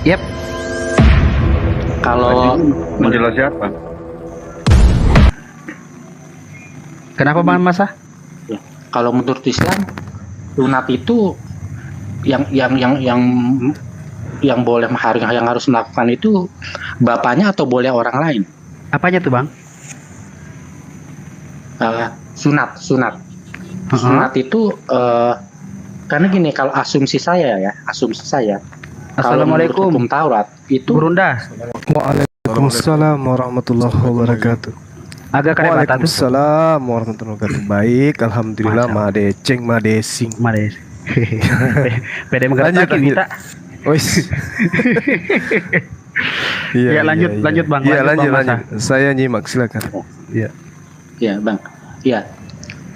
Yep. Kalau menjelas siapa? kenapa Bang Masa? Kalau menurut Islam, sunat itu yang boleh yang harus melakukan itu bapaknya atau boleh orang lain? Apanya tuh Bang? Sunat. Uh-huh. Sunat itu karena gini, kalau asumsi saya, kalau menurut Assalamualaikum. hukum Taurat itu Gurunda. Waalaikumsalam warahmatullahi wabarakatuh. Agak karebata tuh. Waalaikumsalam warahmatullahi wabarakatuh. Baik, alhamdulillah madeceng madesing. Mades. Pede mengerti kita. Wis. Ya, lanjut Bang. Iya, lanjut. Masa. Saya nyimak, silakan. Iya. ya Bang. Ya,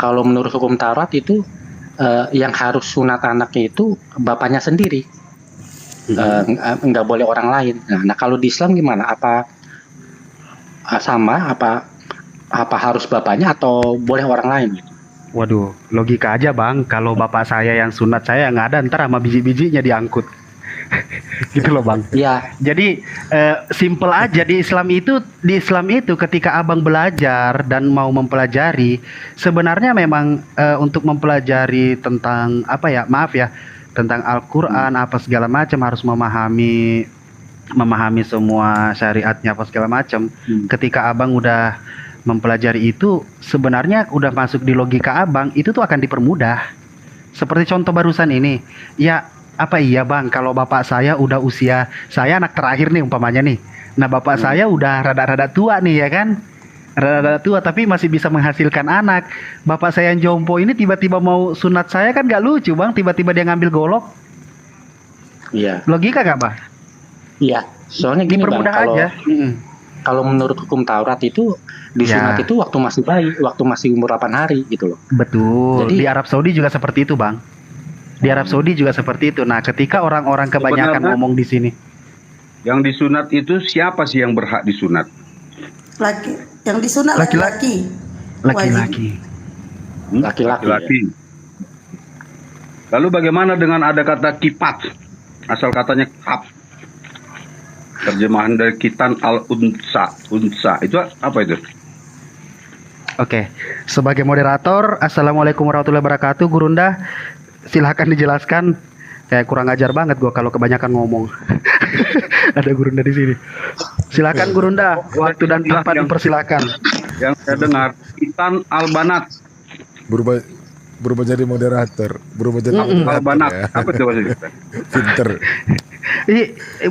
kalau menurut hukum Taurat itu yang harus sunat anaknya itu bapaknya sendiri. Nggak boleh orang lain. Nah, kalau di Islam gimana? Apa sama? Apa harus bapaknya atau boleh orang lain? Waduh, logika aja Bang. Kalau bapak saya yang sunat, saya nggak ada, ntar sama biji-bijinya diangkut. Gitu loh Bang. Ya. Jadi simple aja di Islam itu ketika abang belajar dan mau mempelajari, sebenarnya memang untuk mempelajari tentang tentang Al-Quran apa segala macam, harus memahami semua syariatnya apa segala macam. Ketika abang udah mempelajari itu, sebenarnya udah masuk di logika abang, itu tuh akan dipermudah. Seperti contoh barusan ini, ya apa iya Bang, kalau bapak saya udah usia, saya anak terakhir nih umpamanya nih, nah bapak saya udah rada-rada tua nih ya kan, rada-rada tua tapi masih bisa menghasilkan anak. Bapak saya yang jompo ini tiba-tiba mau sunat saya, kan gak lucu Bang, tiba-tiba dia ngambil golok. Iya. Logika gak Bang? Iya, soalnya gini Bang, Dipermudah aja. Kalau menurut hukum Taurat itu disunat itu waktu masih bayi, waktu masih umur 8 hari gitu loh. Betul. Jadi, di Arab Saudi juga seperti itu Bang. Di Arab Saudi juga seperti itu. Nah, ketika orang-orang kebanyakan ngomong di sini, yang disunat itu siapa sih yang berhak disunat? Laki. Yang disunat laki-laki. laki-laki. Laki-laki. Lalu bagaimana dengan ada kata kipat? Asal katanya kap. Terjemahan dari kitan al-unsa. Unsa. Itu apa itu? Oke. Sebagai moderator, Assalamualaikum warahmatullahi wabarakatuh. Gurunda, silahkan dijelaskan. Kayak kurang ajar banget gua kalau kebanyakan ngomong. Ada Gurunda di sini. Silakan Gurunda, waktu dan tempat dipersilakan. Yang saya dengar kitan al-banat. Berubah jadi moderator, berubah jadi Al-banat. ya. Apa itu maksudnya? Pinter.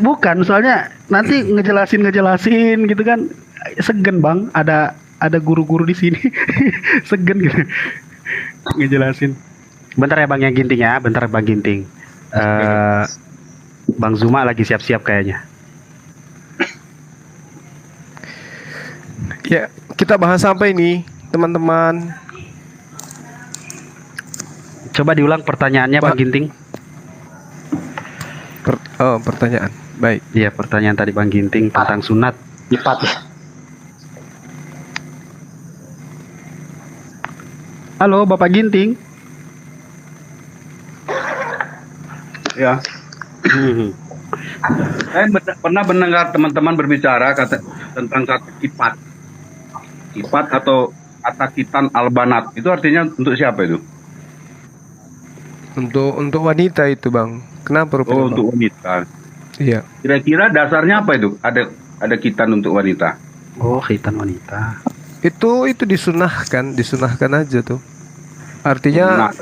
Bukan, soalnya nanti ngejelasin gitu kan, segen Bang. Ada guru-guru di sini. Segen gitu. Ngejelasin. Bentar ya Bang yang Ginting ya, bentar Bang Ginting. Bang Zuma lagi siap-siap kayaknya. Ya, kita bahas sampai ini, teman-teman. Coba diulang pertanyaannya Bang Ginting. Pertanyaan. Baik. Iya, pertanyaan tadi Bang Ginting tentang sunat. Kipat ya. Halo Bapak Ginting. Ya. Saya pernah mendengar teman-teman berbicara tentang kata kipat. Kipat atau kata kitan al-banat. Itu artinya untuk siapa itu? Untuk wanita itu, Bang. Kenapa rupanya? Untuk wanita. Iya. Kira-kira dasarnya apa itu? Ada kitan untuk wanita. Oh, khitan wanita. Itu disunahkan aja tuh. Artinya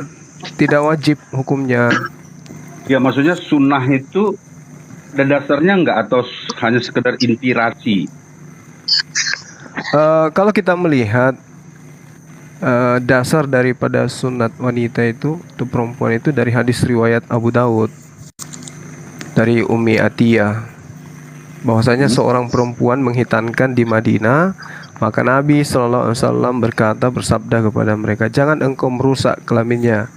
tidak wajib hukumnya. Ya maksudnya sunnah itu ada dasarnya enggak atau hanya sekedar inspirasi? Kalau kita melihat dasar daripada sunat wanita itu perempuan itu dari hadis riwayat Abu Dawud dari Ummi Atiyah, bahwasanya seorang perempuan menghitankan di Madinah, maka Nabi SAW bersabda kepada mereka, jangan engkau merusak kelaminnya,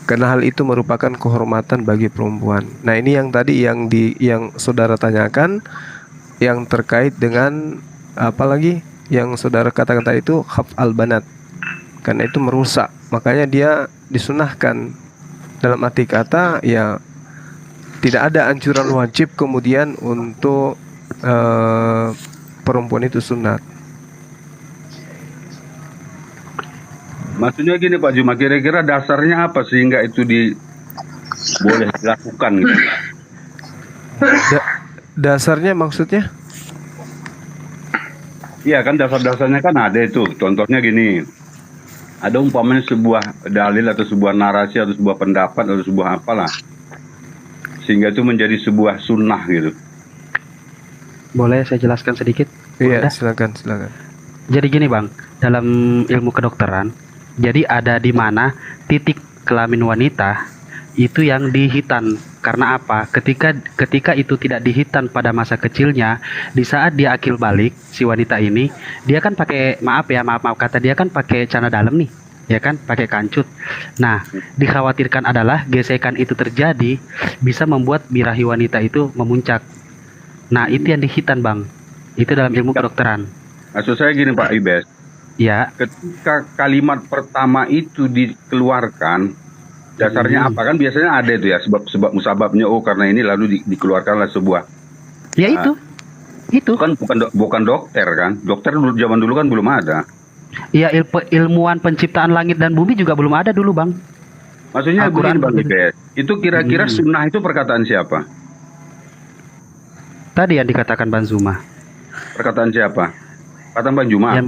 karena hal itu merupakan kehormatan bagi perempuan. Nah, ini yang tadi yang saudara tanyakan, yang terkait dengan apalagi yang saudara katakan tadi itu khaf al-banat, karena itu merusak, makanya dia disunahkan. Dalam arti kata ya Tidak ada anjuran wajib kemudian untuk perempuan itu sunat. Maksudnya gini Pak Juma, kira-kira dasarnya apa sehingga itu boleh dilakukan gitu? Dasarnya maksudnya? Iya kan dasar-dasarnya kan ada itu. Contohnya gini, ada umpamanya sebuah dalil atau sebuah narasi atau sebuah pendapat atau sebuah apalah, sehingga itu menjadi sebuah sunnah gitu. Boleh saya jelaskan sedikit? Iya, Udah? silakan. Jadi gini Bang, dalam ilmu kedokteran, jadi ada di mana titik kelamin wanita itu yang dihitan. Karena apa? Ketika itu tidak dihitan pada masa kecilnya, di saat dia akil balik, si wanita ini, dia kan pakai, maaf kata, dia kan pakai celana dalam nih, ya kan, pakai kancut. Nah, dikhawatirkan adalah gesekan itu terjadi bisa membuat birahi wanita itu memuncak. Nah, itu yang dihitan Bang. Itu dalam ilmu kedokteran. Maksud saya gini Pak Ibes, Ya, ketika kalimat pertama itu dikeluarkan, dasarnya apa? Kan biasanya ada itu ya, sebab musababnya, oh karena ini lalu dikeluarkanlah sebuah. ya itu. Itu. Kan bukan dokter kan? Dokter dulu, zaman dulu kan belum ada. Ya, ilmuwan penciptaan langit dan bumi juga belum ada dulu Bang. Maksudnya Al-Quran begini Bang Ibes, itu kira-kira sunnah itu perkataan siapa? Tadi yang dikatakan Bang Zuma. Perkataan siapa? Perkataan Bang Juma. Yang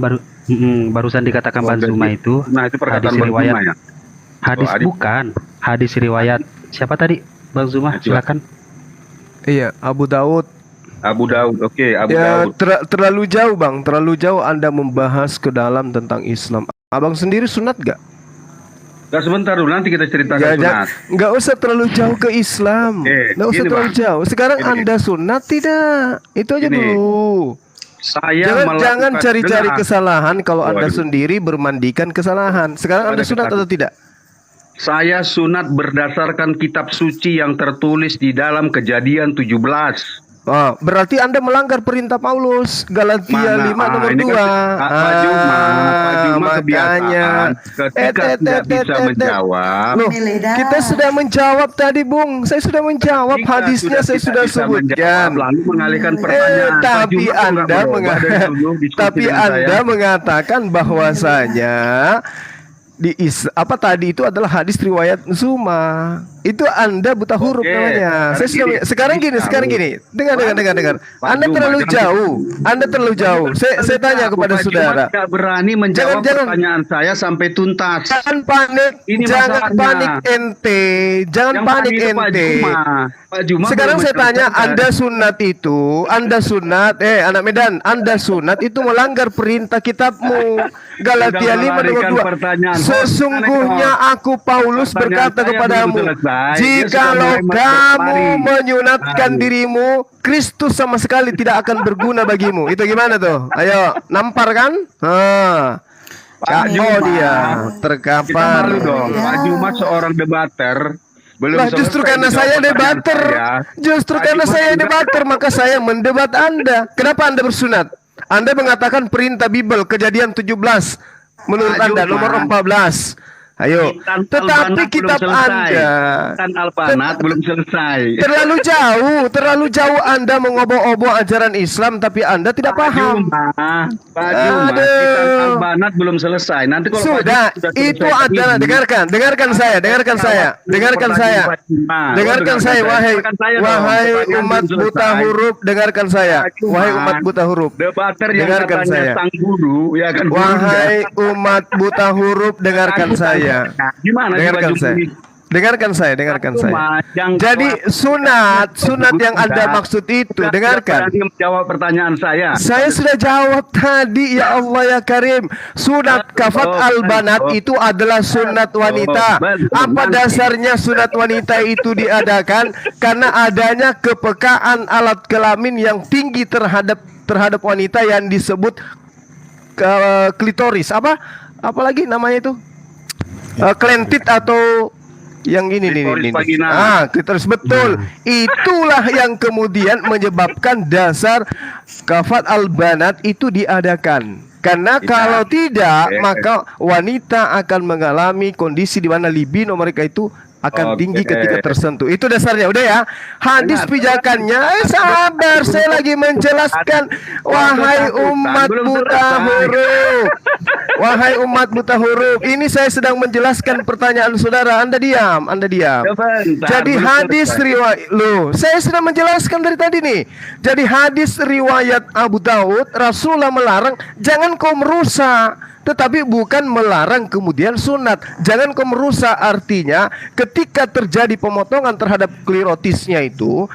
barusan dikatakan Bang Zuma itu. Nah itu perkataan hadis Bang riwayat. Juma ya? Hadis Oh, hadis. bukan. Hadis riwayat. Siapa tadi? Bang Zuma, Coba. silakan. Iya, Abu Daud. Abu Daud, oke, Abu Ya, Daud. terlalu jauh Bang, terlalu jauh Anda membahas ke dalam tentang Islam. Abang sendiri sunat gak? Nah, sebentar dulu, nanti kita ceritakan sunat. Nggak usah terlalu jauh ke Islam. Nggak usah gini, terlalu Bang. jauh. Sekarang Gini. Anda sunat tidak? Itu aja Gini. dulu. Saya Jangan melakukan- cari-cari Dengar. kesalahan kalau Anda Waduh. sendiri bermandikan kesalahan. Sekarang Anda Ada sunat atau tidak? Saya sunat berdasarkan kitab suci yang tertulis di dalam Kejadian 17. Oh, berarti Anda melanggar perintah Paulus Galatia 5 nomor ini 2. kan Pak Juma makanya. kebiasaan ketika tidak bisa menjawab. Loh, Milih dah. kita sudah menjawab tadi, Bung. Saya sudah menjawab ketika hadisnya, saya tidak sudah bisa sebutkan. menjawab, lalu mengalihkan pertanyaan. Pak Tapi Juma kok nggak Anda berubah dari dulu diskusi tapi dengan Anda saya? mengatakan bahwasanya apa tadi itu adalah hadis riwayat Zuma. Itu Anda buta huruf Oke, namanya. Sekarang gini. Dengar. Pak Anda Juma, terlalu jangan- jauh. Anda terlalu jauh. Saya tanya kepada Pak Juma saudara. tidak berani menjawab Jangan. pertanyaan saya sampai tuntas. Jangan panik, Ini jangan masalahnya. panik ente, jangan Yang panik tadi itu Pak ente. Juma. Pak Juma Sekarang belum saya tanya, menjelaskan. Anda sunat, anak Medan, Anda sunat itu melanggar perintah kitabmu. Galatia 5 nomor melarikan 2. pertanyaan. Sesungguhnya aku Paulus Pertanyaan berkata saya kepadamu, belum selesai. Dia jikalau sudah mulai kamu berlari. menyunatkan dirimu, Kristus sama sekali tidak akan berguna bagimu. Itu gimana tuh? Ayo, nampar kan? Pak Oh Juma, dia kita terkapar. malu dong. Pak Juma seorang debater. Belum Lah justru selesai karena dijawab saya pertanyaan debater, saya. justru Pak karena Juma saya sudah- debater maka saya mendebat Anda. Kenapa Anda bersunat? Anda mengatakan perintah Bible Kejadian 17 menurut Pak Anda Juma. nomor 14. Ayo, Kitab tetapi Al-Banat kitab belum selesai. Anda Kan Al-Banat belum selesai. terlalu jauh Anda mengobok-obok ajaran Islam tapi Anda tidak paham. Pak Juma, Aduh. kitab Al-Banat belum selesai. Nanti kalau Pak Sudah, Juma itu selesai adalah ini, dengarkan saya, dengarkan saya. Dengarkan saya wahai umat buta huruf, dengarkan saya. Wahai umat buta huruf. Debater yang Dengarkan katanya saya. sang guru, ya kan. Wahai umat buta huruf, dengarkan saya. Gimana Dengarkan Pak Juma saya. ini? Dengarkan saya. Cuma yang Jadi sunat yang Anda Tidak. maksud itu, Tidak dengarkan. berani menjawab pertanyaan saya. Saya sudah jawab tadi, ya Allah ya Karim. Sunat kafat al-banat itu adalah sunat wanita. Apa dasarnya sunat wanita itu diadakan? Karena adanya kepekaan alat kelamin yang tinggi terhadap wanita yang disebut klitoris. Apalagi namanya itu? Klentit atau yang ini Klitoris nih. vagina. Klitoris betul. Itulah yang kemudian menyebabkan dasar kafat al-banat itu diadakan. Karena kalau tidak, maka wanita akan mengalami kondisi di mana libido mereka itu akan Oke. tinggi ketika tersentuh. Itu dasarnya. Udah ya. Hadis pijakannya. Sabar, saya lagi menjelaskan. Wahai umat Belum buta selesai. huruf. Wahai umat buta huruf. Ini saya sedang menjelaskan pertanyaan saudara. Anda diam. Anda diam. Sebentar, Jadi belum hadis selesai. riwayat. Loh, saya sudah menjelaskan dari tadi nih. Jadi hadis riwayat Abu Daud, Rasulullah melarang jangan kau merusak, tetapi bukan melarang kemudian sunat. Jangan kau merusak artinya ketika terjadi pemotongan terhadap klirotisnya itu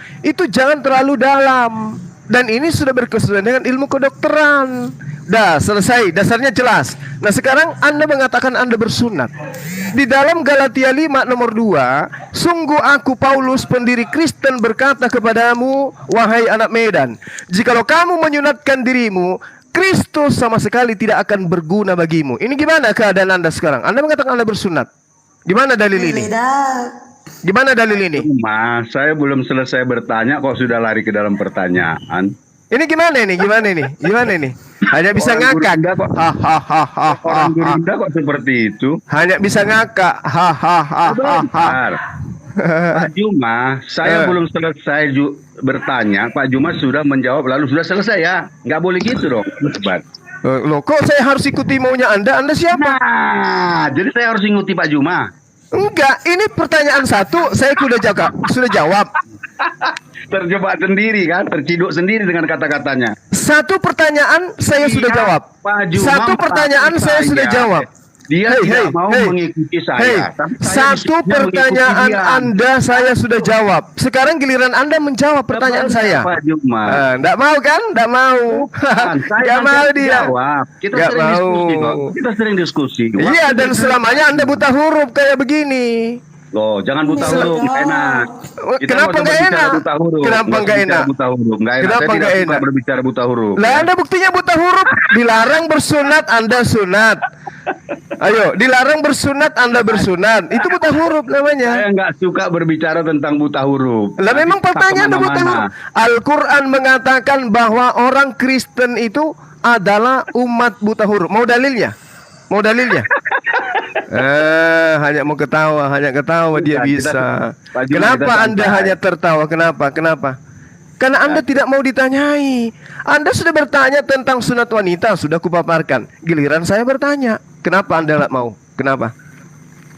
jangan terlalu dalam. Dan ini sudah berkesesuaian dengan ilmu kedokteran. Dah selesai, dasarnya jelas. Nah sekarang Anda mengatakan Anda bersunat. Di dalam Galatia 5 nomor 2, sungguh aku Paulus pendiri Kristen berkata kepadamu, wahai anak Medan, jikalau kamu menyunatkan dirimu, Kristus sama sekali tidak akan berguna bagimu. Ini gimana keadaan Anda sekarang? Anda mengatakan Anda bersunat. Gimana dalil ini? Beda. Gimana dalil ini? Mas, saya belum selesai bertanya kok sudah lari ke dalam pertanyaan. Ini gimana ini? Gimana ini? Gimana ini? Hanya bisa Orang ngakak. Gurunda kok- Hahaha. Orang Gurunda kok seperti itu? Hanya bisa ngakak. Hahaha. Bentar. Pak Juma, saya belum selesai bertanya. Pak Juma sudah menjawab lalu sudah selesai ya. Nggak boleh gitu dong. Cepat. Loh, kok saya harus ikuti maunya Anda? Anda siapa? Nah, jadi saya harus ikuti Pak Juma. Enggak, ini pertanyaan satu saya sudah jawab. Terjebak sendiri kan, terciduk sendiri dengan kata-katanya. Satu pertanyaan saya sudah Iya, jawab. Pak Juma Satu pertanyaan melarang saya sudah jawab. Dia Hey, tidak hey, mau hey. mengikuti saya. Hei, Tapi saya satu disuruhnya pertanyaan mengikuti dia. Anda saya sudah jawab. Sekarang giliran Anda menjawab pertanyaan saya. Pak Juma. Enggak mau kan? Enggak mau. Enggak mau dia. Jawab. Kita Nggak sering mau. diskusi kok. Kita sering diskusi. Iya, dan selamanya Anda buta huruf kayak begini. Loh, jangan buta huruf, nggak enak. Kita Kenapa nggak usah nggak berbicara enak? Buta huruf. Kenapa Nggak usah nggak bicara enak? Buta huruf, nggak enak. Kenapa Saya tidak nggak suka enak? berbicara buta huruf. Lah Anda buktinya buta huruf. Dilarang bersunat, Anda sunat. Ayo, dilarang bersunat, Anda bersunat. Itu buta huruf namanya. Saya nggak suka berbicara tentang buta huruf. Lah memang Nanti pertanyaan tak buta kemana-mana. huruf. Al-Quran mengatakan bahwa orang Kristen itu adalah umat buta huruf. Mau dalilnya? Mau dalilnya? Hanya mau ketawa, hanya ketawa dia Bukan, bisa. Pak Juma, Kenapa kita Anda santai. hanya tertawa? Kenapa? Kenapa? Karena Anda tidak mau ditanyai. Anda sudah bertanya tentang sunat wanita, sudah kupaparkan. Giliran saya bertanya, kenapa Anda tidak mau? Kenapa?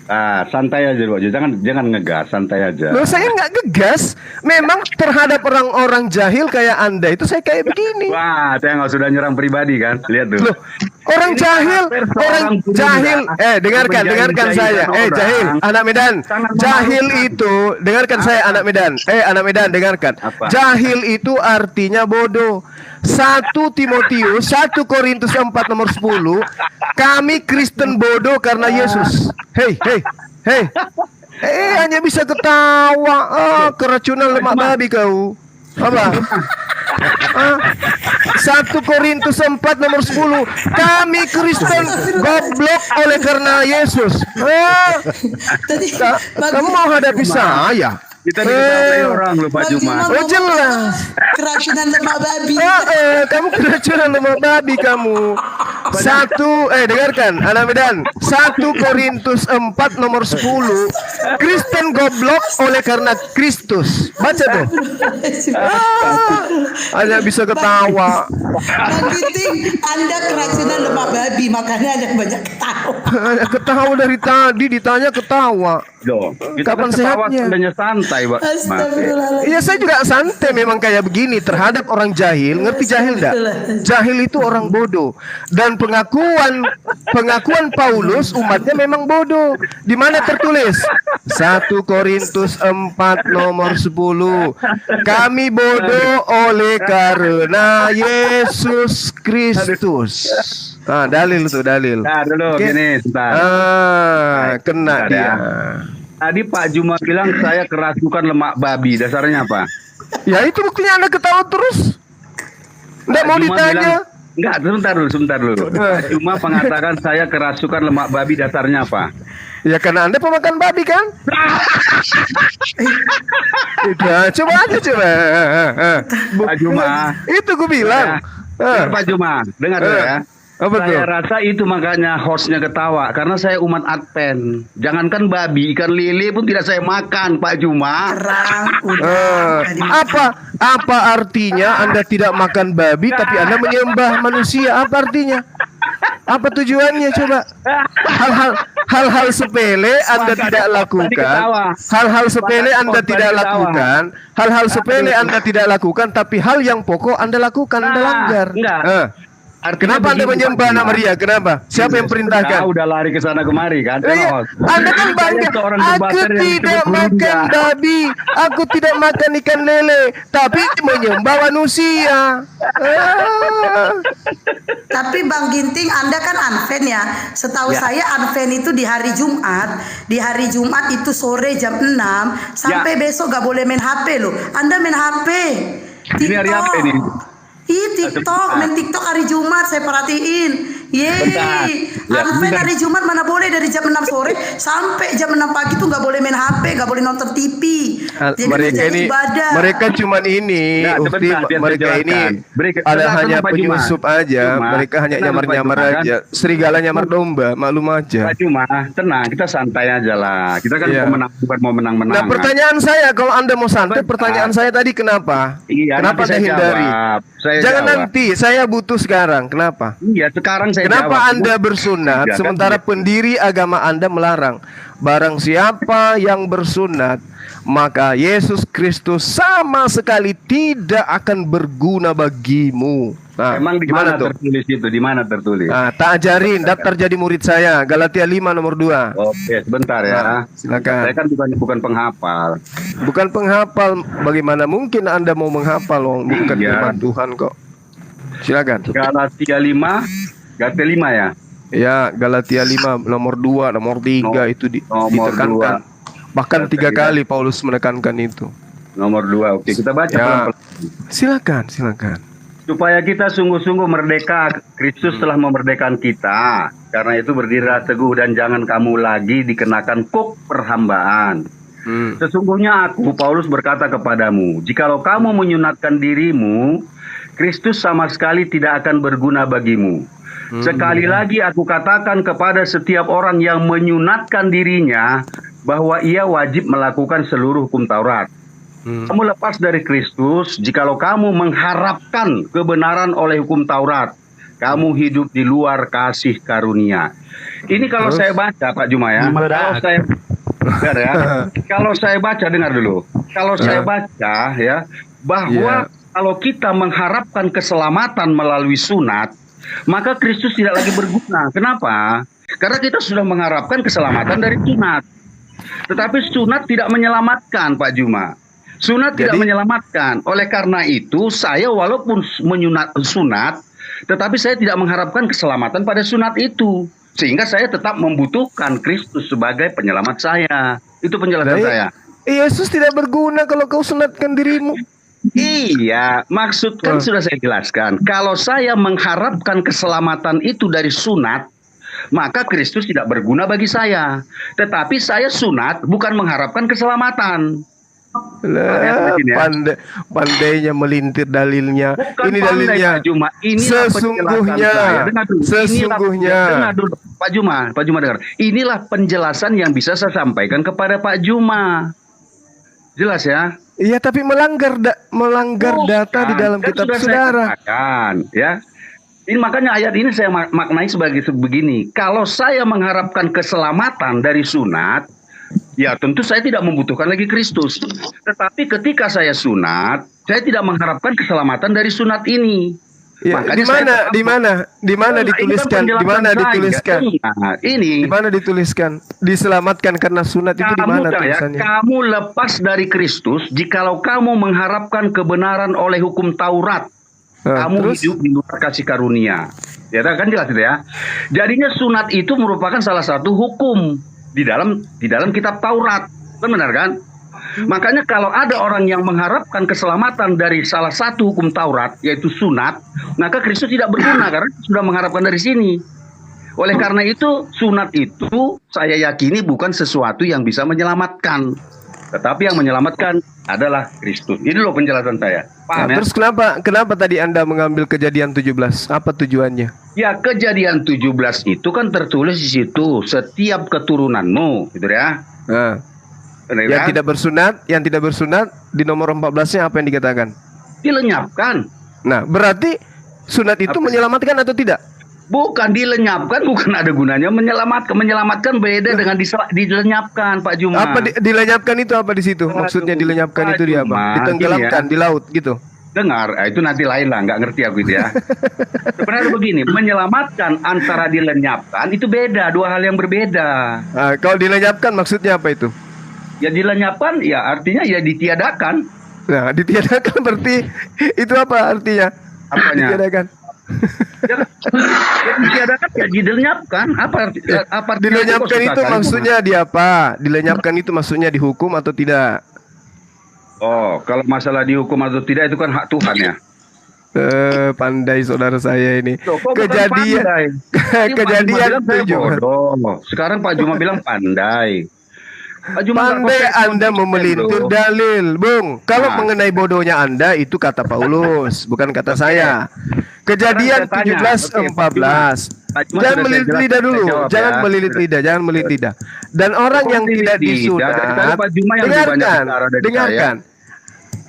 Ah, santai aja dulu. Jangan ngegas, santai aja. Loh, saya nggak gegas. Memang terhadap orang-orang jahil kayak Anda itu saya kayak begini. Wah, saya nggak sudah nyerang pribadi kan? Lihat tuh. Loh, orang Ini jahil, persoalan orang guru jahil. dah. Dengarkan Menjahil-jahilkan saya. orang. Jahil, anak Medan. Sangat Jahil memalukan. itu, dengarkan saya anak Medan. Anak Medan, dengarkan. Apa? Jahil itu artinya bodoh. 1 Timotius 1 Korintus 4 nomor 10. Kami Kristen bodoh karena Yesus. Hei. Hanya bisa ketawa. Keracunan lemak babi kau. Apa? 1 Korintus 4 nomor 10. Kami Kristen goblok oleh karena Yesus. Tadi Kamu mau hadapi saya? Kita diketahui orang loh Pak Juma. Oh jelas. keracunan lemak babi. Kamu keracunan lemak babi kamu. Dengarkan anak Medan. 1 Korintus 4 nomor 10. Kristen goblok oleh karena Kristus. Baca tuh. Hanya bisa ketawa. Bang Giting, Anda keracunan lemak babi, makanya Anda banyak ketawa. Hanya ketawa dari tadi, ditanya ketawa. Loh, kita Kapan kan ketawa sehatnya? seandainya santai, Pak. Astagfirullahaladzim. Iya saya juga santai memang kayak begini terhadap orang jahil. Ngerti jahil enggak? Jahil itu orang bodoh. Dan pengakuan Paulus umatnya memang bodoh. Di mana tertulis? 1 Korintus 4 nomor 10. Kami bodoh oleh karena Yesus Kristus. Dalil tuh dalil. Nah, dulu Oke. gini, sebentar. Kena Bentar dia. ya. Tadi Pak Juma bilang saya kerasukan lemak babi. Dasarnya apa? Ya itu buktinya Anda ketawa terus. Nggak Pak mau Juma ditanya. bilang- Enggak, sebentar dulu. Pak Juma mengatakan saya kerasukan lemak babi. Dasarnya apa? Ya karena Anda pemakan babi kan? Udah, coba aja coba. Pak Juma. Itu gue bilang. Dengar, Pak Juma, dengar dulu ya. Apa tuh? Saya rasa itu makanya hostnya ketawa karena saya umat Advent. Jangankan babi, ikan lele pun tidak saya makan, Pak Juma. Terang udah. nggak dimakan. Apa artinya Anda tidak makan babi tapi Anda menyembah manusia? Apa artinya? Apa tujuannya coba? Hal-hal sepele Anda tidak lakukan. Hal-hal sepele Anda tidak lakukan. Hal-hal sepele Anda tidak lakukan, tapi hal yang pokok Anda lakukan, Anda langgar. Enggak. Artinya Kenapa Anda begini, menyembah Pak Juma. nama Maria? Kenapa? Siapa yang perintahkan? Udah lari ke sana kemari kan? Iya, Anda kan bangga. Aku tidak makan babi, aku tidak makan ikan lele, tapi menyembah manusia. Tapi Bang Ginting, Anda kan Advent ya. Setahu Ya. saya Advent itu di hari Jumat. Di hari Jumat itu sore jam 6 sampai besok gak boleh main HP loh. Anda main HP. Ini hari apa ini? TikTok, main TikTok hari Jumat saya perhatiin. Bentar. Yeay, Ya, Advent bentar. hari Jumat mana boleh dari jam 6 sore sampai jam 6 pagi tuh nggak boleh main HP, nggak boleh nonton TV. Jadi Mereka menjadi ini, ibadah. mereka cuman ini, Nah, Ukti, sebentar, biar mereka saya ini jelaskan. ada Kenapa, hanya Pak Juma? penyusup aja, Juma, mereka hanya kenapa, nyamar-nyamar Pak Juma, aja, serigala nyamar domba, maklum aja. Pak Juma, tenang, kita santai aja lah. Kita kan Iya. bukan mau menang-menang. Nah, pertanyaan saya, kalau Anda mau santai, pertanyaan saya tadi kenapa? Iya, Kenapa nanti Anda saya hindari? jawab. Saya Jangan jawab. nanti, saya butuh sekarang. Kenapa? Iya, sekarang saya Kenapa jawab. Anda bersunat Iya, kan? sementara pendiri agama Anda melarang? Barang siapa yang bersunat, maka Yesus Kristus sama sekali tidak akan berguna bagimu. Nah, Emang di gimana mana tuh? tertulis itu? Di mana tertulis? Nah, tak ajarin, daftar jadi murid saya. Galatia 5 nomor 2. Oke, sebentar ya. Nah, silakan. Saya kan bukan penghafal. Bukan penghafal, bagaimana mungkin Anda mau menghafal? Bukan Iya. firman Tuhan kok. Silakan. Galatia 5, Galatia 5 ya. Ya, Galatia 5 nomor 2, nomor 3 itu Nomor ditekankan. Bahkan 3 Galatia. kali Paulus menekankan itu. Nomor 2. Oke, kita baca Ya, pelan-pelan. silakan. Supaya kita sungguh-sungguh merdeka, Kristus telah memerdekakan kita. Karena itu berdirilah teguh dan jangan kamu lagi dikenakan kuk perhambaan. Sesungguhnya aku, Paulus, berkata kepadamu, jikalau kamu menyunatkan dirimu, Kristus sama sekali tidak akan berguna bagimu. Sekali lagi aku katakan kepada setiap orang yang menyunatkan dirinya, bahwa ia wajib melakukan seluruh hukum Taurat. Kamu lepas dari Kristus jikalau kamu mengharapkan kebenaran oleh hukum Taurat. Kamu hidup di luar kasih karunia. Ini kalau saya baca, Pak Juma ya. Dengar ya. Kalau saya baca, dengar dulu. Kalau saya baca ya, bahwa kalau kita mengharapkan keselamatan melalui sunat, maka Kristus tidak lagi berguna. Kenapa? Karena kita sudah mengharapkan keselamatan dari sunat. Tetapi sunat tidak menyelamatkan, Pak Juma. Sunat tidak menyelamatkan. Oleh karena itu, saya walaupun sunat, tetapi saya tidak mengharapkan keselamatan pada sunat itu. Sehingga saya tetap membutuhkan Kristus sebagai penyelamat saya. Itu penjelasan saya. Yesus tidak berguna kalau kau sunatkan dirimu. Iya, maksud kan sudah saya jelaskan. Kalau saya mengharapkan keselamatan itu dari sunat, maka Kristus tidak berguna bagi saya. Tetapi saya sunat bukan mengharapkan keselamatan. Lah, pandainya melintir dalilnya. Bukan Ini pandai, dalilnya. Pak Juma. Inilah Sesungguhnya, penjelasan saya. Dengar dulu. sesungguhnya. Dengar dulu, Pak Juma dengar. Inilah penjelasan yang bisa saya sampaikan kepada Pak Juma. Jelas ya? Iya, tapi melanggar data di dalam Kan kitab sudah saya saudara. katakan, ya. Ini makanya ayat ini saya maknai sebagai begini. Kalau saya mengharapkan keselamatan dari sunat, ya tentu saya tidak membutuhkan lagi Kristus. Tetapi ketika saya sunat, saya tidak mengharapkan keselamatan dari sunat ini. Ya, Makanya di mana dituliskan? Di mana dituliskan? Nah, ini Di mana dituliskan? Diselamatkan karena sunat itu di mana tulisannya? kamu lepas dari Kristus jikalau kamu mengharapkan kebenaran oleh hukum Taurat. Nah, Kamu terus? hidup di luar kasih karunia. Ya kan jelas itu ya. Jadinya sunat itu merupakan salah satu hukum di dalam kitab Taurat. Kan benar kan? Makanya kalau ada orang yang mengharapkan keselamatan dari salah satu hukum Taurat, yaitu sunat, maka Kristus tidak berguna karena sudah mengharapkan dari sini. Oleh karena itu, sunat itu saya yakini bukan sesuatu yang bisa menyelamatkan. Tetapi yang menyelamatkan adalah Kristus. Ini loh penjelasan saya. Nah, Paham ya? terus kenapa tadi Anda mengambil Kejadian 17? Apa tujuannya? Ya, Kejadian 17 itu kan tertulis di situ, setiap keturunanmu, gitu ya. Nah, Benar yang kan? tidak bersunat di nomor 14-nya apa yang dikatakan? Dilenyapkan. Nah, berarti sunat itu Apa? menyelamatkan atau tidak? Bukan dilenyapkan, bukan ada gunanya menyelamatkan. Menyelamatkan beda dengan dilenyapkan, Pak Juma. Apa dilenyapkan itu apa di situ? Maksudnya dilenyapkan itu di apa? Cuma, Ditenggelamkan gini di laut gitu. Dengar, itu nanti lain lah, nggak ngerti aku itu ya. Sebenarnya begini, menyelamatkan antara dilenyapkan itu beda, dua hal yang berbeda. Nah, kalau dilenyapkan maksudnya apa itu? Ya dilenyapkan, ya artinya ya ditiadakan. Nah, ditiadakan berarti itu apa artinya? Apanya? Ditiadakan. Ya, ya ditiadakan, ya dilenyapkan. Apa artinya? Dilenyapkan Kok itu susah kali, maksudnya di apa? Dilenyapkan itu maksudnya dihukum atau tidak? Oh, kalau masalah dihukum atau tidak itu kan hak Tuhan ya. Pandai saudara saya ini. Loh, kok bukan Kejadian pandai? Tadi Pak Juma kejadian bilang saya 7. bodoh. Sekarang Pak Juma bilang pandai. Pak Juma nggak Pandai konsisten, Anda memelintir loh. dalil, Bung. Kalau Nah. mengenai bodohnya Anda itu kata Paulus, bukan kata saya. Kejadian Sekarang saya tanya. 17 Oke, 14. Pak Juma Jangan sudah melilit saya lidah dulu, jawab jangan ya. melilit lidah, jangan melilit lidah. Dan orang Kok yang melilit tidak lidah? disunat, Dari tadi Pak Juma yang lebih banyak dengarkan, bicara dari dengarkan.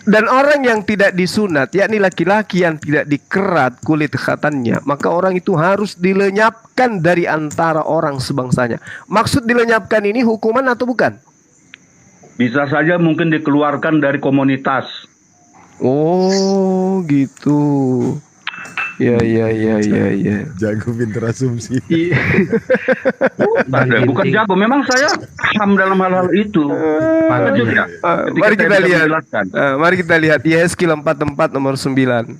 Dan orang yang tidak disunat, yakni laki-laki yang tidak dikerat kulit khatannya, maka orang itu harus dilenyapkan dari antara orang sebangsanya. Maksud dilenyapkan ini hukuman atau bukan? Bisa saja mungkin dikeluarkan dari komunitas. Oh, gitu. Ya. Jago pinter asumsi. Bukan jago, memang saya paham dalam hal-hal itu. Lanjut ya. Ketika Mari saya kita bisa lihat. menjelaskan. Mari kita lihat Yehezkiel 44 nomor 9.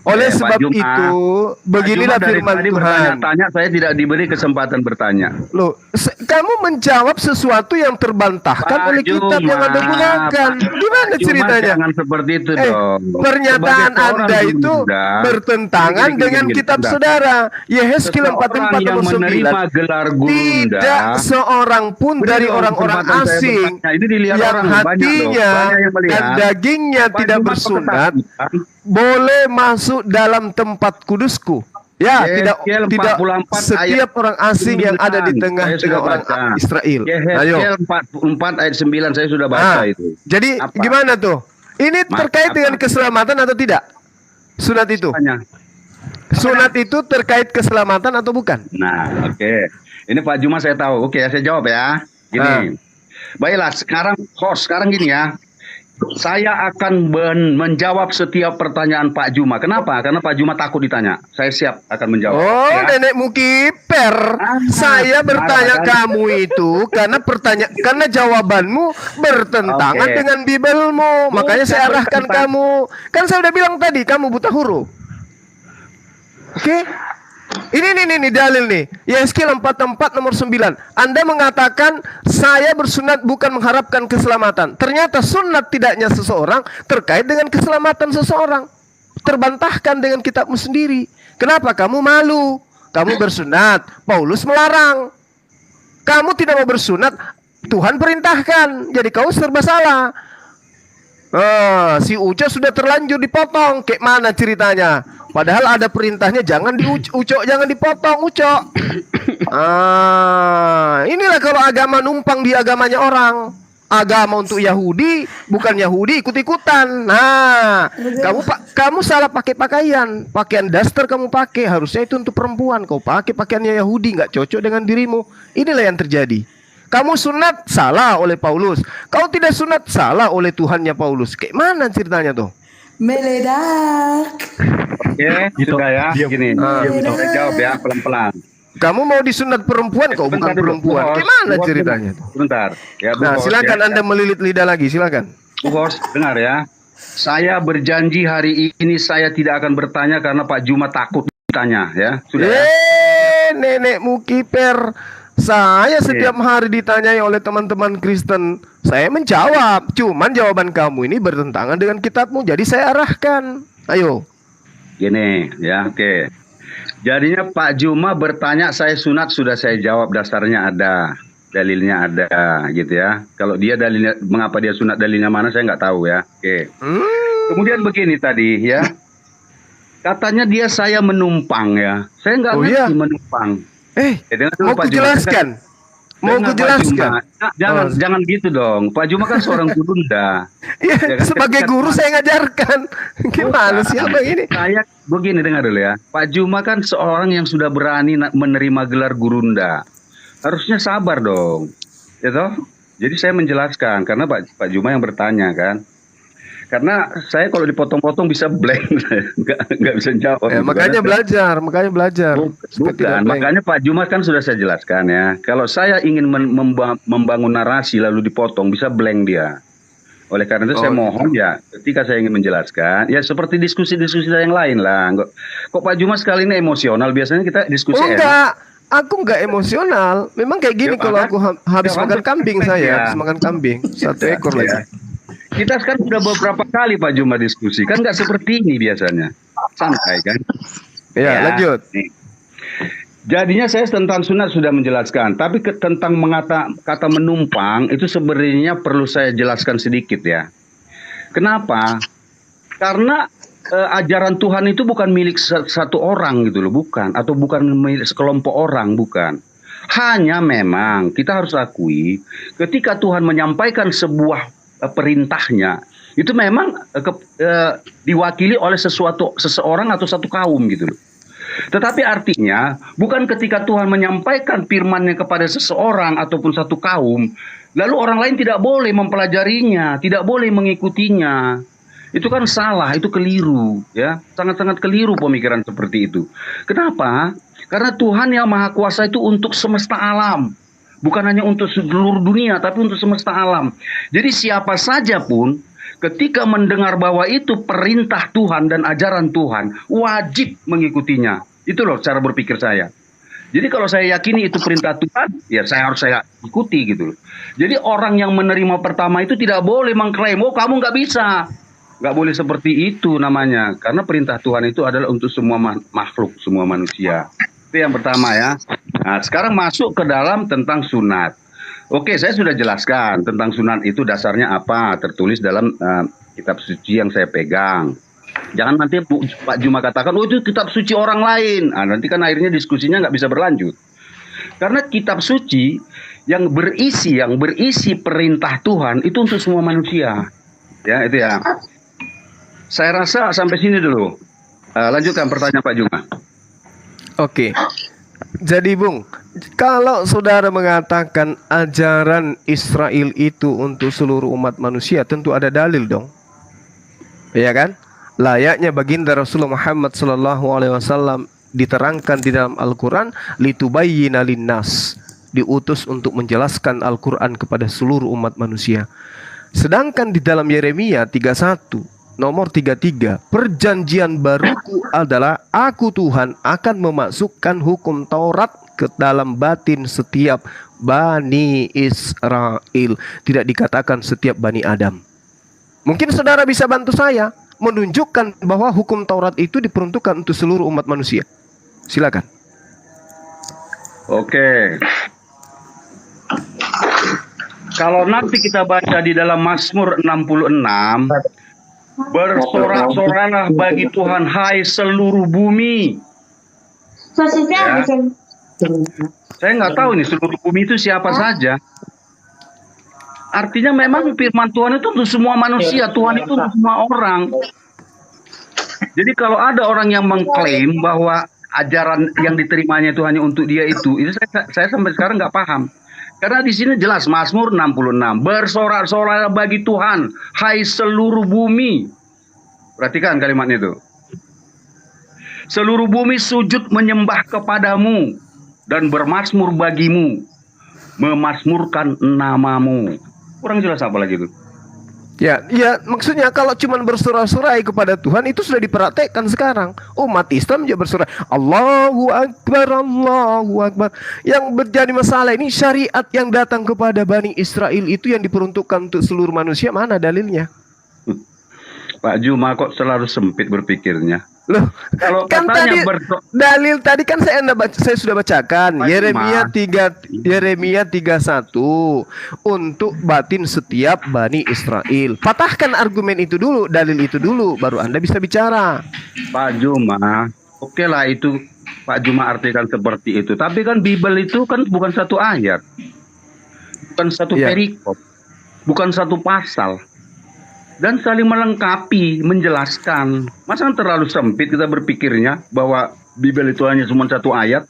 Oleh Pak sebab Juma, itu, beginilah Pak Juma dari firman tadi Tuhan. bertanya-tanya, saya tidak diberi kesempatan bertanya. Loh, kamu menjawab sesuatu yang terbantahkan Pak oleh kitab yang Anda Juma, gunakan. Gimana Pak Juma, ceritanya? Jangan seperti itu dong. Pernyataan Sebagai seorang Anda itu Bunda, bertentangan gini, dengan kitab bentar. saudara. Yehezkiel Seseorang 44 yang nomor 9. menerima gelar guru Tidak Bunda, seorang pun beri dari dong orang-orang kesempatan saya asing bertanya. Ini dilihat yang orang, banyak loh. hatinya Banyak yang melihat. dan dagingnya Pak tidak Juma bersunat ketakutan. boleh masuk dalam tempat kudusku. Ya, tidak Yehezkiel 44 setiap orang asing yang ada di 9. Saya tengah-tengah sudah orang baca. Israel. Ayo. Yehezkiel 44 ayat 9 saya sudah baca itu. Jadi Apa? gimana tuh? Ini terkait Apa? dengan keselamatan atau tidak? Sunat itu. Tanya. Sunat itu terkait keselamatan atau bukan? Nah, oke. Ini Pak Juma saya tahu. Oke, saya jawab ya. Gini. Baiklah, sekarang gini ya. Saya akan menjawab setiap pertanyaan Pak Juma. Kenapa? Karena Pak Juma takut ditanya. Saya siap akan menjawab. Oh, ya. nenekmu kiper. Saya bertanya kamu itu karena jawabanmu bertentangan Oke. dengan Bibelmu. Makanya saya arahkan kamu. Kan saya udah bilang tadi kamu buta huruf. Oke? Ini dalil nih. Yehezkiel 44 nomor 9. Anda mengatakan saya bersunat bukan mengharapkan keselamatan. Ternyata sunat tidaknya seseorang terkait dengan keselamatan seseorang. Terbantahkan dengan kitabmu sendiri. Kenapa kamu malu? Kamu bersunat, Paulus melarang. Kamu tidak mau bersunat, Tuhan perintahkan. Jadi kau serba salah. Si Uco sudah terlanjur dipotong. Kayak mana ceritanya? Padahal ada perintahnya jangan diucok, jangan dipotong Uco. Inilah kalau agama numpang di agamanya orang. Agama untuk Yahudi, bukan Yahudi ikut-ikutan. Nah, kamu salah pakai pakaian daster kamu pakai. Harusnya itu untuk perempuan. Kau pakai pakaiannya Yahudi, nggak cocok dengan dirimu. Inilah yang terjadi. Kamu sunat salah oleh Paulus. Kau tidak sunat salah oleh Tuhannya Paulus. Kayak mana ceritanya tuh? Meledak. Oke, sudah ya. Gini, saya jawab ya pelan-pelan. Kamu mau disunat perempuan, kau bukan perempuan. Gimana ceritanya tuh? Sebentar. Ya, Bu Nah, Bos, silakan ya. Anda melilit lidah lagi, silakan. Bu Bos, dengar ya. Saya berjanji hari ini saya tidak akan bertanya karena Pak Juma takut ditanya ya. Sudah ya. Nenekmu kiper. Saya setiap hari ditanyai oleh teman-teman Kristen. Saya menjawab. Cuman jawaban kamu ini bertentangan dengan kitabmu. Jadi saya arahkan. Ayo. Gini ya, oke. Jadinya Pak Juma bertanya saya sunat sudah saya jawab dasarnya ada. dalilnya ada gitu ya. Kalau dia dalilnya, mengapa dia sunat, dalilnya mana saya nggak tahu ya. Oke. Kemudian begini tadi ya, katanya dia saya menumpang ya. Saya nggak ngerti menumpang. Dengar dulu, mau Pak Juma. kujelaskan. Mau Dengar, Pak kujelaskan. Juma. Jangan gitu dong. Pak Juma kan seorang gurunda. Ya, Ya kan? sebagai guru saya ngajarkan. Gimana sih abang ini? Saya begini, dengar dulu ya. Pak Juma kan seorang yang sudah berani menerima gelar gurunda. Harusnya sabar dong. Ya toh? Jadi saya menjelaskan karena Pak Juma yang bertanya kan. Karena saya kalau dipotong-potong bisa blank, nggak bisa jawab. Makanya belajar. Bukan, makanya Pak Juma kan sudah saya jelaskan ya. Kalau saya ingin membangun narasi lalu dipotong, bisa blank dia. Oleh karena itu saya mohon ya, ketika saya ingin menjelaskan, ya seperti diskusi-diskusi yang lain lah. Kok Pak Juma sekali ini emosional? Biasanya kita diskusi. Enggak. Aku nggak emosional. Memang kayak gini kalau aku habis makan kambing saya, habis makan kambing 1 ekor lagi. Kita kan sudah beberapa kali Pak Juma diskusi, kan nggak seperti ini biasanya, santai kan? Ya, lanjut. Nih. Jadinya saya tentang sunat sudah menjelaskan, tapi tentang kata menumpang itu sebenarnya perlu saya jelaskan sedikit ya. Kenapa? Karena ajaran Tuhan itu bukan milik satu orang gitu loh, bukan, atau bukan milik sekelompok orang, bukan. Hanya memang kita harus akui ketika Tuhan menyampaikan sebuah perintahnya itu memang diwakili oleh seseorang atau satu kaum gitu loh. Tetapi artinya bukan ketika Tuhan menyampaikan firman-Nya kepada seseorang ataupun satu kaum lalu orang lain tidak boleh mempelajarinya, tidak boleh mengikutinya. Itu kan salah, itu keliru ya, sangat-sangat keliru pemikiran seperti itu. Kenapa? Karena Tuhan yang Maha Kuasa itu untuk semesta alam. Bukan hanya untuk seluruh dunia, tapi untuk semesta alam. Jadi siapa saja pun ketika mendengar bahwa itu perintah Tuhan dan ajaran Tuhan, wajib mengikutinya. Itu loh cara berpikir saya. Jadi kalau saya yakini itu perintah Tuhan, ya saya harus ikuti gitu loh. Jadi orang yang menerima pertama itu tidak boleh mengklaim, oh kamu nggak bisa. Nggak boleh seperti itu namanya. Karena perintah Tuhan itu adalah untuk semua makhluk, semua manusia. Itu yang pertama ya. Nah, sekarang masuk ke dalam tentang sunat. Oke, saya sudah jelaskan tentang sunat itu dasarnya apa, tertulis dalam kitab suci yang saya pegang. Jangan nanti Pak Juma katakan, oh itu kitab suci orang lain. Nah, nanti kan akhirnya diskusinya nggak bisa berlanjut. Karena kitab suci yang berisi perintah Tuhan itu untuk semua manusia. Ya, itu ya. Saya rasa sampai sini dulu. Lanjutkan pertanyaan Pak Juma. Oke. Jadi Bung, kalau saudara mengatakan ajaran Israel itu untuk seluruh umat manusia, tentu ada dalil dong. Iya kan? Layaknya baginda Rasulullah Muhammad SAW diterangkan di dalam Al-Quran, litubayyina linnas, diutus untuk menjelaskan Al-Quran kepada seluruh umat manusia. Sedangkan di dalam Yeremia 31 nomor 33, perjanjian baruku adalah aku Tuhan akan memasukkan hukum Taurat ke dalam batin setiap Bani Israel. Tidak dikatakan setiap Bani Adam. Mungkin saudara bisa bantu saya menunjukkan bahwa hukum Taurat itu diperuntukkan untuk seluruh umat manusia. Silakan. Oke. Kalau nanti kita baca di dalam Mazmur 66, bersorak-soraklah bagi Tuhan hai seluruh bumi. Ya. Saya nggak tahu nih seluruh bumi itu siapa saja. Artinya memang firman Tuhan itu untuk semua manusia. Tuhan itu untuk semua orang. Jadi kalau ada orang yang mengklaim bahwa ajaran yang diterimanya itu hanya untuk dia itu saya sampai sekarang nggak paham. Karena di sini jelas Mazmur 66, bersorak-soraklah bagi Tuhan, hai seluruh bumi. Perhatikan kalimatnya itu. Seluruh bumi sujud menyembah kepadamu dan bermazmur bagimu, memazmurkan namamu. Kurang jelas apa lagi itu? Ya, maksudnya kalau cuma bersorak-sorai kepada Tuhan itu sudah dipraktekkan sekarang. Umat Islam juga bersorak, Allahu Akbar, Allahu Akbar. Yang menjadi masalah ini syariat yang datang kepada Bani Israel itu yang diperuntukkan untuk seluruh manusia, mana dalilnya? Pak Juma kok selalu sempit berpikirnya. Loh, Kalau kan katanya tadi dalil tadi kan saya sudah bacakan Pak Yeremia 31 untuk batin setiap Bani Israel. Patahkan argumen itu dulu, dalil itu dulu, baru Anda bisa bicara. Pak Juma, oke lah itu Pak Juma artikan seperti itu. Tapi kan Bible itu kan bukan satu ayat, bukan satu Iya. perikop, bukan satu pasal. Dan saling melengkapi, menjelaskan. Masa kan terlalu sempit kita berpikirnya bahwa Bible itu hanya cuma satu ayat?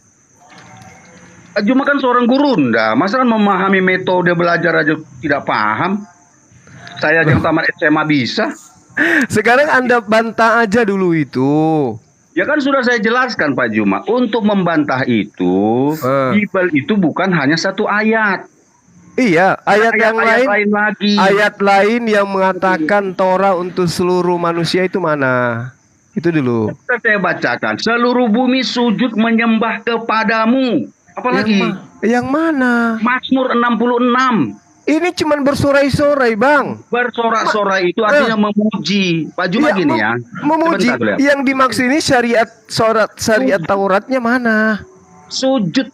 Pak Juma kan seorang gurunda, masa kan memahami metode belajar aja tidak paham? Saya yang tamat SMA bisa. Sekarang Anda bantah aja dulu itu. Ya kan sudah saya jelaskan Pak Juma, untuk membantah itu, Bible itu bukan hanya satu ayat. Iya, ayat yang lain lagi. ayat lain yang mengatakan Torah untuk seluruh manusia itu mana? Itu dulu. Saya bacakan, seluruh bumi sujud menyembah kepadamu. Apalagi? Yang mana? Mazmur 66. Ini cuman bersorai-sorai, Bang. Bersorak-sorai itu artinya memuji. Pak Juma Iya, gini ya. Memuji. Sebentar, lihat. Yang dimaksud ini syariat Tauratnya mana? Sujud.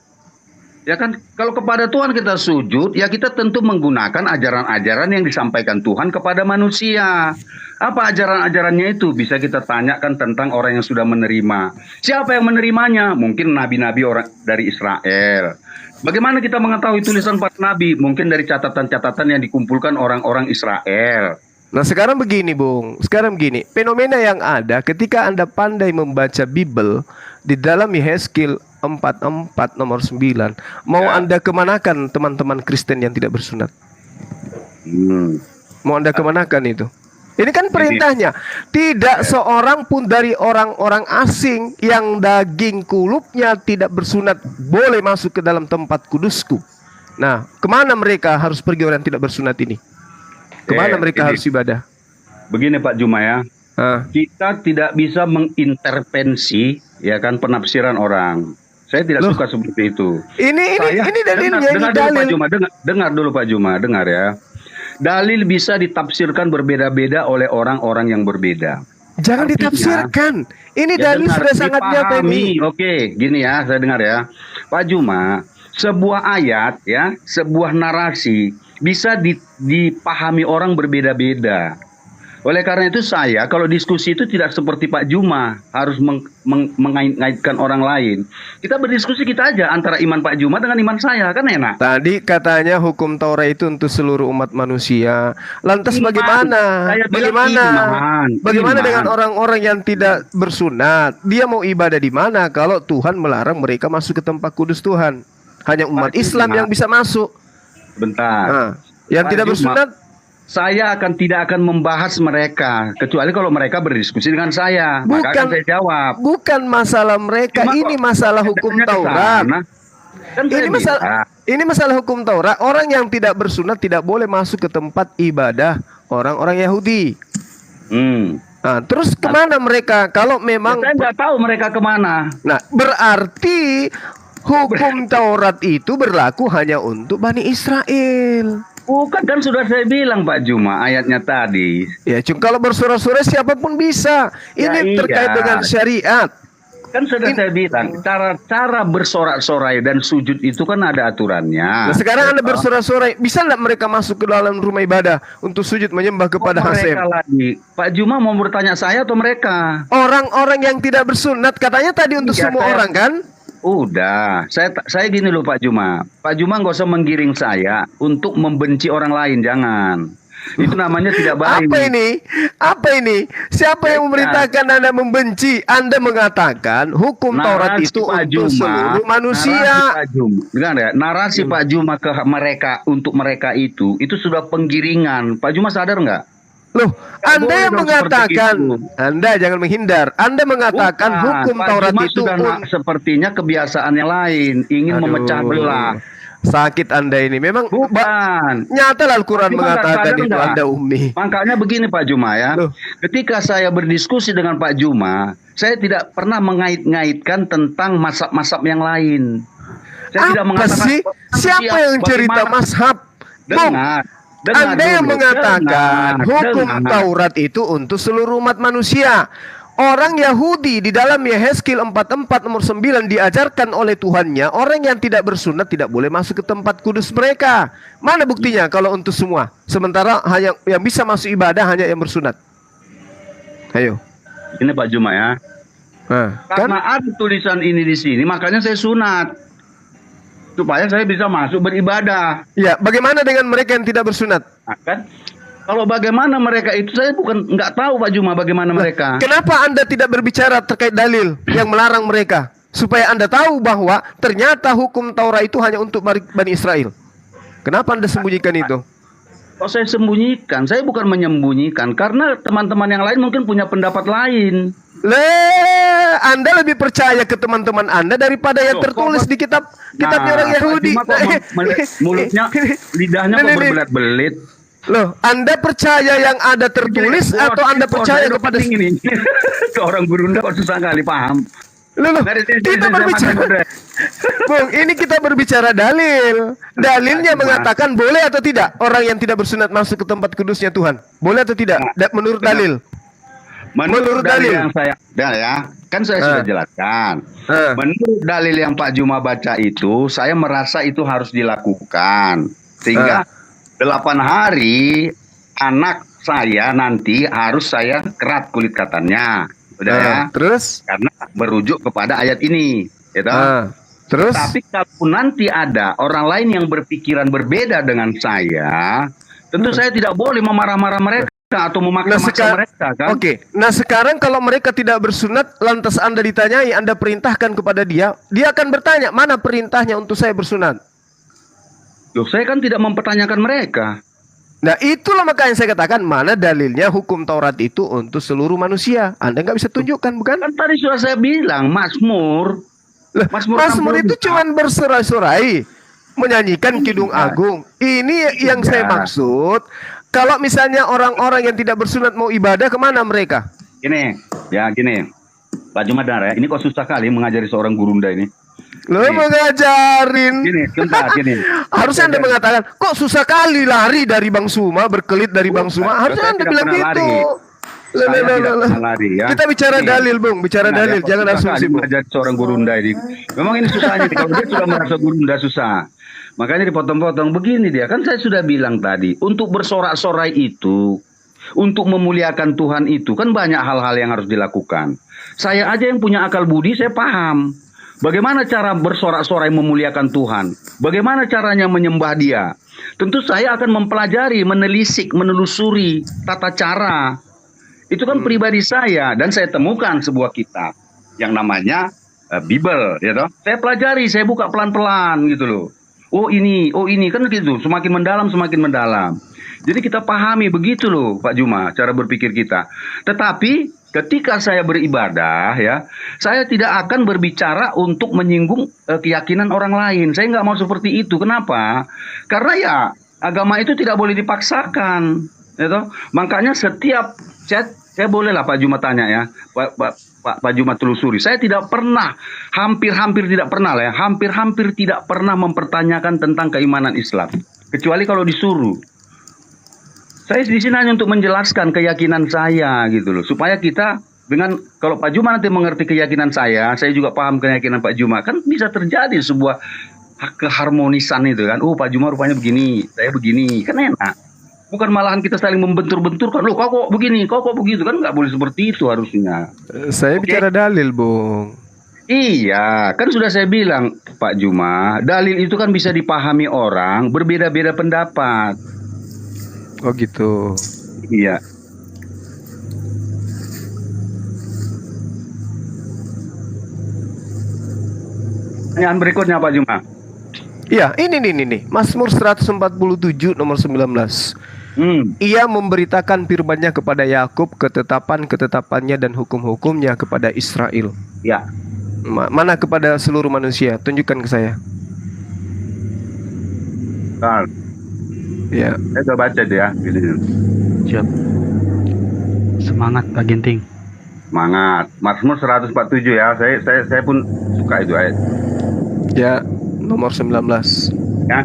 Ya kan, kalau kepada Tuhan kita sujud, ya kita tentu menggunakan ajaran-ajaran yang disampaikan Tuhan kepada manusia. Apa ajaran-ajarannya itu? Bisa kita tanyakan tentang orang yang sudah menerima. Siapa yang menerimanya? Mungkin nabi-nabi orang dari Israel. Bagaimana kita mengetahui tulisan para nabi? Mungkin dari catatan-catatan yang dikumpulkan orang-orang Israel. Nah sekarang begini Bung, sekarang begini, fenomena yang ada ketika Anda pandai membaca Bible di dalam Yehezkiel 44 nomor 9, mau Anda kemanakan teman-teman Kristen yang tidak bersunat? Mau Anda kemanakan itu? Ini kan perintahnya, tidak seorang pun dari orang-orang asing yang daging kulupnya tidak bersunat boleh masuk ke dalam tempat kudusku. Nah, kemana mereka harus pergi orang yang tidak bersunat ini? Kemana mereka harus ibadah? Begini Pak Juma ya, kita tidak bisa mengintervensi ya kan penafsiran orang. Saya tidak suka seperti itu. Ini dalilnya, dengar dulu Pak Juma, dengar dulu Pak Juma, dengar ya. Dalil bisa ditafsirkan berbeda-beda oleh orang-orang yang berbeda. Jangan Artinya, ditafsirkan. Ini ya dalil dengar, sudah sangat nyata ini. Oke, gini ya, saya dengar ya. Pak Juma, sebuah ayat ya, sebuah narasi bisa dipahami orang berbeda-beda. Oleh karena itu saya kalau diskusi itu tidak seperti Pak Juma harus mengait-ngaitkan orang lain. Kita berdiskusi kita aja antara iman Pak Juma dengan iman saya, kan enak. Tadi katanya hukum Taurat itu untuk seluruh umat manusia. Lantas bagaimana? Bagaimana dengan orang-orang yang tidak bersunat? Dia mau ibadah di mana kalau Tuhan melarang mereka masuk ke tempat kudus Tuhan? Hanya umat Islam yang bisa masuk. Bentar. Yang tidak bersunat, saya tidak akan membahas mereka kecuali kalau mereka berdiskusi dengan saya. Maka akan saya jawab. Bukan masalah mereka, ini masalah hukum Taurat. Ini masalah hukum Taurat. Orang yang tidak bersunat tidak boleh masuk ke tempat ibadah orang-orang Yahudi. Nah, terus kemana mereka? Kalau memang saya nggak tahu mereka kemana. Nah, berarti hukum Taurat itu berlaku hanya untuk Bani Israel. Bukan, kan sudah saya bilang Pak Juma ayatnya tadi. Ya, cuma kalau bersorak-sorai siapapun bisa. Ini terkait dengan syariat. Kan sudah saya bilang cara bersorak-sorai dan sujud itu kan ada aturannya. Nah, sekarang Anda bersorak-sorai, bisa nggak mereka masuk ke dalam rumah ibadah untuk sujud menyembah kepada Hasem? Pak Juma mau bertanya saya atau mereka? Orang-orang yang tidak bersunat katanya tadi untuk semua orang kan? Udah, saya gini loh Pak Juma. Pak Juma nggak usah menggiring saya untuk membenci orang lain, jangan. Itu namanya tidak baik. Apa ini? Siapa yang memerintahkan Anda membenci? Anda mengatakan hukum Taurat itu untuk seluruh manusia. Dengar ya, narasi Pak Juma ke mereka untuk mereka itu sudah penggiringan. Pak Juma sadar nggak? Loh, Anda yang mengatakan, Anda jangan menghindar. Anda mengatakan hukum Taurat itu sepertinya kebiasaan yang lain, ingin memecah belah. Sakit Anda ini. Memang bukan. Nyata Al-Quran mengatakan itu enggak? Anda ummi. Makanya begini Pak Juma ya. Ketika saya berdiskusi dengan Pak Juma, saya tidak pernah mengait-ngaitkan tentang mazhab-mazhab yang lain. Saya tidak mengatakan siapa yang cerita mazhab? Dengar. Dengar Anda yang dulu, mengatakan hukum dengar. Taurat itu untuk seluruh umat manusia. Orang Yahudi di dalam Yehezkiel 44 nomor 9 diajarkan oleh Tuhannya, orang yang tidak bersunat tidak boleh masuk ke tempat kudus mereka. Mana buktinya kalau untuk semua? Sementara hanya yang bisa masuk ibadah hanya yang bersunat. Ayo. Ini Pak Juma ya. Nah, kan? Karena ada tulisan ini di sini, makanya saya sunat. Supaya saya bisa masuk beribadah. Ya, bagaimana dengan mereka yang tidak bersunat? Nah, kan? Kalau bagaimana mereka itu, saya bukan nggak tahu Pak Juma bagaimana mereka. Kenapa Anda tidak berbicara terkait dalil yang melarang mereka? Supaya Anda tahu bahwa ternyata hukum Taurat itu hanya untuk Bani Israel. Kenapa Anda sembunyikan itu? Kalau saya sembunyikan, saya bukan menyembunyikan. Karena teman-teman yang lain mungkin punya pendapat lain. Anda lebih percaya ke teman-teman Anda daripada yang Loh, tertulis di kitabnya orang Yahudi. Pak Juma kok mulutnya, lidahnya kok berbelit-belit. Loh, Anda percaya yang ada tertulis atau Anda percaya kepada ini? Ke orang Gurunda kok susah kali paham. Loh, kita berbicara, Bung, ini kita berbicara dalil. Dalilnya mengatakan boleh atau tidak orang yang tidak bersunat masuk ke tempat kudusnya Tuhan? Boleh atau tidak? Menurut dalil. Menurut dalil yang saya, ya, kan saya sudah jelaskan. Menurut dalil yang Pak Juma baca itu, saya merasa itu harus dilakukan. Sehingga 8 hari anak saya nanti harus saya kerat kulit katanya. Udah ya. Terus? Karena merujuk kepada ayat ini, gitu. Terus? Tapi kalau nanti ada orang lain yang berpikiran berbeda dengan saya, tentu saya tidak boleh memarah-marah mereka atau memaksa-maksa mereka, kan? Oke. Nah, sekarang kalau mereka tidak bersunat, lantas Anda ditanyai, Anda perintahkan kepada dia, dia akan bertanya, mana perintahnya untuk saya bersunat? Loh, saya kan tidak mempertanyakan mereka. Nah, itulah makanya saya katakan mana dalilnya hukum Taurat itu untuk seluruh manusia. Anda nggak bisa tunjukkan, bukan? Kan tadi sudah saya bilang, Mazmur. Mazmur itu cuma bersorai-sorai, menyanyikan Kidung Agung. Ini yang saya maksud. Kalau misalnya orang-orang yang tidak bersunat mau ibadah, kemana mereka? Gini, Pak Jumadar ya, ini kok susah kali mengajari seorang Gurunda ini. Lo mengajarin. Gini, sebentar, gini. Harusnya Anda mengatakan, kok susah kali lari dari Bang Suma, berkelit dari Bang Suma. Harusnya Anda bilang gitu. Lari, ya. Kita bicara dalil, Bung. Bicara dalil, jangan asumsi. Mengajar seorang Gurunda ini. Memang ini susahnya. Kalau dia sudah merasa Gurunda susah. Makanya dipotong-potong. Begini dia, kan saya sudah bilang tadi, untuk bersorak-sorai itu, untuk memuliakan Tuhan itu, kan banyak hal-hal yang harus dilakukan. Saya aja yang punya akal budi, saya paham. Bagaimana cara bersorak-sorai memuliakan Tuhan? Bagaimana caranya menyembah Dia? Tentu saya akan mempelajari, menelisik, menelusuri tata cara. Itu kan pribadi saya, dan saya temukan sebuah kitab yang namanya Bible, ya toh. Saya pelajari, saya buka pelan-pelan gitu loh. Oh ini kan gitu. Semakin mendalam. Jadi kita pahami begitu loh, Pak Juma, cara berpikir kita. Tetapi ketika saya beribadah, ya, saya tidak akan berbicara untuk menyinggung keyakinan orang lain. Saya nggak mau seperti itu. Kenapa? Karena ya agama itu tidak boleh dipaksakan, gitu. Makanya setiap saya boleh lah Pak Juma tanya ya, Pak Juma telusuri. Saya tidak pernah, hampir tidak pernah lah ya, hampir tidak pernah mempertanyakan tentang keimanan Islam, kecuali kalau disuruh. Saya di sini hanya untuk menjelaskan keyakinan saya gitu loh, supaya kita dengan kalau Pak Juma nanti mengerti keyakinan saya juga paham keyakinan Pak Juma, kan bisa terjadi sebuah keharmonisan itu kan. Oh Pak Juma rupanya begini, saya begini, kan enak. Bukan malahan kita saling membentur-benturkan. Loh kok begini, kok begitu, kan nggak boleh seperti itu harusnya. Saya bicara dalil, Bung. Iya, kan sudah saya bilang Pak Juma, dalil itu kan bisa dipahami orang berbeda-beda pendapat. Oh gitu. Iya. Pertanyaan berikutnya Pak Juma. Iya, ini. Mazmur 147 nomor 19. Ia memberitakan firman-Nya kepada Yakub, ketetapan-ketetapannya dan hukum-hukumnya kepada Israel. Ya. Mana kepada seluruh manusia? Tunjukkan ke saya. Nah, ya. Saya coba baca itu ya. Siap. Semangat Pak Ginting. Semangat. Mazmur 147 ya. Saya pun suka itu ayat. Ya, nomor 19. Ya.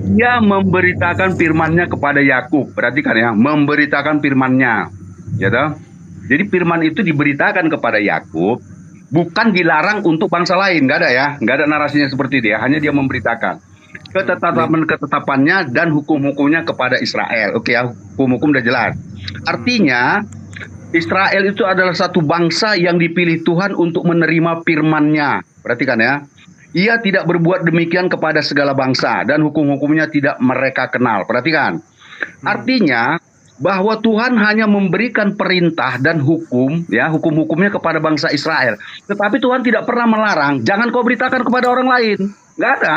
Ia memberitakan firman-Nya kepada Yakub. Perhatikan ya, memberitakan firman-Nya. Ya toh? Jadi firman itu diberitakan kepada Yakub, bukan dilarang untuk bangsa lain. Nggak ada ya, nggak ada narasinya seperti itu ya. Hanya dia memberitakan ketetapan-ketetapannya dan hukum-hukumnya kepada Israel. Oke ya, hukum-hukum udah jelas. Artinya Israel itu adalah satu bangsa yang dipilih Tuhan untuk menerima firman-Nya. Perhatikan ya. Ia tidak berbuat demikian kepada segala bangsa dan hukum-hukumnya tidak mereka kenal. Perhatikan. Artinya bahwa Tuhan hanya memberikan perintah dan hukum, ya, hukum-hukumnya kepada bangsa Israel. Tetapi Tuhan tidak pernah melarang, jangan kau beritakan kepada orang lain. Nggak ada.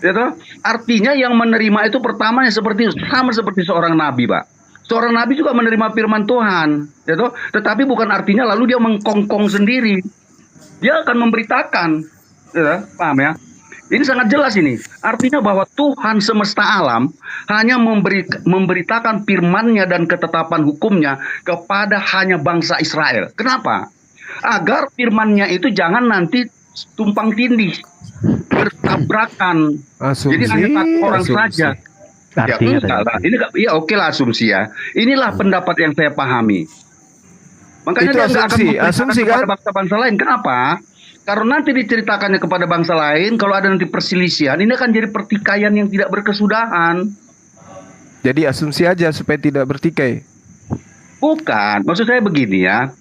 Gitu? Artinya yang menerima itu pertamanya sama seperti seorang nabi, Pak. Seorang nabi juga menerima firman Tuhan, gitu? Tetapi bukan artinya lalu dia mengkongkong sendiri. Dia akan memberitakan, gitu? Paham ya? Ini sangat jelas ini. Artinya bahwa Tuhan semesta alam hanya memberitakan firman-Nya dan ketetapan hukumnya kepada hanya bangsa Israel. Kenapa? Agar firman-Nya itu jangan nanti tumpang tindih, bertabrakan. Jadi hanya satu orang saja. Ya, enggak lah. Ini ya oke lah asumsi ya. Inilah pendapat yang saya pahami. Makanya itu dia nggak akan asumsi kan? kepada bangsa-bangsa lain. Kenapa? Karena nanti diceritakannya kepada bangsa lain, kalau ada nanti perselisihan, ini akan jadi pertikaian yang tidak berkesudahan. Jadi asumsi aja supaya tidak bertikai. Bukan, maksud saya begini ya.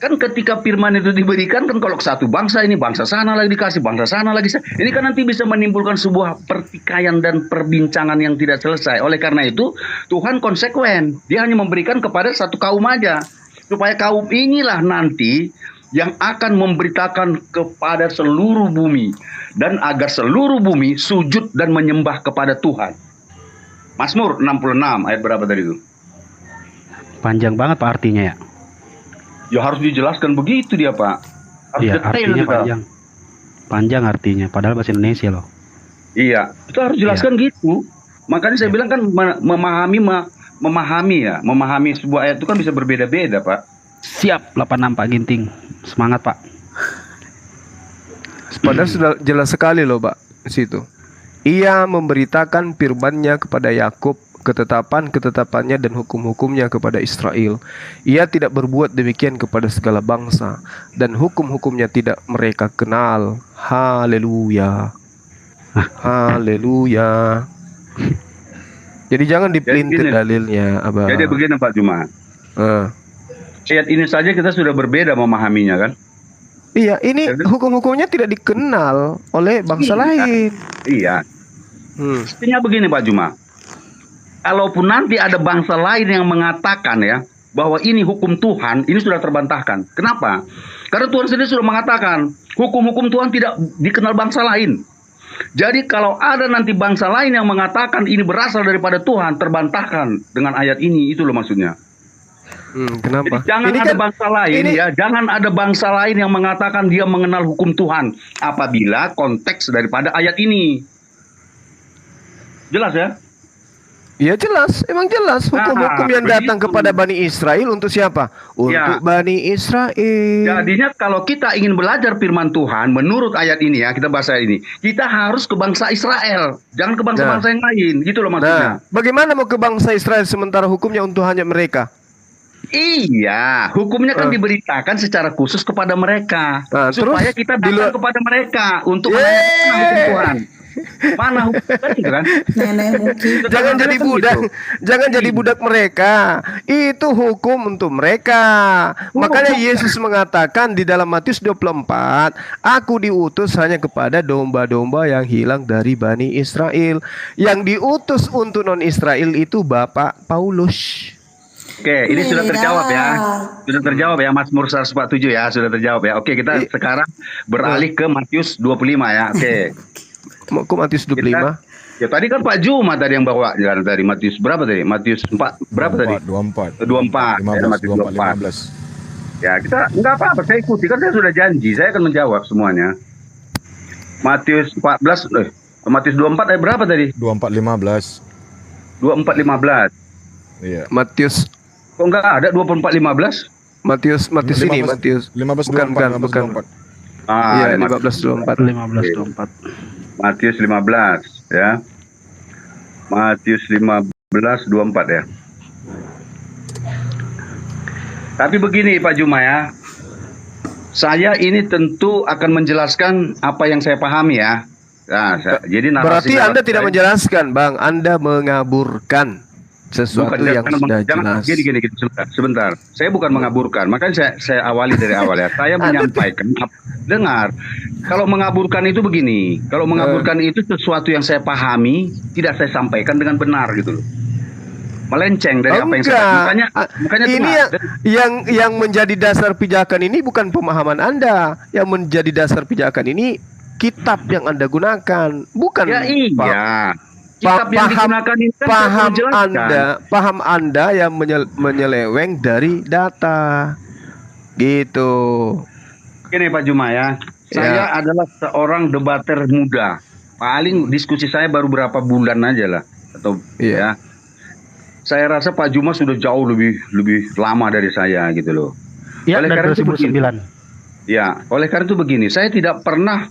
Kan ketika firman itu diberikan, kan kalau satu bangsa ini, bangsa sana lagi dikasih, bangsa sana lagi. Ini kan nanti bisa menimbulkan sebuah pertikaian dan perbincangan yang tidak selesai. Oleh karena itu, Tuhan konsekuen. Dia hanya memberikan kepada satu kaum aja. Supaya kaum inilah nanti yang akan memberitakan kepada seluruh bumi. Dan agar seluruh bumi sujud dan menyembah kepada Tuhan. Mazmur 66, ayat berapa tadi itu? Panjang banget Pak artinya ya. Ya harus dijelaskan begitu dia Pak. Harus Iya, detail artinya juga. panjang. Panjang artinya, padahal bahasa Indonesia loh. Iya, itu harus jelaskan gitu. Makanya saya bilang kan memahami sebuah ayat itu kan bisa berbeda-beda Pak. Siap, 86 Pak Ginting. Semangat Pak. Padahal sudah jelas sekali loh Pak di situ. Ia memberitakan firman-Nya kepada Yakub, ketetapan-ketetapannya dan hukum-hukumnya kepada Israel. Ia tidak berbuat demikian kepada segala bangsa, dan hukum-hukumnya tidak mereka kenal. Haleluya. Haleluya. Jadi jangan dipelintir dalilnya, Abah. Jadi begini Pak Juma. Ayat ini saja kita sudah berbeda memahaminya kan? Iya, ini hukum-hukumnya tidak dikenal oleh bangsa lain. Iya. Artinya begini Pak Juma. Kalaupun nanti ada bangsa lain yang mengatakan ya bahwa ini hukum Tuhan, ini sudah terbantahkan. Kenapa? Karena Tuhan sendiri sudah mengatakan hukum-hukum Tuhan tidak dikenal bangsa lain. Jadi kalau ada nanti bangsa lain yang mengatakan ini berasal daripada Tuhan, terbantahkan dengan ayat ini, itu loh maksudnya. Kenapa? Jadi jangan ini ada kan, bangsa lain ya, jangan ada bangsa lain yang mengatakan dia mengenal hukum Tuhan apabila konteks daripada ayat ini. Jelas ya? Ya jelas, emang jelas hukum-hukum yang datang kepada Bani Israel untuk siapa? Untuk Bani Israel. Jadinya kalau kita ingin belajar firman Tuhan menurut ayat ini ya, kita bahas ayat ini, kita harus ke bangsa Israel, jangan ke bangsa-bangsa yang lain, gitu loh maksudnya. Bagaimana mau ke bangsa Israel sementara hukumnya untuk hanya mereka? Iya, hukumnya kan diberitakan secara khusus kepada mereka, supaya kita datang kepada mereka untuk menanyakan hukum Tuhan. Mana hukum itu kan? Nenek mungkin. Jangan jadi budak, jangan jadi budak mereka. Itu hukum untuk mereka. Makanya Yesus mengatakan di dalam Matius 24, aku diutus hanya kepada domba-domba yang hilang dari Bani Israel. Yang diutus untuk non-Israel itu Bapak Paulus. Oke, ini sudah terjawab ya. Sudah terjawab ya, Mazmur 147 ya, sudah terjawab ya. Oke, kita sekarang beralih ke Matius 25 ya. Oke. Mau ke Matius 25? Ya tadi kan Pak Juma tadi yang bawa jalan dari Matius berapa tadi? Matius 4 berapa tadi? 24. 24. 15, Ya, Matius 24. 15. Ya, kita enggak apa-apa, saya ikuti kan saya sudah janji, saya akan menjawab semuanya. Matius 14 Matius 24 ayat berapa tadi? 24 15. 24 15. Iya. Matius Kok enggak ada 24 15? Matius ini 15 bukan 24. Iya, 15 24. 15 24. Matius 15 ya. Matius 15:24 ya. Tapi begini Pak Juma ya. Saya ini tentu akan menjelaskan apa yang saya pahami ya. Nah, jadi Berarti narasi Anda tidak saya- menjelaskan, Bang. Anda mengaburkan sesuatu Bukan, yang jangan, sudah jangan, jelas. gini, sebentar. Saya bukan mengaburkan, makanya saya awali dari awal ya. Saya menyampaikan, dengar, kalau mengaburkan itu begini, kalau mengaburkan itu sesuatu yang saya pahami, tidak saya sampaikan dengan benar gitu loh. Melenceng dari apa yang saya, makanya ini yang menjadi dasar pijakan ini bukan pemahaman Anda. Yang menjadi dasar pijakan ini kitab yang Anda gunakan, bukan ya iya. Pa- Kitab yang paham- digunakan ini kan paham saya menjelaskan. paham Anda yang menyeleweng dari data. Gitu. Gini Pak Juma ya, saya adalah seorang debater muda. Paling diskusi saya baru berapa bulan aja lah, atau Iya. ya. Saya rasa Pak Juma sudah jauh lebih lama dari saya gitu loh. Ya, Oleh dari karena itu 2009. Ya, oleh karena itu begini, saya tidak pernah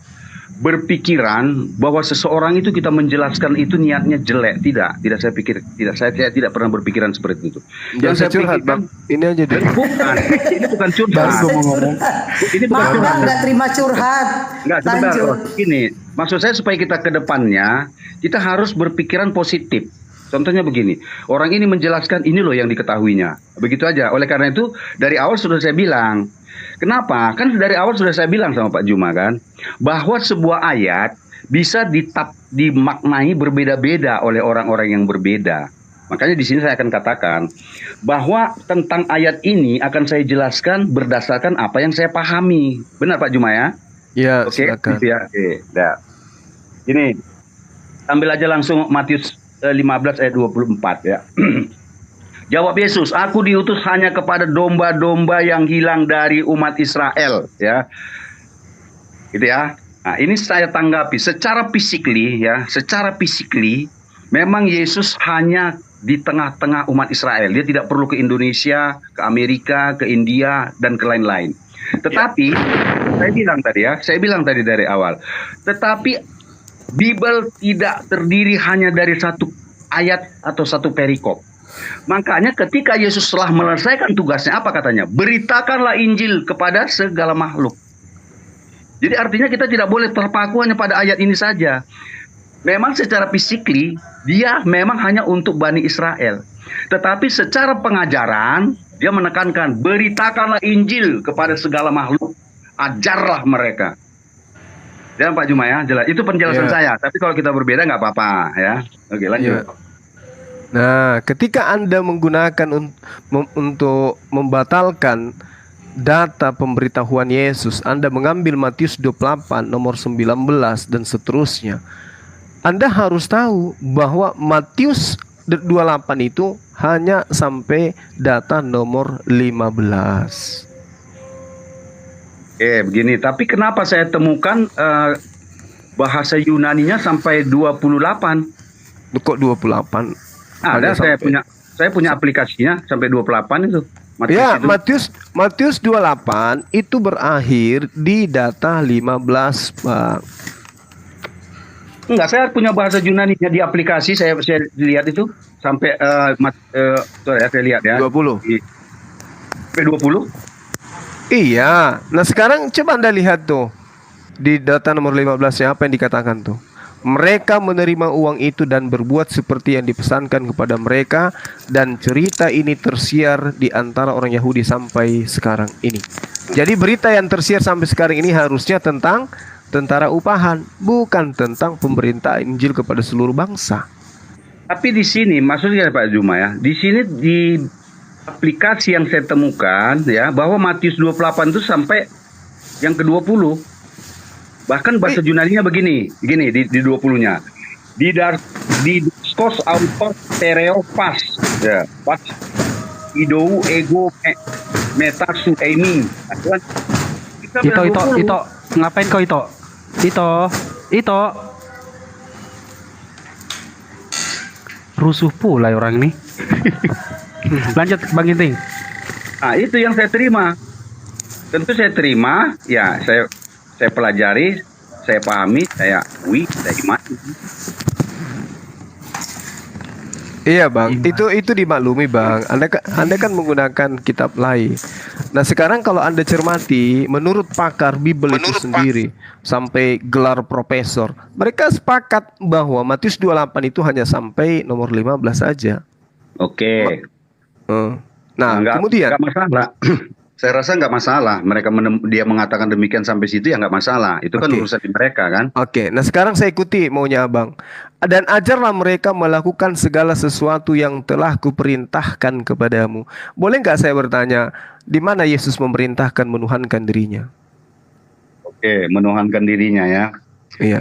berpikiran bahwa seseorang itu kita menjelaskan itu niatnya jelek. Tidak saya pikir, saya tidak pernah berpikiran seperti itu. Jangan saya curhat, Bang. Ini aja deh. Bukan, ini bukan curhat. Baru gua mau ngomong. Ini bukan Maaf curhat. Bang, nggak terima curhat. Enggak, sebentar. Lanjut. Gini, maksud saya supaya kita ke depannya, kita harus berpikiran positif. Contohnya begini, orang ini menjelaskan ini loh yang diketahuinya. Begitu aja. Oleh karena itu, dari awal sudah saya bilang. Kenapa? Kan dari awal sudah saya bilang sama Pak Juma kan, bahwa sebuah ayat bisa dimaknai berbeda-beda oleh orang-orang yang berbeda. Makanya di sini saya akan katakan bahwa tentang ayat ini akan saya jelaskan berdasarkan apa yang saya pahami. Benar Pak Juma ya? Ya, Oke, silakan. gitu ya. Oke, dah. Ini ambil aja langsung Matius 15 ayat 24 ya. Jawab Yesus, aku diutus hanya kepada domba-domba yang hilang dari umat Israel, ya. Gitu ya. Nah, ini saya tanggapi secara physically ya, secara physically memang Yesus hanya di tengah-tengah umat Israel. Dia tidak perlu ke Indonesia, ke Amerika, ke India dan ke lain-lain. Tetapi saya bilang tadi dari awal. Tetapi Bible tidak terdiri hanya dari satu ayat atau satu perikop. Makanya ketika Yesus telah menyelesaikan tugasnya, apa katanya? Beritakanlah Injil kepada segala makhluk. Jadi artinya kita tidak boleh terpaku hanya pada ayat ini saja. Memang secara physically dia memang hanya untuk Bani Israel. Tetapi secara pengajaran dia menekankan beritakanlah Injil kepada segala makhluk. Ajarlah mereka. Dan Pak Juma ya, jelas. Itu penjelasan saya. Tapi kalau kita berbeda nggak apa-apa ya. Oke, lanjut. Nah, ketika Anda menggunakan untuk membatalkan data pemberitahuan Yesus, Anda mengambil Matius 28 nomor 19 dan seterusnya. Anda harus tahu bahwa Matius 28 itu hanya sampai data nomor 15. Begini, tapi kenapa saya temukan bahasa Yunaninya sampai 28? Kok 28? Ada, saya punya aplikasinya sampai 28 itu. Ya, itu. Matius 28 itu berakhir di data 15, Pak. Enggak, saya punya bahasa Yunaninya di aplikasi, saya lihat itu sampai saya lihat ya. 20. Sampai 20. Iya. Nah, sekarang coba Anda lihat tuh di data nomor 15-nya apa yang dikatakan tuh. Mereka menerima uang itu dan berbuat seperti yang dipesankan kepada mereka, dan cerita ini tersiar di antara orang Yahudi sampai sekarang ini. Jadi berita yang tersiar sampai sekarang ini harusnya tentang tentara upahan, bukan tentang pemerintahan Injil kepada seluruh bangsa. Tapi di sini maksudnya Pak Juma ya, di sini di aplikasi yang saya temukan ya, bahwa Matius 28 itu sampai yang ke-20. Bahkan bahasa Yunaninya begini di 20-nya. Di diskos autos stereopas ya, pas idou ego metasu emi. Ito, ngapain kau Ito. Rusuh pula orang ini. Lanjut Bang Ginting. Nah, itu yang saya terima. Tentu saya terima, ya saya pelajari, saya pahami, saya akui, saya imani. Iya bang, Iman. itu dimaklumi bang. Anda kan menggunakan kitab lain. Nah sekarang kalau Anda cermati, menurut pakar Bible itu sendiri, sampai gelar profesor, mereka sepakat bahwa Matius 28 itu hanya sampai nomor 15 saja. Oke. Nah kemudian, Nggak masalah. Saya rasa nggak masalah. Dia mengatakan demikian sampai situ ya nggak masalah. Itu kan Oke. urusan di mereka kan. Oke, nah sekarang saya ikuti maunya abang. Dan ajarlah mereka melakukan segala sesuatu yang telah kuperintahkan kepadamu. Boleh nggak saya bertanya, di mana Yesus memerintahkan menuhankan dirinya? Oke, menuhankan dirinya ya. Iya.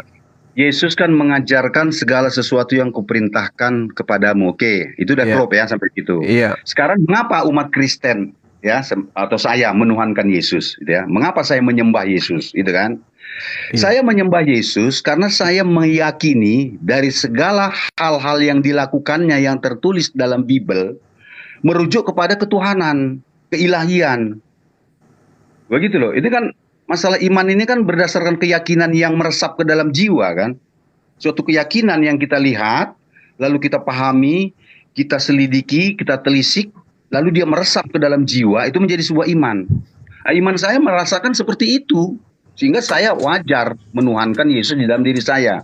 Yesus kan mengajarkan segala sesuatu yang kuperintahkan kepadamu. Oke, itu udah Iya. klop ya sampai situ. Iya. Sekarang mengapa umat Kristen ya atau saya menuhankan Yesus gitu ya? Mengapa saya menyembah Yesus gitu kan? Iya. Saya menyembah Yesus karena saya meyakini dari segala hal-hal yang dilakukannya yang tertulis dalam Bible merujuk kepada ketuhanan, keilahian. Begitu loh. Itu kan masalah iman ini kan berdasarkan keyakinan yang meresap ke dalam jiwa kan. Suatu keyakinan yang kita lihat, lalu kita pahami, kita selidiki, kita telisik, lalu dia meresap ke dalam jiwa, itu menjadi sebuah iman. Nah, iman saya merasakan seperti itu. Sehingga saya wajar menuhankan Yesus di dalam diri saya.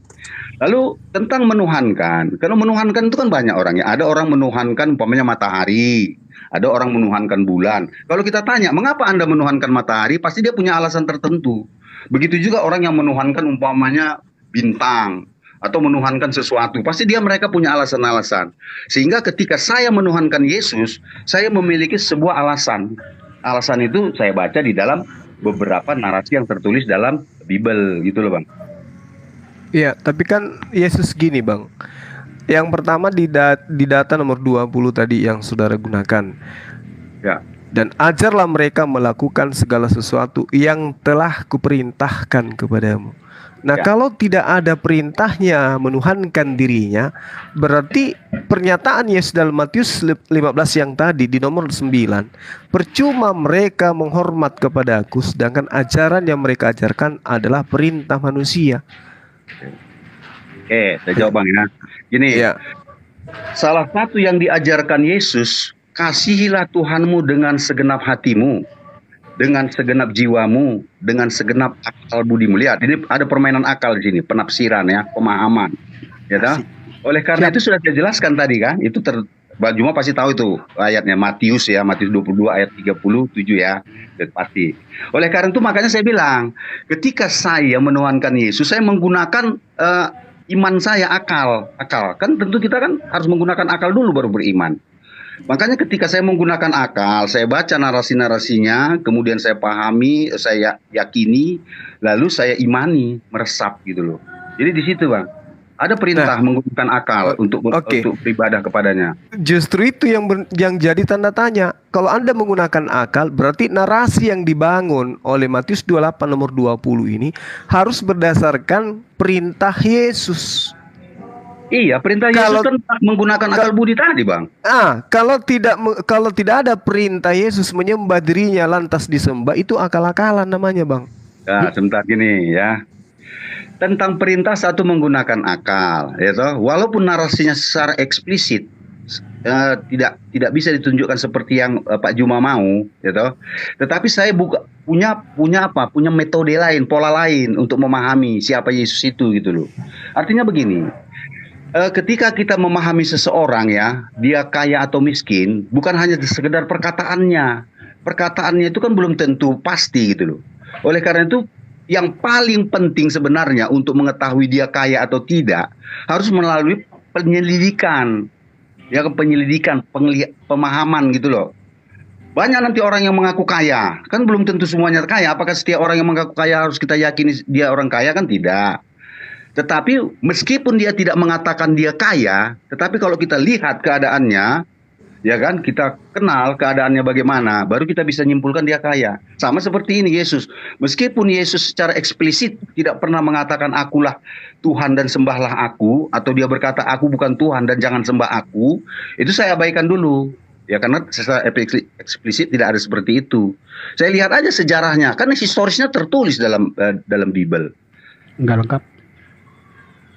Lalu tentang menuhankan. Kalau menuhankan itu kan banyak orangnya. Ada orang menuhankan umpamanya matahari. Ada orang menuhankan bulan. Kalau kita tanya, mengapa Anda menuhankan matahari? Pasti dia punya alasan tertentu. Begitu juga orang yang menuhankan umpamanya bintang. Atau menuhankan sesuatu. Pasti mereka punya alasan-alasan. Sehingga ketika saya menuhankan Yesus, saya memiliki sebuah alasan. Alasan itu saya baca di dalam beberapa narasi yang tertulis dalam Bible gitu loh Bang. Iya, tapi kan Yesus gini bang. Yang pertama di data nomor 20 tadi yang saudara gunakan. Ya. Dan ajarlah mereka melakukan segala sesuatu yang telah kuperintahkan kepadamu. Nah, Ya. kalau tidak ada perintahnya menuhankan dirinya, berarti pernyataan Yesus dalam Matius 15 yang tadi di nomor 9, percuma mereka menghormat kepada aku, sedangkan ajaran yang mereka ajarkan adalah perintah manusia. Oke, saya jawab Bang ya. Gini, Ya, salah satu yang diajarkan Yesus, kasihilah Tuhanmu dengan segenap hatimu, dengan segenap jiwamu, dengan segenap akal budimu. Lihat, ini ada permainan akal di sini, penafsiran ya, pemahaman. Ya toh? Oleh karena itu sudah saya jelaskan tadi kan, itu Bang Juma pasti tahu itu ayatnya Matius ya, Matius 22 ayat 37 ya, pasti. Oleh karena itu makanya saya bilang, ketika saya menuhankan Yesus, saya menggunakan iman saya, akal. Kan tentu kita kan harus menggunakan akal dulu baru beriman. Makanya ketika saya menggunakan akal, saya baca narasi-narasinya, kemudian saya pahami, saya yakini, lalu saya imani, meresap gitu loh. Jadi di situ Bang, ada perintah menggunakan akal untuk beribadah kepadanya. justru itu yang jadi tanda tanya. Kalau Anda menggunakan akal, berarti narasi yang dibangun oleh Matius 28 nomor 20 ini harus berdasarkan perintah Yesus. Iya, perintah Yesus kan menggunakan akal budi tadi, Bang. Kalau tidak ada perintah Yesus menyembah dirinya lantas disembah, itu akal-akalan namanya, Bang. Ya, sebentar gini ya. Tentang perintah satu menggunakan akal, ya toh. Walaupun narasinya secara eksplisit tidak bisa ditunjukkan seperti yang Pak Juma mau, ya toh. Tetapi saya punya metode lain, pola lain untuk memahami siapa Yesus itu gitu loh. Artinya begini. Ketika kita memahami seseorang ya, dia kaya atau miskin, bukan hanya sekedar perkataannya. Perkataannya itu kan belum tentu pasti gitu loh. Oleh karena itu, yang paling penting sebenarnya untuk mengetahui dia kaya atau tidak, harus melalui penyelidikan. Ya, pemahaman gitu loh. Banyak nanti orang yang mengaku kaya, kan belum tentu semuanya kaya. Apakah setiap orang yang mengaku kaya harus kita yakini dia orang kaya? Kan tidak. Tetapi meskipun dia tidak mengatakan dia kaya, tetapi kalau kita lihat keadaannya, ya kan, kita kenal keadaannya bagaimana, baru kita bisa nyimpulkan dia kaya. Sama seperti ini Yesus. Meskipun Yesus secara eksplisit tidak pernah mengatakan akulah Tuhan dan sembahlah aku, atau dia berkata aku bukan Tuhan dan jangan sembah aku, itu saya abaikan dulu. Ya karena secara eksplisit tidak ada seperti itu. Saya lihat aja sejarahnya, kan historisnya tertulis dalam Bible. Enggak lengkap.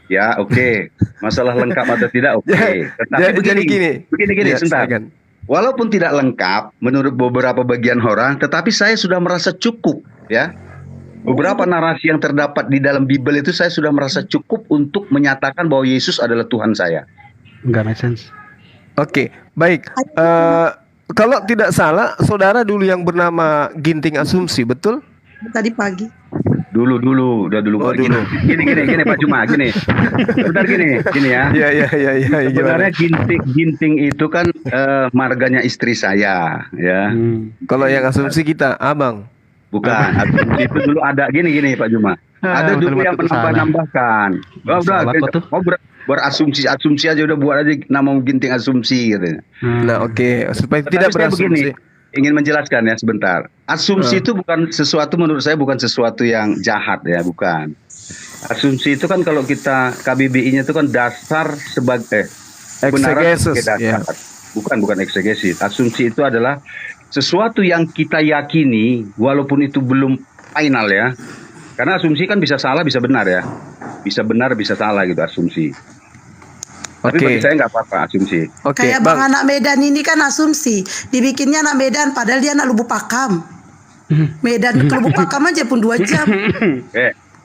Ya, oke. Masalah lengkap atau tidak, oke. Tetapi Jadi begini, Ya, sebentar. silakan. Walaupun tidak lengkap menurut beberapa bagian orang, tetapi saya sudah merasa cukup, ya. Beberapa narasi yang terdapat di dalam Bible itu saya sudah merasa cukup untuk menyatakan bahwa Yesus adalah Tuhan saya. Enggak make sense. Oke, baik. Kalau tidak salah, saudara dulu yang bernama Ginting Asumsi, betul? Tadi pagi. Udah dulu. Oh, Gini, dulu. gini Pak Cuma, gini. Bentar gini ya. Iya. Sebenarnya Ginting itu kan marganya istri saya, ya. Kalau yang asumsi kita, abang. Bukan, asumsi itu dulu ada gini Pak Juma. Ada dulu yang menambah-nambahkan. Oh, udah, Salah kok tuh. berasumsi aja udah buat aja nama Ginting Asumsi gitu. Nah, oke, supaya Tetapi tidak saya begini, berasumsi. ingin menjelaskan ya sebentar. Asumsi itu bukan sesuatu, menurut saya bukan sesuatu yang jahat ya, bukan. Asumsi itu kan kalau kita KBBI-nya itu kan dasar sebagai kebenaran sebagai Exegesis, dasar. ya. Bukan exegesis. Asumsi itu adalah sesuatu yang kita yakini walaupun itu belum final ya. Karena asumsi kan bisa salah, bisa benar ya. Bisa benar, bisa salah gitu asumsi. Tapi bagi saya nggak apa-apa asumsi. Oke, Kayak Bang. anak Medan ini kan asumsi. Dibikinnya anak Medan padahal dia anak Lubuk Pakam. Medan ke Lubuk Pakam aja pun 2 jam.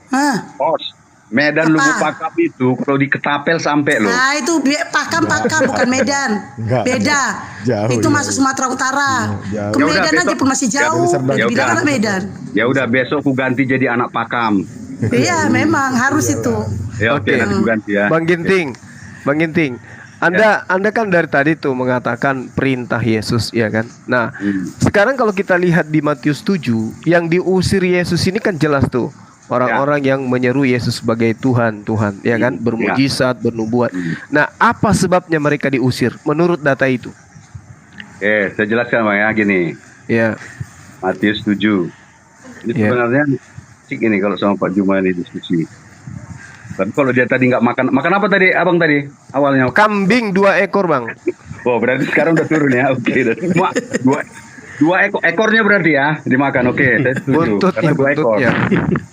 Hah. Bos, Medan Apa? Lubuk Pakam itu kalau di Ketapel sampai loh. Nah itu Pakam bukan Medan. Enggak, Beda. jauh, Itu jauh. masuk Sumatera Utara. Jauh. Ke Ya udah, Medan aja besok- pun masih jauh. Ya udah, Dibilang ya anak Medan. Ya udah besok ku ganti jadi anak Pakam. Iya memang harus itu. Ya oke, Oke. nanti ku ganti ya. Bang Ginting, Anda kan dari tadi tuh mengatakan perintah Yesus, ya kan? Nah, sekarang kalau kita lihat di Matius 7, yang diusir Yesus ini kan jelas tuh. Orang-orang yang menyeru Yesus sebagai Tuhan, ya kan? Bermujizat, bernubuat. Nah, apa sebabnya mereka diusir menurut data itu? Oke, saya jelaskan Bang ya, gini. Ya, Matius 7. Ini Ya. sebenarnya cik ini kalau sama Pak Juma ini diskusi. Tapi kalau dia tadi nggak makan apa tadi abang tadi awalnya? kambing 2 ekor, Bang. Oh berarti sekarang udah turun ya? Oke, dua ekornya berarti ya dimakan. Oke, saya setuju. Buntutnya, Karena 2 ekor. buntutnya.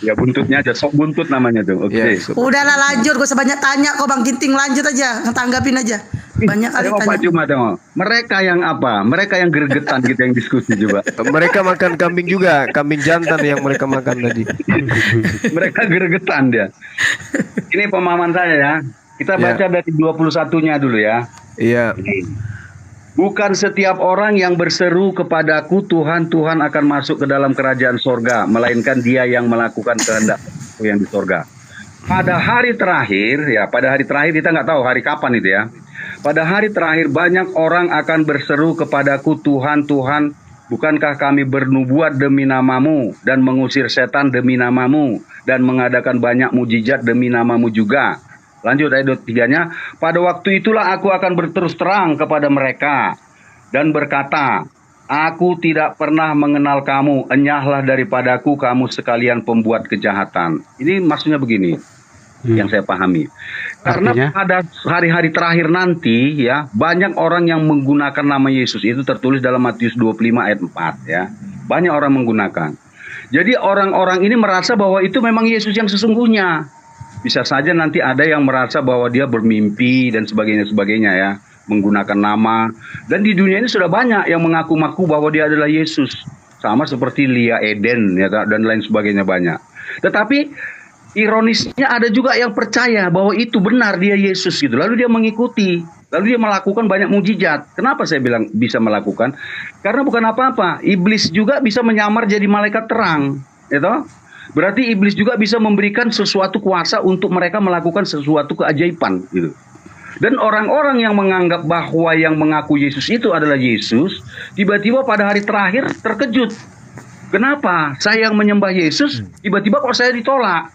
Ya buntutnya aja, sok buntut namanya tuh. Oke. Ya, Udahlah lanjut, gak usah banyak tanya kok Bang Ginting, lanjut aja, tanggapin aja. Banyak kali Tengok Pak tanya. Juma tengok. Mereka yang apa? Mereka yang gregetan kita yang diskusi coba. mereka makan kambing juga, kambing jantan yang mereka makan tadi. Mereka gregetan dia. Ini pemahaman saya ya. Kita baca dari 21-nya dulu ya. Iya. Bukan setiap orang yang berseru kepadaku Tuhan, Tuhan akan masuk ke dalam kerajaan sorga, melainkan dia yang melakukan kehendak yang di sorga. Pada hari terakhir, ya pada hari terakhir kita nggak tahu hari kapan itu ya. Pada hari terakhir banyak orang akan berseru kepadaku Tuhan, Tuhan, bukankah kami bernubuat demi namamu dan mengusir setan demi namamu dan mengadakan banyak mujizat demi namamu juga. Lanjut ayat 3-nya, pada waktu itulah aku akan berterus terang kepada mereka dan berkata, aku tidak pernah mengenal kamu, enyahlah daripadaku kamu sekalian pembuat kejahatan. Ini maksudnya begini, yang saya pahami. Karena Artinya? pada hari-hari terakhir nanti ya, banyak orang yang menggunakan nama Yesus, itu tertulis dalam Matius 25 ayat 4 ya. Banyak orang menggunakan. Jadi orang-orang ini merasa bahwa itu memang Yesus yang sesungguhnya. Bisa saja nanti ada yang merasa bahwa dia bermimpi dan sebagainya ya, menggunakan nama. Dan di dunia ini sudah banyak yang mengaku-ngaku bahwa dia adalah Yesus. Sama seperti Lia Eden ya, dan lain sebagainya banyak. Tetapi ironisnya ada juga yang percaya bahwa itu benar dia Yesus gitu. Lalu dia mengikuti. Lalu dia melakukan banyak mujizat. Kenapa saya bilang bisa melakukan? Karena bukan apa-apa. Iblis juga bisa menyamar jadi malaikat terang. Gitu. Berarti iblis juga bisa memberikan sesuatu kuasa untuk mereka melakukan sesuatu keajaiban gitu. Dan orang-orang yang menganggap bahwa yang mengaku Yesus itu adalah Yesus, tiba-tiba pada hari terakhir terkejut. Kenapa? Saya yang menyembah Yesus, tiba-tiba kok saya ditolak?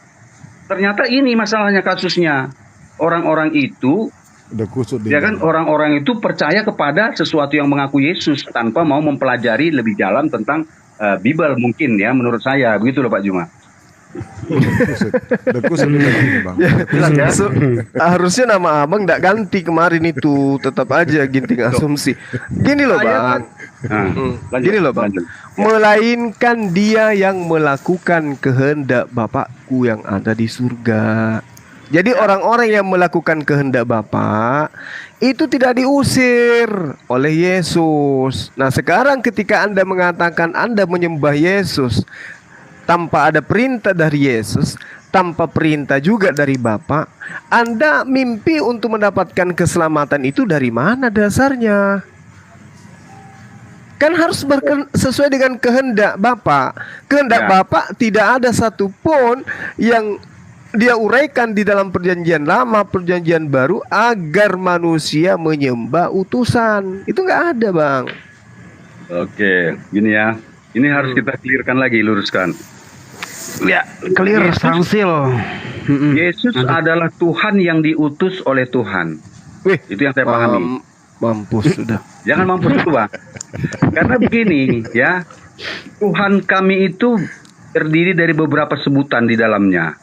Ternyata ini masalahnya kasusnya. Orang-orang itu, Udah kusut ya kan, orang-orang itu percaya kepada sesuatu yang mengaku Yesus tanpa mau mempelajari lebih dalam tentang Bible mungkin ya, menurut saya. Begitu loh Pak Juma. Udah kusut ini, Bang. Harusnya nama abang nggak ganti kemarin itu, tetap aja Ginting Asumsi. Gini loh Bang, gini loh Bang, melainkan dia yang melakukan kehendak Bapakku yang ada di surga. Jadi orang-orang yang melakukan kehendak Bapa itu tidak diusir oleh Yesus. Nah, sekarang ketika Anda mengatakan Anda menyembah Yesus tanpa ada perintah dari Yesus, tanpa perintah juga dari Bapa, Anda mimpi untuk mendapatkan keselamatan itu dari mana dasarnya? Kan harus sesuai dengan kehendak Bapa. Kehendak Ya. Bapa tidak ada satupun yang dia uraikan di dalam perjanjian lama, perjanjian baru agar manusia menyembah utusan. Itu nggak ada, Bang. Oke, gini ya. Ini harus kita clearkan lagi, luruskan. Ya, clear Samsil. Yesus adalah Tuhan yang diutus oleh Tuhan. Wih, Itu yang saya pahami. mampus sudah. Jangan mampus dulu, Bang. Karena begini, ya. Tuhan kami itu terdiri dari beberapa sebutan di dalamnya.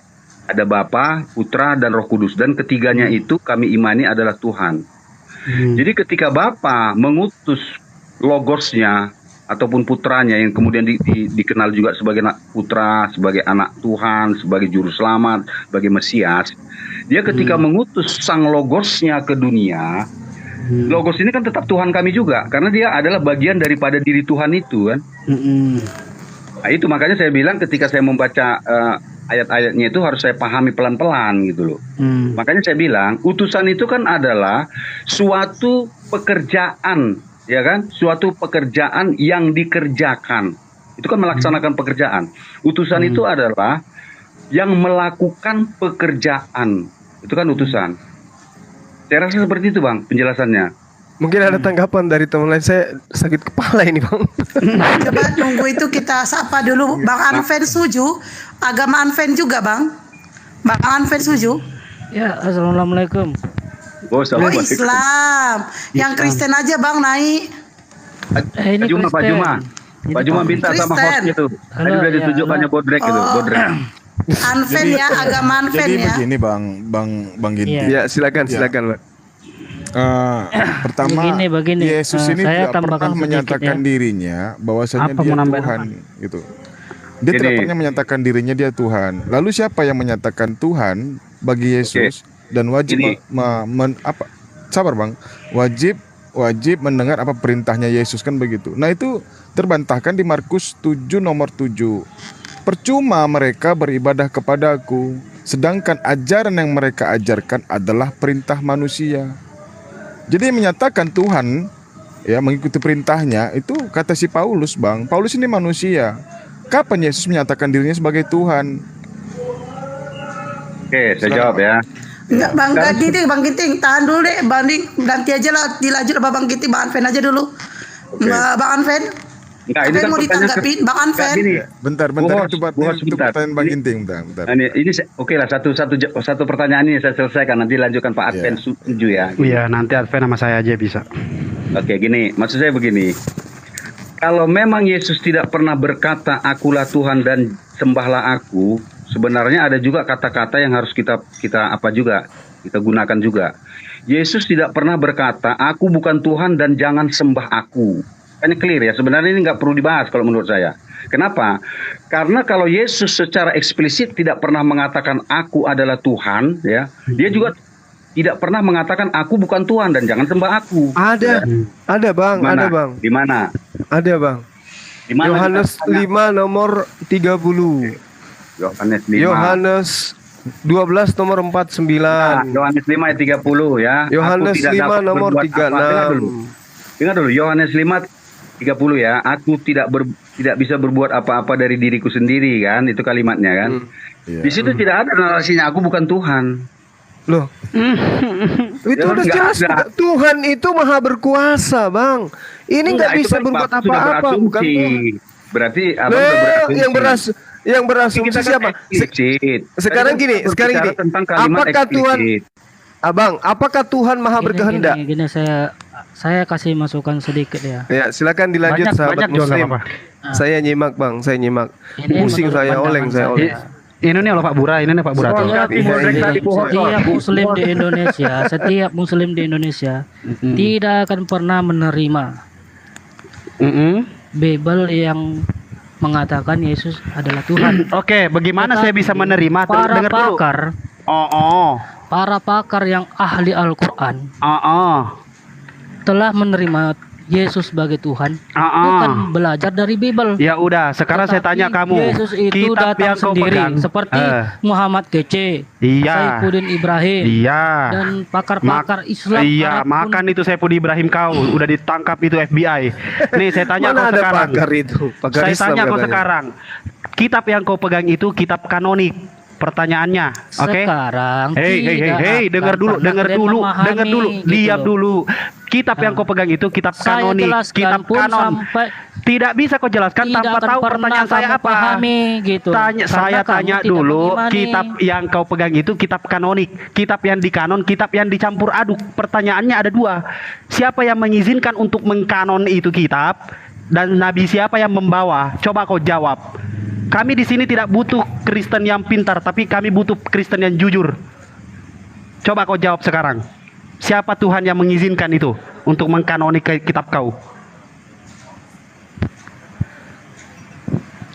Ada Bapa, Putra, dan Roh Kudus. Dan ketiganya itu kami imani adalah Tuhan. Jadi ketika Bapa mengutus logosnya ataupun putranya yang kemudian dikenal juga sebagai anak putra, sebagai anak Tuhan, sebagai juru selamat, sebagai Mesias, dia ketika mengutus sang logosnya ke dunia, logos ini kan tetap Tuhan kami juga, karena dia adalah bagian daripada diri Tuhan itu kan. Nah, itu makanya saya bilang ketika saya membaca ayat-ayatnya itu harus saya pahami pelan-pelan gitu loh. Makanya saya bilang utusan itu kan adalah suatu pekerjaan, ya kan? Suatu pekerjaan yang dikerjakan. Itu kan melaksanakan pekerjaan. Utusan itu adalah yang melakukan pekerjaan. Itu kan utusan. Saya rasa seperti itu, Bang, penjelasannya. Mungkin ada tanggapan dari teman lain. Saya sakit kepala ini, Bang. Coba nunggu itu kita sapa dulu. Bang Anfen setuju? Agama Anfen juga, Bang? Bang Anfen setuju? Ya, assalamualaikum. Oh, Oh, Islam. Yang Kristen aja, Bang, naik. Ini Pak Kristen. Juma. Ini Pak Juma Pak- minta sama Kristen. hostnya tuh. Tadi Halo, udah ya, ditunjukkannya halo. bodrek itu, bodrek. Anfen ya, agama Anfen Jadi ya. begini Bang Ginti. Iya. Ya, silakan, Bang. Pertama, Begini. Yesus ini Saya tidak pernah tambahkan sedikit menyatakan ya. dirinya bahwasanya Apa dia mau nambahin Tuhan gitu. Dia tidak Gini. pernah menyatakan dirinya dia Tuhan. Lalu siapa yang menyatakan Tuhan bagi Yesus dan wajib Gini. sabar Bang, wajib mendengar apa perintahnya Yesus kan begitu. Nah, itu terbantahkan di Markus 7 nomor 7. Percuma mereka beribadah kepadaku, sedangkan ajaran yang mereka ajarkan adalah perintah manusia. Jadi menyatakan Tuhan, ya mengikuti perintahnya, itu kata si Paulus, Bang. Paulus ini manusia. Kapan Yesus menyatakan dirinya sebagai Tuhan? Oke, saya jawab ya. Enggak, Bang Ginting, Bang Ginting, tahan dulu deh. Nanti aja lah, dilanjut sama Bang Ginting, Bang Anfen aja dulu. Oke. Bang Anfen? Enggak, ini Anfen kan mau pertanyaan ditanggapin, Bang Anfen? Gini, Bentar, Bu Hos, itu Bu Hos, untuk bentar. pertanyaan Bang Ini- Ginting, bentar. ini oke lah, satu pertanyaan ini saya selesaikan, nanti lanjutkan Pak Adven setuju ya. Iya, nanti Adven sama saya aja bisa. Oke, gini, maksud saya begini. Kalau memang Yesus tidak pernah berkata, akulah Tuhan dan sembahlah aku, sebenarnya ada juga kata-kata yang harus kita kita gunakan juga. Yesus tidak pernah berkata, aku bukan Tuhan dan jangan sembah aku. Kan clear ya, sebenarnya ini nggak perlu dibahas kalau menurut saya. Kenapa? Karena kalau Yesus secara eksplisit tidak pernah mengatakan aku adalah Tuhan, ya, dia juga tidak pernah mengatakan aku bukan Tuhan dan jangan sembah aku. Ada, Bang, Di mana? ada, Bang. Di mana? Ada, Bang. Di mana Yohanes dikatakannya? 5 nomor 30. Yohanes 5. Yohanes 12 nomor 49. Yohanes 5 ayat 30 ya. Yohanes Aku tidak 5 dapat nomor berbuat apa. Dengar dulu. 36. Dengar dulu Yohanes 5 30 ya. Aku tidak bisa berbuat apa-apa dari diriku sendiri kan. Itu kalimatnya kan. Iya. Di situ tidak ada narasinya aku bukan Tuhan. Loh. Itu Ya, udah nggak jelas. ada. Tuhan itu maha berkuasa, Bang. Ini nggak Enggak, itu bisa kan berbuat Bapak sudah apa-apa, bukan berasumsi. Tuhan. Berarti abang Loh, sudah berasumsi. yang berasumsi Kita kan siapa? eksplisit. Sekarang Tadi gini, kan sekarang berbicara gini. tentang kalimat Apakah Tuhan, eksplisit. Abang, apakah Tuhan maha berkehendak? Gini, saya kasih masukan sedikit ya. Ya, silakan dilanjut sahabat Banyak juga Muslim. nggak apa-apa. Saya nyimak, Bang, saya nyimak. Ini Pusing menurut saya, pandangan oleng saya. saya. Ini nih loh Pak Bura, ini nih Pak Bura tuh. Setiap muslim di Indonesia, setiap muslim di Indonesia tidak akan pernah menerima Bible yang mengatakan Yesus adalah Tuhan. Oke, bagaimana saya bisa menerima? Para Dengar dulu. pakar, para pakar yang ahli Al-Quran Oh. telah menerima Yesus sebagai Tuhan, bukan belajar dari Bible. Ya udah, sekarang saya Tetapi tanya kamu, Yesus itu kitab datang yang kau sendiri, pegang, seperti Muhammad Kece, Iya. Saifuddin Ibrahim, Iya. dan pakar-pakar Islam. Iya, Arab pun makan itu Saiful Ibrahim kau udah ditangkap itu FBI. Nih saya tanya Mana kau ada sekarang. pakar itu? Pakar Saya Islam tanya kau katanya. sekarang. Kitab yang kau pegang itu kitab kanonik. Pertanyaannya, oke? Sekarang Hei, tidak dengar akan dulu, pernah kalian memahami, gitu diam loh. dulu. Kitab yang kau pegang itu kitab Saya kanonik, jelaskan kitab pun kanon. sampai Tidak bisa kau jelaskan tidak tanpa akan tahu pernah pertanyaan saya kamu apa. pahami, gitu. Tanya, Karena saya kamu tanya tidak dulu, mengimani. kitab yang kau pegang itu kitab kanonik, kitab yang dikanon, kitab yang dicampur aduk. Pertanyaannya ada dua. Siapa yang mengizinkan untuk mengkanon itu kitab? Dan nabi siapa yang membawa? Coba kau jawab. Kami di sini tidak butuh Kristen yang pintar, tapi kami butuh Kristen yang jujur. Coba kau jawab sekarang. Siapa Tuhan yang mengizinkan itu untuk mengkanoni kitab kau?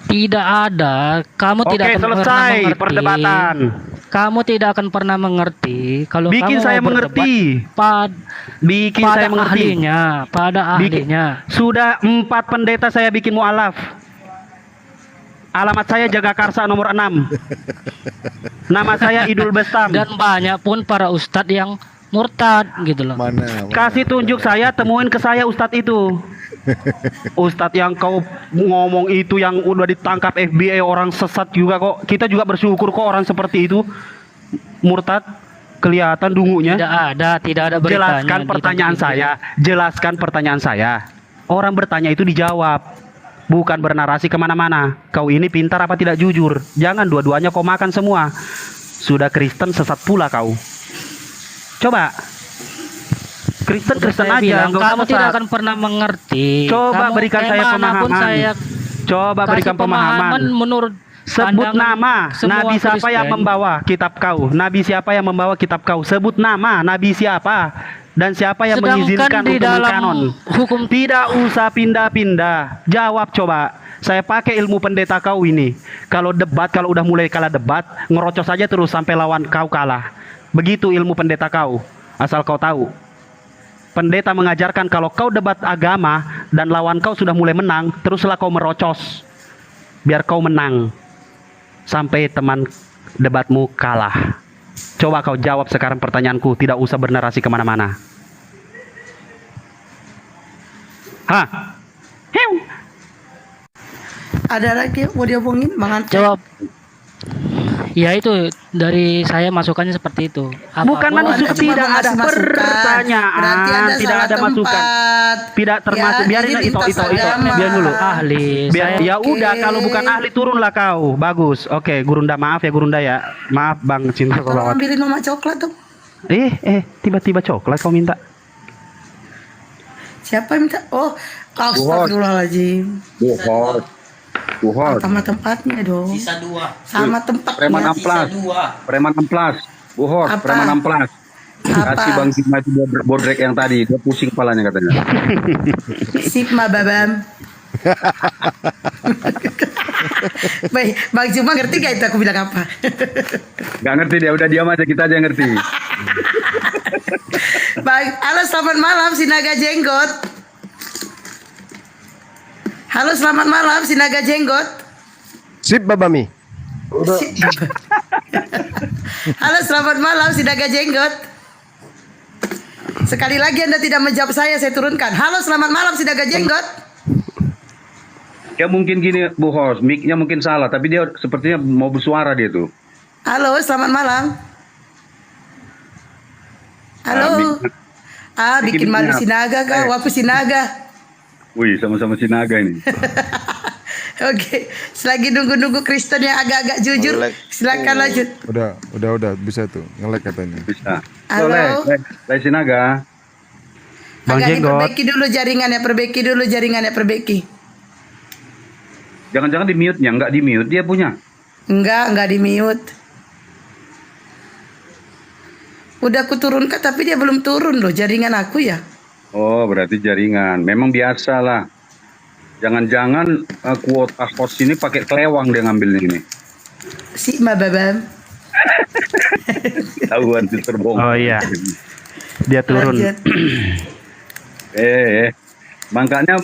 Tidak ada. Kamu Oke, tidak akan pernah selesai mengerti. perdebatan. Kamu tidak akan pernah mengerti kalau Bikin kamu saya mau mengerti. berdebat Bikin pada saya mengerti. ahlinya, pada ahlinya. Sudah 4 pendeta saya bikin mualaf. Alamat saya Jagakarsa nomor 6. Nama saya Idul Bestam. Dan banyak pun para ustadz yang murtad gitu loh. Mana? Kasih tunjuk saya, temuin ke saya ustadz itu. Ustadz yang kau ngomong itu yang udah ditangkap FBI, orang sesat juga kok. Kita juga bersyukur kok orang seperti itu murtad. Kelihatan dungunya. Tidak ada beritanya. Jelaskan di pertanyaan tempat itu. saya. Jelaskan pertanyaan saya. Orang bertanya itu dijawab. Bukan bernarasi kemana-mana. Kau ini pintar apa tidak jujur? Jangan dua-duanya kau makan semua. Sudah Kristen sesat pula kau. Kamu Kristen Saya aja. bilang, nggak usah kamu tidak sesat. akan pernah mengerti. Coba Kamu berikan saya kemanapun pemahaman. saya Coba kasih berikan pemahaman. menurut Sebut pandangan nama semua nabi siapa yang Kristen. membawa kitab kau? Nabi siapa yang membawa kitab kau? Sebut nama nabi siapa dan siapa yang Sedangkan mengizinkan di untuk dalam mengkanon? hukum Tidak usah pindah-pindah. Jawab coba. Saya pakai ilmu pendeta kau ini. Kalau debat, kalau udah mulai kalah debat, ngerocos saja terus sampai lawan kau kalah. Begitu ilmu pendeta kau. Asal kau tahu. Pendeta mengajarkan kalau kau debat agama dan lawan kau sudah mulai menang, teruslah kau merocos. Biar kau menang. Sampai teman debatmu kalah. Coba kau jawab sekarang pertanyaanku. Tidak usah bernarasi kemana-mana. Hah? Heu. Ada lagi yang mau diomongin Bang Ante? jawab. Ya itu dari saya masukannya seperti itu. Bukan Oh, masuk, Anda cuma tidak ada mengasih masukan. pertanyaan, Berarti Anda tidak salah ada masukan. tempat. Tidak termasuk. Ya, Biarin ini itu, lintas agama. biar dulu. Ahli. Biar, Saya ya Oke. udah, kalau bukan ahli turunlah kau. Bagus. Oke, Gurunda maaf ya Gurunda ya. Maaf Bang Cinta Tolong Solawat. ambilin mama coklat dong. Tiba-tiba coklat kau minta. Siapa yang minta? Oh, astagfirullahaladzim. Buhor. Sama tempatnya dong. Sisa 2. Sama tempatnya. Preman amplas. Preman amplas. Buhor, Apa? preman amplas. Apa? Kasih Bang Sigma itu bodrek yang tadi, dia pusing kepalanya katanya. Sigma babam. Baik, Bang Juma ngerti gak itu aku bilang apa? Gak ngerti dia, udah diam aja, kita aja yang ngerti. Bang, halo selamat malam Sinaga Jenggot. Halo selamat malam Sinaga Jenggot. Sip Babami. Halo selamat malam Sinaga Jenggot. Sekali lagi Anda tidak menjawab saya turunkan. Halo selamat malam Sinaga Jenggot. Ya mungkin gini, Buhor, mic-nya mungkin salah, tapi dia sepertinya mau bersuara dia tuh. Halo selamat malam. Halo. Bikin malu Sinaga kah? Wapu Sinaga. Wih, sama-sama Sinaga ini. Oke, selagi nunggu-nunggu Kristen yang agak-agak jujur, silakan lanjut. Udah, bisa tuh. Nge-lag katanya. Bisa. Halo. Boleh Sinaga. Bang Agak Jenggot. diperbaiki dulu jaringannya, perbaiki. Jangan-jangan di mute-nya, enggak di mute dia punya. Enggak di mute. Udah aku turunkan tapi dia belum turun loh jaringan aku ya. Oh, berarti jaringan. Memang biasa lah. Jangan-jangan kuota host ini pakai kelewang dia ngambil ini. Sigma babam. Tahuan itu terbongkar. Oh iya. Dia turun. Lanjut. Makanya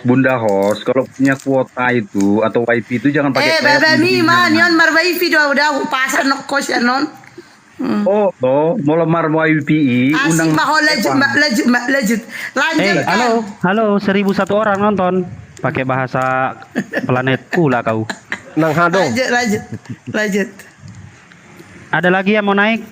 Bunda host, kalau punya kuota itu atau wifi itu jangan pakai Bebe Mima, nyon marbai video udah pasan kos ya non. Oh, mau lemar wifi, Asik mah lanjut. Lanjut. Halo, 1.001 orang nonton. Pakai bahasa planet pula kau. Nang hadong. Lanjut. Ada lagi yang mau naik?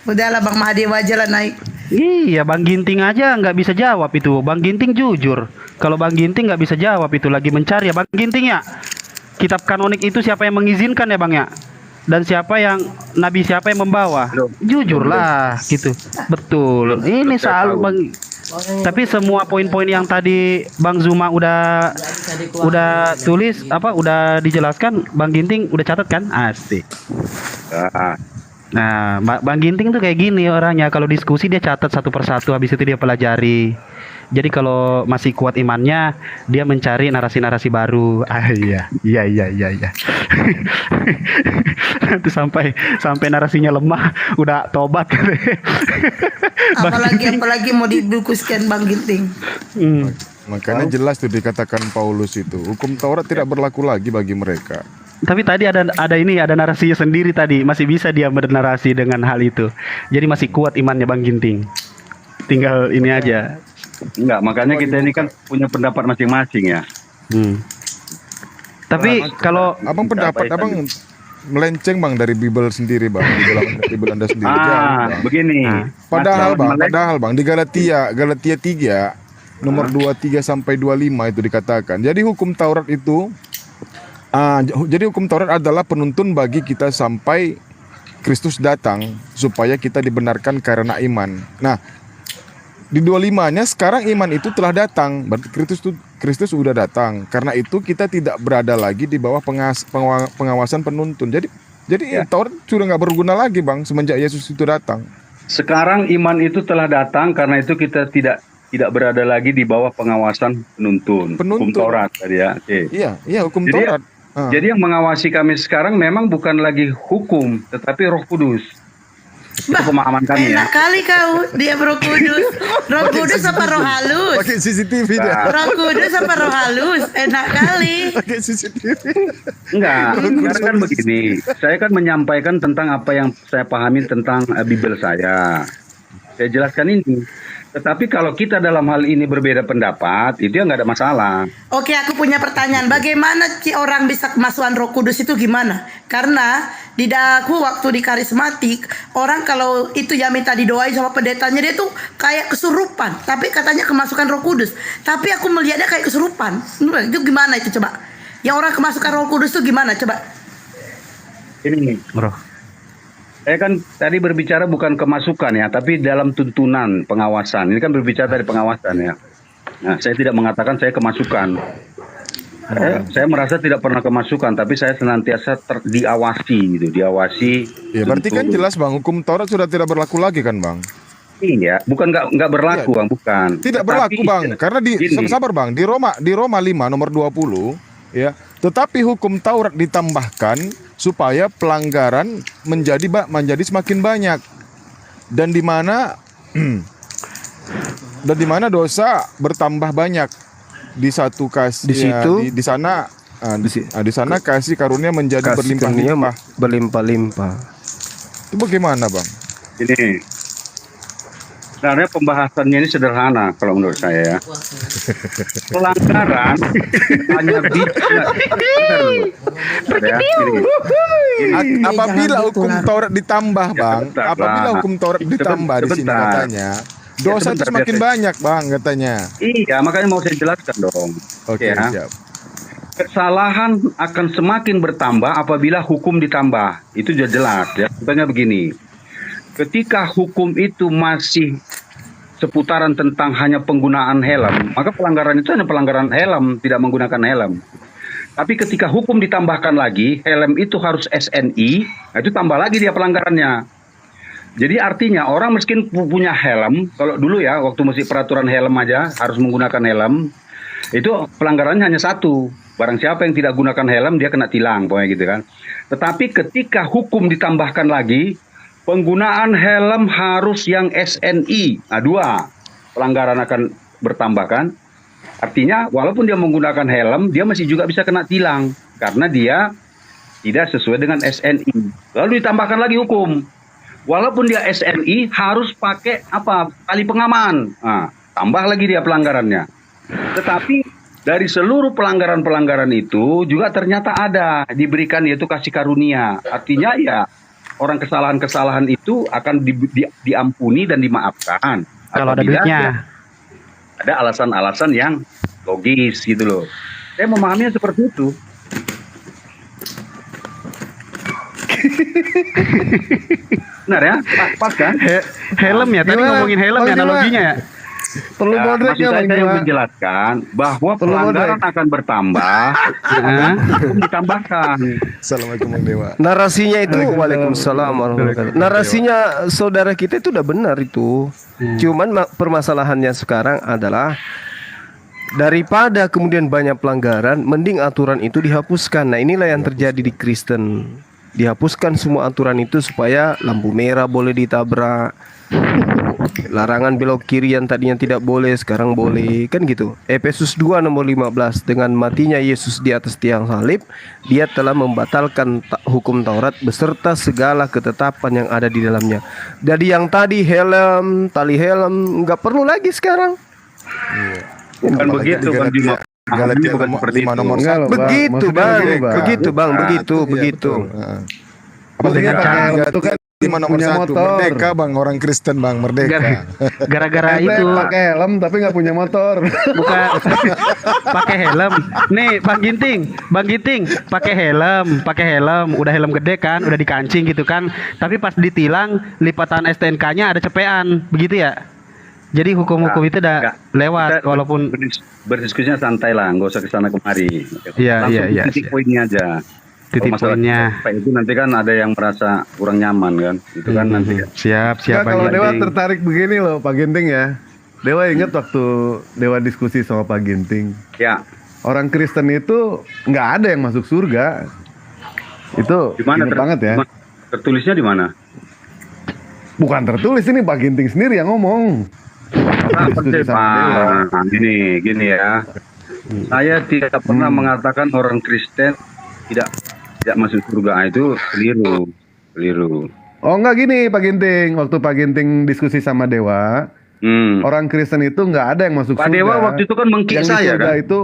Udahlah Bang Mahadewa aja lah naik. Iya, Bang Ginting aja nggak bisa jawab itu. Bang Ginting jujur. Kalau Bang Ginting nggak bisa jawab itu, lagi mencari ya Bang Ginting ya. Kitab kanonik itu siapa yang mengizinkan ya Bang ya? Dan siapa yang nabi siapa yang membawa? Jujurlah gitu. Betul. Ini selalu Bang. Tapi semua poin-poin yang tadi Bang Zuma udah tulis udah dijelaskan, Bang Ginting udah catat kan? Asik. Nah, Bang Ginting tuh kayak gini orangnya, kalau diskusi dia catat satu persatu, habis itu dia pelajari. Jadi kalau masih kuat imannya, dia mencari narasi-narasi baru. Iya. Nanti sampai narasinya lemah, udah tobat. Apalagi mau dibungkuskan Bang Ginting. Makanya jelas tuh dikatakan Paulus itu, hukum Taurat tidak berlaku lagi bagi mereka. Tapi tadi ada narasinya sendiri tadi, masih bisa dia bernarasi dengan hal itu. Jadi masih kuat imannya Bang Ginting. Tinggal ini aja. Enggak, makanya kita ini kan punya pendapat masing-masing ya. Tapi kalau Abang pendapat Abang melenceng Bang dari Bible sendiri Bang, Bible Anda sendiri. Bang. Begini. Padahal Bang di Galatia 3 nomor 23 sampai 25 itu dikatakan. Jadi hukum Taurat adalah penuntun bagi kita sampai Kristus datang supaya kita dibenarkan karena iman. Nah, di 25-nya sekarang iman itu telah datang, berarti Kristus sudah datang. Karena itu kita tidak berada lagi di bawah pengawasan penuntun. Jadi Taurat sudah nggak berguna lagi Bang semenjak Yesus itu datang. Sekarang iman itu telah datang, karena itu kita tidak berada lagi di bawah pengawasan penuntun. Hukum Taurat tadi ya. Iya, hukum Taurat. Jadi yang mengawasi kami sekarang memang bukan lagi hukum, tetapi Roh Kudus. Itu pemahaman kami ya. Enak kali kau, dia Roh Kudus. Roh Kudus apa Roh halus? Pakai CCTV dia. Roh Kudus apa Roh halus? Enak kali. Pakai CCTV. Enggak, karena kan begini. Saya kan menyampaikan tentang apa yang saya pahami tentang Bible saya. Saya jelaskan ini. Tetapi kalau kita dalam hal ini berbeda pendapat, itu ya nggak ada masalah. Oke, aku punya pertanyaan. Bagaimana orang bisa kemasukan Roh Kudus itu gimana? Karena di daku waktu di karismatik, orang kalau itu ya minta didoain sama pendetanya, dia tuh kayak kesurupan. Tapi katanya kemasukan Roh Kudus. Tapi aku melihatnya kayak kesurupan. Itu gimana itu coba? Yang orang kemasukan Roh Kudus itu gimana coba? Ini Roh. saya kan tadi berbicara bukan kemasukan ya, tapi dalam tuntunan pengawasan. Ini kan berbicara dari pengawasan ya. Nah, saya tidak mengatakan saya kemasukan. Saya merasa tidak pernah kemasukan, tapi saya senantiasa diawasi gitu, diawasi. Ya berarti kan jelas Bang, hukum Taurat sudah tidak berlaku lagi kan Bang? Iya, bukan nggak berlaku Bang, bukan. Tidak berlaku Bang, karena sabar Bang, di Roma 5 nomor 20 ya. Tetapi hukum Taurat ditambahkan supaya pelanggaran menjadi semakin banyak, dan di mana dosa bertambah banyak. Di satu kasih Di situ di sana kasih karunia menjadi berlimpah-limpah. Itu bagaimana Bang? Ini sebenarnya pembahasannya ini sederhana kalau menurut saya ya. Pelanggaran hanya apabila hukum Taurat ditambah Bang, apabila hukum Taurat ditambah di sini katanya, dosa itu semakin banyak Bang katanya. Iya, makanya mau saya jelaskan dong. Oke, ya. siap. Kesalahan akan semakin bertambah apabila hukum ditambah. Itu sudah jelas ya. Contohnya begini. Ketika hukum itu masih seputaran tentang hanya penggunaan helm, maka pelanggaran itu hanya pelanggaran helm, tidak menggunakan helm. Tapi ketika hukum ditambahkan lagi, helm itu harus SNI, nah itu tambah lagi dia pelanggarannya. Jadi artinya orang miskin punya helm, kalau dulu ya waktu masih peraturan helm aja harus menggunakan helm, itu pelanggarannya hanya satu. Barang siapa yang tidak gunakan helm, dia kena tilang, pokoknya gitu kan. Tetapi ketika hukum ditambahkan lagi, penggunaan helm harus yang SNI. Nah, 2 pelanggaran akan bertambah kan. Artinya walaupun dia menggunakan helm, dia masih juga bisa kena tilang karena dia tidak sesuai dengan SNI. Lalu ditambahkan lagi hukum. Walaupun dia SNI harus pakai tali pengaman. Nah, tambah lagi dia pelanggarannya. Tetapi dari seluruh pelanggaran-pelanggaran itu juga ternyata ada diberikan yaitu kasih karunia. Artinya ya orang kesalahan-kesalahan itu akan diampuni dan dimaafkan. Kalau ada Apabila duitnya. ada alasan-alasan yang logis gitu loh. Saya memahaminya seperti itu. Benar ya? Pas kan? Helm ya, tadi Gimana? ngomongin helm ya, Bang Juma? analoginya ya. Perlu Ya, moderat maksud ya Bang saya yang Juma? menjelaskan bahwa Perlu pelanggaran akan bertambah, hukum ditambahkan. Assalamualaikum Bang Dewa. Narasinya itu Waalaikumsalam warahmatullahi wabarakatuh. Narasinya saudara kita itu udah benar itu. Cuman permasalahannya sekarang adalah daripada kemudian banyak pelanggaran, mending aturan itu dihapuskan. Nah, inilah yang terjadi di Kristen. Dihapuskan semua aturan itu supaya lampu merah boleh ditabrak. Larangan belok kiri yang tadinya tidak boleh sekarang boleh, kan gitu. Efesus 2 nomor 15, dengan matinya Yesus di atas tiang salib, dia telah membatalkan hukum Taurat beserta segala ketetapan yang ada di dalamnya. Jadi yang tadi helm, tali helm nggak perlu lagi sekarang. Bukan Apalagi begitu di Bang Juma. Galatia Bukan seperti 5 itu. nomor Enggak 1. loh, Bang. Begitu Maksudnya bang, begini, Bang. begitu bang, begitu, Iya, begitu. betul. Heeh. Maksudnya Dengan pakai helm Galatia itu kan 5 nomor punya 1. motor. Merdeka Bang, orang Kristen Bang, merdeka. Gara-gara Ente itu pakai helm tapi nggak punya motor. bukan pakai helm. Nih Bang Ginting, pakai helm, udah helm gede kan, udah dikancing gitu kan. Tapi pas ditilang lipatan STNK-nya ada cepean, begitu ya. Jadi hukum-hukum itu udah Enggak. lewat Kita walaupun berdiskusinya santai lah, nggak usah kesana kemari. Iya, Langsung iya, iya, titik iya. poinnya aja. titik Kalau masalah poinnya. capek itu nanti kan ada yang merasa kurang nyaman kan, itu kan nanti. Siap Nggak, Bang kalau Dewa Ginting. tertarik begini loh Pak Ginting ya. Dewa ingat waktu Dewa diskusi sama Pak Ginting. Ya, Orang Kristen itu nggak ada yang masuk surga. Itu di mana ingat banget ya. tertulisnya di mana? Bukan tertulis, ini Pak Ginting sendiri yang ngomong. Diskusi sama Dewa. Gini ya. Saya tidak pernah mengatakan orang Kristen tidak masuk surga. Itu keliru. Oh enggak, gini Pak Ginting. Waktu Pak Ginting diskusi sama Dewa, orang Kristen itu nggak ada yang masuk Pak surga. Dewa waktu itu kan mengkick yang di saya surga kan? itu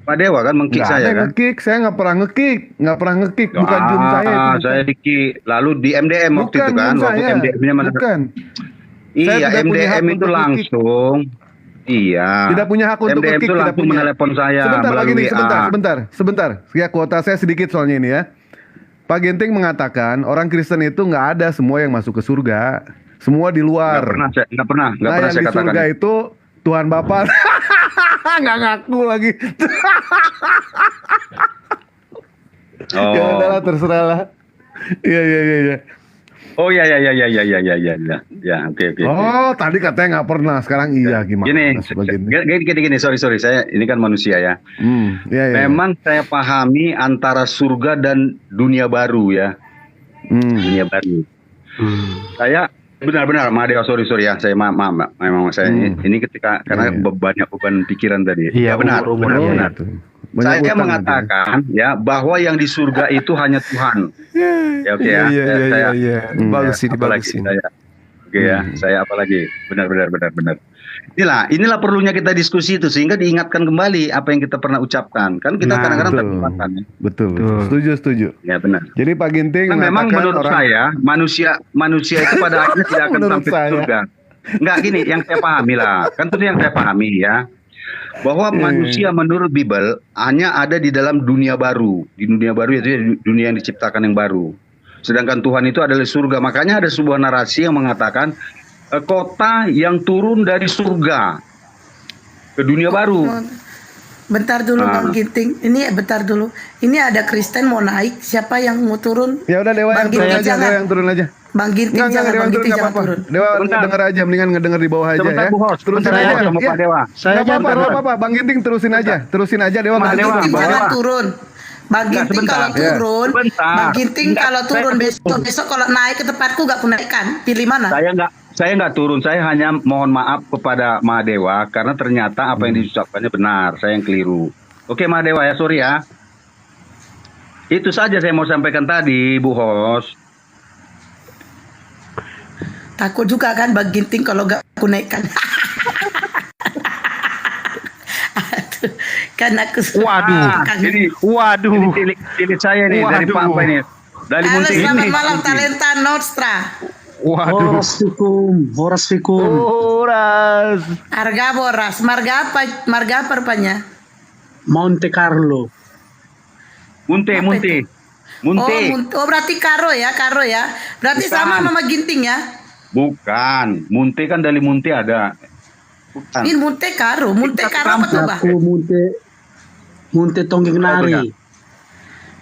Pak Dewa kan mengkick nggak ada saya yang kan? nge-kick. Saya nggak pernah nge-kick, bukan jum saya itu. Saya di-kick. Lalu di MDM waktu itu kan, jum waktu saya. MDM-nya mana? Bukan. Saya Iya, tidak punya hak MDM itu untuk nge-kick. langsung. Iya. Tidak punya hak untuk MDM nge-kick, itu tidak langsung punya. menelepon saya Sebentar melalui lagi nih, WA. sebentar. Ya, kuota saya sedikit soalnya ini ya. Pak Ginting mengatakan orang Kristen itu nggak ada semua yang masuk ke surga, semua di luar. Nggak pernah Nah, yang saya di katakan. surga itu Tuhan Bapa. Nggak ngaku lagi. Oh. Ya udahlah, terserah lah. Iya. Oh ya. Ya, oke. Oh, tadi katanya nggak pernah, sekarang iya, gimana? Gini, sorry, saya ini kan manusia ya. Iya. Memang saya pahami antara surga dan dunia baru ya. Dunia baru. Saya benar-benar, Dewa, sorry ya, saya maaf, memang saya ini ketika karena banyak beban pikiran tadi. Iya, Ya, benar. umur-umur, Saya mengatakan ya bahwa yang di surga itu hanya Tuhan. Ya, oke ya. Iya. Bagus sih, bagus sih. Saya apalagi benar. Inilah perlunya kita diskusi itu sehingga diingatkan kembali apa yang kita pernah ucapkan. Kan kita kadang-kadang terlupakan. Betul. Setuju. Ya benar. Jadi Pak Ginting Kan memang mengatakan menurut saya manusia itu pada akhirnya tidak akan Menurut sampai ke saya. surga. Enggak gini, yang saya pahami lah. Kan itu yang saya pahami ya. Bahwa manusia menurut Bible hanya ada di dalam dunia baru. Di dunia baru itu dunia yang diciptakan yang baru. Sedangkan Tuhan itu adalah surga. Makanya ada sebuah narasi yang mengatakan kota yang turun dari surga ke dunia baru. Bentar dulu Ah. Bang Ginting. Ini bentar dulu. Ini ada Kristen mau naik. Siapa yang mau turun? Ya udah Dewa yang Bang turun Ginting aja, jangan. Dewa yang turun aja. Bang Ginting Enggak, jangan. Dewa Bang yang turun Ginting nggak jangan apa-apa. turun. Dewa Sebentar. denger aja, mendingan ngedenger di bawah aja Sebentar, ya. Bu Hos. Terusin Sebentar aja. aja sama Pak Dewa. Saya Nggak apa-apa, jangan nggak apa-apa. Bang Ginting terusin aja. Terusin aja Dewa Bang ngedenger Dewa, di Ginting bawah. jangan turun. Bang Enggak, Ginting sebentar. kalau Ya. turun, Sebentar. Bang Ginting Enggak, kalau turun saya- besok kalau naik ke tempatku gak aku naikkan. Pilih mana? Saya nggak turun, saya hanya mohon maaf kepada Mahadewa karena ternyata apa yang diucapkannya benar, saya yang keliru. Oke Mahadewa ya, sorry ya. Itu saja saya mau sampaikan tadi, Bu Hos. Takut juga kan Bang Ginting kalau gak aku naikkan. Aduh, kan aku Waduh. kan. Waduh. Ini saya nih dari Waduh. Pak apa ini? Dari Halo, Munting selamat ini. malam Talenta Nostra. Waduh. Horas fikum. Horas. Harga boras, marga apa rupanya? Monte Carlo. Munte, Apa Munte. itu? Munte. Oh berarti Karo ya. Berarti Bukan. sama Mama Ginting ya. Bukan. Munte kan dari Munte ada. Bukan. Ini Munte Karo apa tuh, Bah? Aku Monte Tonggeng Nari.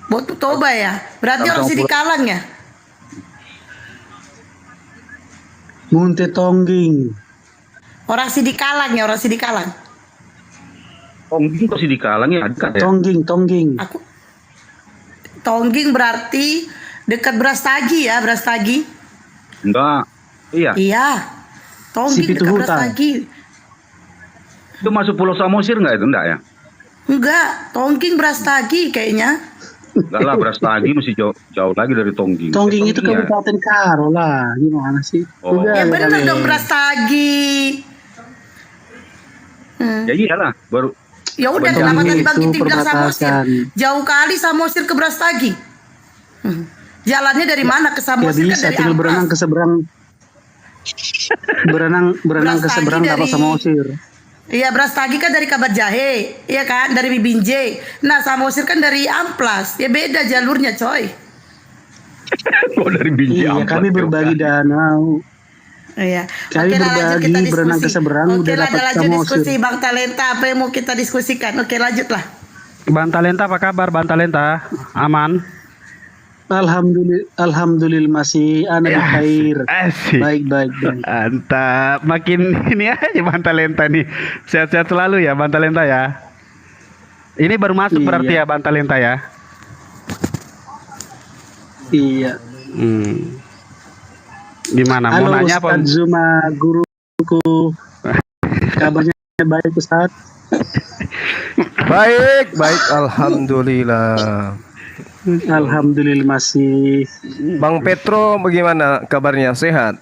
Botu Toba ya. Berarti orang sini Kalang ya. Monte Tonggeng. Orang sini Kalang ya, orang sini Kalang. Tongging kok sih di Kalang ya? Dekat ya? Tonggeng. Aku Tongging berarti dekat Brastagi ya, Brastagi. Enggak. Iya. Iya. Tongging Sipitu dekat Hutan. Brastagi. Itu masuk Pulau Samosir nggak itu? Enggak ya? Enggak, Tongging Brastagi kayaknya. Enggak lah, Brastagi masih jauh lagi dari Tongging. Tonggeng itu ya? Kabupaten Karo lah. Gimana sih? Oh. Udah, Ya benar kali. dong Brastagi. Ya iyalah, baru Ya udah Tongging kenapa tadi Bang itu Ginting bilang Samosir? perbatasan. Jauh kali Samosir ke Brastagi. Jalannya dari mana ke Ya Samosir kan bisa dari tinggal Amplas. berenang ke seberang. Berenang ke Brastagi seberang dapat dari- Samosir. Iya, Brastagi kan dari Kabar Jahe, iya kan, dari Bibinje. Nah, Samosir kan dari Amplas. Ya beda jalurnya, coy. kok dari Binjai. Iya, Amplas, kami ya berbagi danau. Iya. Kami Oke lah, lanjut berbagi, kita berenang diskusi. ke seberang, Oke udah lah, dapat lanjut Samosir. diskusi Bang Talenta. Apa yang mau kita diskusikan? Oke, lanjutlah. Bang Talenta apa kabar Bang Talenta? Aman? Alhamdulillah masih anak Ya, air. asik. Baik. Mantap. Makin ini aja Bang Talenta nih. Sehat-sehat selalu ya Bang Talenta ya. Ini baru masuk Iya. berarti ya Bang Talenta ya. Iya. Gimana? Mau Halo nanya apa? Ustaz Zuma, guruku. Kabarnya baik Ustaz. Baik, alhamdulillah. Alhamdulillah masih. Bang Petro bagaimana kabarnya? Sehat?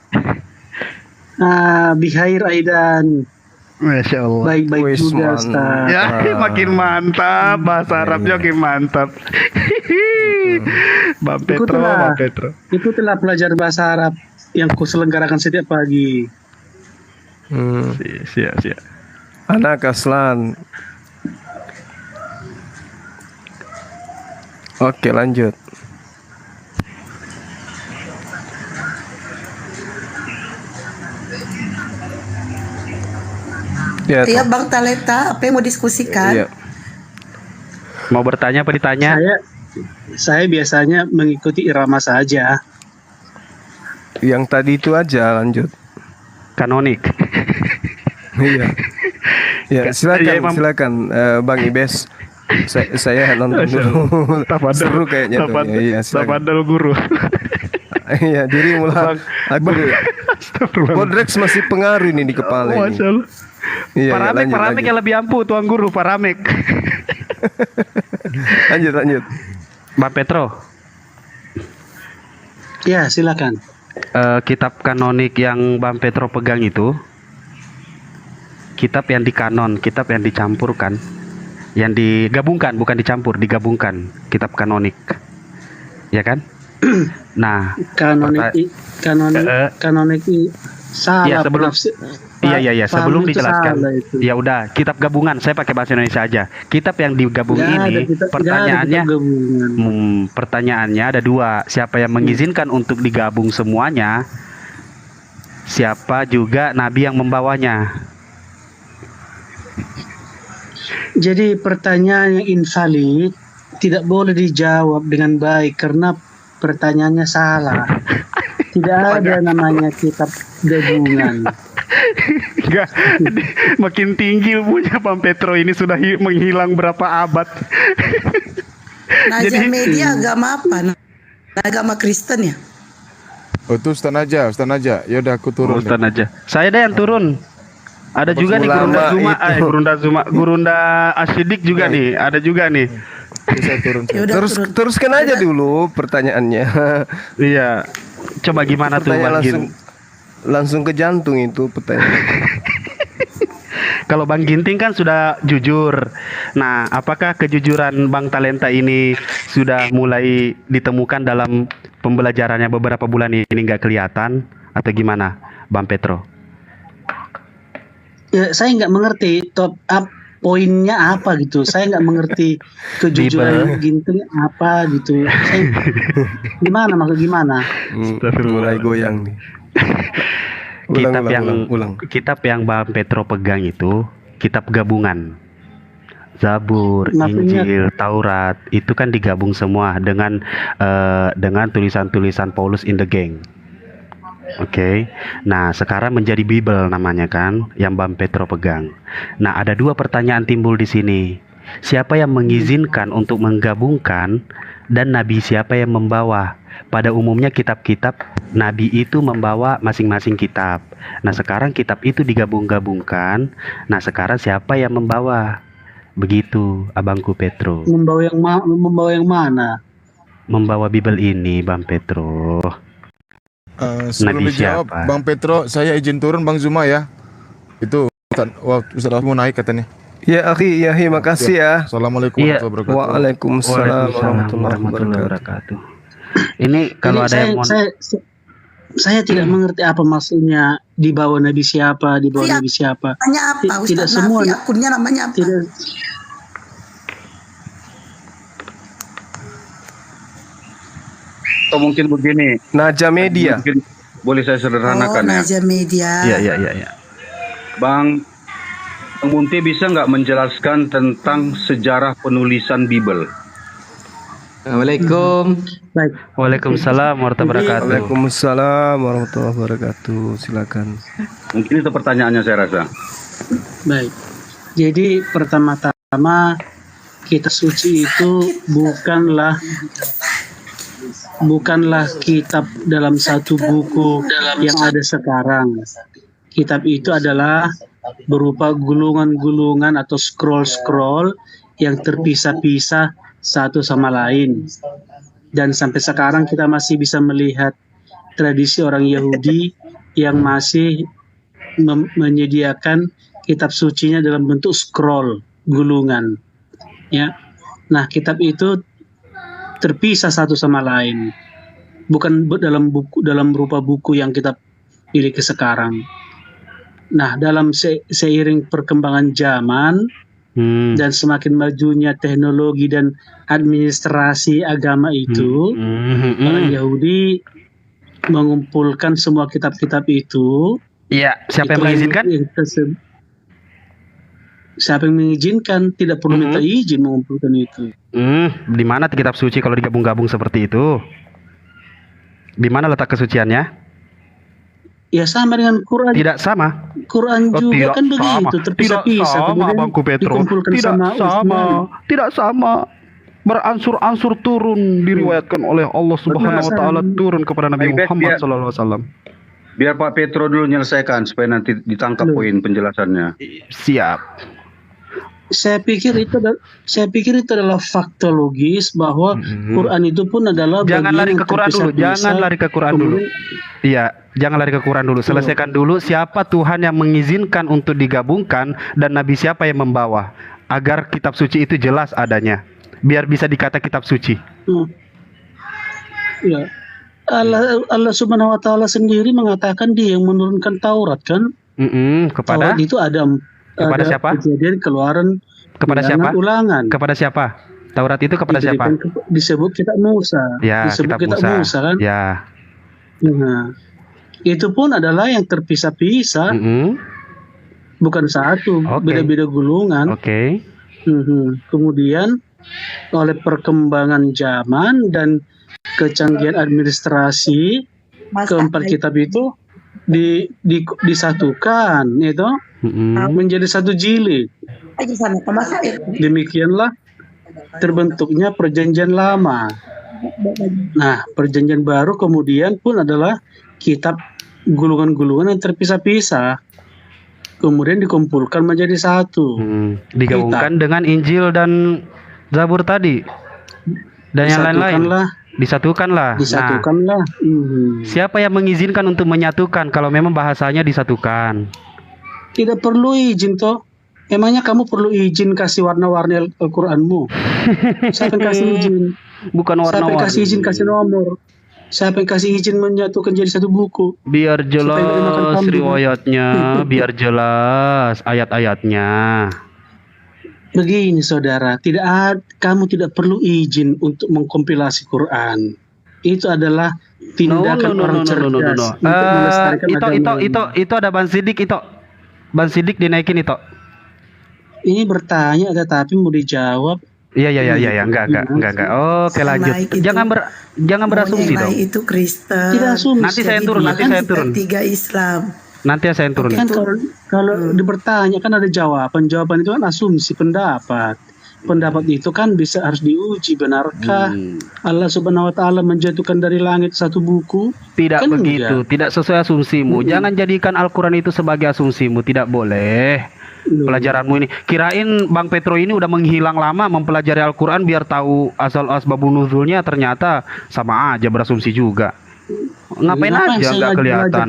Bihair Aidan. Masya Allah. Baik-baik Wis, juga mantap. Ustaz. Ya, makin mantap bahasa Arabnya makin mantap. Bang Petro, Ikutlah. Bang Petro. Ikutilah pelajar bahasa Arab yang kuselenggarakan setiap pagi. Siap. Anak Aslan. Oke, lanjut. Ya, Iya, Bang Talenta, apa yang mau diskusikan? iya. Mau bertanya apa ditanya? Saya biasanya mengikuti irama saja. Yang tadi itu aja, lanjut. Kanonik. Iya. Ya, Iya, Imam. silakan Bang Ibes. Saya nonton dulu. Seru kayaknya tuh. Iya, silakan. Tafadhol guru. Iya, diri mulai aku Kodrex masih pengaruh ini di kepala ini. Masya Allah. Iya, Paramek lanjut. yang lebih ampuh tuan guru Paramek. Lanjut. Bang Petro, Ya, silakan. kitab kanonik yang Bang Petro pegang itu kitab yang dikanon, kitab yang dicampurkan, yang digabungkan, bukan dicampur, digabungkan, kitab kanonik, ya kan? Nah, Kanonik salah. Iya, sebelum- penafsir- iya, paham sebelum itu dijelaskan, salah itu. ya udah, kitab gabungan, saya pakai bahasa Indonesia aja. Kitab yang digabung Nggak ada ini, kitab- pertanyaannya, nggak ada kitab gabungan. pertanyaannya ada dua. Siapa yang mengizinkan untuk digabung semuanya? Siapa juga nabi yang membawanya? Jadi pertanyaan yang invalid tidak boleh dijawab dengan baik karena pertanyaannya salah. Tidak ada namanya kitab gabungan. Enggak, makin tinggi ilmunya Bang Petro ini sudah menghilang berapa abad. Naja Media agama apa? Agama Kristen ya? Oh itu Ustaz Naja. Ya udah aku turun. Ustaz aja. Saya deh yang turun. Ada juga nih Gurunda Zuma, Gurunda Asyidik juga nih, ada juga nih. Saya turun. Yaudah, turun. Teruskan aja dulu pertanyaannya. Iya. Coba gimana tuh Pertanyaan Bang Gin? langsung ke jantung itu pertanyaan. Kalau Bang Ginting kan sudah jujur. Nah, apakah kejujuran Bang Talenta ini sudah mulai ditemukan dalam pembelajarannya beberapa bulan ini nggak kelihatan atau gimana, Bang Petro? Ya, saya nggak mengerti top up poinnya apa gitu. Saya nggak mengerti kejujuran Ginting apa gitu. Saya, gimana maksud gimana? Mulai goyang nih. Ulang. Kitab yang Bang Petro pegang itu kitab gabungan. Zabur, Maksudnya- Injil, Taurat itu kan digabung semua dengan tulisan-tulisan Paulus in the Gang. Oke. Nah, sekarang menjadi Bible namanya kan yang Bang Petro pegang. Nah, ada dua pertanyaan timbul di sini. Siapa yang mengizinkan untuk menggabungkan dan nabi siapa yang membawa? Pada umumnya kitab-kitab nabi itu membawa masing-masing kitab. Nah, sekarang kitab itu digabung-gabungkan. Nah, sekarang siapa yang membawa? Begitu, Abangku Petro. Membawa yang mana? Membawa Bible ini, Bang Petro. Sebelum Nabi dijawab, siapa? Bang Petro, saya izin turun Bang Zuma ya. Itu Ustaz mau naik katanya. Ya akhi, makasih ya. Assalamualaikum Iya. warahmatullahi wabarakatuh. Waalaikumsalam warahmatullahi wabarakatuh. wabarakatuh. Ini kalau Ini ada yang mau saya tidak mengerti apa maksudnya di bawah nabi siapa, di bawah Iya. nabi siapa. Namanya apa? Tidak Ustaz semua. Nafi, akunnya namanya apa? Tidak. Atau mungkin begini, Naja Media. mungkin boleh saya Oh, sederhanakan ya. Naja Media. Iya. Bang Munti bisa nggak menjelaskan tentang sejarah penulisan Bible? Assalamualaikum. Baik. Waalaikumsalam warahmatullahi wabarakatuh. Waalaikumsalam warahmatullahi wabarakatuh. Silakan. Mungkin itu pertanyaannya saya rasa. Baik. Jadi pertama-tama kitab suci itu bukanlah kitab dalam satu buku yang ada sekarang. Kitab itu adalah berupa gulungan-gulungan atau scroll-scroll yang terpisah-pisah satu sama lain. Dan sampai sekarang kita masih bisa melihat tradisi orang Yahudi yang masih menyediakan kitab sucinya dalam bentuk scroll, gulungan. Ya. Nah, kitab itu terpisah satu sama lain. Bukan dalam berupa buku yang kita miliki sekarang. Nah, dalam seiring perkembangan zaman dan semakin majunya teknologi dan administrasi agama itu, orang Yahudi mengumpulkan semua kitab-kitab itu. Iya, siapa yang Itulah mengizinkan? Siapa yang mengizinkan? Tidak perlu minta izin mengumpulkan itu. Di mana kitab suci kalau digabung-gabung seperti itu? Di mana letak kesuciannya? Ya sama dengan Quran. Tidak sama. Quran juga tidak kan begitu, sama. terpisah-pisah. Tidak sama, kemudian Abangku Petro. dikumpulkan Tidak sama sama. Utsman. Tidak sama. Beransur-ansur turun diriwayatkan oleh Allah Subhanahu wa taala turun kepada Nabi Baik, Muhammad biar- sallallahu alaihi wasallam. Biar Pak Petro dulu menyelesaikan supaya nanti ditangkap poin penjelasannya. Siap. Saya pikir itu adalah faktologis bahwa Quran itu pun adalah Jangan bagian lari yang ke Quran dulu. terpisah-pisah. Jangan lari ke Quran dulu. Kemudian- Iya, jangan lari ke Quran dulu. Selesaikan dulu siapa Tuhan yang mengizinkan untuk digabungkan dan nabi siapa yang membawa agar kitab suci itu jelas adanya. Biar bisa dikata kitab suci. Ya. Allah Subhanahu wa taala sendiri mengatakan dia yang menurunkan Taurat kan? Kepada Taurat itu kepada ada siapa? Kejadian, Keluaran, Kepada Bilangan, siapa? Ulangan. Kepada siapa? Taurat itu kepada siapa? Disebut kitab Musa. Ya, disebut kitab Musa. kan? Ya. Nah, itu pun adalah yang terpisah-pisah, bukan satu, Oke. beda-beda gulungan. Oke. Kemudian oleh perkembangan zaman dan kecanggihan administrasi, keempat kitab itu disatukan, itu menjadi satu jilid. Demikianlah terbentuknya perjanjian lama. Nah, perjanjian baru kemudian pun adalah kitab gulungan-gulungan yang terpisah-pisah, kemudian dikumpulkan menjadi satu. Digabungkan dengan Injil dan Zabur tadi dan yang lain-lain. Disatukanlah. Disatukanlah. Siapa yang mengizinkan untuk menyatukan kalau memang bahasanya disatukan? Tidak perlu izin toh. Emangnya kamu perlu izin kasih warna-warni Al-Qur'anmu? Siapa yang kasih izin? Bukan Siapa yang warna-warni. kasih izin kasih nomor? Siapa yang kasih izin menyatukan jadi satu buku? Biar Supaya nggak dimakan jelas kambing. riwayatnya, biar jelas ayat-ayatnya. Begini saudara, kamu tidak perlu izin untuk mengkompilasi Quran. Itu adalah tindakan orang cerdas untuk melestarikan agama ini. Itu ada Ban Sidik itu. Ban Sidik dinaikin itu. Ini bertanya tetapi mau dijawab. Iya, enggak. Oke, lanjut. Jangan berasumsi dong. Itu Kristen. Tidak asumsi. Nanti saya turun. Tiga Islam. Nanti saya turun. Kan kalau dibertanya kan ada jawaban. Jawaban itu kan asumsi, pendapat. Pendapat itu kan harus diuji, benarkah Allah Subhanahu wa taala menjatuhkan dari langit satu buku? Tidak Kan begitu, tidak sesuai asumsimu. Jangan jadikan Al-Quran itu sebagai asumsimu, tidak boleh. Pelajaranmu ini, kirain Bang Petro ini udah menghilang lama mempelajari Al-Quran biar tahu asal asbabun nuzulnya, ternyata sama aja berasumsi juga. Ngapain aja nggak kelihatan?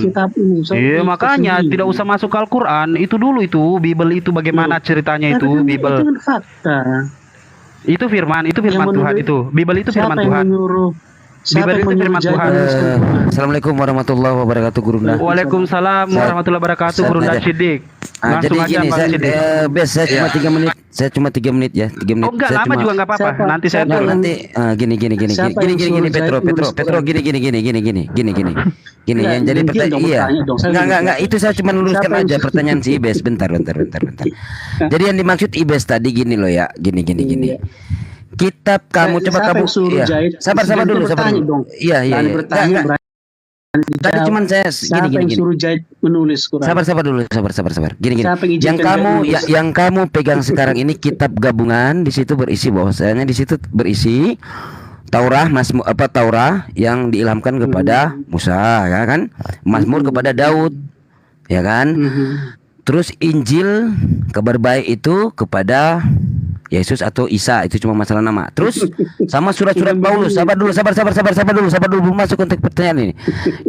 Iya, makanya tidak usah masuk ke Al-Quran. Itu dulu itu Bible itu bagaimana ceritanya itu Bible. Itu kan fakta. Itu firman Tuhan itu. Bible itu firman Tuhan. Bible itu firman Tuhan. Assalamualaikum warahmatullahi wabarakatuh, Gurunda. Waalaikumsalam warahmatullahi wabarakatuh, Gurunda Sidik. Jadi gini, saya cuma 3 menit. Saya cuma 3 menit ya, 3 menit. Oh enggak, saya lama juga enggak apa-apa. Nanti saya turun. Nanti gini Petro gini yang jadi pertanyaan enggak itu saya cuma luruskan aja pertanyaan si Ibes bentar. Jadi yang dimaksud Ibes tadi gini loh ya, gini. Kitab kamu coba kamu sabar dulu. Iya. Tadi cuman saya gini. Suruh Jahit menulis Quran. Sabar dulu. Gini. Yang kamu pegang sekarang ini kitab gabungan, di situ berisi bahwasanya di situ berisi Taurah, Taurah yang diilhamkan kepada Musa, ya kan? Mazmur kepada Daud, ya kan? Terus Injil kabar baik itu kepada Yesus atau Isa, itu cuma masalah nama. Terus sama surat-surat Paulus. Sabar dulu, belum masuk konteks pertanyaan ini.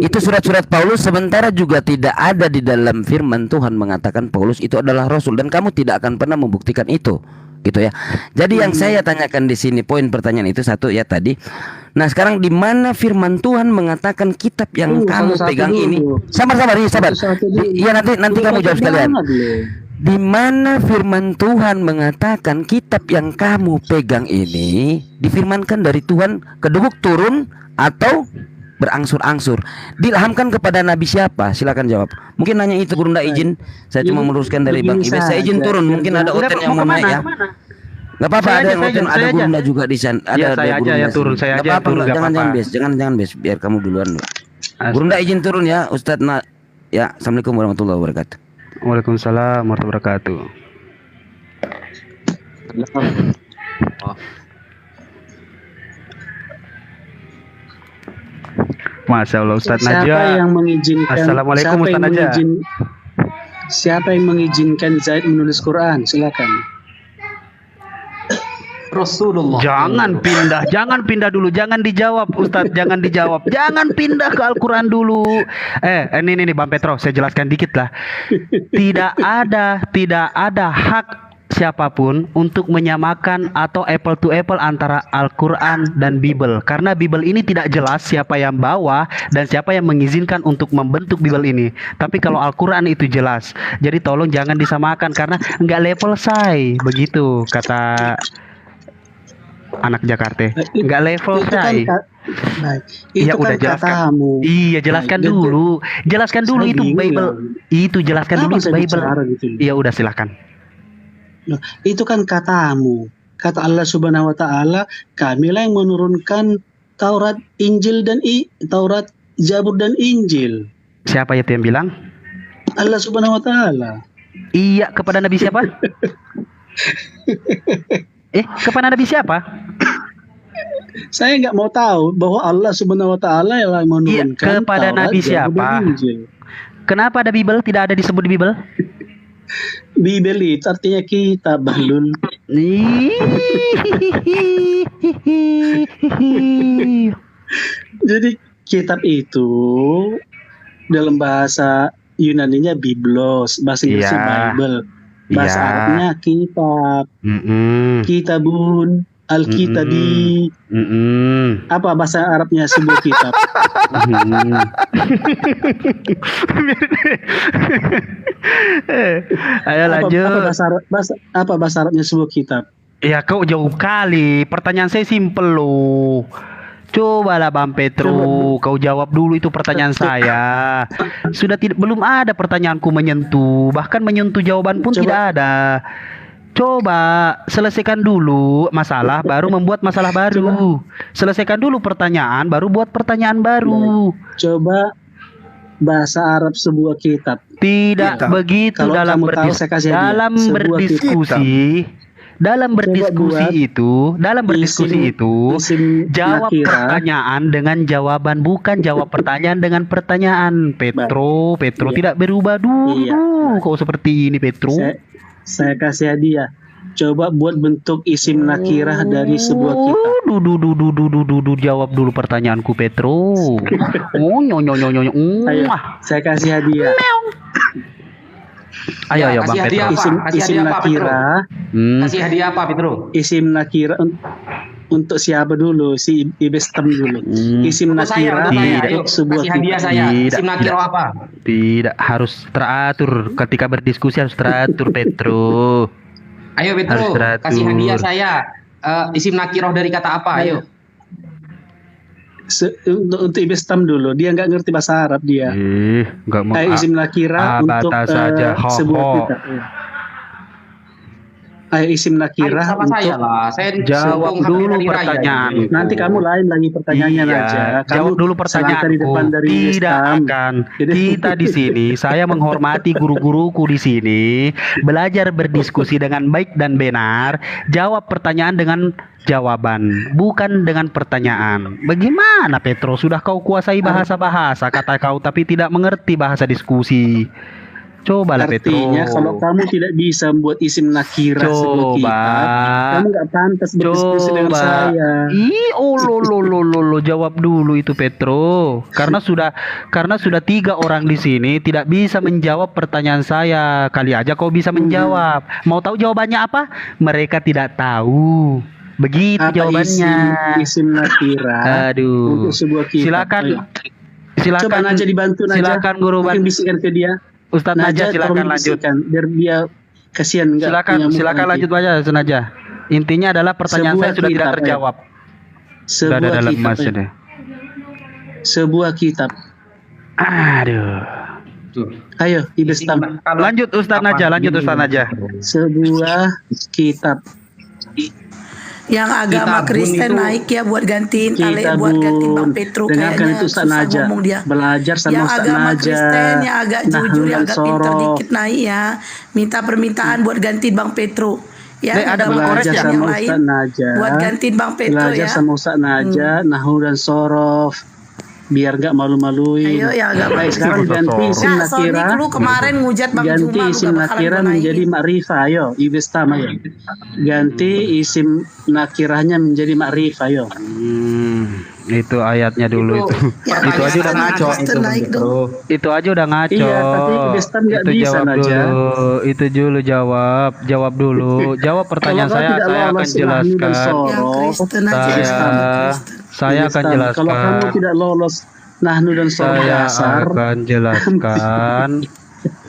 Itu surat-surat Paulus sementara juga tidak ada di dalam firman Tuhan mengatakan Paulus itu adalah rasul, dan kamu tidak akan pernah membuktikan itu. Gitu ya. Jadi yang saya tanyakan di sini, poin pertanyaan itu satu ya tadi. Nah, sekarang di mana firman Tuhan mengatakan kitab yang kamu pegang ini? Sabar. Iya, nanti kamu jawab sekalian. Di mana firman Tuhan mengatakan kitab yang kamu pegang ini difirmankan dari Tuhan, kedubuk turun atau berangsur-angsur? Diilhamkan kepada nabi siapa? Silakan jawab. Mungkin nanya itu, Gurunda izin. Saya cuma meluruskan dari Bang Ibes. Saya izin turun. Mungkin ada Oten yang mau naik ya. Gak apa-apa, ada yang Oten, ada Gurunda juga di sana. Ada saya aja ya turun. Saya aja turun. Jangan Bes, biar kamu duluan. Gurunda izin turun ya, Ustadz. Ya, assalamualaikum warahmatullahi wabarakatuh. Waalaikumsalam warahmatullahi wabarakatuh. Masya Allah, Ustadz Najwa. Siapa yang mengizinkan? Assalamualaikum Ustadz Najwa. Siapa yang mengizinkan Zaid menulis Quran? Silakan. Rasulullah. Jangan pindah dulu, jangan dijawab Ustadz, jangan dijawab. Jangan pindah ke Al-Quran dulu. Ini Bang Petro, saya jelaskan dikit lah. Tidak ada hak siapapun untuk menyamakan atau apple to apple antara Al-Quran dan Bible, karena Bible ini tidak jelas siapa yang bawa dan siapa yang mengizinkan untuk membentuk Bible ini. Tapi kalau Al-Quran itu jelas. Jadi tolong jangan disamakan karena nggak level say, begitu kata anak Jakarta, nggak level say. Iya udah jelaskan. Iya jelaskan dulu itu Bible. Itu jelaskan dulu itu Bible. Iya udah silakan. Loh, itu kan katamu. Kata Allah Subhanahu wa taala, kamilah yang menurunkan Taurat, Injil dan Taurat, Zabur dan Injil. Siapa itu yang bilang? Allah Subhanahu wa taala. Iya, kepada Nabi siapa? Kepada Nabi siapa? Saya nggak mau tahu bahwa Allah Subhanahu wa taala yang menurunkan kepada Taurat, Nabi Zabur, siapa? dan Injil. Kenapa ada Bible tidak ada disebut di Bible? Bible itu artinya kitab, Bahlul. Jadi kitab itu dalam bahasa Yunaninya Biblos, bahasa Inggrisnya Bible, bahasa Arabnya kitab, kitabun, Alkitabi. Apa bahasa Arabnya sebuah kitab? Ayo lanjut. Apa bahasa Arabnya sebuah kitab? Ya kau jauh kali. Pertanyaan saya simpel loh. Cobalah Bang Petro, kau jawab dulu itu pertanyaan saya. Sudah belum ada pertanyaanku menyentuh, bahkan menyentuh jawaban pun tidak ada. Coba selesaikan dulu masalah, baru membuat masalah baru. Selesaikan dulu pertanyaan, baru buat pertanyaan baru. Coba bahasa Arab sebuah kitab. Tidak begitu. Kalau dalam berdiskusi itu jawab pertanyaan dengan jawaban, bukan jawab pertanyaan dengan pertanyaan. Petro tidak berubah dulu. Kau seperti ini, Petro. Saya kasih hadiah. Coba buat bentuk isim nakirah dari sebuah kitab. Jawab dulu pertanyaanku, Petro. Ayo, saya kasih hadiah. Ayo Bang Petro. Isim nakirah. Kasih hadiah apa, Petro? Isim nakirah untuk siapa dulu? Si Ibestem dulu. Isim nakirah untuk sebuah kitab. Isim nakirah apa? Tidak, harus teratur. Ketika berdiskusi harus teratur, Petro. Ayo Petro, kasih hadiah saya. Isim nakirah dari kata apa? Ayo. Untuk Ibestam dulu, dia nggak ngerti bahasa Arab dia. Nggak mau. Isim nakirah untuk sebuah kitab. Isim nakirah untuk saya jawab dulu pertanyaan. Nanti kamu lain lagi pertanyaannya aja. Jawab dulu pertanyaanku. Tidak akan. Kita di sini, saya menghormati guru-guruku di sini, belajar berdiskusi dengan baik dan benar. Jawab pertanyaan dengan jawaban, bukan dengan pertanyaan. Bagaimana Petro? Sudah kau kuasai bahasa-bahasa kata kau, tapi tidak mengerti bahasa diskusi. Cobalah Petro. Artinya kalau kamu tidak bisa membuat isim nakirah sebuah kitab, kamu nggak pantas berdiskusi dengan saya. Jawab dulu itu Petro. Karena sudah 3 orang di sini tidak bisa menjawab pertanyaan saya. Kali aja kau bisa menjawab. Mau tahu jawabannya apa? Mereka tidak tahu. Begitu apa jawabannya. Isim nakirah. Aduh. Untuk sebuah kitab. Silakan. Coba Naja dibantu Naja. Silakan guru. Mungkin bisikan ke dia. Ustadz Naja silakan lanjut. Biar dia kasihan enggak. Silakan lanjut aja Naja. Intinya adalah pertanyaan saya sudah tidak terjawab. Sebuah kitab. Aduh. Ayo, Ibestam. Lanjut Ustadz Naja. Sebuah kitab. Yang agama Kristen naik ya buat gantiin buat gantiin Bang Petro, kayaknya itu susah ngomong dia. Belajar sama Ustaz Naja. Yang agama Kristen yang agak jujur, yang agak pintar dikit naik ya. Minta permintaan buat gantiin Bang Petro. Ya, ada belajar sama Ustaz Naja. Buat gantiin Bang Petro belajar sama Ustaz Naja, Nahwu dan Sorof. Biar gak malu-maluin. Ayo ya agak baik. Sekarang ganti isim nakirah. Dulu kemarin ngujat Bang ganti Juma, isim nakirah menjadi makrifah. Ayo, Ibestam ayo. Ganti isim nakirahnya menjadi makrifah. Ayo. Itu ayatnya dulu itu. Ya, itu aja udah ngaco. Itu aja udah ngaco. Iya, tapi Ibestam nggak bisa aja. Itu dulu jawab dulu. Jawab pertanyaan saya akan jelaskan. Saya akan jelaskan. Kalau kamu tidak lolos Nahnu dan Sorof dasar, saya akan jelaskan.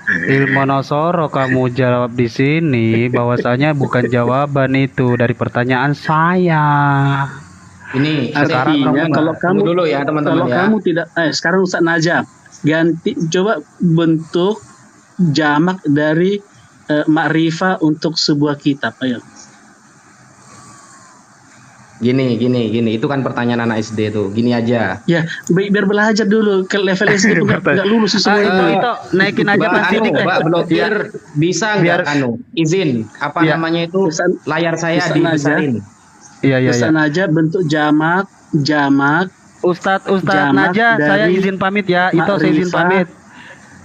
Ilmu Nasoro kamu jawab di sini bahwasanya bukan jawaban itu dari pertanyaan saya. Ini artinya kalau kamu dulu ya teman-teman. Kalau kamu tidak, sekarang Ustaz Naja ganti, coba bentuk jamak dari makrifah untuk sebuah kitab. Ayo. Gini, itu kan pertanyaan anak SD tuh. Gini aja. Ya, biar belajar dulu ke level SD nggak lulus semua itu naikin aja pasti Mbak blokir bisa nggak izin apa namanya itu layar saya dibesarin. Iya. Pesan aja bentuk jamak. Ustadz Naja, saya izin pamit ya. Itu saya izin pamit.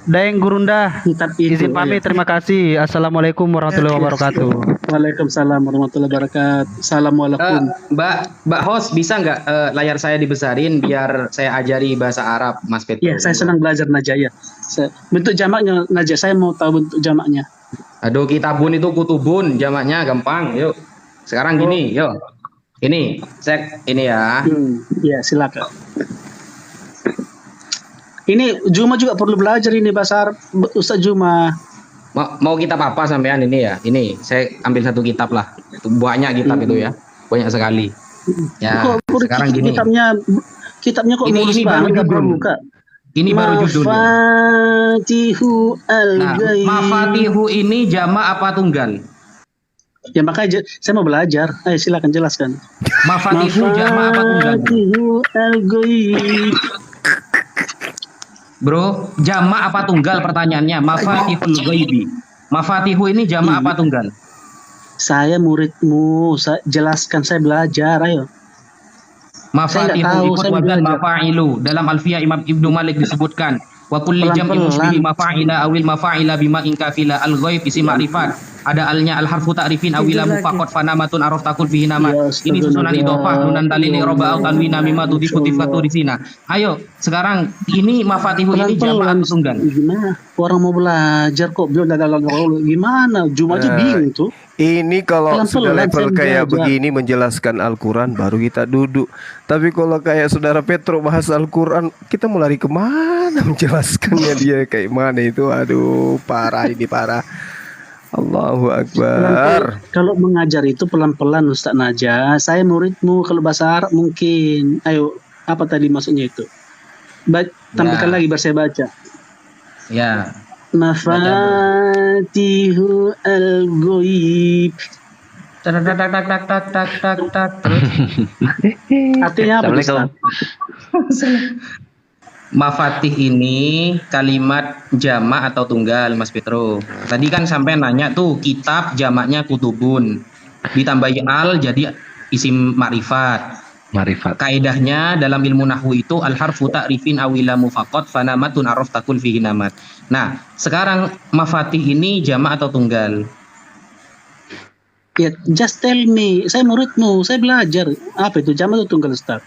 Daeng Gurunda, izin pamit. Terima kasih. Assalamualaikum warahmatullahi wabarakatuh. Waalaikumsalam warahmatullahi wabarakatuh. Assalamualaikum. Mbak host bisa nggak layar saya dibesarin biar saya ajari bahasa Arab, Mas Petro? Ya, saya senang belajar Naja ya. Bentuk jamaknya Naja, saya mau tahu bentuk jamaknya. Aduh, kitabun itu kutubun, jamaknya gampang. Yuk, sekarang gini, yuk. Ini, cek ini ya. Ya, silakan. Ini Juma juga perlu belajar ini bahasa Arab, Ustaz Juma. Mau kitab apa sampean ini ya? Ini saya ambil satu kitab lah. Banyak kitab itu ya, banyak sekali. Ya, sekarang gini. Kitabnya kok ini baru judul. Ini baru judulnya. Mafatihu al-Ghaib. Mafatihu ini jamak apa tunggal? Ya makanya saya mau belajar. Ayo silakan jelaskan. Mafatihu jamak apa tunggal? Mafatihu al-Ghaib. Bro, jamak apa tunggal pertanyaannya? Mafatihul ghaibi. Mafatihu ini jamak apa tunggal? Saya muridmu, jelaskan, saya belajar, ayo. Mafatihu ikut wazan mafa'ilu. Dalam Alfiyah Imam Ibnu Malik disebutkan, wa kulli jam'in musbihi mafa'ila awil mafa'ila bima inkafila al-ghaib isi ma'rifat. Ada alnya al-harfu ta'rifin awila mufaqat fanamatun araf takul fihi nama. Ini susunan idhofah nunan dalili roba au tanwina mimma tudhifu tifatu disina. Ayo, sekarang ini mafatihu ini jamak tunggal. Gimana? Orang mau belajar kok bilang gimana? Juma aja bingung tuh. Ini kalau sudah level kayak begini menjelaskan Al-Quran baru kita duduk. Tapi kalau kayak saudara Petro bahas Al-Quran, kita mau lari kemana menjelaskannya dia kayak mana itu? Aduh, parah ini parah. Allahu Akbar. Kalau mengajar itu pelan-pelan Ustaz Naja. Saya muridmu, kalau bahasa Arab mungkin. Ayo, apa tadi maksudnya itu? Tampilkan lagi biar saya baca. Ya. Mafatihu al-Ghaib. Tak. Artinya apa? Mafatih ini kalimat jamak atau tunggal, Mas Petro. Tadi kan sampai nanya tuh kitab jamaknya kutubun. Ditambahi al jadi isim ma'rifat. Kaidahnya dalam ilmu nahwu itu al-harfu ta'rifin awila mufaqat fanamatun araf takul fihi namat. Nah, sekarang mafatih ini jamak atau tunggal? Ya, just tell me. Saya muridmu, saya belajar. Apa itu jamak atau tunggal, Ustaz?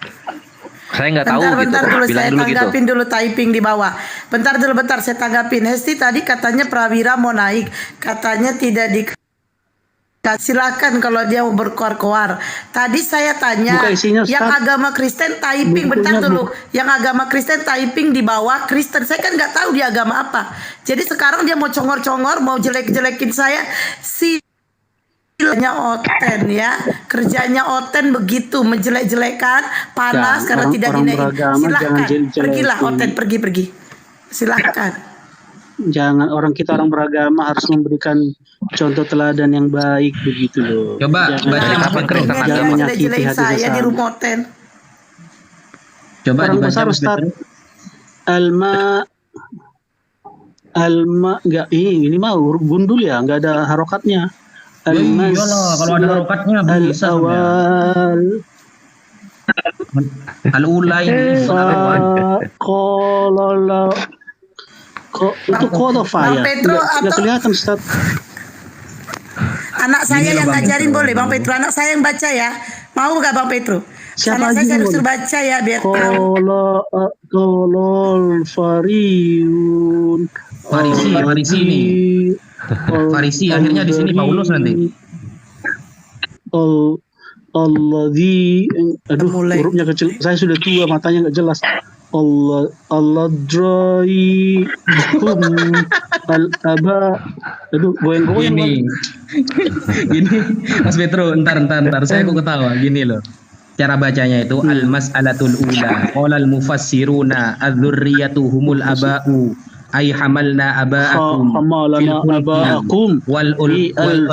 Saya nggak tahu bentar gitu. Dulu Bilang saya dulu tanggapin gitu. dulu typing di bawah. Bentar saya tanggapin. Hesti tadi katanya Prawira mau naik, katanya tidak di. Silakan kalau dia mau berkoar-koar. Tadi saya tanya yang agama Kristen typing bentar dulu. Yang agama Kristen typing di bawah Kristen. Saya kan nggak tahu dia agama apa. Jadi sekarang dia mau congor-congor, mau jelek-jelekin saya. Oten ya, kerjanya Oten begitu menjelek-jelekan, panas karena tidak dinaik. Silakan, pergilah Oten, pergi. Silakan. Jangan orang beragama harus memberikan contoh teladan yang baik begitu loh. Coba baca apa Kristen jangan menjelek-jelekin saya di rumah Oten. Coba dibaca Ustaz. Alma enggak ini mah gundul ya, enggak ada harokatnya. Iyalah, kalau ada harokatnya bisa al-awal al-ulai itu kodofa ya. Enggak kelihatan Ustaz. Anak saya yang ngajarin boleh Bang Petro, anak saya yang baca ya. Mau enggak Bang Petro? Siapa anak saya harus boleh baca ya biar kolol fariun. Farisi ini. Farisi akhirnya di sini Paulus nanti. Alladzi hurufnya kecil. Saya sudah tua, matanya nggak jelas. Allah drai al-aba. Aduh, goyang-goyang. Gini, Mas Petro, entar saya kok ketawa. Gini loh. Cara bacanya itu al-mas'alatul ula. Qala al-mufassiruna adz-dzurriyyatu humul aba'u. ay hamalna aba'akum hamalna aba'akum wal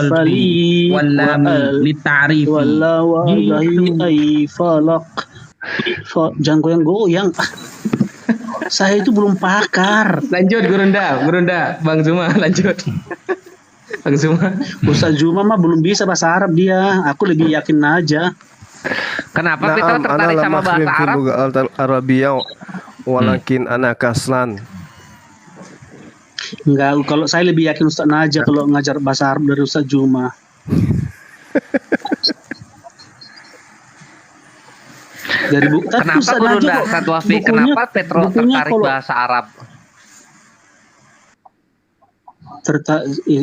fali wal lam litarif ay falak. Jangan goyang-goyang. Saya itu belum pakar. Lanjut Gurunda, Bang Zuma lanjut. Bang Zuma. Ustaz Zuma mah belum bisa bahasa Arab dia. Aku lebih yakin aja. Kenapa kita tertarik sama bahasa Arab? Arabia walakin ana kaslan. Enggak, kalau saya lebih yakin Ustaz Naja kalau ngajar bahasa Arab dari Ustaz Zuma. Dari kenapa Gurunda Satwafi? Kenapa Petro tertarik bahasa Arab?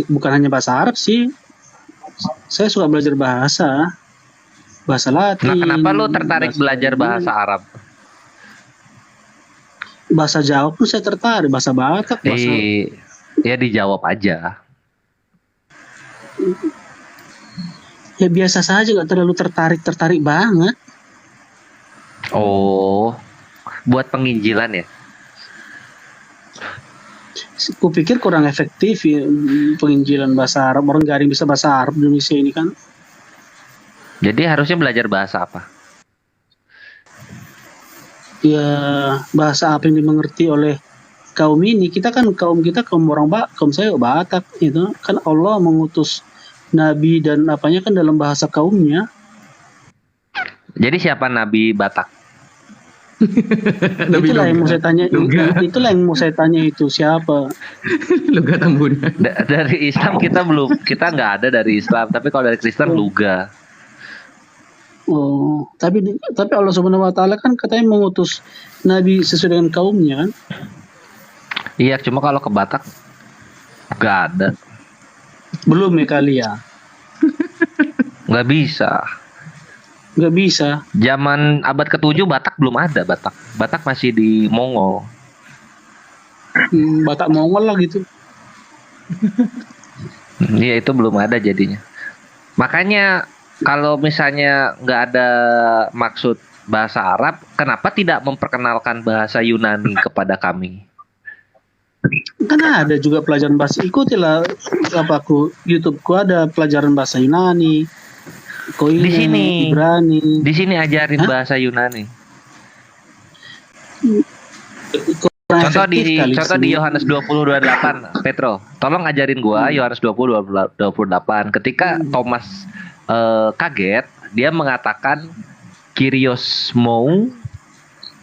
Bukan hanya bahasa Arab sih. Saya suka belajar bahasa Latin. Nah, kenapa lu tertarik belajar bahasa Arab? Bahasa Jawa pun saya tertarik, bahasa Batak, Ya dijawab aja. Ya biasa saja, nggak terlalu tertarik banget. Oh, buat penginjilan ya? Kupikir kurang efektif ya, penginjilan bahasa Arab. Orang gak ada yang bisa bahasa Arab di Indonesia ini kan. Jadi harusnya belajar bahasa apa? Ya bahasa apa yang dimengerti oleh kaum ini. Kaum saya Batak itu kan Allah mengutus nabi dan apanya kan dalam bahasa kaumnya. Jadi siapa nabi Batak? Itulah yang mau saya tanya. Itulah yang mau saya tanya itu siapa? Luga Tambun. Dari Islam kita nggak ada dari Islam, tapi kalau dari Kristen Luga. Oh, tapi Allah Subhanahu Wa Taala kan katanya mengutus nabi sesuai dengan kaumnya kan? Iya, cuma kalau ke Batak nggak ada. Belum ya kali ya? Nggak bisa. Nggak bisa. Zaman abad ke-7 Batak belum ada. Batak masih di Mongol. Batak Mongol lah gitu. Iya, itu belum ada jadinya. Makanya kalau misalnya nggak ada maksud bahasa Arab, kenapa tidak memperkenalkan bahasa Yunani kepada kami? Kan ada juga pelajaran bahasa. Ikutilah YouTubeku ada pelajaran bahasa Yunani. Di sini ajarin bahasa Yunani. Contoh di Yohanes 20:28, Petro. Tolong ajarin gua Yohanes 20:28. Ketika Thomas kaget, dia mengatakan Kyrios mou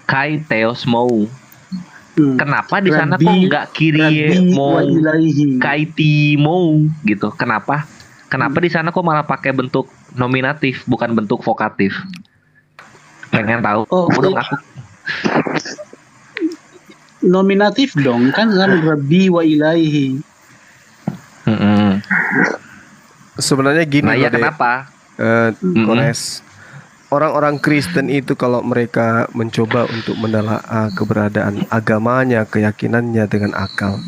kai theos mou. Kenapa di sana kok enggak Kyrie mou kai ti mou gitu? Kenapa di sana kok malah pakai bentuk nominatif bukan bentuk vokatif? Pengen tahu. Aku nominatif dong kan Rabbi wa ilaihi. Sebenarnya gini ya kenapa? Kores. Orang-orang Kristen itu kalau mereka mencoba untuk menelaah keberadaan agamanya, keyakinannya dengan akal,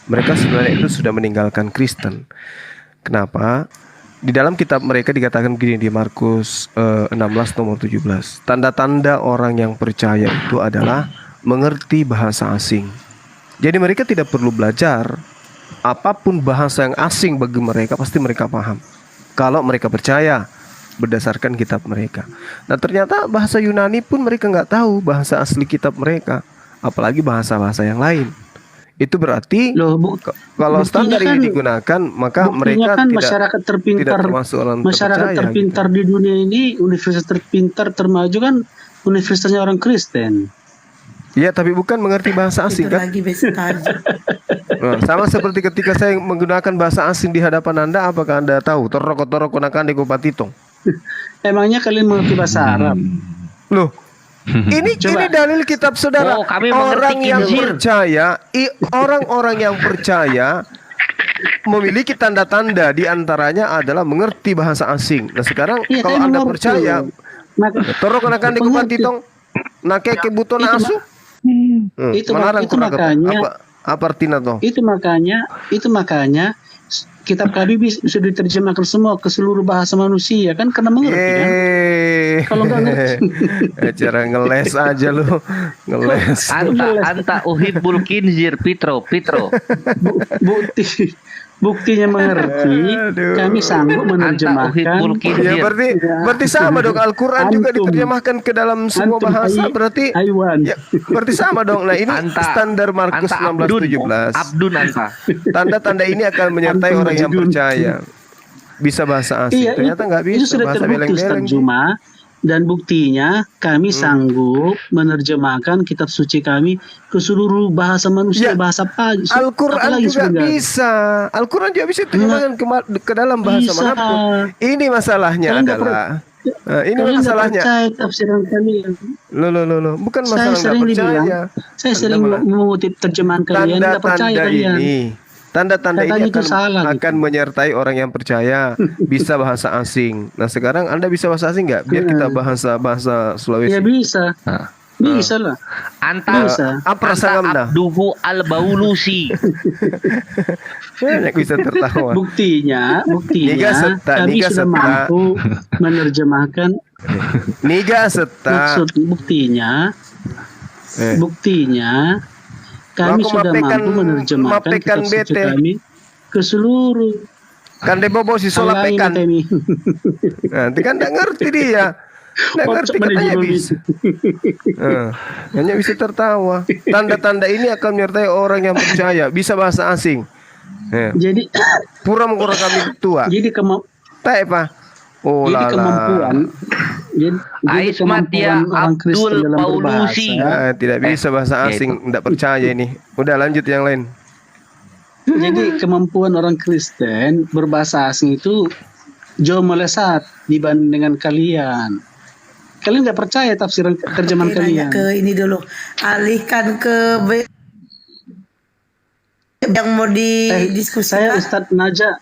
mereka sebenarnya itu sudah meninggalkan Kristen. Kenapa? Di dalam kitab mereka dikatakan begini di Markus 16:17. Tanda-tanda orang yang percaya itu adalah mengerti bahasa asing. Jadi mereka tidak perlu belajar apapun bahasa yang asing bagi mereka, pasti mereka paham. Kalau mereka percaya berdasarkan kitab mereka. Nah ternyata bahasa Yunani pun mereka nggak tahu bahasa asli kitab mereka, apalagi bahasa-bahasa yang lain. Itu berarti kalau standar ini digunakan, maka mereka kan tidak masyarakat termasuk orang terpintar di dunia ini. Universitas terpintar termaju kan universitasnya orang Kristen. Iya, tapi bukan mengerti bahasa asing kan? Nah, sama seperti ketika saya menggunakan bahasa asing di hadapan Anda, apakah Anda tahu? Toroko nakan di Kupatitong. Emangnya kalian mengerti bahasa Arab? Loh, ini dalil kitab saudara. Orang-orang yang percaya memiliki tanda-tanda, di antaranya adalah mengerti bahasa asing. Nah sekarang kalau Anda percaya, toroko nakan di Kupatitong, nake kebutuhan asu. Itu makanya apa artinya toh? Itu makanya kitab Kabi bisa diterjemahkan semua ke seluruh bahasa manusia kan karena mengerti kan? Kalau nggak ngerti. Cara ngeles aja lu. Ngeles. Anta uhibbul kinzir Pitro. Buktinya mengerti, kami sanggup menerjemahkan. Ya, berarti sama dong, Al-Quran juga diterjemahkan ke dalam semua bahasa, berarti ya, berarti sama dong. Nah, ini standar Markus 16:17. Abdun Anta. Tanda-tanda ini akan menyertai orang yang percaya. Bisa bahasa asing, ternyata nggak bisa. Itu sudah bahasa terbukti, Ustaz Juma. Dan buktinya kami sanggup menerjemahkan kitab suci kami ke seluruh bahasa manusia, bahasa pagi. Al-Quran juga bisa. Al-Quran juga bisa diterjemahkan ke dalam bahasa manapun. Ini masalahnya adalah ini masalahnya. Tafsiran kalian. Loh. Bukan masalah nggak percaya. Saya sering mengutip terjemahan kalian, nggak percaya kalian. Tanda-tanda ini akan menyertai orang yang percaya bisa bahasa asing. Nah, sekarang Anda bisa bahasa asing nggak? Biar kita bahasa Sulawesi. Ya bisa. Bisa lah. Anta Anta Abduhu Al-Baulusi. Banyak bisa tertawa. Buktinya kami sudah mampu menerjemahkan. Buktinya kami sudah mampu menerjemahkan kitab suci kami ke seluruh. Kan dia bobo si solapekan. Nanti kan nggak ngerti dia. Nggak ngerti katanya bisa. Hanya bisa tertawa. Tanda-tanda ini akan menyertai orang yang percaya. Bisa bahasa asing. Jadi pura mengkurang kami tua. Jadi kemampuan. Aismat ya Abdul Paulusi. Tidak bisa bahasa asing, tidak percaya ini. Udah lanjut yang lain. Jadi kemampuan orang Kristen berbahasa asing itu jauh melesat dibanding dengan kalian. Kalian nggak percaya tafsiran terjemahan kalian. Ke ini dulu, alihkan ke yang mau didiskusikan. Saya Ustadz Naja.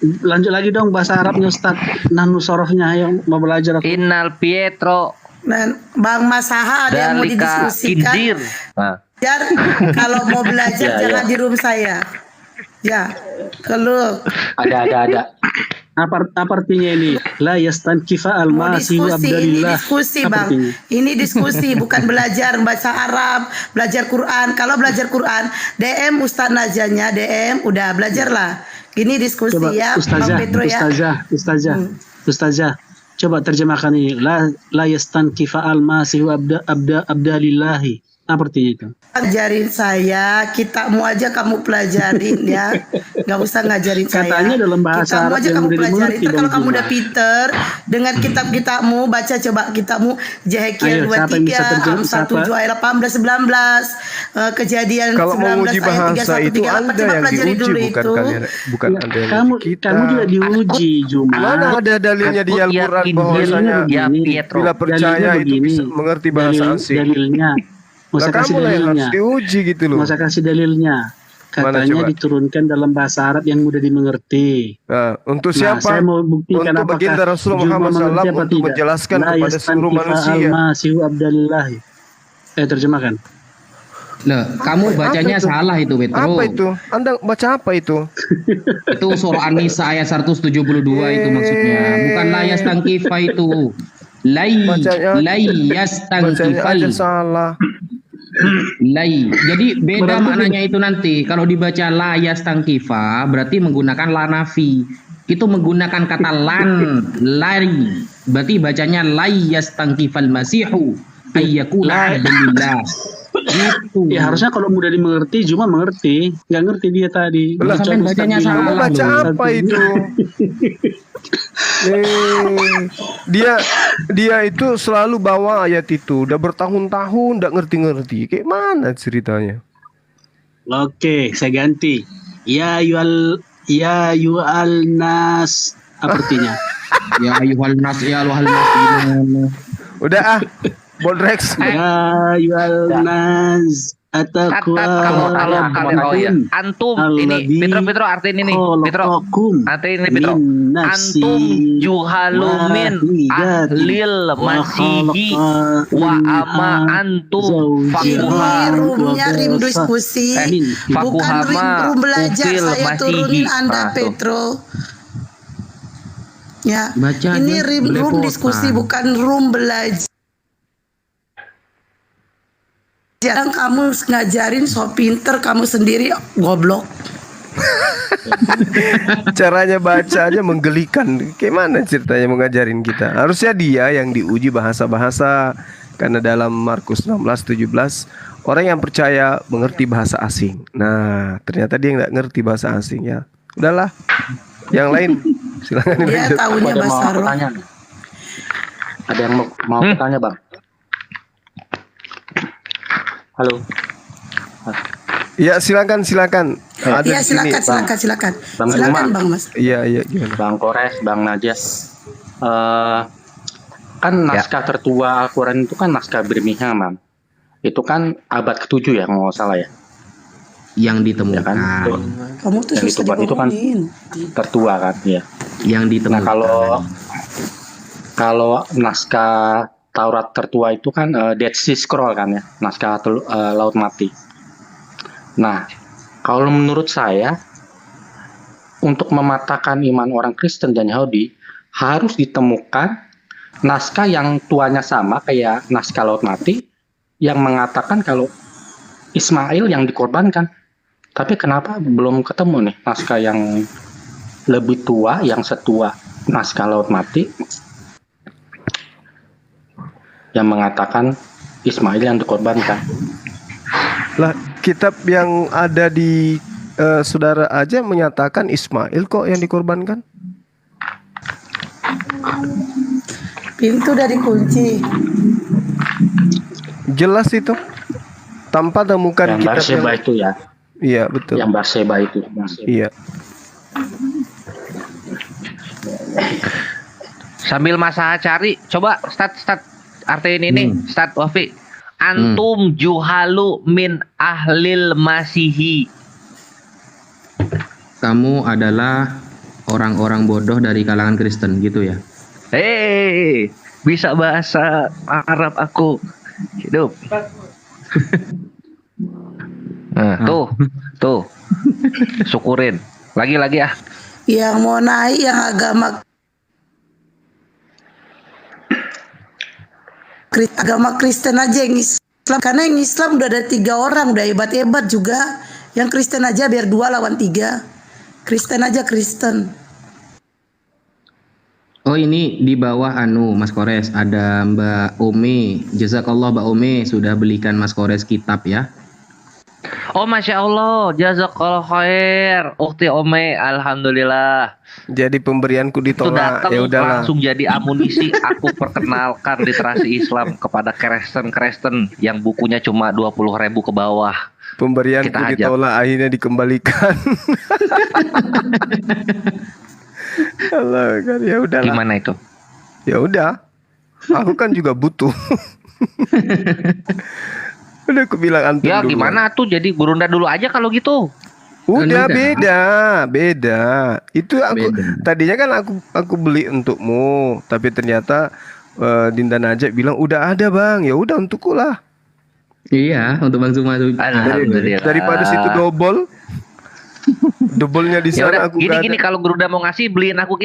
Lanjut lagi dong bahasa Arabnya Ustaz. Nahnu sorohnya yang mau belajar aku. Innal Pietro. Dan Bang Masaha ada yang mau didiskusikan. Kalau mau belajar jangan di room saya. Ya, kalau ada. Apa artinya ini? La yastankifa al-masi abdalillah. Diskusi Bang. Ini diskusi bukan belajar baca Arab, belajar Quran. Kalau belajar Quran, DM Ustaz Najanya, DM udah belajarlah. Gini diskusi. Coba, ya, Ustazah, Bang Petro ya. Ustazah. Coba terjemahkan ini. La yastankifa al-masi abdalillahi. Apa artinya itu? Ajarin saya, kitabmu aja kamu pelajarin ya. Gak usah ngajarin saya. Katanya dalam bahasa Arab aja kamu pelajarin. Kalau kamu udah pinter dengan kitab-kitabmu, baca coba kitabmu Jehekiel 23, 1 ayat 18 19, Kejadian 19 ayat 31 38. Coba pelajari dulu itu. Bukan Anda yang kamu juga diuji Juma. Mana ada dalilnya di Al-Quran bahwasanya bila percaya itu bisa mengerti bahasa asing. Dalilnya. Masa kasih dalilnya. Diuji gitu loh. Masa kasih dalilnya. Katanya diturunkan dalam bahasa Arab yang mudah dimengerti. Untuk siapa? Saya mau buktikan untuk baginda Rasulullah Muhammad SAW untuk menjelaskan kepada seluruh manusia. Terjemahkan. Nah, kamu bacanya salah itu, Petro. Apa itu? Anda baca apa itu? Itu surah An-Nisa ayat 172 itu maksudnya. Bukan layas tangkifa itu. Layas tangkifal. Salah. Jadi beda maknanya itu nanti. Kalau dibaca layas tangkifa berarti menggunakan lanafi. Itu menggunakan kata lari. Berarti bacanya layas tangkifal masihu ayyakuna abdillah. Gitu. Ya harusnya kalau mudah dimengerti cuma mengerti, nggak ngerti dia tadi. Sampai bacanya salah. Baca apa itu? Dia itu selalu bawa ayat itu. Udah bertahun-tahun nggak ngerti-ngerti. Kayak mana ceritanya? Oke, saya ganti. Ya yual nas. Apa artinya? Ya yual nas. Udah Bolrex. Ya yual nas. Kalau ya antum ini Petro artiin ini Petro artiin ini Petro antum juhalumin ahlil masihi wa ama antum fakuhamnya rim diskusi bukan rim belajar saya turunin Anda Petro Ya, Baca ini aja, room belepotan. diskusi bukan room belajar. Jarang kamu ngajarin so pinter, kamu sendiri goblok. Caranya baca aja menggelikan. Gimana ceritanya mengajarin kita? Harusnya dia yang diuji bahasa-bahasa. Karena dalam Markus 16:17 orang yang percaya mengerti bahasa asing. Nah, ternyata dia nggak ngerti bahasa asing ya. Udahlah. Yang lain silakan Dia dilanjut. tahunya Ada mau bahasa roh. pertanyaan? Ada yang mau bertanya, Bang? Halo. Ya silakan. Ada Iya, di sini. silakan. Bang Silakan Juma. Bang Mas. Iya gimana? Bang Kores, Bang Najas. Kan naskah tertua Al-Quran itu kan naskah Birmingham, Bang. Itu kan abad ke-7 ya, kalau nggak salah ya. Yang ditemukan. Kan? Kamu tuh Yang susah ditemukan itu kan dibohongin. tertua kan, ya. Yang ditemukan. Nah, kalau naskah Taurat tertua itu kan Dead Sea Scroll kan ya, naskah Laut Mati. Nah, kalau menurut saya untuk mematahkan iman orang Kristen dan Yahudi harus ditemukan naskah yang tuanya sama kayak naskah Laut Mati yang mengatakan kalau Ismail yang dikorbankan. Tapi kenapa belum ketemu nih naskah yang lebih tua, yang setua naskah Laut Mati yang mengatakan Ismail yang dikorbankan? Lah, kitab yang ada di saudara aja menyatakan Ismail kok yang dikorbankan. Pintu udah dikunci. Jelas itu. Tanpa temukan Yang kitab Barseba itu ya. Iya, betul. Yang Barseba itu. Iya. Sambil Masa cari, coba start artiin ini, start Wafi. Antum juhalu min ahlil masihi. Kamu adalah orang-orang bodoh dari kalangan Kristen gitu ya. Hei, bisa bahasa Arab aku. Hidup. Nah, tuh. Syukurin. Lagi ah. Yang mau naik yang agama Kristen aja yang Islam, karena yang Islam udah ada 3 orang, udah hebat juga. Yang Kristen aja biar 2 lawan 3. Kristen aja Kristen. Oh, ini di bawah Mas Kores ada Mbak Ome. Jazakallah Mbak Ome sudah belikan Mas Kores kitab ya. Oh, Masya Allah, jazakallah khair. Ukti Ome, alhamdulillah. Jadi pemberianku Itu ditolak. datang Ya udahlah. langsung jadi amunisi. Aku perkenalkan literasi Islam kepada Kristen yang bukunya cuma 20.000 ke bawah. Pemberianku Kita ajak. ditolak, akhirnya dikembalikan. Allah kan, ya udahlah. Gimana itu? Ya udah. Aku kan juga butuh. Udah aku bilang antum Ya dulu. gimana tuh, jadi Gurunda dulu aja kalau gitu. Udah Udah. beda. Itu aku tadinya kan aku beli untukmu, tapi ternyata Dinda Najak bilang udah ada bang, ya udah untukku lah. Iya, untuk Bang Suma. Alhamdulillah. Daripada situ dobolnya di Ya udah, sana aku gini kalau Gurunda mau ngasih, beliin aku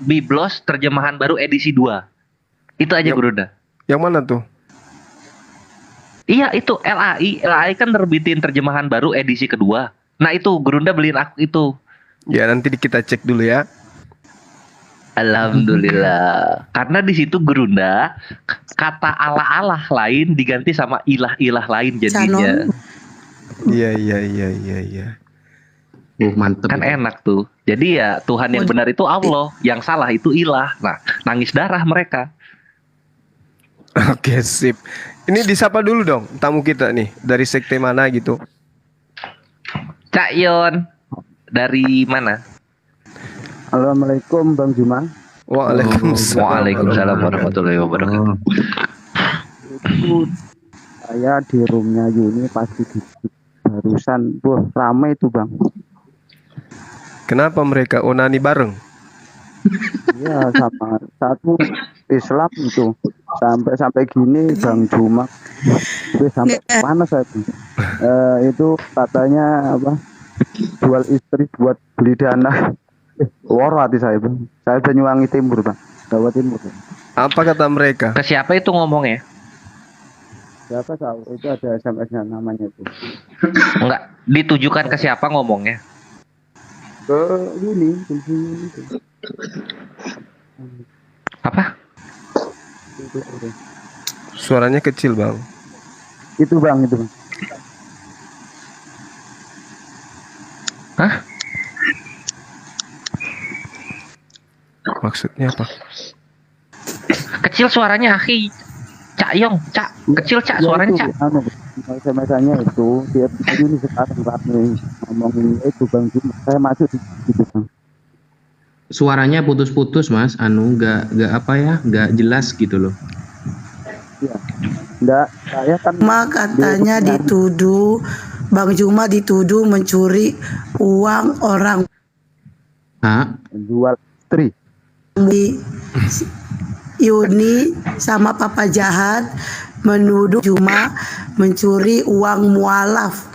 Biblos terjemahan baru edisi 2. Itu aja Gurunda. Yang mana tuh? Iya, itu LAI kan nerbitin terjemahan baru edisi kedua. Nah, itu Gurunda beliin aku itu. Ya nanti kita cek dulu ya. Alhamdulillah. Karena di situ Gurunda kata Allah lain diganti sama ilah lain jadinya. Iya. Mantep. Kan enak tuh. Jadi ya Tuhan yang benar itu Allah, yang salah itu ilah. Nah, nangis darah mereka. Oke, sip. Ini disapa dulu dong tamu kita nih, dari sekte mana gitu. Cak Yon, dari mana? Assalamualaikum Bang Juma. Waalaikumsalam warahmatullahi wabarakatuh. Itu saya di roomnya Yuni pasti barusan, ramai itu Bang. Kenapa mereka onani bareng? Iya, sama satu Islam itu sampai gini Bang Juma. Sampai mana saya itu katanya apa? jual istri buat beli dana. Loro hati saya bang. Saya Banyuwangi Timur bang, Jawa Timur. Bang. Apa kata mereka? Ke siapa itu ngomongnya? Siapa tahu itu ada SMS-nya namanya itu. Enggak, ditujukan ke siapa ngomongnya? Ke Yuni. Apa? Suaranya kecil bang. Itu bang, itu bang. Hah? Maksudnya apa? Kecil suaranya, akhi. Cak Yong, Cak. Kecil Cak, suaranya Cak. SMS-nya itu dia ini sekarang rame ngomongin itu bang. Saya masuk di situ bang. Suaranya putus-putus mas, nggak apa ya, nggak jelas gitu loh. Iya. Enggak, saya kan katanya dituduh Bang Juma dituduh mencuri uang orang. Hah? Jual istri. Yuni sama Papa Jahat menuduh Juma mencuri uang mualaf.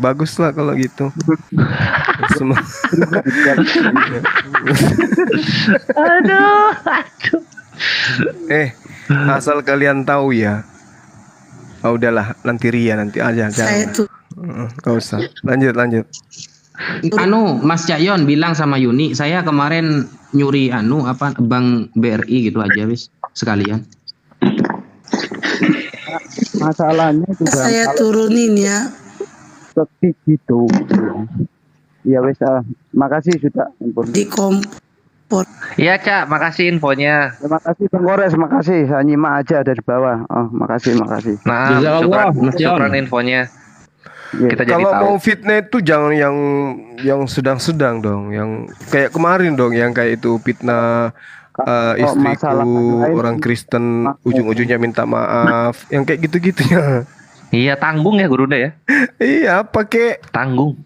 Bagus lah kalau gitu. Semua. Aduh. Asal kalian tahu ya. Udahlah, nanti Ria nanti aja. Saya tuh. Gak usah. Lanjut. Mas Cakyon bilang sama Yuni, saya kemarin nyuri bank BRI gitu aja wis sekalian. Masalahnya itu bang, saya turunin ya. Seperti gitu. Ya wes, makasih sudah di kompor. Iya Cak, makasih infonya. Terima kasih Bang Gores, makasih. Saya nyimak aja dari bawah. Makasih. Nah, syukran infonya. Kita jadi kalau tahu. mau fitnah itu jangan yang sedang-sedang dong, yang kayak kemarin dong, yang kayak itu fitnah istriku orang Kristen ujung-ujungnya minta maaf, yang kayak gitu-gitu ya. Iya, tanggung ya Gurunda ya. Iya, pakai tanggung.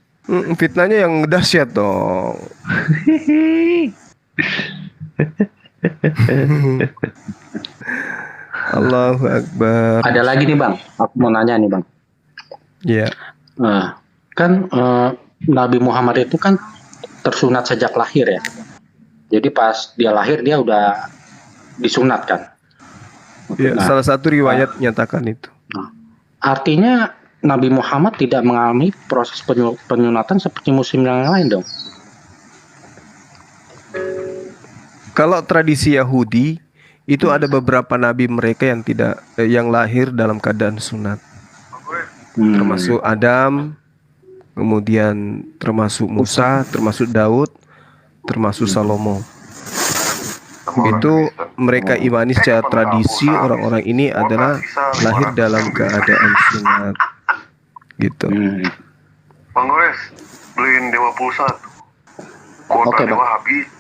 Fitnahnya yang dahsyat dong. Allahu Akbar. Ada lagi nih bang, aku mau nanya nih bang. Iya. Kan Nabi Muhammad itu kan tersunat sejak lahir ya. Jadi pas dia lahir dia udah disunat kan. Ya, salah satu riwayat nyatakan itu. Artinya Nabi Muhammad tidak mengalami proses penyunatan seperti muslim yang lain dong. Kalau tradisi Yahudi itu ada beberapa nabi mereka yang yang lahir dalam keadaan sunat. Termasuk Adam, kemudian termasuk Musa, termasuk Daud, termasuk Salomo. Itu mereka imani secara tradisi orang-orang ini adalah lahir dalam keadaan sunat. Gitu. Bang Gores, beliin Dewa Pulsa. Kuota Dewa habis.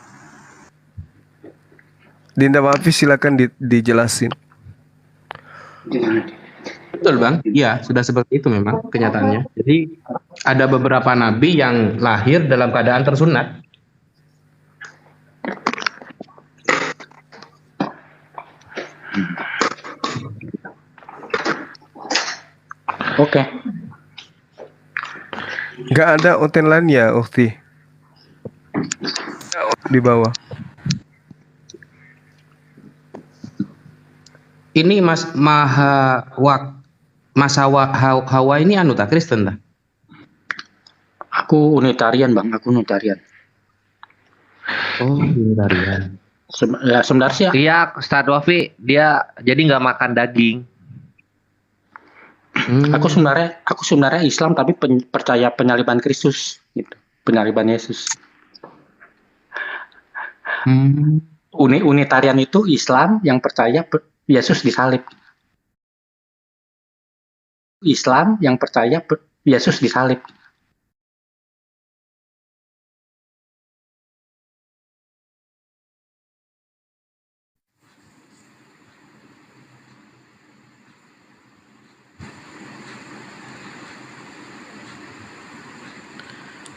Dinda Hafiz silakan dijelasin. Betul bang, iya sudah seperti itu memang kenyataannya. Jadi ada beberapa nabi yang lahir dalam keadaan tersunat. Oke. Nggak ada hotel lain ya, Ukti? Di bawah. Ini Hawa ini tak Kristen tak? Aku Unitarian bang, aku Unitarian. Oh Unitarian. Sebenarnya Iya, Ustadz Wafi dia jadi nggak makan daging. Aku sebenarnya Islam tapi percaya penyaliban Kristus gitu, penyaliban Yesus. Unitarian itu Islam yang percaya Yesus disalib. Islam yang percaya Yesus disalib.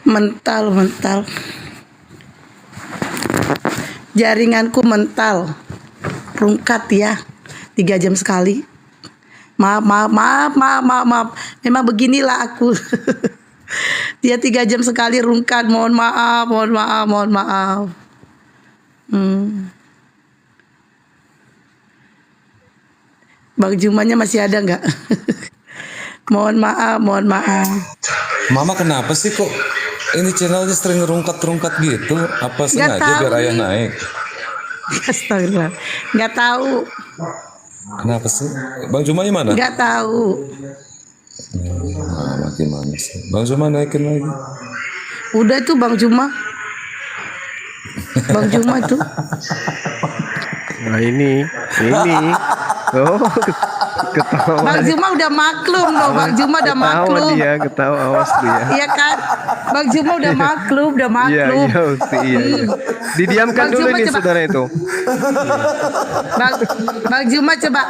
Mental. Jaringanku mental. Rungkat ya. 3 jam sekali. Maaf. Memang beginilah aku. Dia 3 jam sekali rungkat, mohon maaf, mohon maaf, mohon maaf. Bang Jumanya masih ada nggak? Mohon maaf, mohon maaf. Mama kenapa sih kok ini channelnya sering rungkat-rungkat gitu? Apa sengaja tahu biar ayah nih. naik? Astagfirullah. Nggak tahu, Kenapa sih? Bang Jumanya mana? nggak tahu. Mama gimana sih? Bang Juma naikin lagi. Udah itu Bang Juma. Bang Juma tuh. Nah ini. Oh, ketawa. Bang Juma udah maklum loh, Bang Juma udah maklum. Ketawa awas tuh ya. Iya kan? Bang Juma udah maklum, udah Iya, maklum. iya. Didiamkan Bang dulu Juma nih coba. saudara itu. Bang Juma coba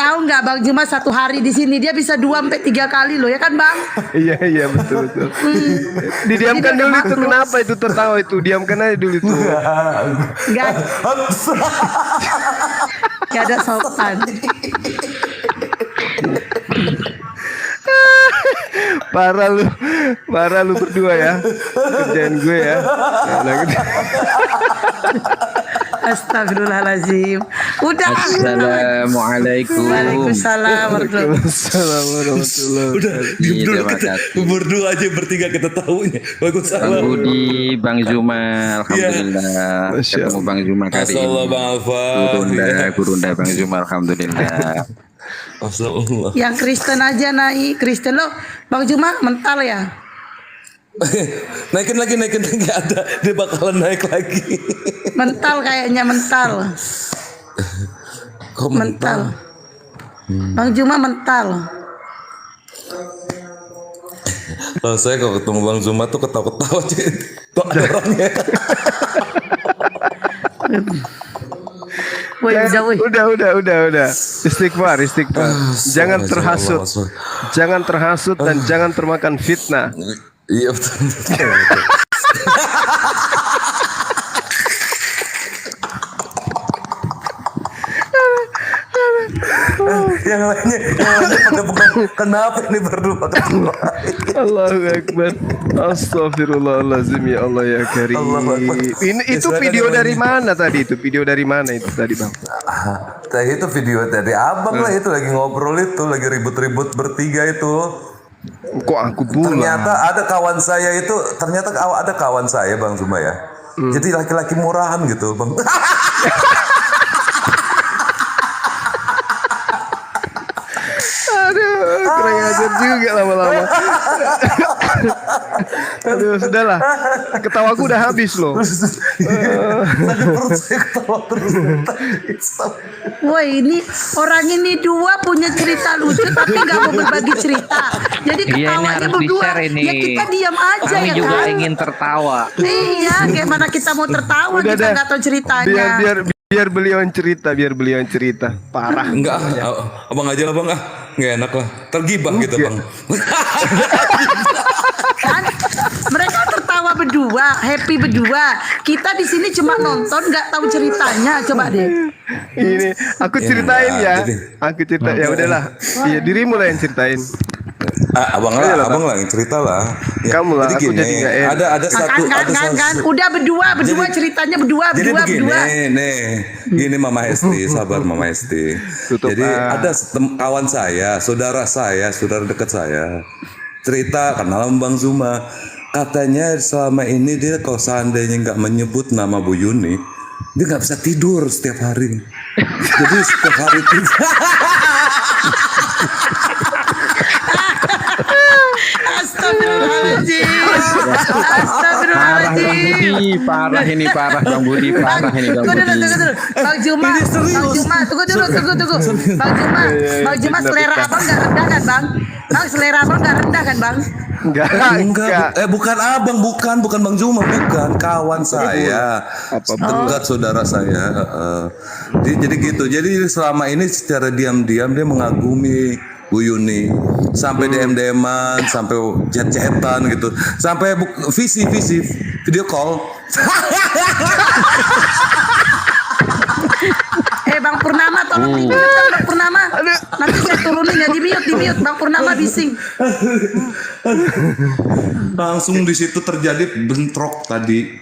tahu nggak Bang Juma 1 hari di sini dia bisa 2-3 kali loh ya kan Bang? Iya betul. Didiamkan dulu itu, kenapa itu tertawa itu? Diamkan aja dulu itu. Gak ada sopan. Parah lu berdua ya. Kerjaan gue ya. Astagfirullahaladzim. Udah. Assalamualaikum. Waalaikumsalam warahmatullahi Udah, terima kasih. Berdua aja bertiga kita tahunya. Bang Budi, Bang Juma, alhamdulillah. Ketemu Bang Juma kali ini. Masalah Bang Alfa. Gurunda Bang Juma, alhamdulillah. Yang Kristen aja naik. Kristen lo Bang Juma mental ya. naikin lagi ada. Dia bakalan naik lagi. Mental kayaknya mental. Kok mental? Bang Juma mental. Kalau saya kalau ketemu Bang Zuma tuh ketawa-ketawa aja. Tuh ada orangnya. Udah. Istighfar. Jangan terhasut. Jangan terhasut dan jangan termakan fitnah. Iya betul. yang lainnya pada bukan kenapa ini berdua Allahu Akbar. Astagfirullahaladzim ya Allah ya Karim. Itu video dari mana tadi itu? Video dari mana itu tadi Bang? Tadi itu video dari abang lah itu lagi ngobrol itu lagi ribut-ribut bertiga itu. Kok aku pula? Ternyata ada kawan saya itu ada kawan saya Bang Zuma ya. Jadi laki-laki murahan gitu Bang. Kurang ajar juga lama-lama. Aduh, sudahlah. Ketawaku udah habis loh. Wah ini orang ini dua punya cerita lucu tapi nggak mau berbagi cerita. Jadi ketawanya berdua. Ya kita diam aja Kami ya juga kan. ingin tertawa. Iya, gimana kita mau tertawa Udah kita dah. nggak tahu ceritanya. Biar beliau yang cerita. Parah. Enggak, abang aja lah Bang nggak enak lah. Tergibah gitu Bang. Kan mereka tertawa berdua, happy berdua. Kita di sini cuma nonton, nggak tahu ceritanya. Coba deh. Ini aku ceritain ya. Aku cerita ya udahlah. Iya dirimu lah yang ceritain. Abang lah yang cerita lah. Ya, Kamu lah. Aku jadi nggak enak. Ada satu. Kan. Udah berdua ceritanya berdua. Gini Mama Hesti, sabar Mama Hesti. Jadi ada kawan saya, saudara dekat saya, cerita kenal sama Bang Zuma. Katanya selama ini dia kalau seandainya nggak menyebut nama Bu Yuni, dia nggak bisa tidur setiap hari. Jadi setiap hari itu. Astagfirullahaladzim. Parah ini Bang Budi. Parah ini Bang Budi. Tunggu. Bang Juma, tunggu dulu. Bang Juma selera abang nggak rendah kan Bang? Bang selera abang nggak rendah kan Bang? Enggak. Bukan abang, bukan Bang Juma, bukan kawan saya, dekat saudara saya. Jadi gitu. Jadi selama ini secara diam-diam dia mengagumi Bu Yuni, sampai DM-an, sampai chat-chatan gitu, sampai visi video call. Bang Purnama tolong di mute Bang Purnama. Nanti saya turunin ya di mute Bang Purnama bising. Langsung di situ terjadi bentrok tadi.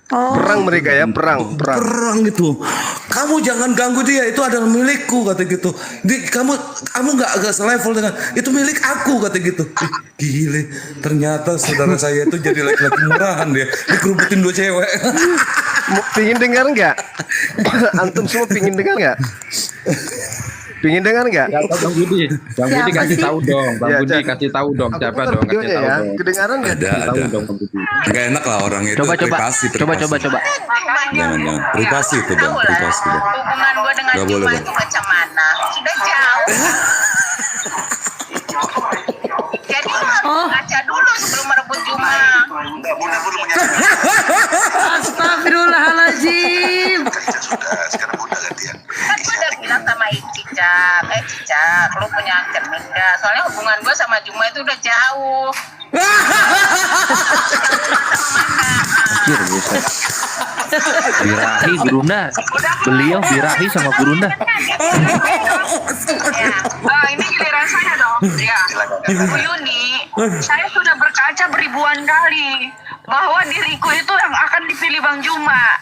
Perang mereka ya, perang. Perang gitu. Kamu jangan ganggu dia, itu adalah milikku kata gitu. Kamu nggak selevel dengan itu milik aku kata gitu. Gile, ternyata saudara saya itu jadi laki-laki murahan dia, dikerubutin 2 cewek. Pingin dengar nggak? Antum semua pingin dengar nggak? Pingin dengar nggak? Ya, Bang Budi kasih tahu dong. Bang Budi kasih tahu dong. Siapa dong? Kasih tahu Ya. dong. Kedengaran nggak? Ada. Nggak enak lah orang itu. Coba. Privasi. Jangan. Privasi itu bang. Privasi bang. Hubungan gue dengan Nggak boleh Juma bang. itu macam mana? Sudah jauh. Jadi lu harus baca dulu sebelum merebut Juma. Astagfirullahaladzim. Kan gue udah bilang sama Cicak, lu punya cermin gak? Soalnya hubungan gue sama Juma itu udah jauh. Birahi Gurunda. Beliau birahi sama Gurunda. Ini giliran saya dong. Ya, Bu Yuni, saya sudah berkaca beribuan kali bahwa diriku itu yang akan dipilih Bang Juma.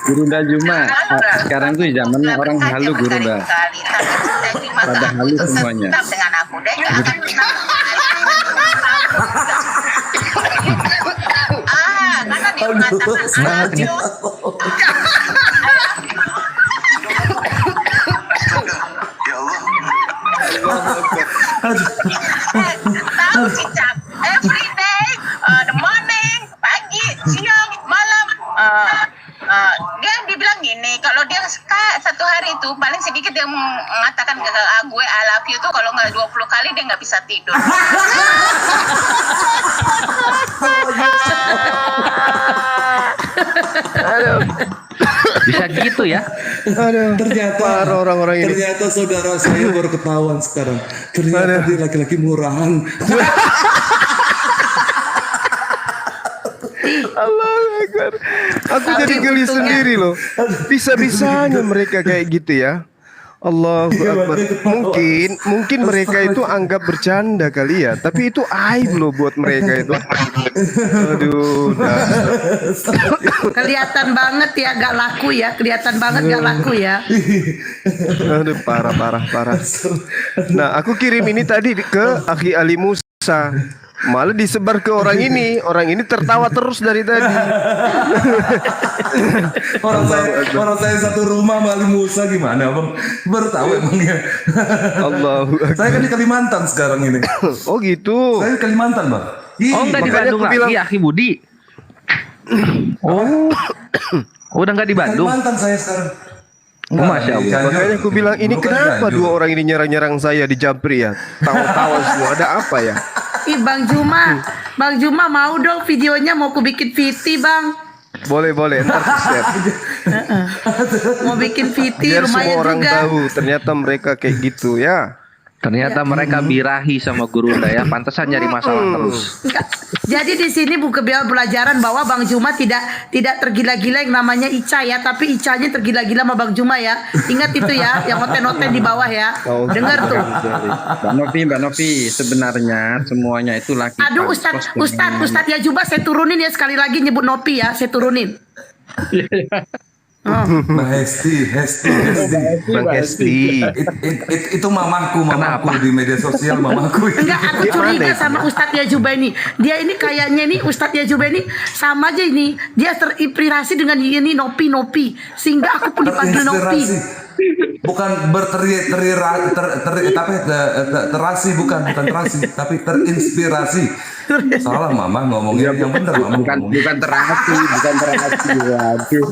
Gurunda Juma. Sekarang tuh zamannya orang halu Gurunda. Pada halu semuanya. Tetap dengan aku deh, gak akan pernah. Karena dia mengatakan tahu Cicak, every day, the morning, pagi, siang, malam, dia dibilang gini, kalau dia satu hari itu paling sedikit dia mengatakan ke gue I love you tuh kalau nggak 20 kali dia nggak bisa tidur. Bisa gitu ya? Ternyata orang-orang ini. Ternyata saudara saya baru ketahuan sekarang. Ternyata dia laki-laki murahan. Allah Akbar. Aku jadi geli sendiri loh. Bisa-bisanya mereka kayak gitu ya. Allahu Akbar. Mungkin mereka itu anggap bercanda kali ya, tapi itu aib loh buat mereka itu. Aduh, Kelihatan banget ya gak laku ya, kelihatan banget gak laku ya. Aduh, parah. Nah, aku kirim ini tadi ke Akhi Ali Musa. Malah disebar ke orang ini tertawa terus dari tadi. orang saya satu rumah sama Ali Musa gimana bang? Baru tahu emangnya. Allahu Akbar. Saya kan di Kalimantan sekarang ini. Oh gitu. Saya di Kalimantan bang. Oh enggak di Bandung lagi, Akhi Budi. Oh, udah enggak di Bandung. Kalimantan saya sekarang. Masya Allah. Makanya aku bilang ini kenapa dua orang ini nyerang-nyerang saya di Japri ya? Tawa-tawa semua. Ada apa ya? Ih Bang Juma mau dong videonya, mau aku bikin VT Bang. Boleh ntar share. Mau bikin VT Biar lumayan semua orang juga. tahu ternyata mereka kayak gitu ya. Ternyata mereka birahi sama Gurunda ya, pantesan nyari masalah terus. Enggak. Jadi di sini bukan pelajaran bahwa Bang Juma tidak tergila-gila yang namanya Ica ya, tapi Icanya tergila-gila sama Bang Juma ya. Ingat itu ya, yang oten-oten di bawah ya. Dengar tuh. Mbak Novi, sebenarnya semuanya itu laki. Aduh Ustadz ya Juba, saya turunin ya sekali lagi nyebut Nopi ya, saya turunin. Mbak Hesti. Bang Hesti. Itu mamaku di media sosial mamaku. Enggak, aku curiga sama Ustadz Yajuba ini. Dia ini kayaknya nih Ustadz Yajuba ini sama aja ini. Dia terinspirasi dengan ini Nopi. Sehingga aku pun dipanggil Nopi. Bukan terasi, bukan terasi, tapi terinspirasi. Salah mama ngomongnya yang benar mama. Bukan terasi. Waduh.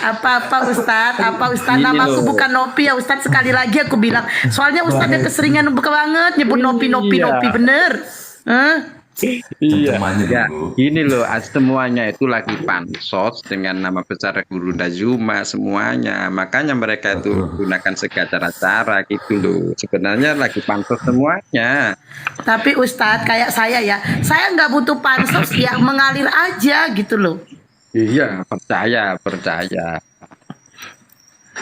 Apa Ustadz namaku bukan Nopi ya Ustadz, sekali lagi aku bilang. Soalnya Ustadznya keseringan banget nyebut Nopi bener. Iya. Ya, gini loh, semuanya itu lagi pansos dengan nama besar Gurunda Juma semuanya. Makanya mereka itu gunakan segala cara gitu loh. Sebenarnya lagi pansos semuanya. Tapi Ustadz kayak saya ya, saya nggak butuh pansos ya, mengalir aja gitu loh. Iya, percaya.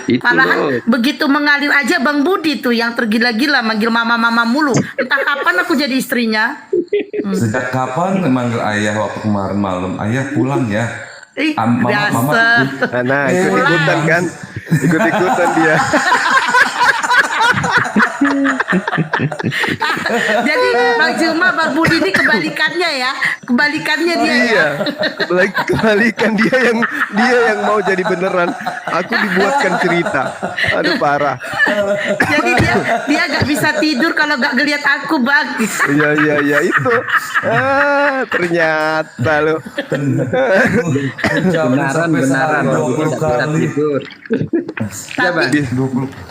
Itu Malahan begitu mengalir aja Bang Budi tuh yang tergila-gila manggil mama-mama mulu. Entah kapan aku jadi istrinya. Sejak kapan manggil ayah waktu kemarin malam? Ayah pulang ya. Ih, Mama, biasa. Nah, ikut-ikutan kan? Ikut-ikutan dia. Jadi Bang Juma, Bang Budi ini kebalikannya ya. Kebalikannya dia ya. Iya. Kebalikan dia yang mau jadi beneran. Aku dibuatkan cerita. Aduh parah. Jadi dia gak bisa tidur kalau gak ngeliat aku, Bang. Iya itu. Ternyata lo. benaran 20 kali.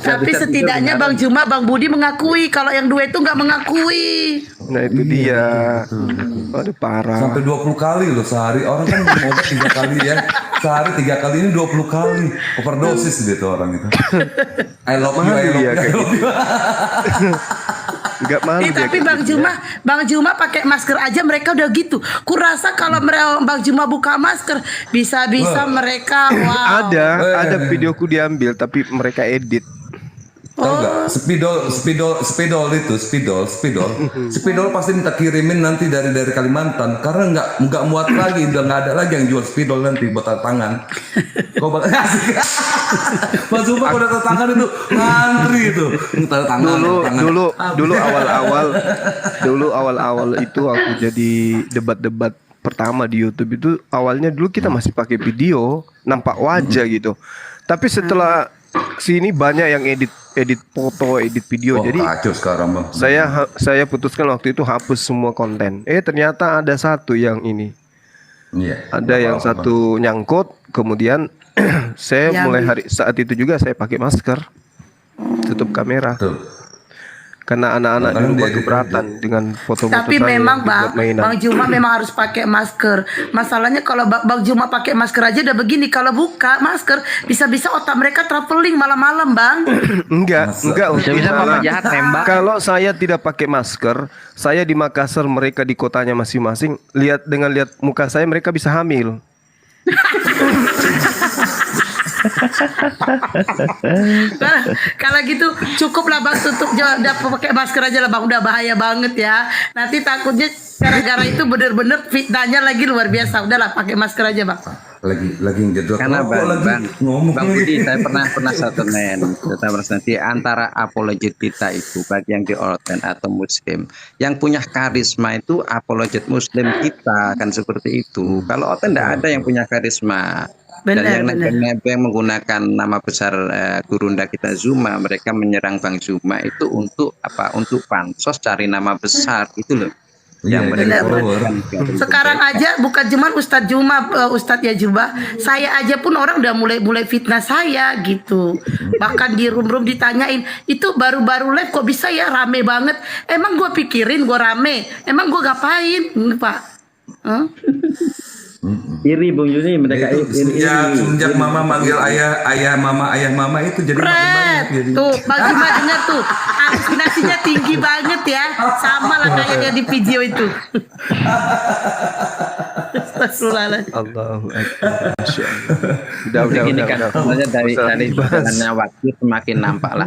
Tapi setidaknya Bang Juma, Bang Budi mengakui. Kalau yang dua itu nggak mengakui. Nah itu dia. Aduh parah. Sampai 20 kali loh sehari. Orang kan mau 3 kali ya. Sehari 3 kali ini 20 kali. Overdosis gitu orang itu. I love you, I love you. Gak malu Tapi Bang Juma pakai masker aja mereka udah gitu. Kurasa kalau Bang Juma buka masker bisa-bisa mereka wow. Ada videoku diambil tapi mereka edit. Tahu nggak? Spidol itu spidol pasti minta kirimin nanti dari Kalimantan karena nggak muat lagi, udah nggak ada lagi yang jual spidol nanti buat tangan. Kau bakal asik. Mas Zuma udah tanda tangan itu ngantri itu. Tanda tangan. Dulu awal itu aku jadi debat-debat pertama di YouTube itu awalnya dulu kita masih pakai video, nampak wajah gitu. Tapi setelah sini banyak yang edit foto, edit video. Jadi kacau sekarang Bang. Saya putuskan waktu itu hapus semua konten. Ternyata ada satu yang ini. Iya. Ada yang satu nyangkut, kemudian saya mulai saat itu juga saya pakai masker, tutup kamera. Karena anak-anak di rumah keberatan dengan foto-foto Tapi saya memang buat mainan. Bang Juma memang harus pakai masker. Masalahnya kalau Bang Juma pakai masker aja udah begini. Kalau buka masker bisa-bisa otak mereka traveling malam-malam, Bang. Enggak. Bisa-bisa mama jahat nembak. Kalau saya tidak pakai masker, saya di Makassar, mereka di kotanya masing-masing. Lihat muka saya, mereka bisa hamil. Nah, kalau gitu cukuplah Bang tutup udah pakai masker aja lah Bang, udah bahaya banget ya. Nanti takutnya gara-gara itu bener-bener fitnahnya lagi luar biasa. Udahlah pakai masker aja Bang. Lagi ngedot. Karena Bang Budi, saya pernah satu nanti antara apologet kita itu bagi yang di Orten atau Muslim yang punya karisma itu apologet Muslim kita kan seperti itu. Kalau Orten tidak ada yang punya karisma. Dan yang nebeng menggunakan nama besar Gurunda kita Zuma, mereka menyerang Bang Zuma itu untuk apa? Untuk pansos cari nama besar itu loh. Yang mereka Sekarang aja bukan cuma Ustadz Juma, Ustadz ya Juba, saya aja pun orang udah mulai fitnah saya gitu. Bahkan di room ditanyain, itu baru-baru live kok bisa ya rame banget. Emang gue pikirin gue rame, emang gue ngapain Pak? Iri Bung Yuni mereka sejak mama manggil ayah mama itu jadi makin banyak jadi. Tuh Bang Juma dengar tuh halusinasinya tinggi banget ya, sama lah kayak yang di video itu. Astagfirullahaladzim. Allahu Akbar. Udah. Sebenarnya dari jalannya waktu semakin nampaklah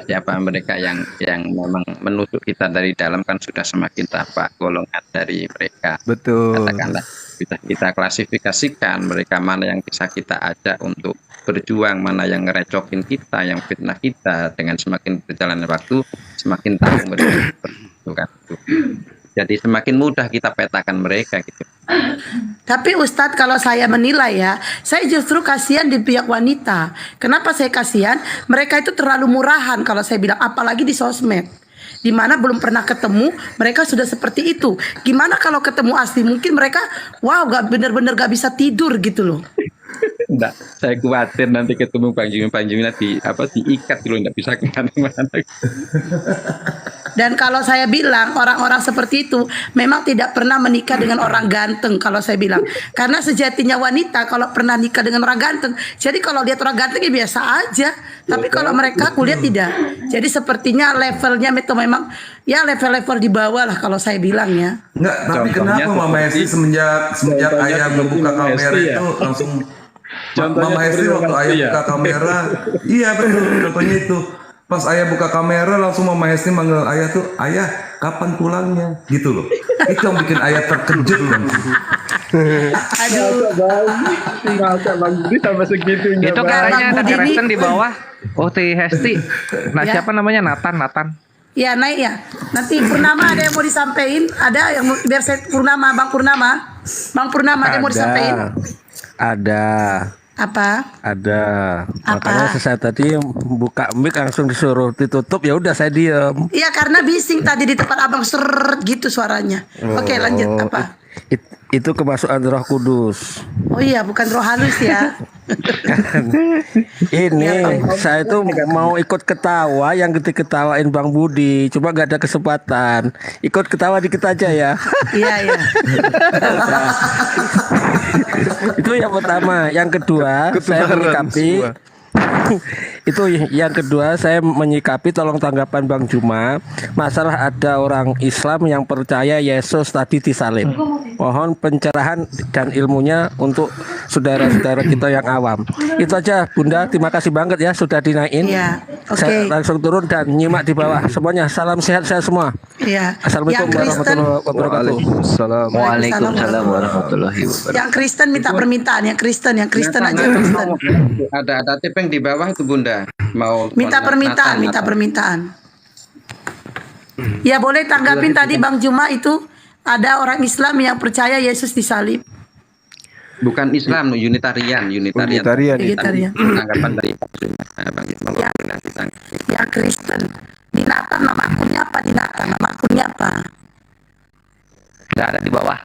siapa mereka yang memang menusuk kita dari dalam kan sudah semakin tampak golongan dari mereka. Betul. Katakanlah kita klasifikasikan mereka mana yang bisa kita ajak untuk berjuang, mana yang ngerecokin kita, yang fitnah kita. Dengan semakin berjalannya waktu semakin tahu mereka kan. Jadi semakin mudah kita petakan mereka gitu. Tapi Ustadz kalau saya menilai ya, saya justru kasihan di pihak wanita. Kenapa saya kasihan? Mereka itu terlalu murahan kalau saya bilang, apalagi di sosmed. Dimana belum pernah ketemu, mereka sudah seperti itu. Gimana kalau ketemu asli? Mungkin mereka, wow, bener-bener gak bisa tidur gitu loh. Enggak, saya khawatir nanti ketemu Bang Jumi diikat dulu, enggak bisa kemana-mana. Dan kalau saya bilang orang-orang seperti itu memang tidak pernah menikah dengan orang ganteng kalau saya bilang. Karena sejatinya wanita kalau pernah nikah dengan orang ganteng, jadi kalau lihat orang ganteng ya biasa aja. Tapi kalau mereka kulihat tidak. Jadi sepertinya levelnya itu memang ya level-level di bawah lah kalau saya bilang ya. Enggak, tapi kenapa Mama Esti semenjak ayah membuka kamera itu Mama Hesti waktu ayah buka kamera, iya betul, contohnya itu. Pas ayah buka kamera langsung Mama Hesti manggil ayah tuh, ayah kapan pulangnya? Gitu loh. Itu yang bikin ayah terkejut loh. Aduh. Bang Budi sampai segitunya. Itu katanya ada Kristen di bawah. Oh, Teh Hesti. Nah, Ya. siapa namanya? Nathan. Ya naik ya. Nanti Purnama ada yang mau disampaikan? Ada yang mau biar saya Purnama, Bang Purnama. Bang Purnama ada yang mau disampaikan? Ada. Apa? Ada. Makanya saya tadi buka mic langsung disuruh ditutup, ya udah saya diam. Iya karena bising tadi di tempat abang seret gitu suaranya. Oke lanjut apa? Itu kemasukan Roh Kudus. Oh iya bukan roh halus ya. Ini saya itu mau ikut ketawa yang diketawain Bang Budi, cuma gak ada kesempatan. Ikut ketawa dikit aja ya. Iya iya. Itu yang pertama. Yang kedua saya menyikapi itu yang kedua saya menyikapi, tolong tanggapan Bang Juma, masalah ada orang Islam yang percaya Yesus tadi disalib. Mohon pencerahan dan ilmunya untuk saudara-saudara kita yang awam. Itu aja Bunda, terima kasih banget ya sudah dinaikin. Iya, Saya langsung turun dan nyimak di bawah. Semuanya salam sehat saya semua. Iya. Assalamualaikum warahmatullahi wabarakatuh. Waalaikumsalam warahmatullahi wabarakatuh. Yang Kristen minta permintaan, yang Kristen aja Kristen. Ada tipeng di bawah itu Bunda. Mau Minta permintaan, minta permintaan. Ya boleh tanggapin tadi Bang Juma itu ada orang Islam yang percaya Yesus disalib. Bukan Islam, Unitarian. Unitarian. Tanggapan dari Yang Kristen. Dinatan nama akunnya apa? Dinatan nama akunnya apa? Nggak ada di bawah.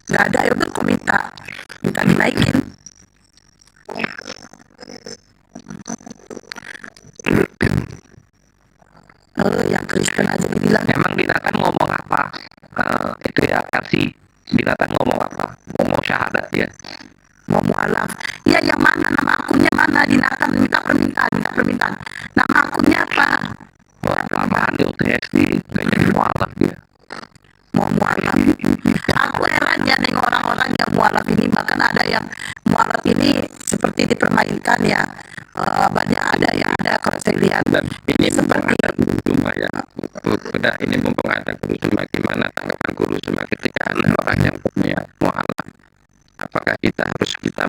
Nggak ada, ya udah aku minta dinaikin. Yang Kristen aja dibilang. Emang binatang ngomong apa? Itu ya versi binatang ngomong apa? Ngomong syahadat ya. Mau mualaf. Ya yang mana nama akunnya mana? Dinatan minta permintaan. Nama akunnya apa? Wah, kelamaan di UTS kayaknya di mualaf dia. Mau mualaf. Aku heran ya dengan orang-orang yang mualaf ini, bahkan ada yang mualaf ini seperti dipermainkan ya. Banyak ada yang ada kalau saya lihat dan ini seperti cuma ya udah ini mumpung ada guru cuma gimana tanggapan guru cuma ketika ada orang yang punya mualaf, apakah kita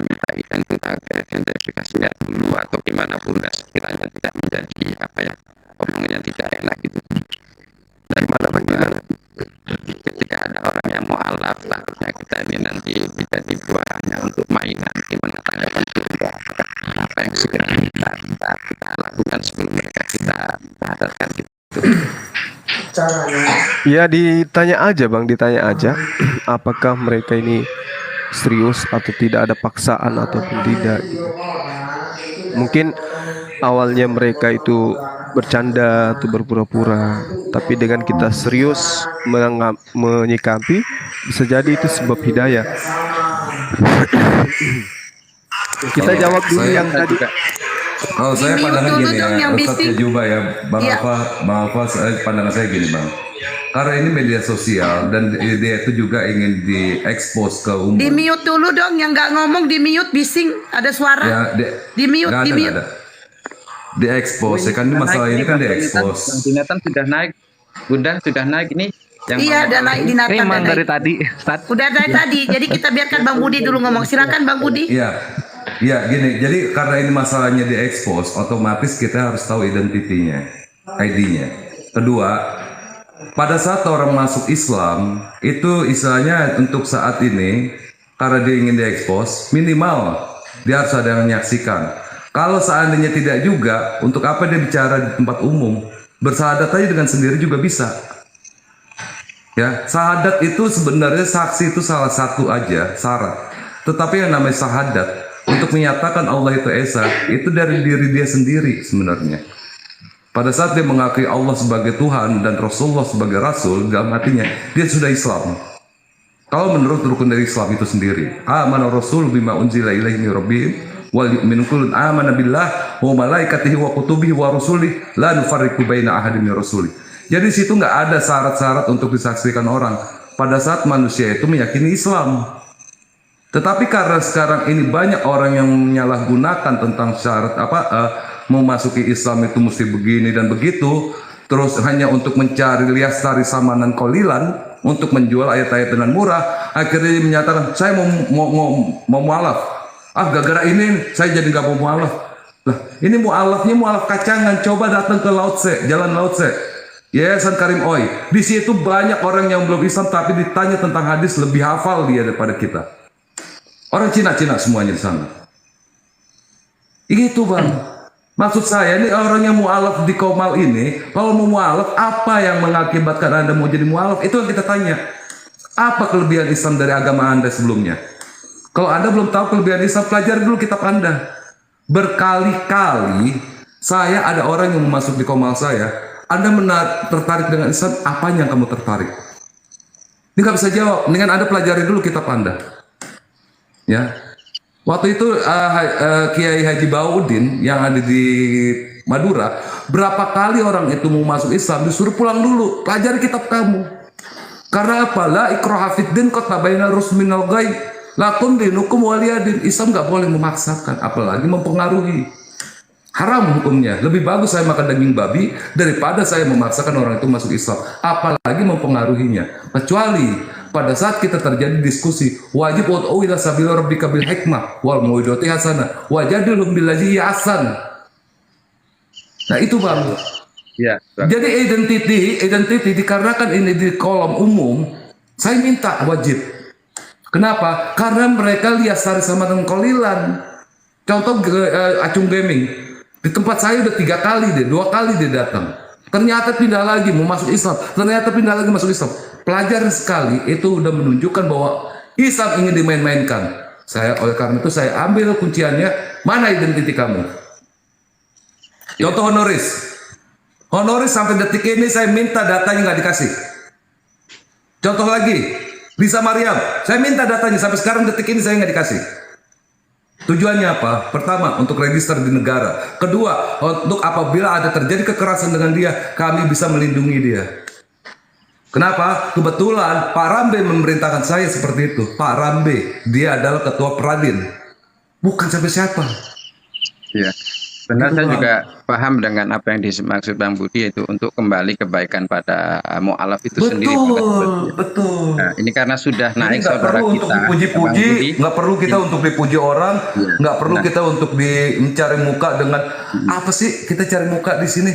minta identifikasinya dulu atau gimana Bunda, sekiranya tidak menjadi apa ya omongnya tidak enak gitu. Daripada bagaimana ketika ada orang yang mualaf takutnya kita ini nanti tidak dibuat hanya untuk mainan, gimana tanggapan Bunda? Apa yang segera kita lakukan sebelum mereka kita hadirkan gitu. Ya ditanya aja Bang, ditanya aja apakah mereka ini serius atau tidak ada paksaan ataupun tidak. Mungkin awalnya mereka itu bercanda atau berpura-pura, tapi dengan kita serius menyikapi, bisa jadi itu sebab hidayah. Kita jawab dulu yang tadi. Kalau saya pandangan gini ya, Ustaz Juba ya, Bang Alfa, pandangan saya gini Bang. Karena ini media sosial dan dia itu juga ingin diekspos ke umum. di mute dulu dong, yang nggak ngomong di mute, bising ada suara. Ya, di mute. Diekspos, ya kan ini masalah ini kan diekspos. Dinatan sudah naik, Bunda sudah naik ini. Iya, udah naik dinatan. Memang dari tadi, Udah dari tadi. Jadi kita biarkan Bang Budi dulu ngomong. Silakan Bang Budi. Iya, gini. Jadi karena ini masalahnya diekspos, otomatis kita harus tahu identitinya, ID-nya. Kedua, pada saat orang masuk Islam, itu istilahnya untuk saat ini, karena dia ingin diekspos, minimal dia harus ada yang menyaksikan. Kalau seandainya tidak juga, untuk apa dia bicara di tempat umum? Bersahadat aja dengan sendiri juga bisa. Ya, sahadat itu sebenarnya saksi itu salah satu aja syarat. Tetapi yang namanya sahadat untuk menyatakan Allah itu Esa, itu dari diri dia sendiri sebenarnya. Pada saat dia mengakui Allah sebagai Tuhan dan Rasulullah sebagai Rasul, dalam hatinya dia sudah Islam. Kalau menurut rukun dari Islam itu sendiri, amana Rasul bima unzila ilaihi min rabbih wal yu'minu kullun amana billah wa malaikatihi wa kutubihi wa rusulihi la nufarriqu baina ahadin min rasulih. Jadi situ nggak ada syarat-syarat untuk disaksikan orang. Pada saat manusia itu meyakini Islam, Tetapi karena sekarang ini banyak orang yang menyalahgunakan tentang syarat memasuki Islam itu mesti begini dan begitu, terus hanya untuk mencari liastari samanan kolilan untuk menjual ayat-ayat dengan murah, akhirnya dia menyatakan saya mau mualaf. Gara-gara ini saya jadi nggak mau mualaf. Lah, ini mualaf kacangan. Coba datang ke Lautse, Jalan Lautse, Yayasan Karim Oi. Di situ banyak orang yang belum Islam tapi ditanya tentang hadis lebih hafal dia daripada kita. Orang Cina-Cina semuanya di sana. Itu bang. Maksud saya ini orang yang mualaf di Komal ini, kalau mau mualaf apa yang mengakibatkan Anda mau jadi mualaf? Itu yang kita tanya. Apa kelebihan Islam dari agama Anda sebelumnya? Kalau Anda belum tahu kelebihan Islam, pelajari dulu kitab Anda. Berkali-kali saya ada orang yang masuk di Komal saya, Anda tertarik dengan Islam, apanya yang kamu tertarik? Ini nggak bisa jawab. Dengan Anda pelajari dulu kitab Anda. Ya, waktu itu Kiai Haji Baudin yang ada di Madura, berapa kali orang itu mau masuk Islam disuruh pulang dulu, pelajari kitab kamu. Karena apa? La ikraha fid din qad tabayyana rusy minal ghayy. Lakum dinukum waliyadin. Islam nggak boleh memaksakan, apalagi mempengaruhi. Haram hukumnya. Lebih bagus saya makan daging babi daripada saya memaksakan orang itu masuk Islam, apalagi mempengaruhinya. Kecuali pada saat kita terjadi diskusi, wajib ud'u ila sabil rabbika bil hikmah wal mau'izati hasanah wajadilhum billati ahsan. Nah itu bang. Ya. Jadi identity dikarenakan ini di kolom umum, saya minta wajib. Kenapa? Karena mereka lihat sari sama dengan kolilan. Contoh Acung Gaming di tempat saya udah 3 kali deh, 2 kali dia datang. Ternyata pindah lagi mau masuk Islam, ternyata pindah lagi masuk Islam. Pelajaran sekali itu udah menunjukkan bahwa Islam ingin dimain-mainkan. Oleh karena itu saya ambil kunciannya, mana identiti kamu? Contoh Honoris sampai detik ini saya minta datanya nggak dikasih. Contoh lagi, Lisa Mariam, saya minta datanya sampai sekarang detik ini saya nggak dikasih. Tujuannya apa? Pertama, untuk register di negara. Kedua, untuk apabila ada terjadi kekerasan dengan dia, kami bisa melindungi dia. Kenapa? Kebetulan Pak Rambe memerintahkan saya seperti itu. Pak Rambe, dia adalah ketua Pradin, bukan siapa-siapa. Iya. Benar, saya juga paham dengan apa yang dimaksud Bang Budi, itu untuk kembali kebaikan pada mu'alaf itu sendiri. Betul. Nah, ini karena sudah naik saudara kita. Untuk dipuji-puji, nggak perlu kita untuk dipuji orang, nggak perlu kita untuk mencari muka dengan apa sih kita cari muka di sini.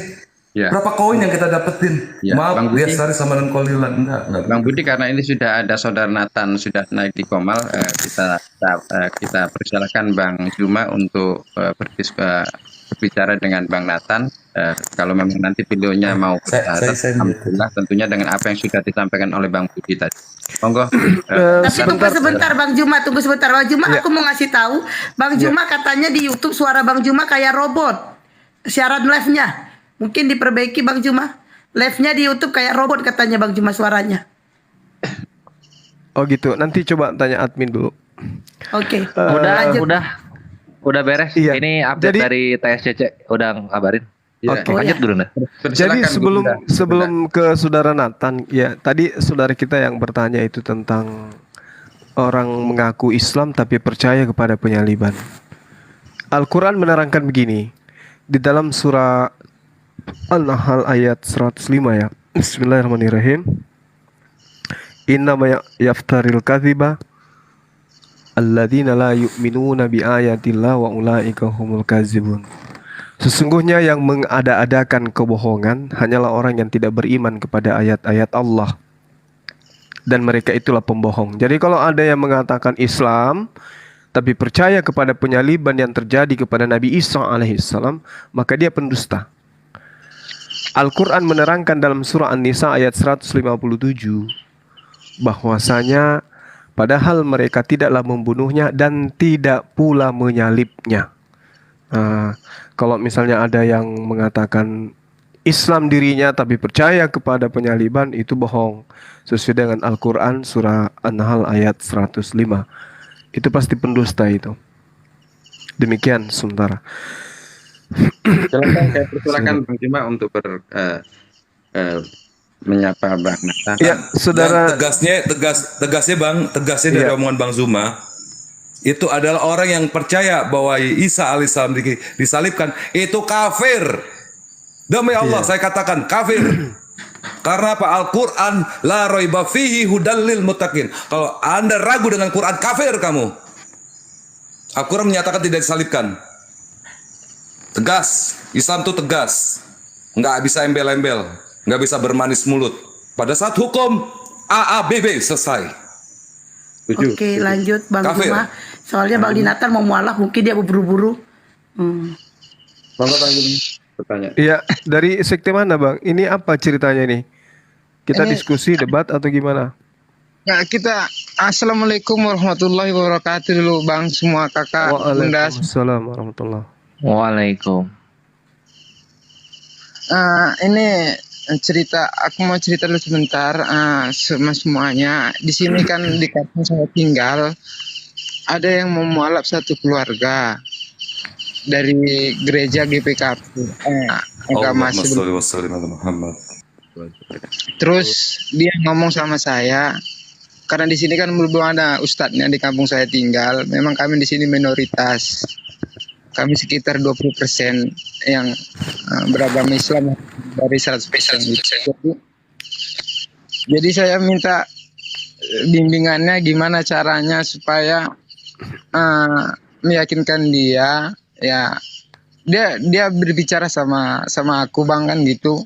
Ya. Berapa koin yang kita dapetin? Maaf, dia sari sama dengan kolilan. Enggak. Bang Budi, karena ini sudah ada Saudara Nathan sudah naik di Komal, kita persilakan Bang Juma untuk berbicara dengan Bang Nathan. Kalau memang nanti videonya mau alhamdulillah, tentunya dengan apa yang sudah disampaikan oleh Bang Budi tadi. Monggo. Tapi tunggu sebentar Bang Juma, Bang Juma, aku mau ngasih tahu, Bang Juma katanya di YouTube suara Bang Juma kayak robot. Siaran live-nya mungkin diperbaiki Bang Juma. Live-nya di YouTube kayak robot katanya Bang Juma suaranya. Oh gitu. Nanti coba tanya admin dulu. Oke. Udah beres. Iya. Ini update dari TSCC udah ngabarin. Oke. Lanjut dulu nah. Jadi sebelum ke Saudara Nathan, ya tadi saudara kita yang bertanya itu tentang orang mengaku Islam tapi percaya kepada penyaliban. Al-Quran menerangkan begini di dalam surah An-Nahl ayat 105 ya. Bismillahirrahmanirrahim. Inna ma yaftaril kadhiba alladzina la yu'minuna bi ayatillah wa ulaika humul kadzibun. Sesungguhnya yang mengada-adakan kebohongan hanyalah orang yang tidak beriman kepada ayat-ayat Allah, dan mereka itulah pembohong. Jadi kalau ada yang mengatakan Islam tapi percaya kepada penyaliban yang terjadi kepada Nabi Isa alaihissalam, maka dia pendusta. Al-Quran menerangkan dalam surah An-Nisa ayat 157 bahwasanya padahal mereka tidaklah membunuhnya dan tidak pula menyalibnya. Kalau misalnya ada yang mengatakan Islam dirinya tapi percaya kepada penyaliban, itu bohong. Sesuai dengan Al-Quran surah An-Nahl ayat 105. Itu pasti pendusta itu. Demikian sementara. Silakan Bang Juma untuk menyapa Bang Nathan. Ya, saudara. Tegasnya dari omongan Bang Zuma. itu adalah orang yang percaya bahwa Isa alaihissalam disalibkan, itu kafir. Demi Allah saya katakan kafir. Karena apa? Al-Quran la raiba fihi hudal lil muttaqin. Kalau Anda ragu dengan Quran, kafir kamu. Al-Quran menyatakan tidak disalibkan. Tegas, Islam itu tegas. Nggak bisa embel-embel, nggak bisa bermanis mulut. Pada saat hukum AABB selesai. Oke, lanjut Bang Kafir. Juma. Soalnya Bang Dinatan mau mualaf, mungkin dia buru-buru. Bangga pertanyaan. Iya, dari sekte mana Bang? Ini apa ceritanya nih? Kita diskusi, debat atau gimana? Ya, kita Assalamualaikum warahmatullahi wabarakatuh dulu Bang, semua kakak, bunda. Waalaikumsalam warahmatullahi. Waalaikum. Ini cerita, aku mau cerita dulu sebentar semuanya. Di sini kan di kampung saya tinggal, ada yang mau mualaf satu keluarga dari gereja GPKP, agama Muhammad. Terus dia ngomong sama saya, karena di sini kan belum ada ustadznya di kampung saya tinggal. Memang kami di sini minoritas. Kami sekitar 20% yang beragama Islam dari 100%. Jadi saya minta bimbingannya gimana caranya supaya meyakinkan dia, ya dia berbicara sama aku Bang kan gitu.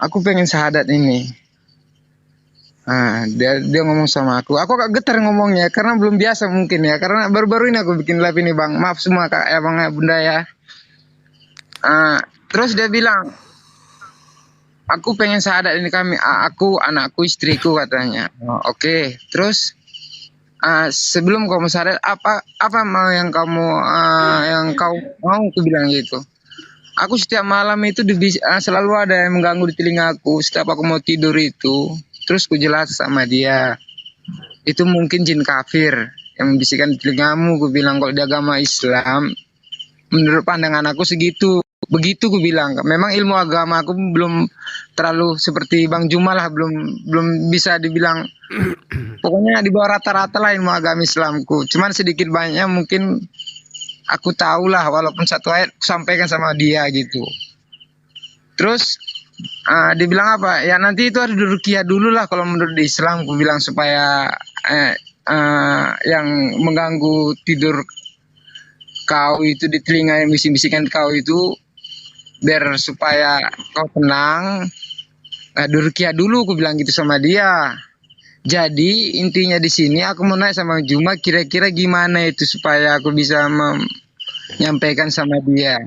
Aku pengen syahadat ini. Dia ngomong sama aku agak getar ngomongnya karena belum biasa mungkin ya, karena baru-baru ini aku bikin live ini Bang, maaf semua kak ya Bang ya bunda ya. Terus dia bilang, aku pengen syahadat ini aku, anakku, istriku katanya. Oke. Terus sebelum kamu syahadat apa mau yang kamu yang kau mau, aku bilang gitu. Aku setiap malam itu selalu ada yang mengganggu di telingaku setiap aku mau tidur itu. Terus ku jelas sama dia, itu mungkin jin kafir yang membisikkan di telingamu. Ku bilang kalau di agama Islam, menurut pandangan aku segitu. Begitu ku bilang. Memang ilmu agama aku belum terlalu seperti Bang Juma lah, belum bisa dibilang. Pokoknya di bawah rata-rata lah ilmu agama Islamku. Cuman sedikit banyak mungkin aku tahu lah, walaupun satu ayat aku sampaikan sama dia gitu. Terus dia bilang apa? Ya nanti itu harus diruqyah dulu lah kalau menurut Islam. Aku bilang supaya yang mengganggu tidur kau itu di telinga, yang bisik-bisikan kau itu, biar supaya kau tenang. Diruqyah dulu, aku bilang gitu sama dia. Jadi intinya di sini aku mau naik sama Juma, kira-kira gimana itu supaya aku bisa menyampaikan sama dia.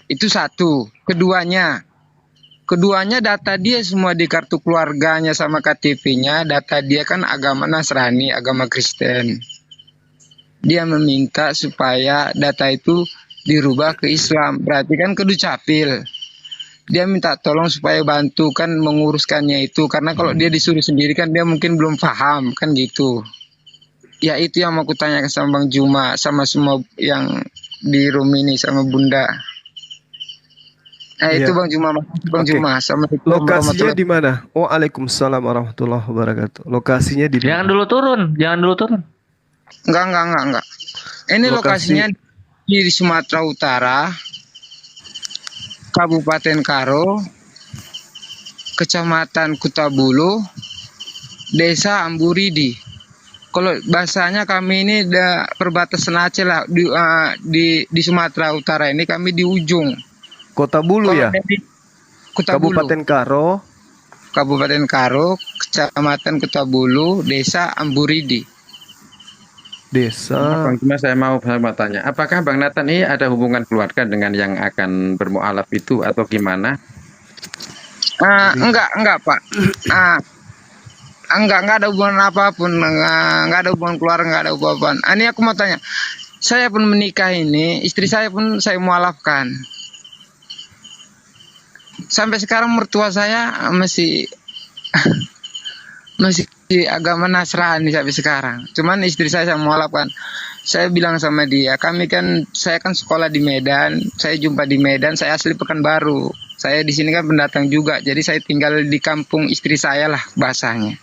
Itu satu. Keduanya data dia semua di kartu keluarganya sama KTP-nya, data dia kan agama Nasrani, agama Kristen. Dia meminta supaya data itu dirubah ke Islam, berarti kan kudu capil. Dia minta tolong supaya bantu kan menguruskannya itu, karena kalau dia disuruh sendiri kan dia mungkin belum paham kan gitu. Ya itu yang mau aku tanyakan sama Bang Juma, sama semua yang di room ini, sama Bunda. Itu Bang Juma, Bang Juma. Assalamualaikum Lokasinya di mana? Waalaikumsalam warahmatullahi wabarakatuh. Lokasinya di Jangan dulu turun. Enggak. Ini lokasinya di Sumatera Utara, Kabupaten Karo, Kecamatan Kutabulu, Desa Amburidi. Kalau bahasanya kami ini perbatasan Aceh lah, di Sumatera Utara ini kami di ujung. Kota Bulu ya? Kabupaten Karo. Kabupaten Karo, Kecamatan Kutabulu, Desa Amburidi. Desa. Bang Juma, saya mau tanya, apakah Bang Nathan ini ada hubungan keluarga dengan yang akan bermualaf itu atau gimana? Enggak Pak. Enggak ada hubungan apapun, enggak ada hubungan keluarga, enggak ada hubungan. Ini aku mau tanya, saya pun menikah ini, istri saya pun saya mualafkan. Sampai sekarang mertua saya masih agama Nasrani sampai sekarang. Cuman istri saya mualafkan. Saya bilang sama dia, saya kan sekolah di Medan, saya jumpa di Medan, saya asli Pekanbaru. Saya di sini kan pendatang juga, jadi saya tinggal di kampung istri saya lah bahasanya.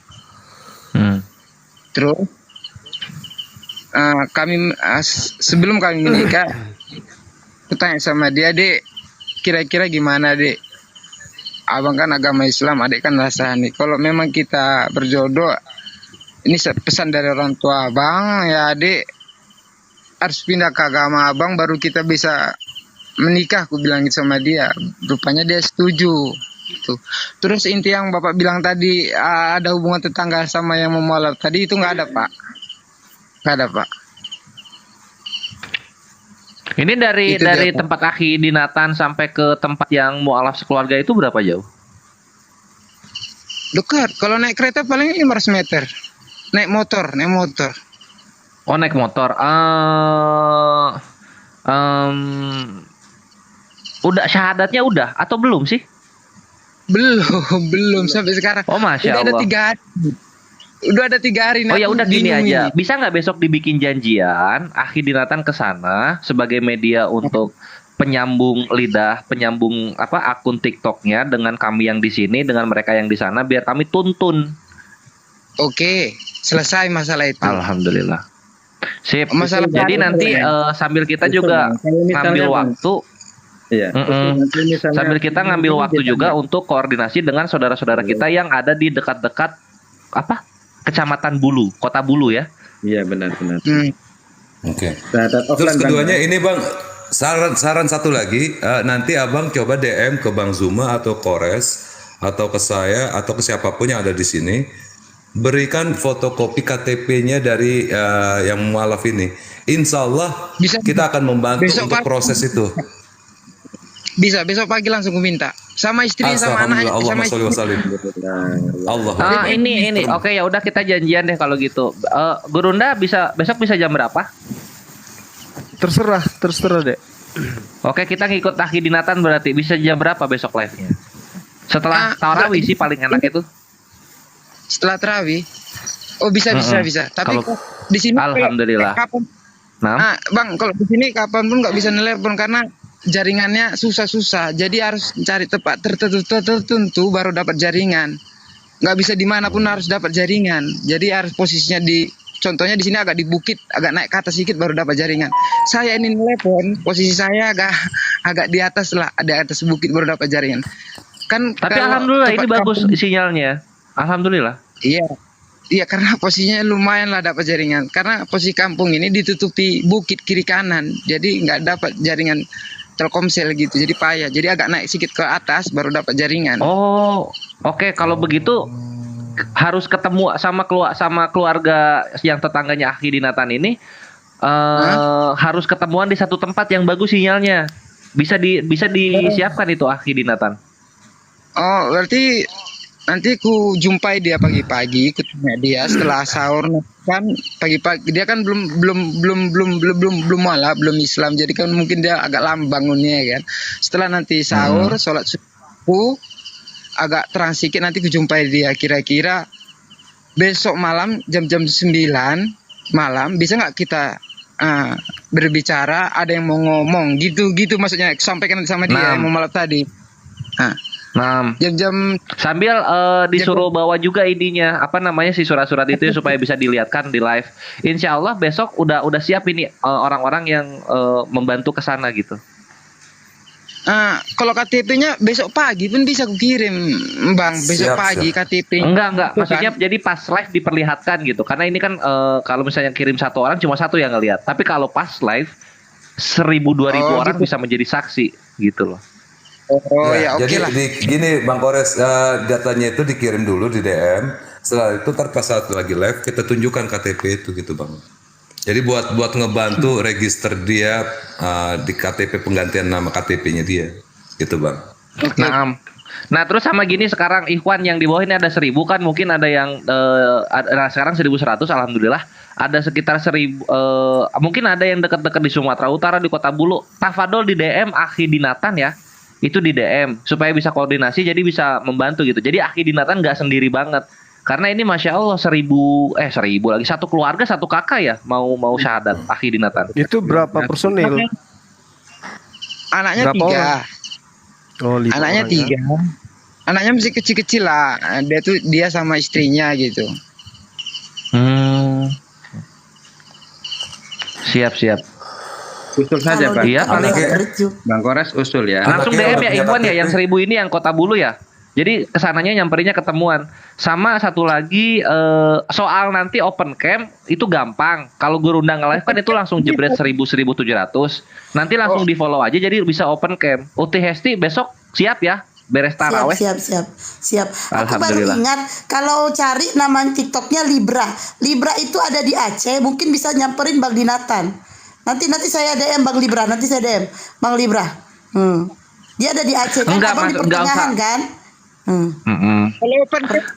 Terus sebelum kami menikah, aku tanya sama dia, Dek, kira-kira gimana, Dek? Abang kan agama Islam, adik kan Nasrani. Kalau memang kita berjodoh, ini pesan dari orang tua abang, ya adik harus pindah ke agama abang baru kita bisa menikah. Aku bilang gitu sama dia. Rupanya dia setuju. Gitu. Terus inti yang Bapak bilang tadi, ada hubungan tetangga sama yang memualaf tadi, itu nggak ada, Pak. Nggak ada, Pak. Ini dari Itu dia, Pak. tempat akhi di Nathan sampai ke tempat yang mualaf sekeluarga itu berapa jauh? Dekat. Kalau naik kereta paling 500 meter. Naik motor. Oh, naik motor. Udah syahadatnya udah atau belum sih? Belum sampai sekarang. Oh, Masya Udah ada Allah. 3 hari. Udah ada 3 hari. Oh ya aku udah gini bingung aja. ini. Bisa nggak besok dibikin janjian, Akhi Dinatan ke sana sebagai media untuk penyambung lidah, penyambung akun TikToknya dengan kami yang di sini, dengan mereka yang di sana, biar kami tuntun. Oke, selesai masalah itu. Alhamdulillah. Sip. Masalah Jadi baru, nanti Bang. sambil kita Betul, juga Bang. Kalau misalnya, ngambil Bang. waktu. Iya. Nanti misalnya- Sambil kita ngambil waktu Kita- juga untuk koordinasi dengan saudara-saudara kita yang ada di dekat-dekat Kecamatan Bulu, Kota Bulu ya. Iya benar. Oke. Syahadat Terus offline, Bang. keduanya ini Bang, saran satu lagi, nanti Abang coba DM ke Bang Zuma atau Kores atau ke saya atau ke siapapun yang ada di sini, berikan fotokopi KTP-nya dari yang mualaf ini. Insya Allah kita akan membantu besok untuk pagi. proses itu. Bisa besok pagi langsung ku minta. Sama istri sama anaknya. Alhamdulillah, Sama Allahumma sholli wa sallim. Allah. Ini oke ya udah kita janjian deh kalau gitu. Gurunda besok bisa jam berapa? Terserah deh. Oke, kita ngikut Akhi Dinatan berarti bisa jam berapa besok live-nya? Setelah tarawih sih paling enak itu. Setelah terawih. Oh bisa. Tapi Kalau- di sini Alhamdulillah. kapan? Nah, Bang, kalau di sini kapan pun nggak bisa nelpon karena jaringannya susah. Jadi harus cari tempat tertentu baru dapat jaringan. Nggak bisa dimanapun harus dapat jaringan. Jadi harus posisinya contohnya di sini agak di bukit, agak naik ke atas sedikit baru dapat jaringan. Saya ini nelpon, posisi saya agak di atas lah, ada atas bukit baru dapat jaringan. Kan tapi kalau alhamdulillah ini tempat bagus kampung- sinyalnya. Alhamdulillah. Iya karena posisinya lumayan lah dapat jaringan. Karena posisi kampung ini ditutupi bukit kiri kanan, jadi nggak dapat jaringan Telkomsel gitu. Jadi payah. Jadi agak naik sedikit ke atas baru dapat jaringan. Oh, oke kalau begitu harus ketemu sama keluarga yang tetangganya Akhi Dinatan ini. Harus ketemuan di satu tempat yang bagus sinyalnya. Bisa disiapkan itu Akhi Dinatan. Oh berarti nanti ku jumpai dia pagi-pagi, ku tanya dia setelah sahur kan pagi-pagi dia kan belum malah belum Islam jadi kan mungkin dia agak lambat bangunnya kan. Setelah nanti sahur sholat subuh agak terang sedikit nanti ku jumpai dia kira-kira besok malam jam 9 malam bisa nggak kita berbicara ada yang mau ngomong gitu maksudnya sampaikan sama dia yang mau malam tadi. Nah, jam sambil disuruh bawa juga ininya si surat-surat itu supaya bisa dilihatkan di live. Insya Allah besok udah siap ini orang-orang yang membantu ke sana gitu. Kalau KTP-nya besok pagi pun bisa aku kirim, Bang. Besok pagi KTP. Enggak. Maksudnya jadi pas live diperlihatkan gitu. Karena ini kan kalau misalnya kirim satu orang cuma satu yang ngelihat. Tapi kalau pas live 1.000-2.000 orang bisa menjadi saksi gitu loh. Jadi gini Bang Kores, datanya itu dikirim dulu di DM. Setelah itu pas saat lagi live kita tunjukkan KTP itu gitu Bang. Jadi buat ngebantu register dia di KTP penggantian nama KTP-nya dia, gitu Bang. Nah terus sama gini sekarang Ikhwan yang di bawah ini ada 1.000 kan mungkin ada yang sekarang 1.100 alhamdulillah. Ada sekitar 1.000 mungkin ada yang dekat-dekat di Sumatera Utara di Kota Bulu. Tafadol di DM Akhi Dinatan ya. Itu di DM supaya bisa koordinasi jadi bisa membantu gitu. Jadi Akhi Dinatan nggak sendiri banget. Karena ini Masya Allah 1.000 lagi satu keluarga satu kakak ya mau syahadat Akhi Dinatan. Itu berapa personil? Anaknya Berapa 3. orang? Oh, 5 Anaknya orang, 3. ya. Anaknya masih kecil-kecil lah. Dia sama istrinya gitu. Siap. Usul saja Kalau Pak. Iya, paling Bang Kores usul ya. langsung DM ya Iwan ya, yang 1000 ini yang Kota Bulu ya. Jadi kesananya nyamperinnya ketemuan. Sama satu lagi soal nanti open camp itu gampang. Kalau Gurunda nge-live kan itu langsung jebret 1000-1700. Nanti langsung di follow aja jadi bisa open camp. Uti Hesti besok siap ya? Beres taraweh. Siap. Aku baru ingat kalau cari nama TikToknya Libra. Libra itu ada di Aceh, mungkin bisa nyamperin Bang Dinatan. Nanti saya DM Bang Libra, Bang Libra. Dia ada di Aceh kan, Abang di pertengahan kan?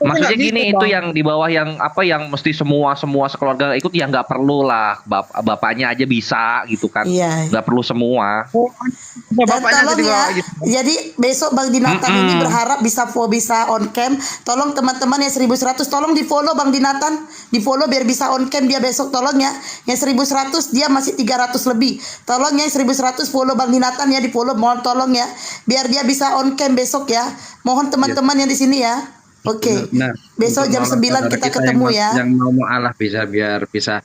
Maksudnya gini, itu yang di bawah yang apa yang mesti semua sekeluarga ikut ya nggak perlu lah, bapaknya aja bisa gitu kan, nggak perlu semua. Dan tolong ya, jadi besok Bang Dinatan ini berharap bisa on cam. Tolong teman-teman yang 1100 tolong di follow Bang Dinatan, di follow biar bisa on cam dia besok, tolong ya. Yang 1100 dia masih 300 lebih, tolong ya 1100 follow Bang Dinatan ya, di follow, mohon tolong ya, biar dia bisa on cam besok ya. Mohon teman-teman yang di sini ya. Oke. Besok jam 9 kita ketemu ya. Yang mau mu'alaf biar bisa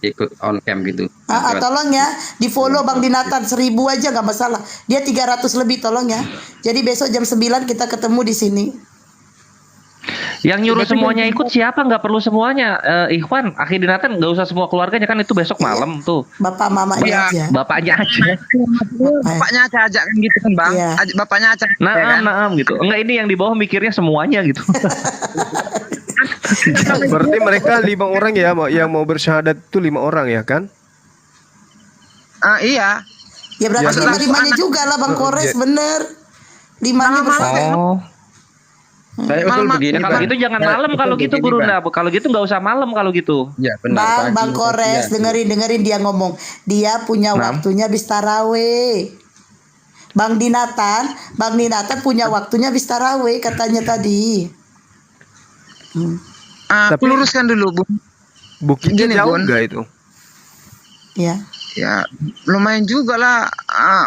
ikut on cam gitu. Tolong ya, di follow Bang Dinatan 1000 aja nggak masalah. Dia 300 lebih, tolong ya. Jadi besok jam 9 kita ketemu di sini. Yang nyuruh semuanya ikut siapa? Nggak perlu semuanya. Ikhwan, Akhi Dinatan nggak usah semua keluarganya kan, itu besok malam tuh. Bapak mamanya aja. Bapaknya aja. Bapaknya aja kan gitu kan Bang. Bapaknya aja. Naam gitu. Enggak, ini yang di bawah mikirnya semuanya gitu. Berarti mereka 5 orang ya, yang mau bersyahadat itu 5 orang ya kan? Iya. Ya berarti 5-5-nya juga lah Bang Kores, bener. 5-nya bersyahadat. Saya usul begini, kalau gitu jangan malam kalau gitu Gurunda. Kalau gitu nggak usah malam kalau gitu. Ya benar. Bang Kores, dengerin dia ngomong. Dia punya waktunya habis taraweh. Bang Dinatan punya waktunya habis taraweh katanya tadi. Tapi luruskan dulu, Bu. Bukitnya jauh enggak itu? Ya. Ya, lumayan juga lah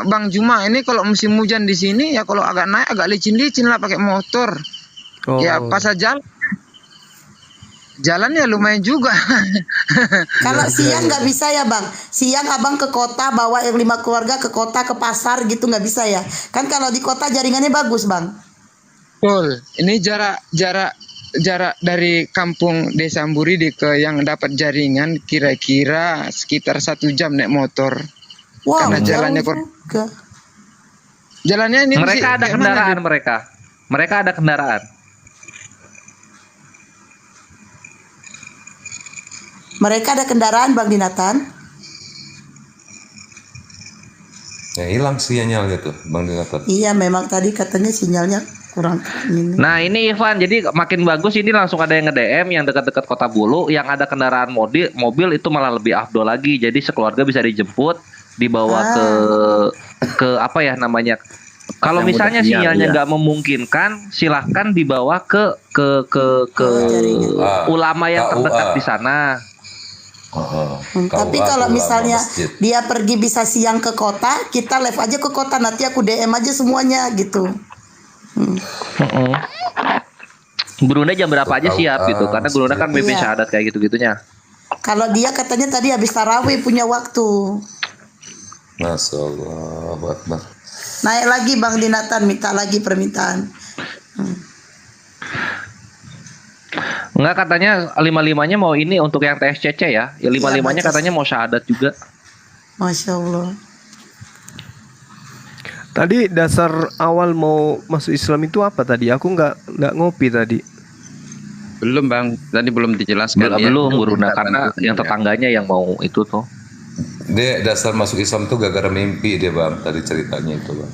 Bang Juma. Ini kalau musim hujan di sini ya, kalau agak naik agak licin-licin lah pakai motor. Ya pas jalannya lumayan juga. Kalau siang nggak bisa ya Bang. Siang Abang ke kota bawa yang 5 keluarga ke kota, ke pasar gitu nggak bisa ya. Kan kalau di kota jaringannya bagus Bang. Betul. Ini jarak dari kampung Desa Amburidi ke yang dapat jaringan kira-kira sekitar 1 jam naik motor. Wow, karena jalannya ini mereka ada kendaraan mereka ada kendaraan. Mereka ada kendaraan Bang Dinatan. Ya hilang sinyalnya tuh Bang Dinatan. Iya memang tadi katanya sinyalnya kurang ini. Nah ini Ivan, jadi makin bagus ini langsung ada yang nge-DM yang dekat-dekat Kota Bulu, yang ada kendaraan mobil itu malah lebih afdol lagi. Jadi sekeluarga bisa dijemput, dibawa ke apa ya namanya. Kalau misalnya sinyalnya nggak memungkinkan, silahkan dibawa ke ulama yang terdekat di sana. Tapi kalau misalnya dia pergi bisa siang ke kota, kita live aja ke kota, nanti aku DM aja semuanya gitu. Gurunda jam berapa aja siap gitu, karena Gurunda kan mimpin syahadat kayak gitu-gitunya. Kalau dia katanya tadi habis tarawih punya waktu. Masya Allah, Akbar. Naik lagi Bang Dinatan, minta lagi permintaan. Enggak, katanya 5-5-nya mau ini untuk yang TSCC ya. Ya 5-5-nya katanya mau syahadat juga. Masya Allah. Tadi dasar awal mau masuk Islam itu apa tadi? Aku nggak ngopi tadi. Belum Bang, tadi belum dijelaskan. Belum Gurunda, karena yang tetangganya yang mau itu tuh. Dia dasar masuk Islam tuh gara-gara mimpi dia Bang, tadi ceritanya itu Bang.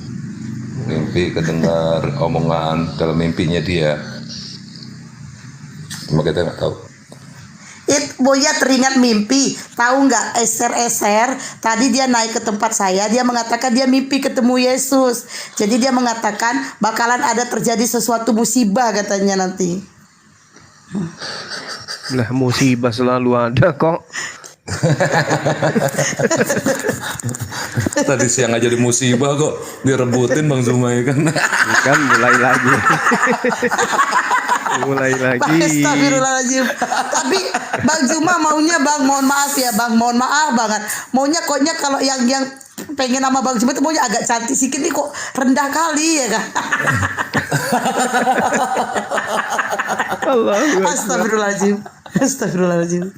Mimpi kedengar omongan dalam mimpinya dia. Cuma kita nggak tahu. Boya teringat mimpi, tahu nggak? Eser tadi dia naik ke tempat saya, dia mengatakan dia mimpi ketemu Yesus. Jadi dia mengatakan bakalan ada terjadi sesuatu musibah katanya nanti. Lah musibah selalu ada kok. Tadi siang aja di musibah kok direbutin Bang Zumai kan. Kan mulai lagi. Mulai lagi. Astagfirullahaladzim. Tapi Bang Juma maunya Bang, mohon maaf ya Bang, mohon maaf banget. Maunya koknya kalau yang pengen sama Bang Juma itu maunya agak cantik sedikit nih, kok rendah kali ya kan. Astagfirullahaladzim. Astagfirullahaladzim.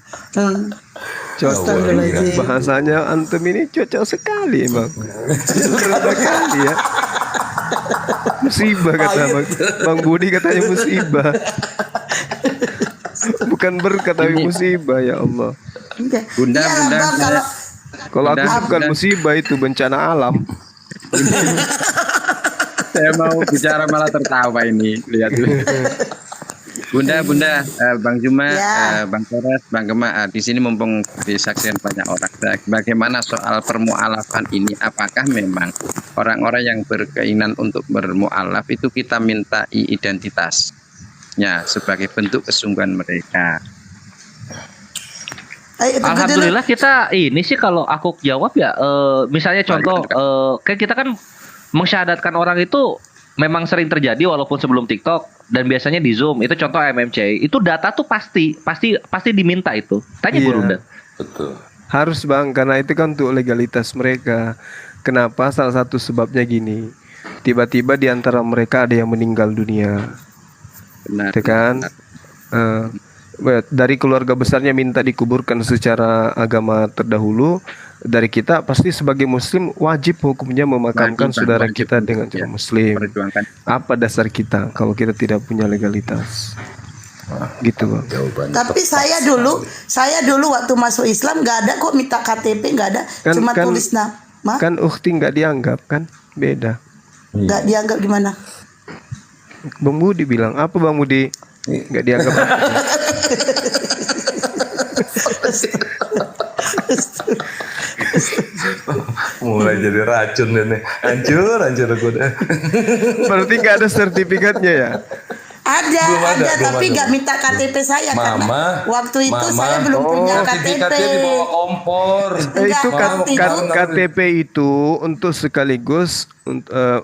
Astagfirullahaladzim. Bahasanya antum ini cocok sekali Bang. Rendah kali ya. Musibah kata Bang Budi, katanya musibah. Bukan berkat tapi musibah, ya Allah. Bunda, Kalau aku bukan musibah, itu bencana alam. Saya mau bicara malah tertawa ini, lihat dulu. Bunda, Bang Juma, Bang Teres, Bang Gema, di sini mumpung disaksikan banyak orang. Bagaimana soal permualafan ini? Apakah memang orang-orang yang berkeinginan untuk bermualaf itu kita minta identitasnya sebagai bentuk kesungguhan mereka? Alhamdulillah kita ini sih, kalau aku jawab ya, misalnya contoh, kayak kita kan mensyahadatkan orang itu memang sering terjadi walaupun sebelum TikTok, dan biasanya di Zoom. Itu contoh MMC. Itu data tuh pasti diminta itu. Tanya Gurunda. Betul. Harus Bang, karena itu kan untuk legalitas mereka. Kenapa? Salah satu sebabnya gini. Tiba-tiba di antara mereka ada yang meninggal dunia. Benar. Itu kan? Dari keluarga besarnya minta dikuburkan secara agama terdahulu. Dari kita pasti sebagai muslim wajib hukumnya memakamkan saudara kita dengan cara muslim. Apa dasar kita kalau kita tidak punya legalitas? Gitu Bang. Tapi saya dulu waktu masuk Islam nggak ada kok minta KTP, nggak ada, cuma tulis nama. Kan ukhti nggak dianggap kan, beda. Nggak dianggap gimana? Bang Budi bilang apa, Bang Budi? Nggak dianggap. Mulai jadi racun ini. Hancur gue deh. Berarti nggak ada sertifikatnya ya? Ada, tapi nggak minta KTP saya karena waktu itu saya belum punya KTP. Sertifikatnya di bawah kompor. Itu KTP itu untuk sekaligus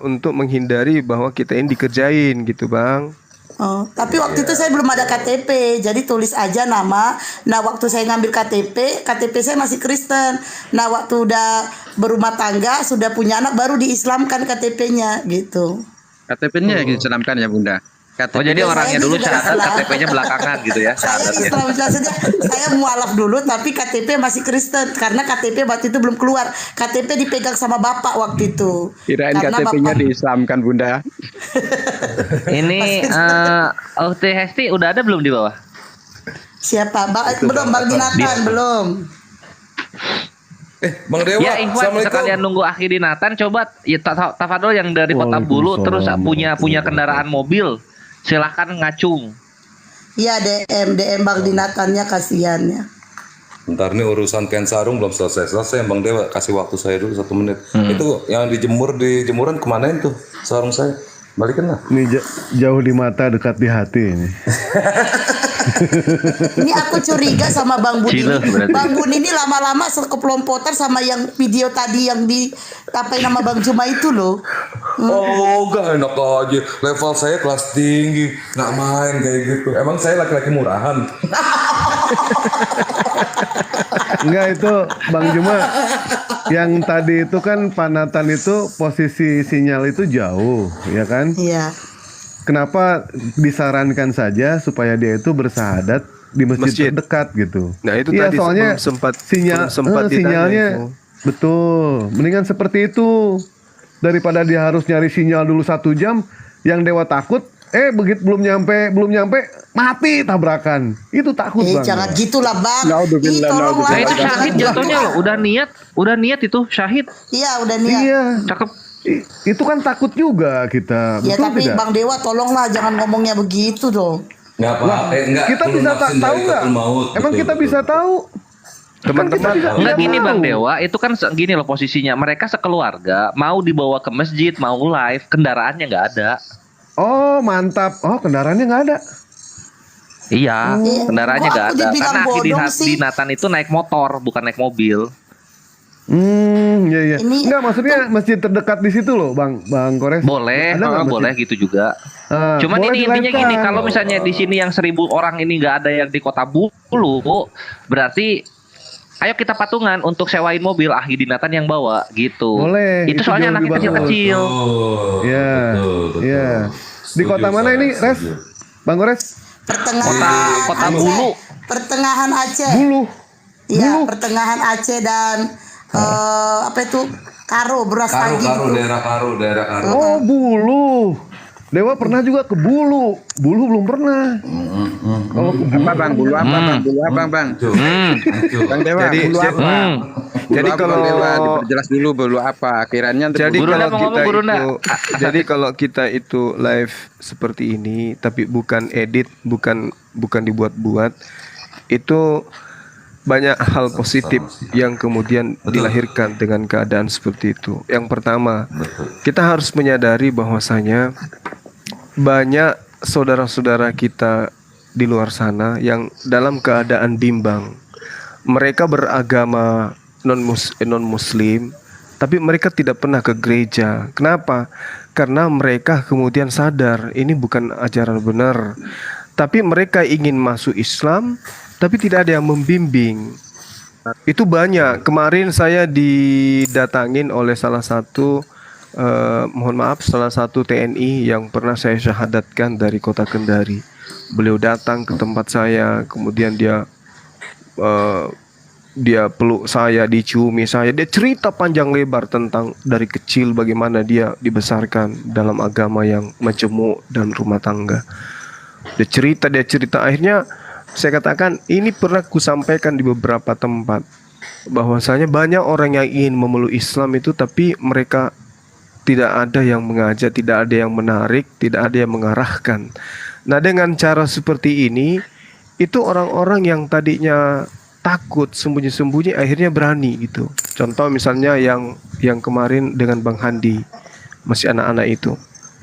untuk menghindari bahwa kita ini dikerjain gitu Bang. Oh, tapi waktu itu saya belum ada KTP, jadi tulis aja nama. Nah, waktu saya ngambil KTP saya masih Kristen. Nah, waktu udah berumah tangga, sudah punya anak, baru diislamkan KTP-nya gitu. KTP-nya diislamkan ya Bunda? Oh, jadi orangnya dulu syahadat, KTP-nya belakangan gitu ya? Saya mualaf dulu, tapi KTP masih Kristen karena KTP waktu itu belum keluar. KTP dipegang sama bapak waktu itu. Kirain KTP-nya diislamkan Bunda. Ini Ukti Hesti udah ada belum di bawah? Siapa? Belum, Bang Dinatan belum. Bang Dewa, ya Ikhwan, sekalian nunggu Akhi Dinatan, coba ya, Tafadol yang dari Kota Bulu terus punya kendaraan mobil, silahkan ngacung. Iya, DM Bang Dinatannya, kasihan ya. Bentar nih, urusan kain sarung belum selesai Bang Dewa, kasih waktu saya dulu 1 menit. Itu yang dijemur di jemuran kemanain tuh sarung saya? Balikin lah. Ini jauh di mata, dekat di hati ini. Ini aku curiga sama Bang Budi. Bang Budi ini lama-lama sekepelompotan sama yang video tadi yang ditapain nama Bang Juma itu loh. Oh, gak enak aja. Level saya kelas tinggi, nggak main kayak gitu. Emang saya laki-laki murahan? Enggak, itu Bang Juma. Yang tadi itu kan panatan itu posisi sinyal itu jauh, ya kan? Iya. Kenapa disarankan saja supaya dia itu bersahadat di masjid terdekat gitu? Nah itu ya, tadi soalnya sinyalnya betul. Mendingan seperti itu daripada dia harus nyari sinyal dulu 1 jam. Yang Dewa takut, begitu belum nyampe mati tabrakan. Itu takut Bang. Jangan gitulah Bang. Tolonglah. Nah, itu syahid jatuhnya loh. Udah niat itu syahid. Iya, udah niat. Iya. Cakep. Itu kan takut juga kita. Ya, betul tapi tidak? Bang Dewa tolonglah jangan ngomongnya begitu dong. Nggak apa-apa. Kita bisa tahu nggak? Emang kita bisa tahu? Teman-teman, enggak gini Bang Dewa, itu kan gini loh posisinya. Mereka sekeluarga mau dibawa ke masjid, mau live, kendaraannya nggak ada. Oh mantap. Oh kendaraannya nggak ada. Iya, kendaraannya nggak ada. Karena Akhi Dinatan itu naik motor, bukan naik mobil. Iya. Enggak, maksudnya masjid terdekat di situ loh, Bang Kores. Boleh, Ada nggak masjid? boleh gitu juga. Cuman boleh ini intinya di-live-kan. gini, kalau misalnya di sini yang 1000 orang ini nggak ada yang di Kota Bulu, berarti ayo kita patungan untuk sewain mobil Ahli Dinatan yang bawa gitu. Boleh. Itu soalnya jauh lebih anaknya kecil-kecil. Iya. Iya. Di kota mana ini, Res? Bang Kores? Kota Bulu. Pertengahan Aceh. Bulu. Iya, pertengahan Aceh dan apa itu? Karo, beras lagi. daerah Karo. Oh, Bulu. Dewa pernah juga ke Bulu. Bulu belum pernah. Kalau ke Apa Bang? Bulu apa Bang? Bulu apa Bang? Bang Dewa, Jadi- bulu apa? jadi Bulu apa, kalau- Bang Dewa? Diperjelas dulu bulu apa. Kiranya Jadi bulu kalau apa? kita itu, jadi kalau kita itu live seperti ini, tapi bukan edit, bukan dibuat-buat, itu banyak hal positif yang kemudian dilahirkan dengan keadaan seperti itu. Yang pertama, kita harus menyadari bahwasanya banyak saudara-saudara kita di luar sana yang dalam keadaan bimbang. Mereka beragama non-muslim, tapi mereka tidak pernah ke gereja. Kenapa? Karena mereka kemudian sadar ini bukan ajaran benar. Tapi mereka ingin masuk Islam, tapi tidak ada yang membimbing. Itu banyak. Kemarin saya didatangin oleh salah satu salah satu TNI yang pernah saya syahadatkan dari kota Kendari. Beliau datang ke tempat saya, kemudian dia peluk saya, diciumi saya, dia cerita panjang lebar tentang dari kecil bagaimana dia dibesarkan dalam agama yang majemuk dan rumah tangga. Dia cerita, akhirnya saya katakan ini pernah kusampaikan di beberapa tempat bahwasanya banyak orang yang ingin memeluk Islam itu, tapi mereka tidak ada yang mengajak, tidak ada yang menarik, tidak ada yang mengarahkan. Nah, dengan cara seperti ini, itu orang-orang yang tadinya takut sembunyi-sembunyi akhirnya berani gitu. Contoh misalnya yang kemarin dengan Bang Handi, masih anak-anak itu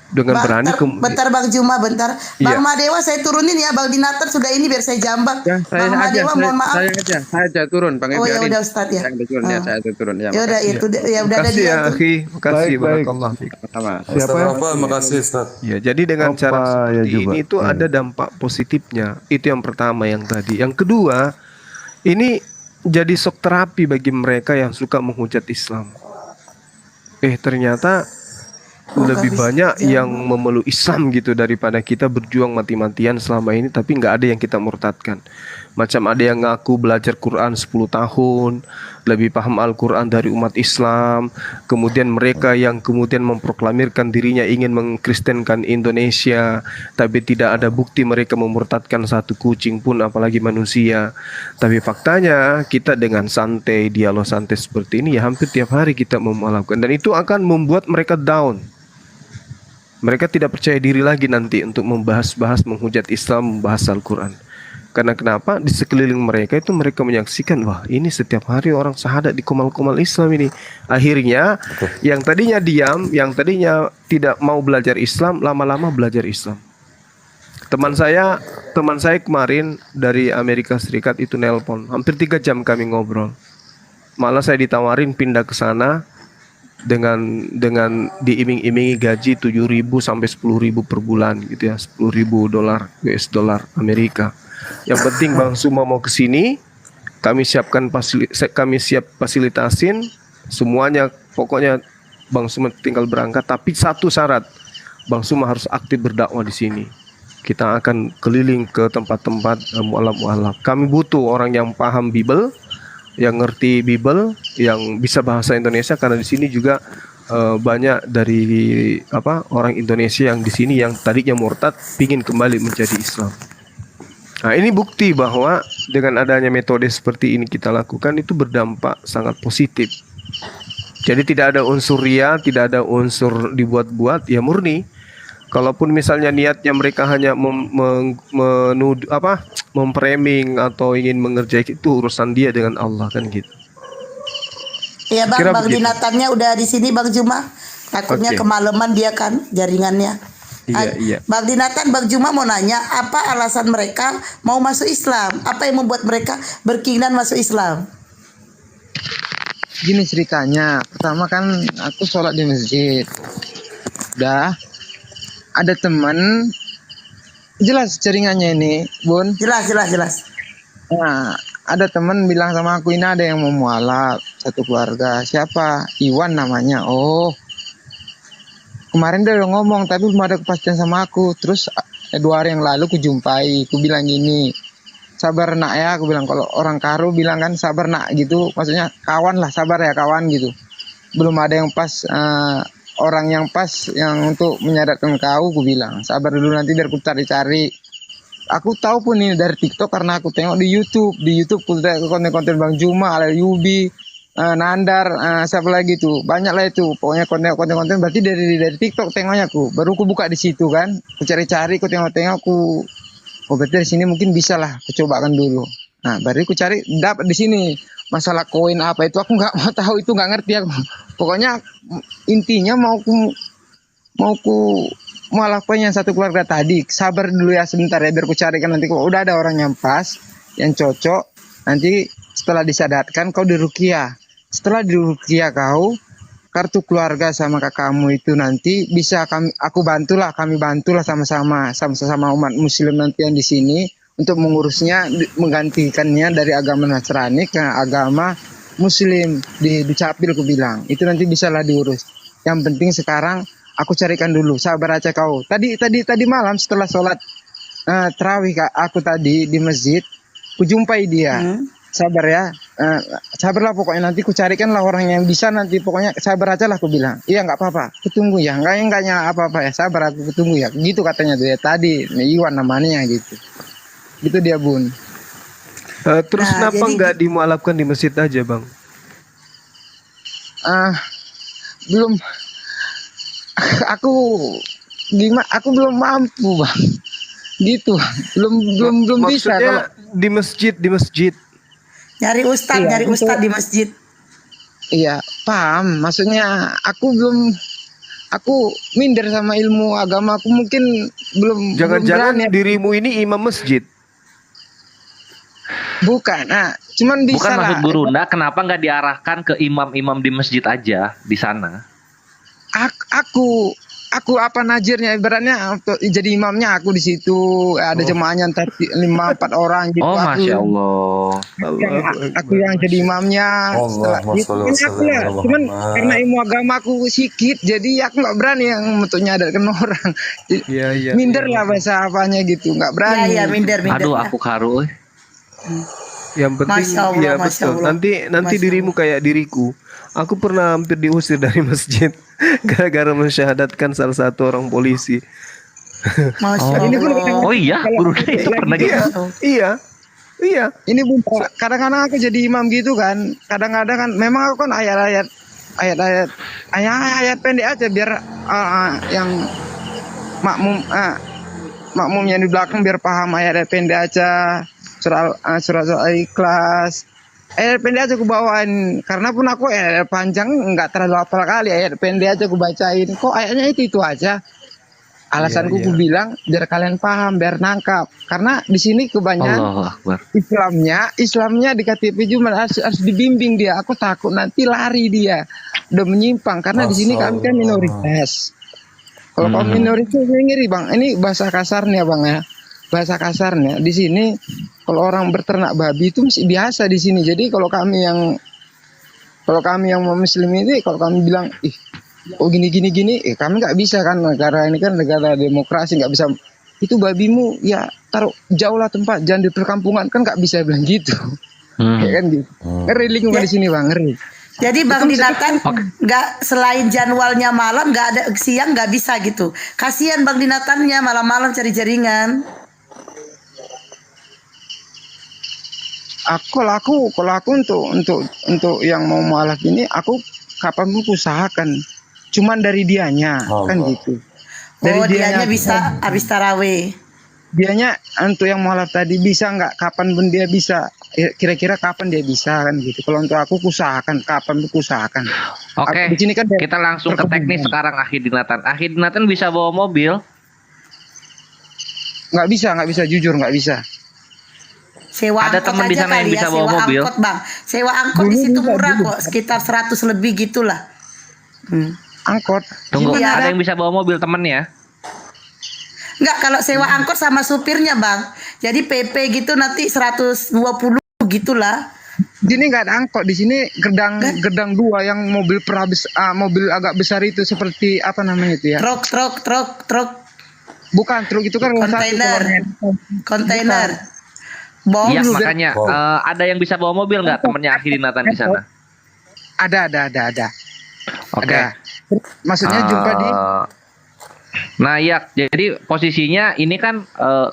dengan berani Bentar Bang Juma, bentar. Iya. Bang Madewa saya turunin ya, Bang Dinatan sudah ini biar saya jambak. Saya Bang Madewa mohon maaf. saya aja turun Bang. Oh ya biarin. udah Ustaz ya. Saya turun ya. Ya udah itu ya udah ada Makasih dia. ya, akhi. Makasih, Baik. barakallah fiik. Siapa ya? Makasih Ustaz. Ya, jadi dengan cara ya seperti juga. ini itu ada dampak positifnya. Itu yang pertama yang tadi. Yang kedua, ini jadi shock terapi bagi mereka yang suka menghujat Islam. Ternyata lebih banyak yang memeluk Islam gitu daripada kita berjuang mati-matian selama ini tapi nggak ada yang kita murtadkan. Macam ada yang ngaku belajar Quran 10 tahun, lebih paham Al-Quran dari umat Islam. Kemudian mereka yang kemudian memproklamirkan dirinya ingin mengkristenkan Indonesia, tapi tidak ada bukti mereka memurtadkan satu kucing pun, apalagi manusia. Tapi faktanya kita dengan santai, dialog santai seperti ini ya hampir tiap hari kita melakukan, dan itu akan membuat mereka down. Mereka tidak percaya diri lagi nanti untuk membahas-bahas menghujat Islam, membahas Al-Quran. Karena kenapa? Di sekeliling mereka itu mereka menyaksikan, wah ini setiap hari orang syahadat di komal-komal Islam ini. Akhirnya yang tadinya diam, yang tadinya tidak mau belajar Islam, lama-lama belajar Islam. Teman saya kemarin dari Amerika Serikat itu nelpon, hampir 3 jam kami ngobrol. Malah saya ditawarin pindah ke sana dengan diiming-imingi gaji 7.000 sampai 10.000 per bulan gitu ya, $10.000 US dollar Amerika. Yang penting Bang Suma mau ke sini, kami siap fasilitasin semuanya. Pokoknya Bang Suma tinggal berangkat, tapi satu syarat, Bang Suma harus aktif berdakwah di sini. Kita akan keliling ke tempat-tempat mu'alaf. Kami butuh orang yang paham Bible, yang ngerti Bible, yang bisa bahasa Indonesia, karena di sini juga banyak dari orang Indonesia yang di sini yang tadinya murtad pingin kembali menjadi Islam. Nah, ini bukti bahwa dengan adanya metode seperti ini kita lakukan itu berdampak sangat positif. Jadi tidak ada unsur ria, tidak ada unsur dibuat-buat, ya murni. Kalaupun misalnya niatnya mereka hanya memframing atau ingin mengerjakan, itu urusan dia dengan Allah kan gitu. Iya Bang, Kira Bang begitu. Dinatannya udah di sini Bang Juma. Takutnya Oke. kemalaman dia kan jaringannya. Iya. Bang Dinatan, Bang Juma mau nanya, apa alasan mereka mau masuk Islam? Apa yang membuat mereka berkeinginan masuk Islam? gini ceritanya. Pertama kan aku sholat di masjid. Udah ada teman, jelas jaringannya ini, Bun. Jelas. Nah, ada teman bilang sama aku, ini ada yang mau mualaf satu keluarga. Siapa? Iwan namanya. Oh, kemarin dia udah ngomong tapi belum ada kepastian sama aku. Terus 2 hari yang lalu aku jumpai, aku bilang gini, sabar nak ya, aku bilang. Kalau orang Karo bilang kan sabar nak gitu, maksudnya kawan lah, sabar ya kawan gitu. Belum ada yang pas, orang yang pas yang untuk menyadarkan kau, aku bilang sabar dulu nanti biar aku cari-cari. Aku tahu pun ini dari TikTok karena aku tengok di YouTube aku tengok konten-konten Bang Juma, Al Yubi, Nandar, siapa lagi tuh, banyak lah itu, pokoknya konten-konten berarti dari TikTok tengoknya aku, baru aku buka di situ kan, aku cari-cari, aku tengok-tengok, aku oh berarti dari sini mungkin bisa lah, aku cobakan dulu. Nah baru aku cari, dapat di sini masalah koin apa itu aku nggak mau tahu, itu nggak ngerti aku. Pokoknya intinya mau aku melakukan yang satu keluarga tadi, sabar dulu ya sebentar ya, biar aku carikan nanti kalau udah ada orang yang pas, yang cocok, nanti setelah disadarkan kau diruqyah. Setelah diruqyah kau, kartu keluarga sama kakakmu itu nanti bisa kami bantulah sama-sama umat muslim nanti yang di sini untuk mengurusnya, menggantikannya dari agama Nasrani ke agama muslim di Dukcapil aku bilang. Itu nanti bisalah diurus. Yang penting sekarang aku carikan dulu, sabar aja kau. Tadi malam setelah sholat tarawih aku tadi di masjid, ku jumpai dia. Sabar ya, sabarlah pokoknya nanti ku carikan lah orang yang bisa nanti, pokoknya sabar aja lah aku bilang. Iya nggak apa-apa, ku tunggu ya, enggaknya apa-apa ya, sabar aku tunggu ya. Gitu katanya tuh ya tadi, Iwan namanya gitu. Gitu dia Bun. Terus kenapa nggak dimualafkan di masjid aja Bang? Belum. Aku belum mampu Bang, gitu, belum bisa. Kalau di masjid nyari ustadz di masjid. Iya paham, maksudnya aku minder sama ilmu agama, aku mungkin belum. Jangan-jangan dirimu ini imam masjid? Bukan, cuman bisa. Bukan maksud Gurunda, kenapa nggak diarahkan ke imam-imam di masjid aja di sana? Aku apa najirnya, ibaratnya jadi imamnya aku di situ, ada jemaahnya entar 5-4 orang gitu. Oh masya Allah. Aku yang jadi imamnya. Cuman karena ilmu agama aku sedikit, jadi aku nggak berani yang untuk nyadarkan orang. Minder lah bahasa apanya gitu, nggak berani. Iya minder. Aduh aku karu. Yang penting ya betul. Nanti dirimu kayak diriku. Aku pernah hampir diusir dari masjid gara-gara mensyahadatkan salah satu orang polisi. Oh iya, Guru itu pernah gitu. Iya. Ini kadang-kadang aku jadi imam gitu kan. Kadang-kadang kan memang aku kan ayat-ayat pendek aja biar yang makmum yang di belakang biar paham ayat pendek aja. Surat Al-Ikhlas. Ayat pendek aja aku bawain, karena pun aku ayat panjang nggak terlalu hafal kali, ayat pendek aja aku bacain. Kok ayatnya itu aja? Alasanku aku bilang biar kalian paham, biar nangkap. Karena di sini kebanyakan Islamnya di KTP cuma harus dibimbing dia. Aku takut nanti lari dia, udah menyimpang. Karena di sini kami kan minoritas. Kalau kaum minoritas ngiri Bang, ini bahasa kasarnya Bang ya. Bahasa kasarnya di sini kalau orang berternak babi itu masih biasa di sini. Jadi kalau kami yang mau muslim ini, kalau kami bilang gini kami nggak bisa kan, negara ini kan negara demokrasi, nggak bisa itu babimu ya taruh jauh lah tempat, jangan di perkampungan, kan nggak bisa bilang gitu. Kayak kan gitu. Ngeri lingkungan di sini Bang, ngeri. Jadi Bang Dinatan nggak, selain jadwalnya malam nggak ada, siang nggak bisa gitu. Kasihan Bang Dinatannya malam-malam cari jaringan. Kalau aku untuk yang mau mualaf ini, aku kapan pun usahakan. Cuman dari dianya kan gitu. Dari dianya bisa habis tarawih. Dianya untuk yang mualaf tadi bisa nggak? Kapan pun dia bisa. Kira-kira kapan dia bisa kan gitu. Kalau untuk aku usahakan, kapan pun usahakan. Oke. Di sini kan kita langsung ke teknis sekarang. Akhi Dinatan bisa bawa mobil? Nggak bisa, jujur nggak bisa. Sewa Ada angkot teman di aja sana yang kali ya, bisa bawa sewa mobil. angkot bang. Sewa angkot di situ murah kok, sekitar 100 lebih gitulah. Angkot. Tunggu, Iya. ada yang bisa bawa mobil temennya? Enggak, kalau sewa angkot sama supirnya bang. Jadi PP gitu nanti 120 gitulah. Di sini nggak ada angkot, di sini gerdang dua yang mobil mobil agak besar itu seperti apa namanya itu ya? Truk. Bukan truk itu kan Kontainer. Iya, makanya ada yang bisa bawa mobil nggak temennya Akhidinatan di sana? Ada. Oke. Ada. Maksudnya jumpa di. Nah ya, jadi posisinya ini kan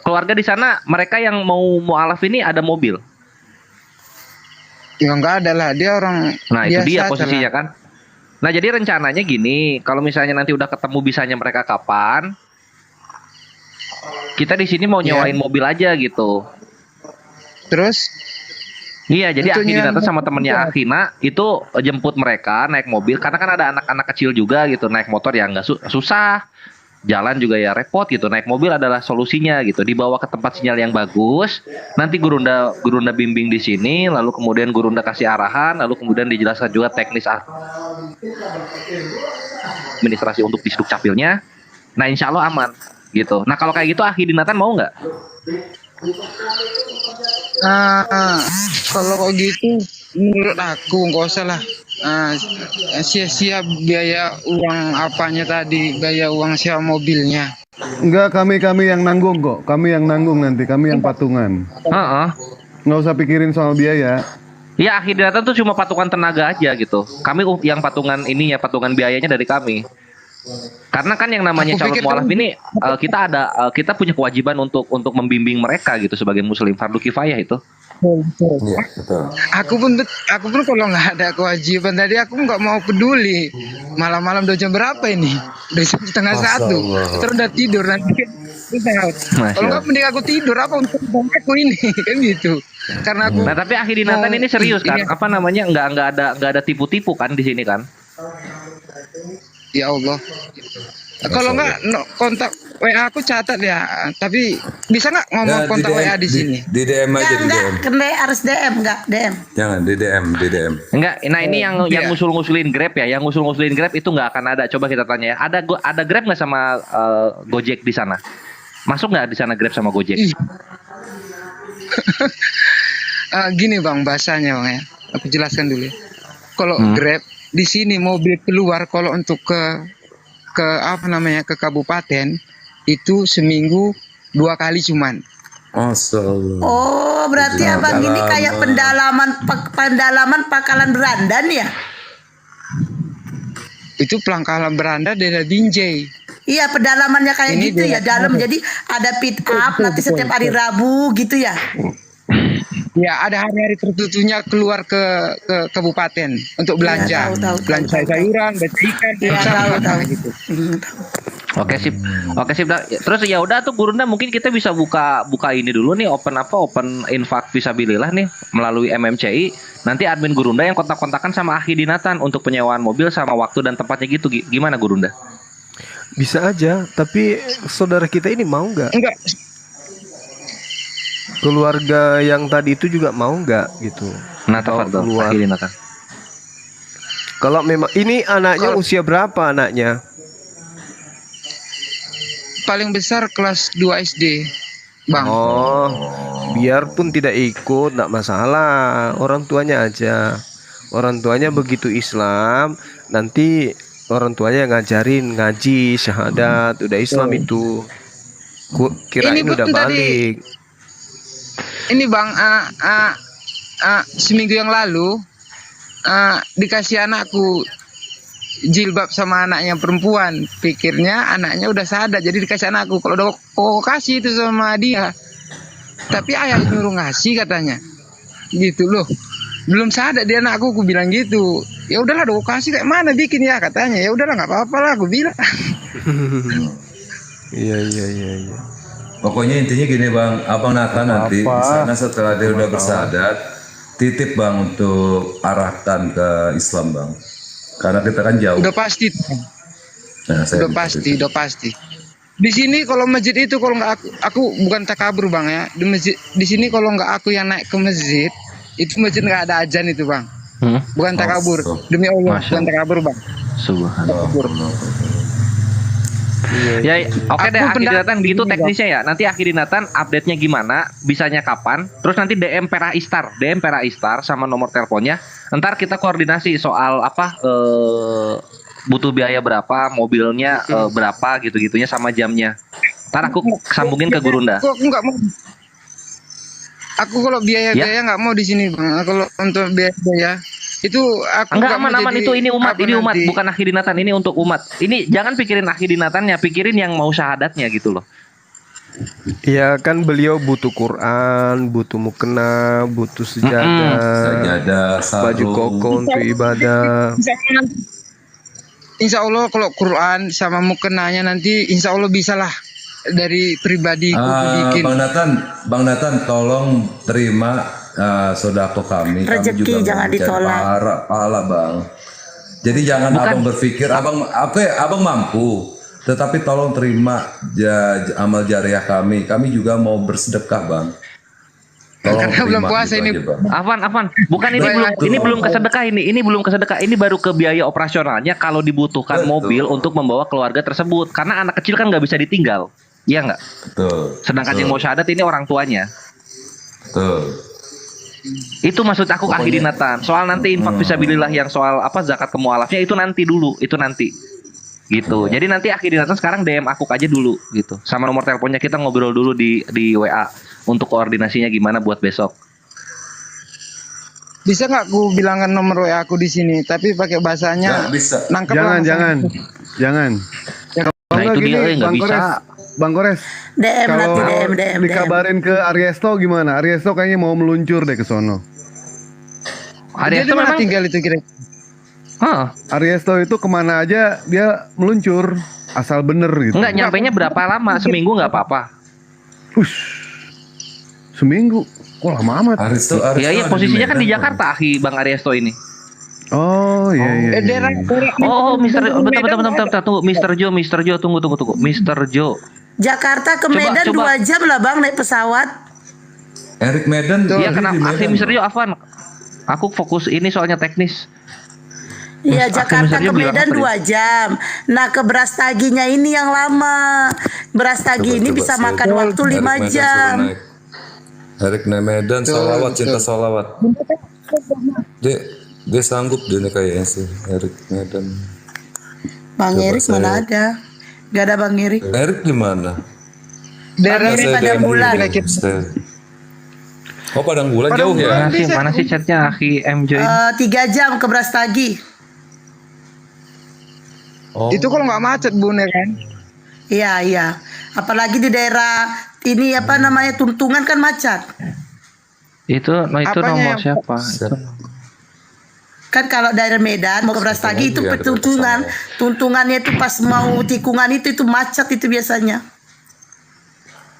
keluarga di sana, mereka yang mau mualaf ini ada mobil. Ya nggak ada lah, dia orang. Nah itu biasa dia aja posisinya lah. kan. Nah jadi rencananya gini, kalau misalnya nanti udah ketemu bisanya mereka kapan, kita di sini mau nyewain mobil aja gitu. Terus? Iya, jadi Untuk Akhidinatan nyewain sama temennya mobil. Akhina itu jemput mereka naik mobil, karena kan ada anak-anak kecil juga gitu, naik motor ya nggak susah, jalan juga ya repot gitu. Naik mobil adalah solusinya gitu, dibawa ke tempat sinyal yang bagus. Nanti Gurunda bimbing di sini, lalu kemudian Gurunda kasih arahan, lalu kemudian dijelaskan juga teknis administrasi untuk di Dukcapilnya. Nah insya Allah aman gitu. Nah kalau kayak gitu Akhidinatan mau nggak? Kalau kok gitu menurut aku nggak usah lah. Sia-sia biaya uang apanya tadi, biaya uang sewa mobilnya. Enggak, kami yang nanggung kok. Kami yang nanggung nanti, kami yang patungan. Nggak usah pikirin soal biaya. Ya Akhidinatan tuh cuma patungan tenaga aja gitu. Kami yang patungan ininya, patungan biayanya dari kami. Karena kan yang namanya calon mualaf ini kita punya kewajiban untuk membimbing mereka gitu sebagai muslim, fardu kifayah itu. Iya, betul. Aku pun kalau nggak ada kewajiban tadi aku nggak mau peduli. Malam-malam udah jam berapa ini? Udah jam setengah Masya 1. Allah. Terus udah tidur nanti. Kalau nggak mending aku tidur, apa untuk aku ini kan gitu. Karena aku. Nah tapi Akhidinatan ini serius kan? Apa namanya nggak ada tipu-tipu kan di sini kan? Ya Allah. Kalau nggak kontak WA aku catat ya. Tapi bisa nggak ngomong Ya, kontak di DM, WA di sini? Di DM aja di DM. Enggak, harus DM enggak? DM. Jangan di DM. Enggak, nah ini yang ngusul-ngusulin Grab ya, yang ngusul-ngusulin Grab itu nggak akan ada. Coba kita tanya ya, ada Grab nggak sama Gojek di sana? Masuk nggak di sana Grab sama Gojek? Gini bang, bahasanya bang ya. Aku jelaskan dulu. Ya. Kalau Grab di sini mobil keluar kalau untuk ke apa namanya ke kabupaten itu seminggu 2 kali cuman. Oh, berarti abang ini kayak pendalaman pangkalan berandan ya? Itu pangkalan beranda daerah Binjai. Iya, pedalamannya kayak Ini gitu ya, dalam. Jadi ada pick up nanti setiap hari Rabu gitu ya. Ya, ada hari-hari tertentunya keluar ke kabupaten untuk belanja. Belanja sayuran, belanja ikan, gitu. Oke sip. Terus ya udah tuh Gurunda, mungkin kita bisa buka ini dulu nih, open infak fisabilillah nih melalui MMCI. Nanti admin Gurunda yang kontak-kontakan sama Akhidinatan untuk penyewaan mobil sama waktu dan tempatnya gitu. Gimana Gurunda? Bisa aja, tapi saudara kita ini mau nggak? Enggak. Keluarga yang tadi itu juga mau nggak gitu? Nah, tafadhol Akhidinatan. Kalau memang ini anaknya usia berapa anaknya? Paling besar kelas 2 SD, Bang. Oh, biarpun tidak ikut, tidak masalah. Orang tuanya aja. Orang tuanya begitu Islam, nanti orang tuanya ngajarin ngaji, syahadat, udah Islam itu. Kirain Ini udah betul balik. Ini Bang, seminggu yang lalu dikasih anakku jilbab sama anaknya perempuan. Pikirnya anaknya udah sadar, jadi dikasih anakku. Kalau udah kok kasih itu sama dia, tapi ayah nyuruh ngasih katanya. Gitu loh. Belum sadar dia anakku, aku bilang gitu. Ya udahlah, udah kasih kayak mana bikin ya katanya. Ya udahlah, nggak apa-apa lah, aku bilang. Iya. Pokoknya intinya gini bang, abang Naka nanti di sana setelah dia udah bersahadat, titip bang untuk arahkan ke Islam bang, karena kita kan jauh. Udah pasti. Nah, udah pasti. Di sini kalau masjid itu kalau nggak aku bukan takabur bang ya. Di masjid di sini kalau nggak aku yang naik ke masjid, itu masjid nggak ada azan itu bang. Bukan takabur. Demi Allah, bukan takabur bang. Subhanallah. Ya, oke deh, Akhi Dinatan gitu teknisnya ya. Nanti Akhi Dinatan update-nya gimana, bisanya kapan, terus nanti DM Pera Istar sama nomor teleponnya. Ntar kita koordinasi soal apa butuh biaya berapa, mobilnya berapa gitu-gitunya sama jamnya. Ntar aku sambungin ke Gurunda. Aku nggak mau. Aku kalau biaya nggak mau di sini bang. Kalau untuk biaya itu aku enggak aman itu ini umat nanti. Bukan Akhi Dinatan, ini untuk umat. Ini jangan pikirin Akhi Dinatannya, pikirin yang mau syahadatnya gitu loh. Ya kan beliau butuh Quran, butuh mukena, butuh sejadah, baju koko untuk ibadah. Insya Allah kalau Quran sama mukenanya nanti Insya Allah bisalah dari pribadi bikin. Bang Nathan tolong terima sodako kami Rezeki juga jangan ditolak. pahala bang. Jadi jangan abang berpikir abang mampu, tetapi tolong terima amal jariah kami. Kami juga mau bersedekah bang. Karena belum puasa ini. Afan. Bukan ini belum kesedekah ini. Ini belum kesedekah. Ini baru ke biaya operasionalnya kalau dibutuhkan mobil untuk membawa keluarga tersebut. Karena anak kecil kan nggak bisa ditinggal. Iya nggak? Betul. Sedangkan yang mau syahadat ini orang tuanya. Betul. Itu maksud aku Akhi Dinatan. Soal nanti infak fisabilillah yang soal apa zakat kemualafnya itu nanti dulu, itu nanti. Gitu. Jadi nanti Akhi Dinatan sekarang DM aku aja dulu gitu. Sama nomor teleponnya kita ngobrol dulu di WA untuk koordinasinya gimana buat besok. Bisa nggak aku bilangkan nomor WA aku di sini, tapi pakai bahasanya bisa. Nangkep Jangan. Nah itu dia nggak bisa. Bang Kores, DM kalau nanti DM. dikabarin ke Ariesto gimana? Ariesto kayaknya mau meluncur deh ke sono. Ariesto memang tinggal itu kira. Ariesto itu kemana aja dia meluncur asal bener gitu. Enggak nyampainya berapa lama? Seminggu nggak apa-apa. Seminggu? Kok lama amat? Iya posisinya kan di Jakarta Akhi Bang Ariesto ini. Oh iya. Mister bentar, tunggu Mister Jo tunggu Mister Jo. Jakarta ke Medan 2 jam lah bang naik pesawat. Erik Medan. Iya kenapa Akhi Mister Jo Afan? Aku fokus ini soalnya teknis. Iya Jakarta ke Medan 2 jam. Nah ke Brastaginya ini yang lama. Brastagi ini bisa makan waktu 5 jam. Erik Medan salawat, cinta salawat. Dia sanggup dia nih kayaknya sih Erik Medan. Bang Erik mana ada? Gak ada Bang Erik. Erik di mana? Bang Erik Padang Bulan. Oh Padang Bulan jauh ya? Mana sih chatnya Akhi M Join? 3 jam ke Brastagi. Itu kalau nggak macet Bun ya kan? Iya. Apalagi di daerah ini apa namanya Tuntungan kan macet. Itu nomor siapa? Kan kalau daerah Medan mau ke Brastagi itu petuntungan. Tuntungannya itu pas mau tikungan itu macet itu biasanya.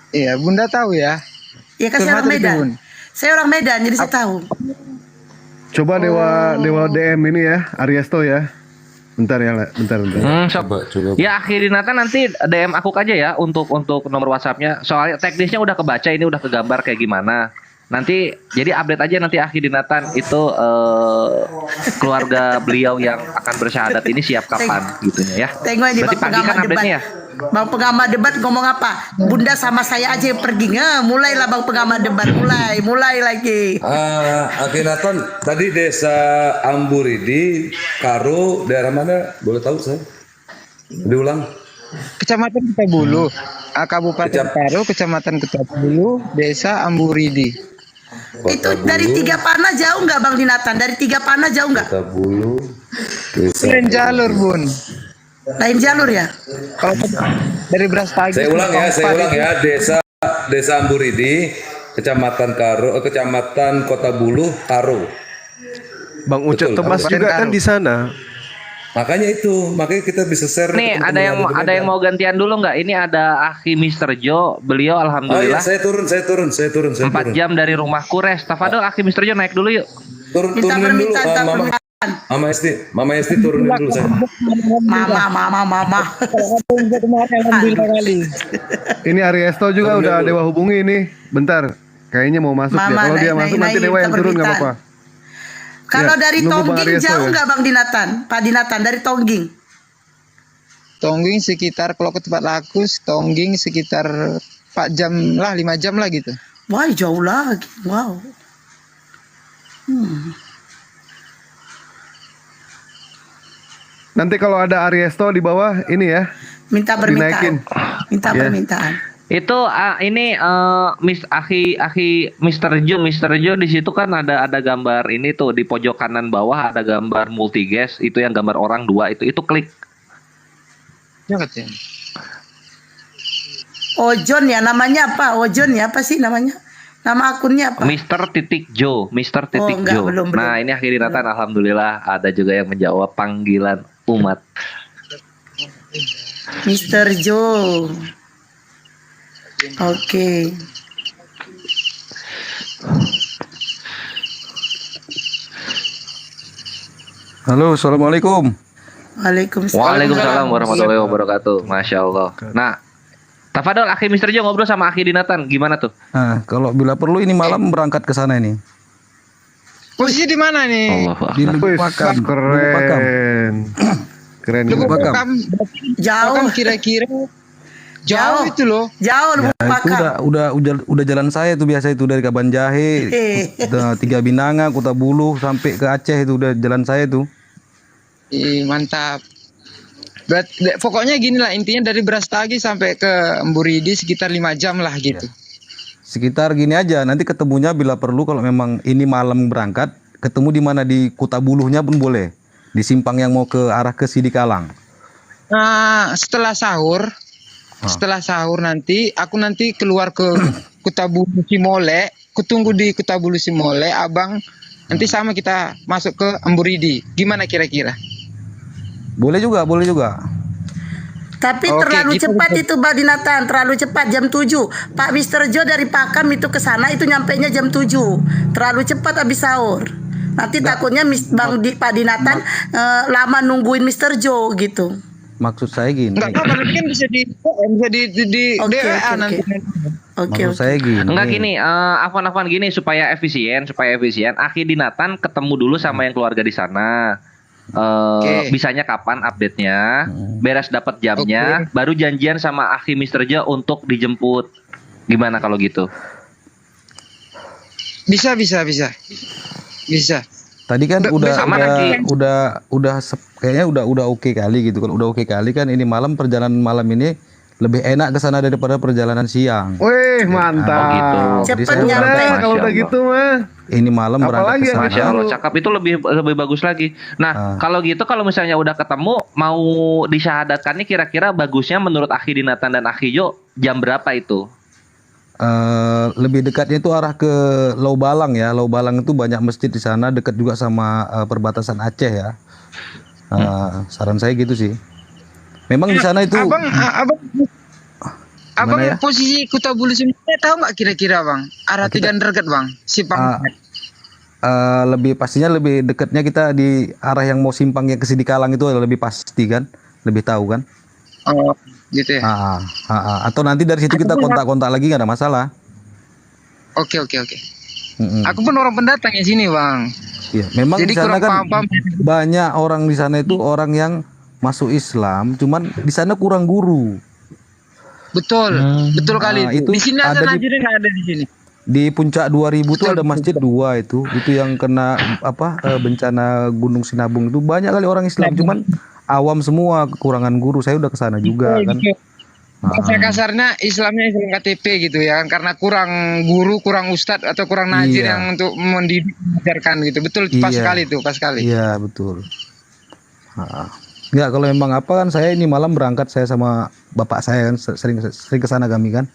Iya, Bunda tahu ya. Iya kan saya orang Medan. Saya orang Medan jadi saya tahu. Coba dewa DM ini ya, Ariesto ya. Bentar. Coba. Ya Akhi Dinatan nanti DM aku aja ya untuk nomor WhatsApp-nya. Soalnya teknisnya udah kebaca, ini udah kegambar kayak gimana. Nanti jadi update aja nanti Akhi Dinatan itu keluarga beliau yang akan bersyahadat ini siap kapan gitunya ya. Tengok ini berarti pagi kan update-nya ya. Bang pengamat debat ngomong apa? Bunda sama saya aja yang pergi. Mulailah Bang pengamat debat mulai lagi. Akhenaton tadi desa Amburidi, Karo, daerah mana? Boleh tahu saya? Diulang. Kecamatan Ketabulu, Kabupaten Karo, Kecamatan Ketabulu, Desa Amburidi. Itu dari 3 panah jauh nggak Bang Dinatan? Dari 3 panah jauh nggak? Ketabulu. Lain jalur Bun. Lain jalur ya? Kalau dari Brastagi. Saya ulang ya, Desa Amburidi, Kecamatan Karo, Kecamatan Kota Bulu, Karo. Bang Ucap Tebas juga kan di sana. Makanya kita bisa share. Nih ada yang mau gantian dulu nggak? Ini ada Akhi Mister Jo, beliau alhamdulillah. Saya turun. 4 jam dari rumahku. Tafadol Akhi Mister Jo naik dulu yuk. Turunin dulu. Mama Esti turunin dulu saya. Mama. Ini Ariesto juga udah Dewa hubungi ini. Bentar, kayaknya mau masuk ya. Kalau dia masuk nanti Dewa yang turun nggak apa-apa. Kalau Ya, dari nunggu Bang Tongging Ariesto jauh ya. nggak Bang Dinatan? Pak Dinatan dari Tongging. Tongging sekitar kalau ke tempat Lakus, Tongging sekitar 4 jam lah, 5 jam lah gitu. Wah jauh lagi. Wow. Nanti kalau ada Ariesto di bawah ini ya. Minta dinaikin. permintaan. Minta Ya. permintaan. Itu ini Mr. Jo di situ kan ada gambar ini tuh di pojok kanan bawah ada gambar multigas itu yang gambar orang 2 itu klik. Ya katanya. Ojon ya namanya apa? Ojon ya apa sih namanya? Nama akunnya apa? Mr. Jo. enggak, belum. Nah, ini akhir Dinatan alhamdulillah ada juga yang menjawab panggilan umat. Mr. Jo. Oke. Halo, assalamualaikum. Waalaikumsalam. Waalaikumsalam warahmatullahi wabarakatuh. Masya Allah. Nah, tafadol Akhi Mr. Jo ngobrol sama Akhi Dinatan gimana tuh? Nah, kalau bila perlu ini malam berangkat ke sana ini. Posisi di mana nih? Di Lubuk Pakam. Keren. Keren. Lubuk Pakam. Jauh kira-kira. Jauh itu loh. Jauh Ya, itu udah jalan saya itu biasa itu dari Kaban Jahe, Tiga Binanga, Kota Buluh sampai ke Aceh itu udah jalan saya tuh. Mantap. Pokoknya gini lah intinya dari Brastagi sampai ke Emburidi sekitar 5 jam lah gitu. Sekitar gini aja, nanti ketemunya bila perlu kalau memang ini malam berangkat, ketemu di mana di Kota Buluhnya pun boleh. Di simpang yang mau ke arah ke Sidikalang. Nah, setelah sahur nanti aku nanti keluar ke Kota Buluh Simole, kutunggu di Kota Buluh Simole, Abang nanti sama kita masuk ke Emburidi. Gimana kira-kira? Boleh juga. Tapi Oke, terlalu gitu. cepat itu Mbak Dinatan, terlalu cepat jam 7. Pak Mr. Jo dari Pakam itu ke sana itu nyampainya jam 7. Terlalu cepat habis sahur. Nanti takutnya Pak Dinatan lama nungguin Mr. Jo gitu. Maksud saya gini. Enggak apa nanti kan bisa di DWA nanti. Maksud saya gini. Enggak gini, Afwan gini supaya efisien. Akhi Dinatan ketemu dulu sama yang keluarga di sana. Bisanya kapan update-nya, beres dapat jamnya, baru janjian sama Akhi Mr. Jo untuk dijemput. Gimana kalau gitu? Bisa. Tadi kan kayaknya udah oke kali gitu. Kalau udah oke kali kan ini perjalanan malam ini lebih enak ke sana daripada perjalanan siang. Wih, mantap. Oh gitu. Cepet Jadi nyampe kalau udah gitu mah. Ini malam berangkat ke sana. Masya Allah, cakap itu lebih bagus lagi. Nah, kalau gitu kalau misalnya udah ketemu mau disyahadatkan nih kira-kira bagusnya menurut Akhi Dinatan dan Akhi Jo jam berapa itu? Lebih dekatnya itu arah ke Lau Balang ya. Lau Balang itu banyak masjid di sana, dekat juga sama perbatasan Aceh ya. Saran saya gitu sih. Memang di sana itu. Abang ya? posisi Kota Buluh Simole tahu nggak kira-kira Bang? Arah 3 derajat Bang, simpang. Lebih pastinya lebih dekatnya kita di arah yang mau simpang yang ke Sidikalang itu lebih pasti kan, lebih tahu kan. Oh, gitu ya. Atau nanti dari situ kita kontak-kontak lagi nggak ada masalah. Oke. Aku pun orang pendatang di sini Bang. Iya, memang Jadi di sana kan paham. banyak orang di sana itu orang yang masuk Islam, cuman di sana kurang guru. Betul kali itu. Di sini ada Najrin nggak ada di sini. Di puncak 2000 tuh ada masjid 2 itu yang kena bencana Gunung Sinabung itu banyak kali orang Islam, cuman awam semua kekurangan guru. Saya udah kesana juga kan. Kasarnya Islamnya Islam KTP gitu ya kan, karena kurang guru, kurang ustadz atau kurang najir yang untuk mendidikan gitu. Betul, pas sekali tuh, pas sekali. Iya betul. Enggak, kalau memang kan saya ini malam berangkat, saya sama bapak saya kan sering ke sana kami kan.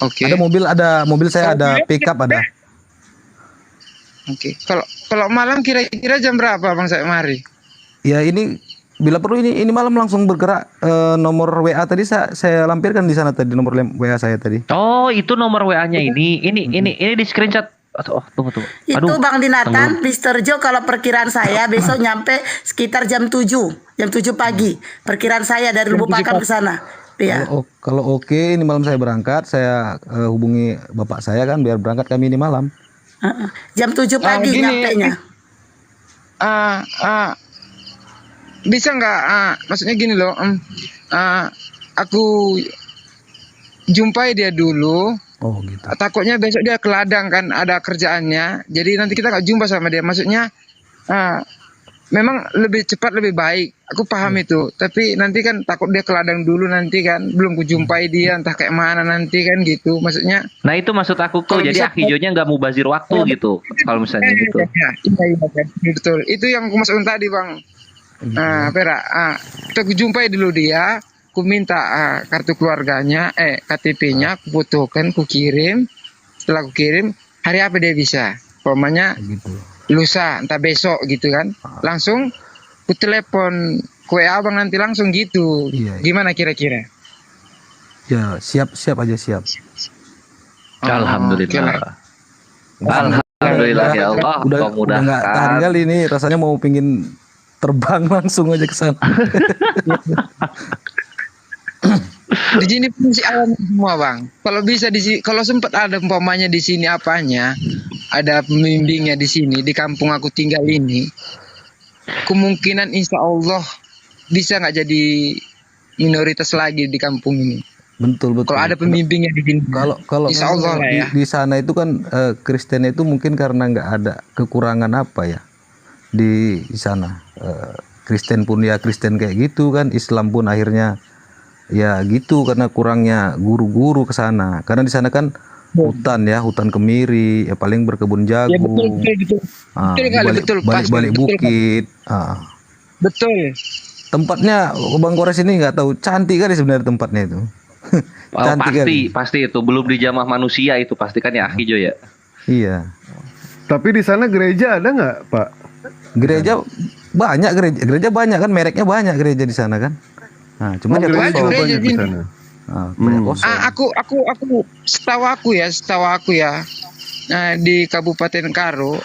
Oke. Ada mobil saya, ada pickup ada. Oke. Kalau malam kira-kira jam berapa Bang saya mari? Ya ini bila perlu ini malam langsung bergerak. Nomor WA tadi saya lampirkan di sana tadi, nomor WA saya tadi. Oh, itu nomor WA-nya ini di screenshot Tunggu. Itu Bang Dinatan, Mr. Joe, kalau perkiraan saya besok nyampe sekitar jam 7 pagi. Perkiraan saya dari Lubuk Pakam ke sana. Iya. Kalau oke, ini malam saya berangkat, saya hubungi bapak saya kan biar berangkat kami ini malam. Jam 7 pagi nyampenya. Bisa nggak? Maksudnya gini loh, aku jumpai dia dulu. Oh gitu. Takutnya besok dia ke ladang kan, ada kerjaannya. Jadi nanti kita nggak jumpa sama dia. Maksudnya memang lebih cepat lebih baik. Aku paham itu. Tapi nanti kan takut dia ke ladang dulu nanti kan. Belum kujumpai dia, entah kayak mana nanti kan gitu. Maksudnya. Nah itu maksud aku tuh. Jadi hijaunya nggak mau bazir waktu gitu. Kalau misalnya gitu. Iya, betul. Itu yang aku maksudkan tadi Bang. Kita kujumpai dulu dia. Ku minta kartu keluarganya, KTP-nya, aku fotokan, ku kirim. Setelah ku kirim, hari apa dia bisa? Pokoknya lusa, entah besok gitu kan. Langsung ku telepon ku abang nanti langsung gitu. Gimana kira-kira? Ya siap aja siap. Alhamdulillah. Alhamdulillah ya Allah. Udah nggak tahan kali ini, rasanya mau pingin terbang langsung aja ke sana. Di sini fungsi alam semua Bang. Kalau bisa kalau sempat ada umpamanya di sini apanya, ada pembimbingnya di sini di kampung aku tinggal ini, kemungkinan insya Allah bisa nggak jadi minoritas lagi di kampung ini. Betul. Kalau ada pembimbingnya di sini. Kalau insya Allah lah ya. Di sana itu kan Kristen itu mungkin karena nggak ada kekurangan apa ya di sana. Kristen pun ya Kristen kayak gitu kan, Islam pun akhirnya ya gitu karena kurangnya guru-guru ke sana. Karena di sana kan hutan kemiri, ya paling berkebun jagung. Ya, betul. Betul. Balik bukit. Betul. Tempatnya Bang Kores ini nggak tahu cantik kali sebenarnya tempatnya itu. Pasti itu belum dijamah manusia itu pasti kan ya Hijo ya. Iya. Tapi di sana gereja ada nggak Pak? Gereja banyak, gereja banyak kan, mereknya banyak gereja di sana kan. Nah, cuma gereja di sana. Aku setahu aku ya. Nah, di Kabupaten Karo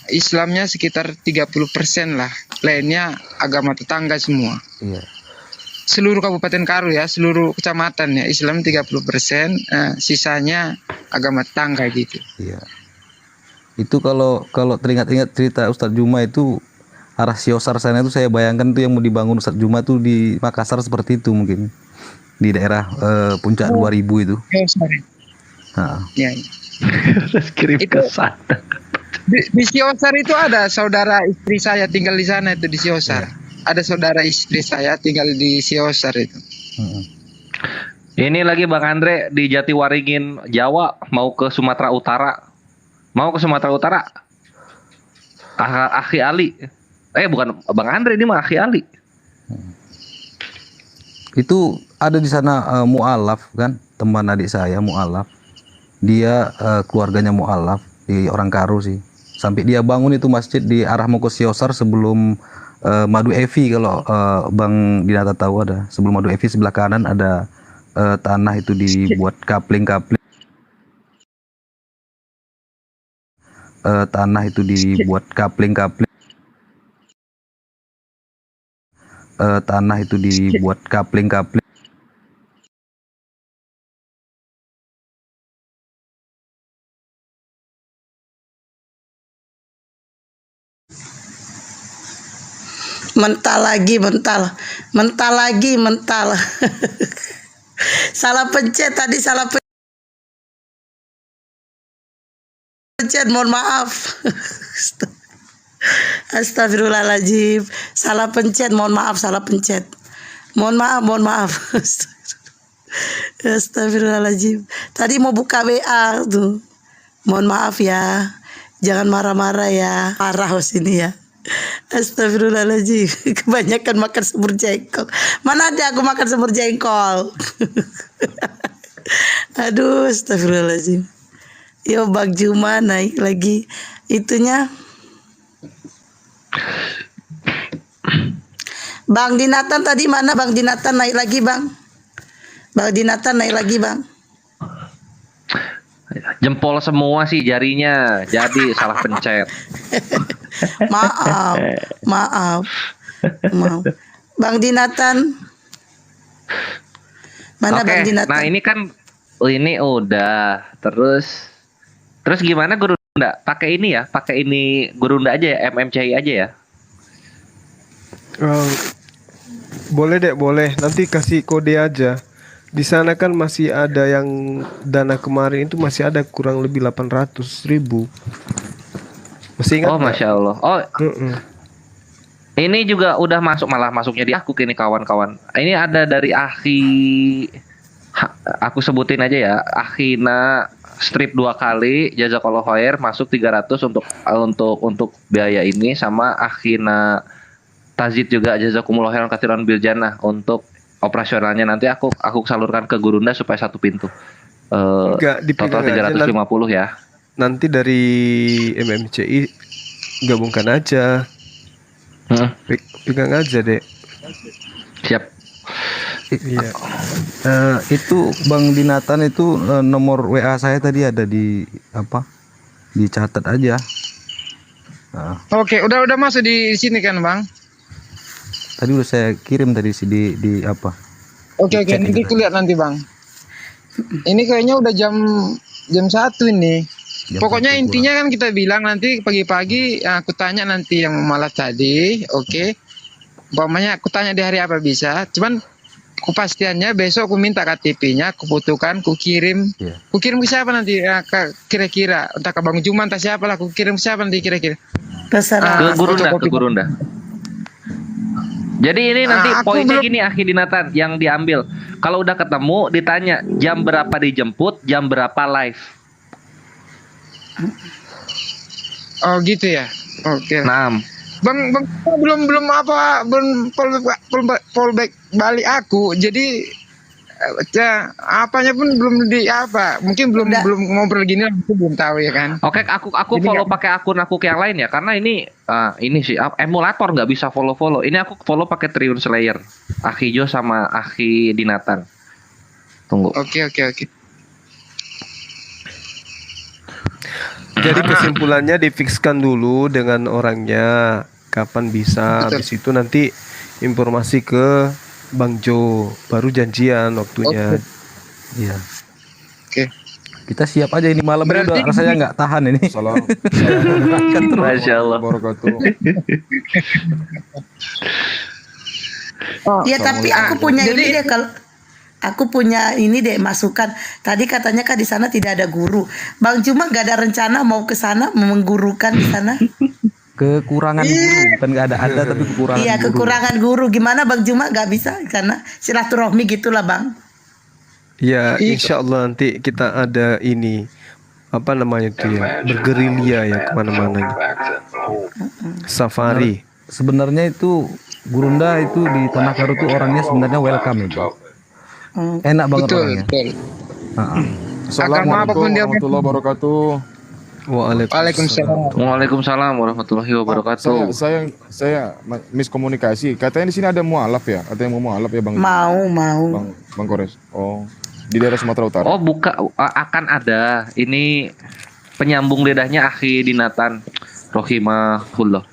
Islamnya sekitar 30% lah. Lainnya agama tetangga semua. Iya. Seluruh Kabupaten Karo ya, seluruh kecamatan ya Islam 30%, sisanya agama tetangga gitu. Iya. Itu kalau teringat-ingat cerita Ustadz Juma itu arah Siosar sana itu saya bayangkan tuh yang mau dibangun Ustadz Juma tuh di Makassar seperti itu mungkin. Di daerah puncak 2000 itu. Ya. Kirim ke sana. Di Siosar itu ada saudara istri saya tinggal di sana itu di Siosar. Ada saudara istri saya tinggal di Siosar itu. Ini lagi Bang Andre di Jatiwaringin Jawa mau ke Sumatera Utara. Akhi Ali. Bukan Bang Andre, ini mah Akhi Ali. Itu ada di sana mualaf kan, teman adik saya mualaf. Dia keluarganya mualaf di orang Karo sih. Sampai dia bangun itu masjid di arah mau ke Siosar sebelum Madu Evi, kalau Bang Dinata tahu ada. Sebelum Madu Evi sebelah kanan ada tanah itu dibuat kapling-kapling. Tanah itu dibuat kapling-kapling. Tanah itu dibuat kapling-kapling. Mental lagi. Salah pencet tadi, mohon maaf. Astagfirullahaladzim. Salah pencet, mohon maaf. Mohon maaf. Astagfirullahaladzim. Tadi mau buka WA tuh. Mohon maaf ya. Jangan marah-marah ya. Parah sini ya. Astagfirullahaladzim. Kebanyakan makan semur jengkol. Mana ada aku makan semur jengkol. Aduh, astagfirullahaladzim. Yo, Bang Juma naik lagi itunya. Bang Dinatan tadi mana? Bang Dinatan naik lagi Bang. Jempol semua sih jarinya, jadi salah pencet. Maaf. Bang Dinatan. Mana Oke, Bang Dinatan? nah ini kan ini udah. Terus gimana Gurunda? Pakai ini ya, pakai ini Gurunda aja ya, MMCI aja ya. Boleh deh, boleh. Nanti kasih kode aja. Di sana kan masih ada yang dana kemarin itu masih ada kurang lebih 800.000. Masih ingat? Oh, Masya Allah. Oh, ini juga udah malah masuknya di aku kini kawan-kawan. Ini ada dari aku sebutin aja ya, Akhina strip 2 kali, jazakallahu khair, masuk 300 untuk biaya ini, sama Akhina Tazid juga jazakumullah khairan katsiran bil jannah untuk operasionalnya. Nanti aku salurkan ke Gurunda supaya 1 pintu. Enggak, total 350 ya. Nanti dari MMCI gabungkan aja. Pegang aja, Dek. Siap. Iya. Itu Bang Dinatan itu nomor WA saya tadi ada di apa? Dicatat aja. Oke, udah masuk di sini kan, Bang? Tadi udah saya kirim tadi di apa? Oke, nanti kulihat nanti, Bang. Ini kayaknya udah jam 1 ini. Pokoknya intinya kan kita bilang nanti pagi-pagi aku tanya nanti yang malah tadi, oke. Umpamanya aku tanya di hari apa bisa. Cuman kepastiannya besok aku minta KTP-nya, aku butuhkan, aku kirim. Aku kirim ke siapa nanti? Kira-kira entah ke Bang Juma, entah siapa lah. Aku kirim ke siapa nanti kira-kira? Terserah. Ke Gurunda. Jadi ini nanti poinnya gini, Akhi Dinatan yang diambil. Kalau udah ketemu ditanya jam berapa dijemput, jam berapa live. Oh gitu ya. Oke. Nah, Bang belum fallback balik aku. Jadi apanya pun belum di apa. Mungkin belum ngobrol gini, aku belum tahu ya kan. Oke, aku follow pakai akun aku yang lain ya, karena ini sih emulator nggak bisa follow. Ini aku follow pakai Triun Slayer, Akhi Jo sama Akhi Dinatan. Tunggu. Oke. Jadi kesimpulannya difikskan dulu dengan orangnya kapan bisa. Habis itu nanti informasi ke Bang Jo, baru janjian waktunya. Iya. Oke. Kita siap aja ini malam ini udah rasanya nggak tahan ini. Salam. Masya Allah. Ya tapi aku punya ini deh, kalau aku punya ini deh masukan. Tadi katanya kan di sana tidak ada guru. Bang Juma nggak ada rencana mau ke sana menggurukan di sana? Kekurangan guru, bukan nggak ada tapi kekurangan. Iya, kekurangan guru. Gimana Bang Juma nggak bisa karena silaturahmi gitulah Bang. Ya, insya Allah nanti kita ada ini apa namanya itu ya, bergerilya ya kemana-mana gitu. Safari. Sebenarnya itu Gurunda itu di Tanah Karo tuh orangnya sebenarnya welcome itu. Enak banget orangnya. Assalamualaikum warahmatullahi wabarakatuh. Waalaikumsalam warahmatullahi wabarakatuh. Saya miskomunikasi. Katanya di sini ada mualaf ya? Ada yang mau mualaf ya Bang? Mau. Bang Kores. Oh, di daerah Sumatera Utara. Oh, akan ada. Ini penyambung lidahnya Akhi Dinatan rahimahullah.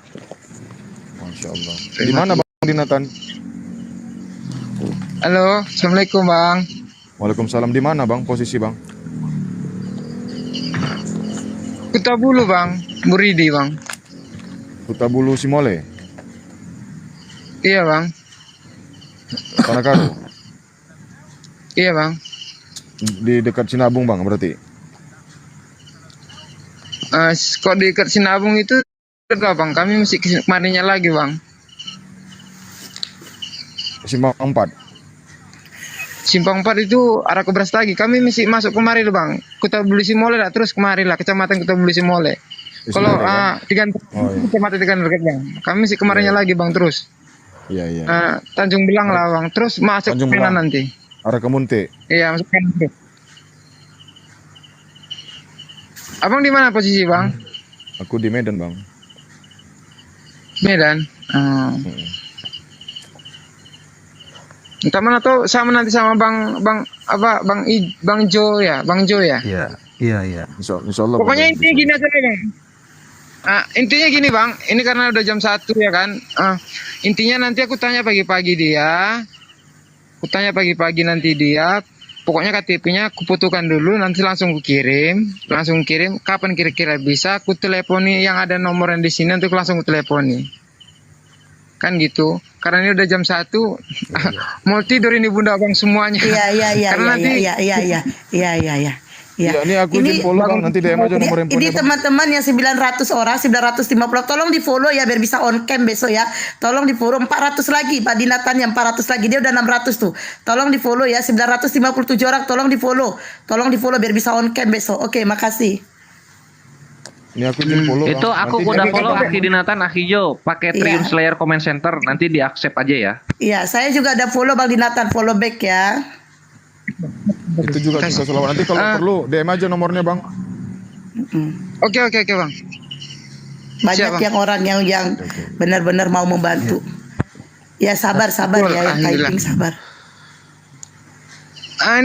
Masya Allah. Di mana Bang Dinatan? Halo, assalamualaikum Bang. Waalaikumsalam. Di mana Bang? Posisi Bang? Kutabulu Bang, Muridi Bang. Kutabulu Simole. Iya Bang. Tanah Karo. Iya Bang. Di dekat Sinabung Bang berarti. Kok di dekat Sinabung itu enggak Bang, kami mesti kemarinya lagi Bang. Simpang 4. Simpang 4 itu arah ke Brastagi. Kami mesti masuk kemari loh Bang. Kutabulu Simole lah, terus kemari lah kecamatan Kutabulu Simole. Kalau kecamatan Tigan dekat Bang. Kami mesti kemarinya lagi Bang terus. Iya. Tanjung Belang lah Bang. Terus masuk ke kanan nanti. Arah ke Munte. Iya, masuk kanan terus. Abang di mana posisi Bang? Aku di Medan Bang. Medan. Entah mana tuh sama nanti sama Bang Jo ya. Iya. Iya. Insya Allah. Pokoknya intinya gini aja Bang. Intinya gini Bang, ini karena udah jam 1 ya kan. Intinya nanti aku tanya pagi-pagi dia. Nanti dia. Pokoknya KTP-nya aku fotokan dulu, nanti langsung kirim. Kapan kira-kira bisa? Aku teleponi yang ada nomor yang di sini, nanti aku langsung teleponi. Kan gitu. Karena ini udah jam 1. Mau tidur ini Bunda Bang semuanya. Iya. Karena nanti Ya, ini aku izin follow Bang, nanti DM aja nomor handphonenya. Ini teman-teman yang 900 orang, 950, tolong di follow ya biar bisa on cam besok ya. Tolong di follow 400 lagi, Pak Dinatan yang 400 lagi, dia udah 600 tuh. Tolong di follow ya, 957 orang tolong di follow. Biar bisa on cam besok. Oke, makasih. Ini aku izin follow. Itu aku udah follow Aki Dinatan, Aki Jo, pakai Trium Slayer comment center, nanti di accept aja ya. Iya, saya juga ada follow Bang Dinatan, follow back ya. Itu juga selalu. Nanti kalau perlu DM aja nomornya Bang. Oke Bang. Banyak yang orang yang benar-benar mau membantu. Ya sabar ya, yang typing sabar.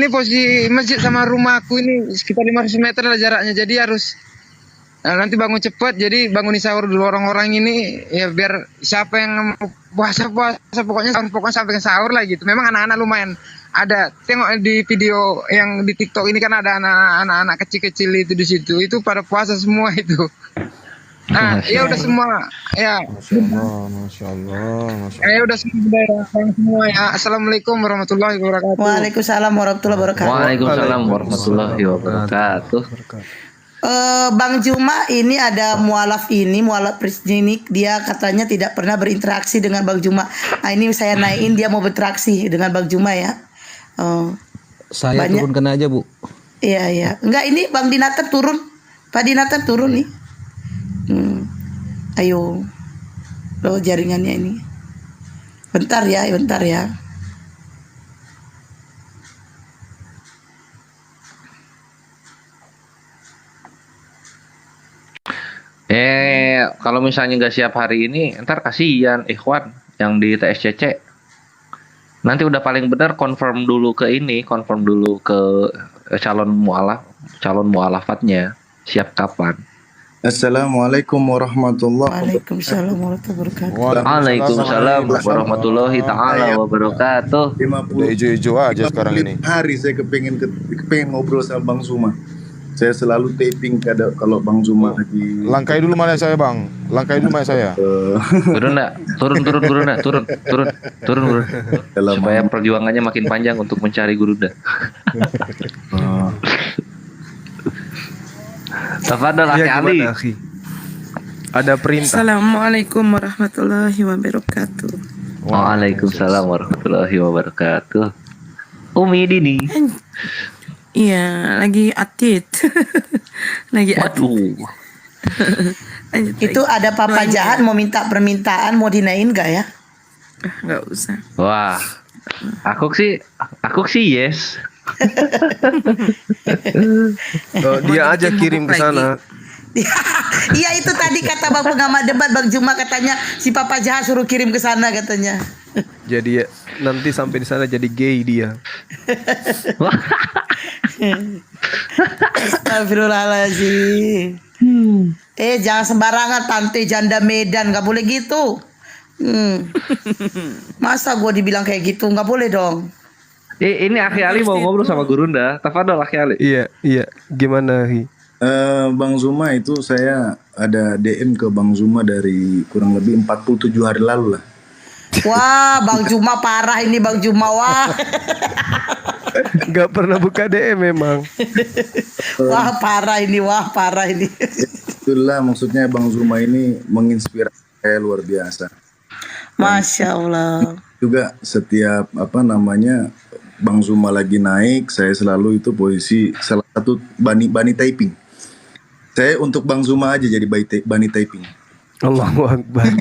Ini posisi masjid sama rumahku ini sekitar 500 meter lah jaraknya, jadi harus nanti bangun cepat, jadi bangunin sahur dulu orang-orang ini ya, biar siapa yang mau puasa pokoknya sampai ke sahur lah gitu. Memang anak-anak lumayan ada, tengok di video yang di TikTok ini kan ada anak-anak kecil-kecil itu di situ, itu pada puasa semua itu. Ya udah semua ya. Masya Allah. Ya udah semua ya. Assalamualaikum warahmatullahi wabarakatuh. Waalaikumsalam warahmatullahi wabarakatuh. Waalaikumsalam warahmatullahi wabarakatuh. Bang Juma ini ada mualaf Prisjinik, dia katanya tidak pernah berinteraksi dengan Bang Juma. Ini saya naikin, dia mau berinteraksi dengan Bang Juma ya. Saya turunkan aja Bu. Iya. Enggak, ini Bang Dinatan turun. Pak Dinatan turun nih. Ayo. Loh jaringannya ini. Bentar ya. Kalau misalnya nggak siap hari ini, ntar kasihan Ikhwan yang di TSCC. Nanti udah paling benar confirm dulu ke calon mualafatnya siap kapan. Assalamualaikum warahmatullahi wabarakatuh. Waalaikumsalam warahmatullahi taala wabarakatuh. Udah hijau-hijau aja sekarang ini. Hari saya kepengen ngobrol sama Bang Zuma. Saya selalu taping kalau Bang Zuma lagi. Langkai dulu mana saya Bang? Turun. Supaya perjuangannya makin panjang untuk mencari Gurunda. Tafadhol Aki Ali. Ada perintah. Assalamualaikum warahmatullahi wabarakatuh. Waalaikumsalam warahmatullahi wabarakatuh. Umi Dini. Iya, lagi atit. Waduh. Itu ada papa jahat mau minta permintaan, mau dinain gak ya? Nggak usah. Wah, aku sih yes. Dia aja kirim ke sana. Iya itu tadi kata Bang pengamat debat Bang Juma, katanya si papa jahat suruh kirim ke sana katanya. Jadi nanti sampai di sana jadi gay dia. Astagfirullahaladzim. Jangan sembarangan, tante janda Medan, nggak boleh gitu. Masa gue dibilang kayak gitu, nggak boleh dong. Ini Aki Ali mau ngobrol sama Gurunda. Tafadhol Aki Ali. Iya. Gimana Hi? Bang Zuma itu saya ada DM ke Bang Zuma dari kurang lebih 47 hari lalu lah. Wah, Bang Juma parah ini Bang Juma, wah. Gak pernah buka DM memang. Wah, parah ini. Itulah maksudnya Bang Zuma ini menginspirasi saya luar biasa. Masya Allah. Juga setiap Bang Zuma lagi naik, saya selalu itu posisi salah satu bani typing. Saya untuk Bang Zuma aja jadi bani typing. Allahu Akbar.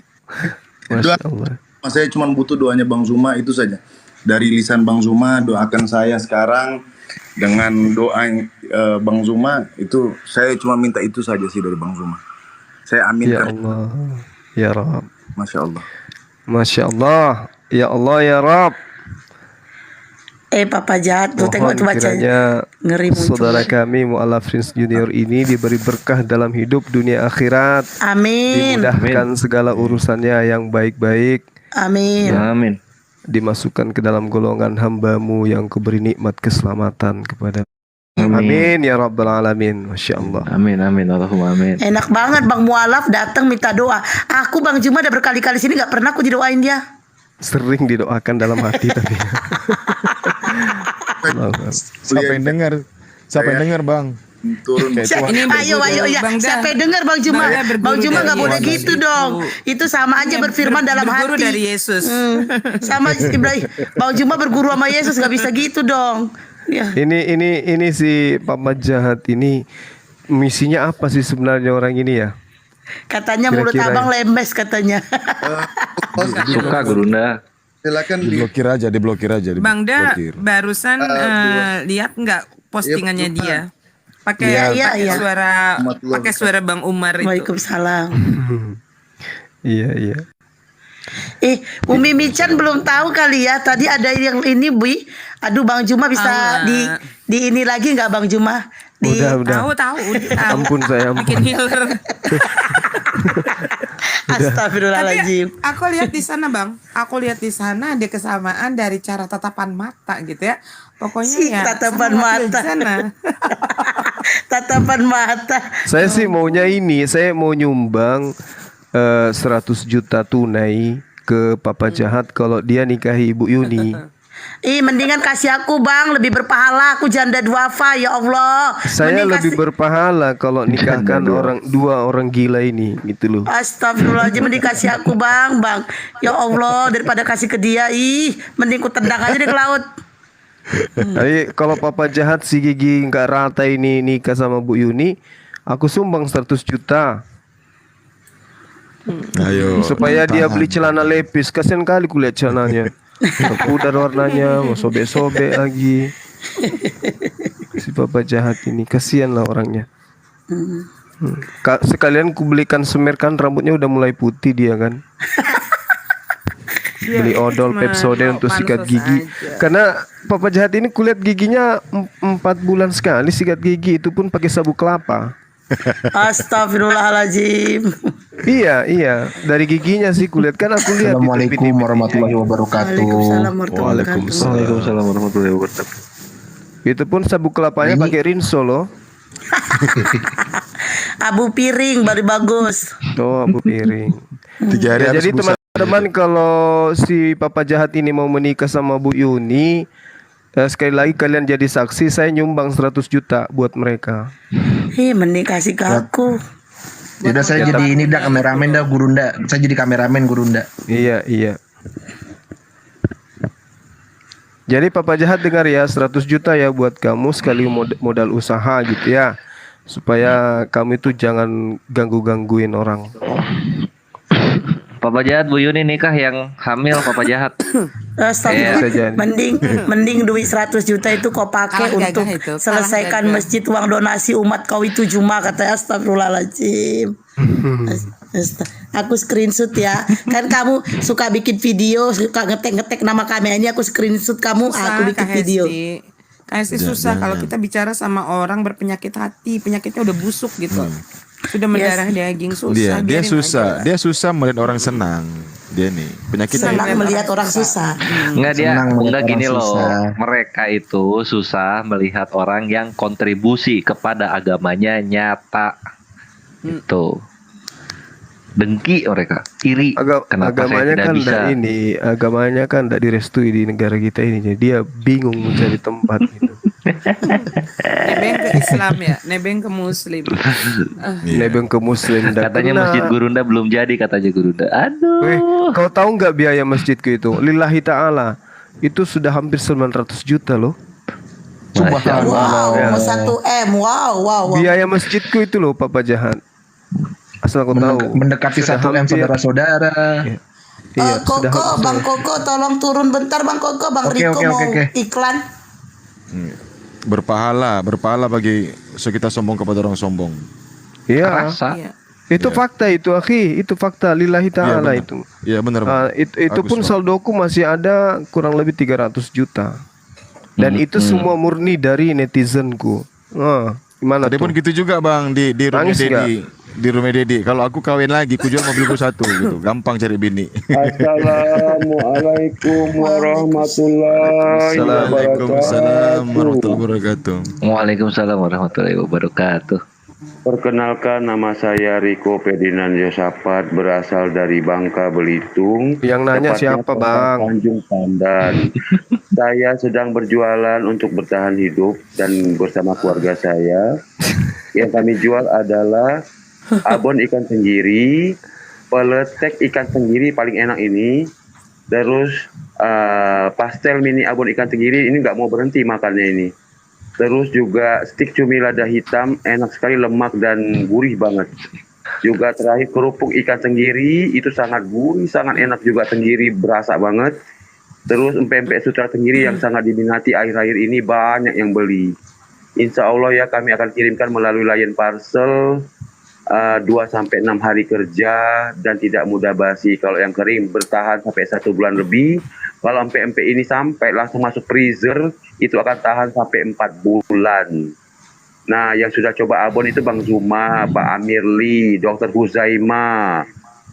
Masya Allah. Saya cuma butuh doanya Bang Zuma itu saja. Dari lisan Bang Zuma, doakan saya sekarang dengan doa Bang Zuma itu, saya cuma minta itu saja sih dari Bang Zuma. Saya aminkan. Ya Allah, ya Rabb. Masya Allah. Masya Allah, ya Allah ya Rabb. Papa jahat tuh, tengok tuh Mohon baca. kiranya Ngeri muncul. saudara kami Mu'alaf Prince Junior ini diberi berkah dalam hidup dunia akhirat. Amin. Dimudahkan segala urusannya yang baik-baik. Amin. Amin. Dimasukkan ke dalam golongan hamba-Mu yang kuberi nikmat keselamatan kepada. Amin ya rabbal alamin. Masya Allah. Amin amin Allahumma amin. Enak banget Bang Mualaf datang minta doa. Aku Bang Juma udah berkali-kali sini nggak pernah aku didoain dia. Sering didoakan dalam hati tapi. Siapa yang dengar? Siapa yang dengar, Bang? Turun Ayo ya. Siapa yang dengar Bang Juma? Bang Juma nggak boleh gitu dong. Itu sama aja berfirman dalam berguru hati. dari Yesus. Sama Ibrahim. Bang Juma berguru sama Yesus, nggak bisa gitu dong. Ya. Ini si Papa Jahat ini misinya apa sih sebenarnya orang ini ya? Katanya mulut Kira-kira abang lemes katanya. Suka Gurunda. Silakan diblokir aja. Bang Da barusan lihat nggak postingannya dia? Pakai suara Bang Umar itu. Waalaikumsalam. Iya. Umi Mican belum tahu kali ya. Tadi ada yang ini, Bu. Aduh, Bang Juma bisa di ini lagi nggak Bang Juma? Udah. Tahu. Ampun saya ampun. Bikin healer. Astagfirullahaladzim. Tapi aku lihat di sana Bang. Aku lihat di sana ada kesamaan dari cara tatapan mata gitu ya. Pokoknya ya tatapan mata. Tatapan mata. Saya sih maunya ini, saya mau nyumbang 100 juta tunai ke Papa Jahat kalau dia nikahi Ibu Yuni. Mendingan kasih aku Bang, lebih berpahala, aku janda duafa ya Allah. Saya lebih berpahala kalau nikahkan dua orang gila ini gitu loh. Astagfirullahaladzim, mending kasih aku Bang. Ya Allah, daripada kasih ke dia, mending ku tendang aja deh ke laut. Tapi kalau Papa Jahat si gigi nggak rata ini nikah sama Bu Yuni, aku sumbang 100 juta. Ayo. Supaya dia beli celana lepis, kasihan kali kulihat celananya. Pudar warnanya, mau sobek-sobek lagi. Si Papa Jahat ini, kasihan lah orangnya. Sekalian ku belikan semerkan, rambutnya udah mulai putih dia kan. Beli odol Pepsodent untuk sikat gigi. Karena Papa Jahat ini kulihat giginya 4 bulan sekali sikat gigi, itu pun pakai sabuk kelapa. Astagfirullahaladzim. Iya, dari giginya sih kulihat kan aku lihat. Assalamualaikum warahmatullahi wabarakatuh. Waalaikumsalam warahmatullahi wabarakatuh. Itu pun sabuk kelapanya pakai rinso loh. Abu piring baru bagus. Oh, abu piring. 3 hari ya, jadi teman-teman kalau si Papa Jahat ini mau menikah sama Bu Yuni, sekali lagi kalian jadi saksi, saya nyumbang 100 juta buat mereka. Mending kasih ke aku. Yaudah saya jadi ini dah kameramen dah Gurunda. Saya jadi kameramen Gurunda. Iya. Jadi Papa Jahat dengar ya, 100 juta ya buat kamu sekali modal usaha gitu ya. Supaya kamu itu jangan ganggu-gangguin orang. Papa Jahat, Bu Yuni nikah yang hamil Papa Jahat. Mending duit 100 juta itu kau pakai untuk selesaikan masjid, uang donasi umat kau itu Juma, kata astagfirullahaladzim. Aku screenshot ya. Kan kamu suka bikin video, suka ngetek nama kami, ini aku screenshot kamu, aku bikin video. Susah kalau kita bicara sama orang berpenyakit hati, penyakitnya udah busuk gitu. Sudah mendarah daging, susah. Dia susah melihat orang senang. Dia nih penyakitnya senang melihat orang susah. Enggak gini loh. Mereka itu susah melihat orang yang kontribusi kepada agamanya nyata. Itu dengki mereka, iri. Kenapa agamanya saya tidak kan bisa? Agamanya kan tidak direstui di negara kita ini. Jadi dia bingung mencari tempat gitu. Nebeng ke Islam ya, nebeng ke Muslim. Nebeng ke Muslim. Katanya masjid Gurunda belum jadi, katanya Gurunda. Aduh. Kau tahu nggak biaya masjidku itu? Lillahi ta'ala. Itu sudah hampir 900 juta loh. Wow, 1 M. Wow. Biaya masjidku itu loh Papa Jahat. Asal kau tahu. Mendekati 1 M saudara-saudara. Iya, Bang Koko tolong turun bentar Bang Koko, Bang Riko mau iklan. Berpahala bagi kita sombong kepada orang sombong. Iya. Itu fakta itu, akhi. Itu fakta lillahi ta'ala itu. Iya benar. Itu pun saldoku masih ada kurang lebih 300 juta. Dan itu semua murni dari netizenku. Gimana Tadi tuh? pun gitu juga bang di rumah Nangis Dedi. Di rumah Dedi. Kalau aku kawin lagi, ku jual mobilku satu gitu. Gampang cari bini. Assalamualaikum warahmatullahi Waalaikumsalam warahmatullahi wabarakatuh. Waalaikumsalam warahmatullahi wabarakatuh. Perkenalkan, nama saya Riko Ferdinand Yosafat, berasal dari Bangka Belitung. Yang nanya tepatnya siapa, Bang? Tanjung Pandan. Saya sedang berjualan untuk bertahan hidup dan bersama keluarga saya. Yang kami jual adalah abon ikan tenggiri, peletek ikan tenggiri paling enak ini. Terus pastel mini abon ikan tenggiri, ini nggak mau berhenti makannya ini. Terus juga stik cumi lada hitam, enak sekali, lemak dan gurih banget. Juga terakhir kerupuk ikan tenggiri, itu sangat gurih, sangat enak juga, tenggiri berasa banget. Terus empek-empek sutra tenggiri yang sangat diminati akhir-akhir ini, banyak yang beli. Insya Allah ya, kami akan kirimkan melalui Lion Parcel 2-6 hari kerja dan tidak mudah basi. Kalau yang kering bertahan sampai 1 bulan lebih. Kalau empek-empek ini sampai langsung masuk freezer, itu akan tahan sampai 4 bulan. Nah, yang sudah coba abon itu Bang Zuma, Pak Amirli, Dr. Huzaima,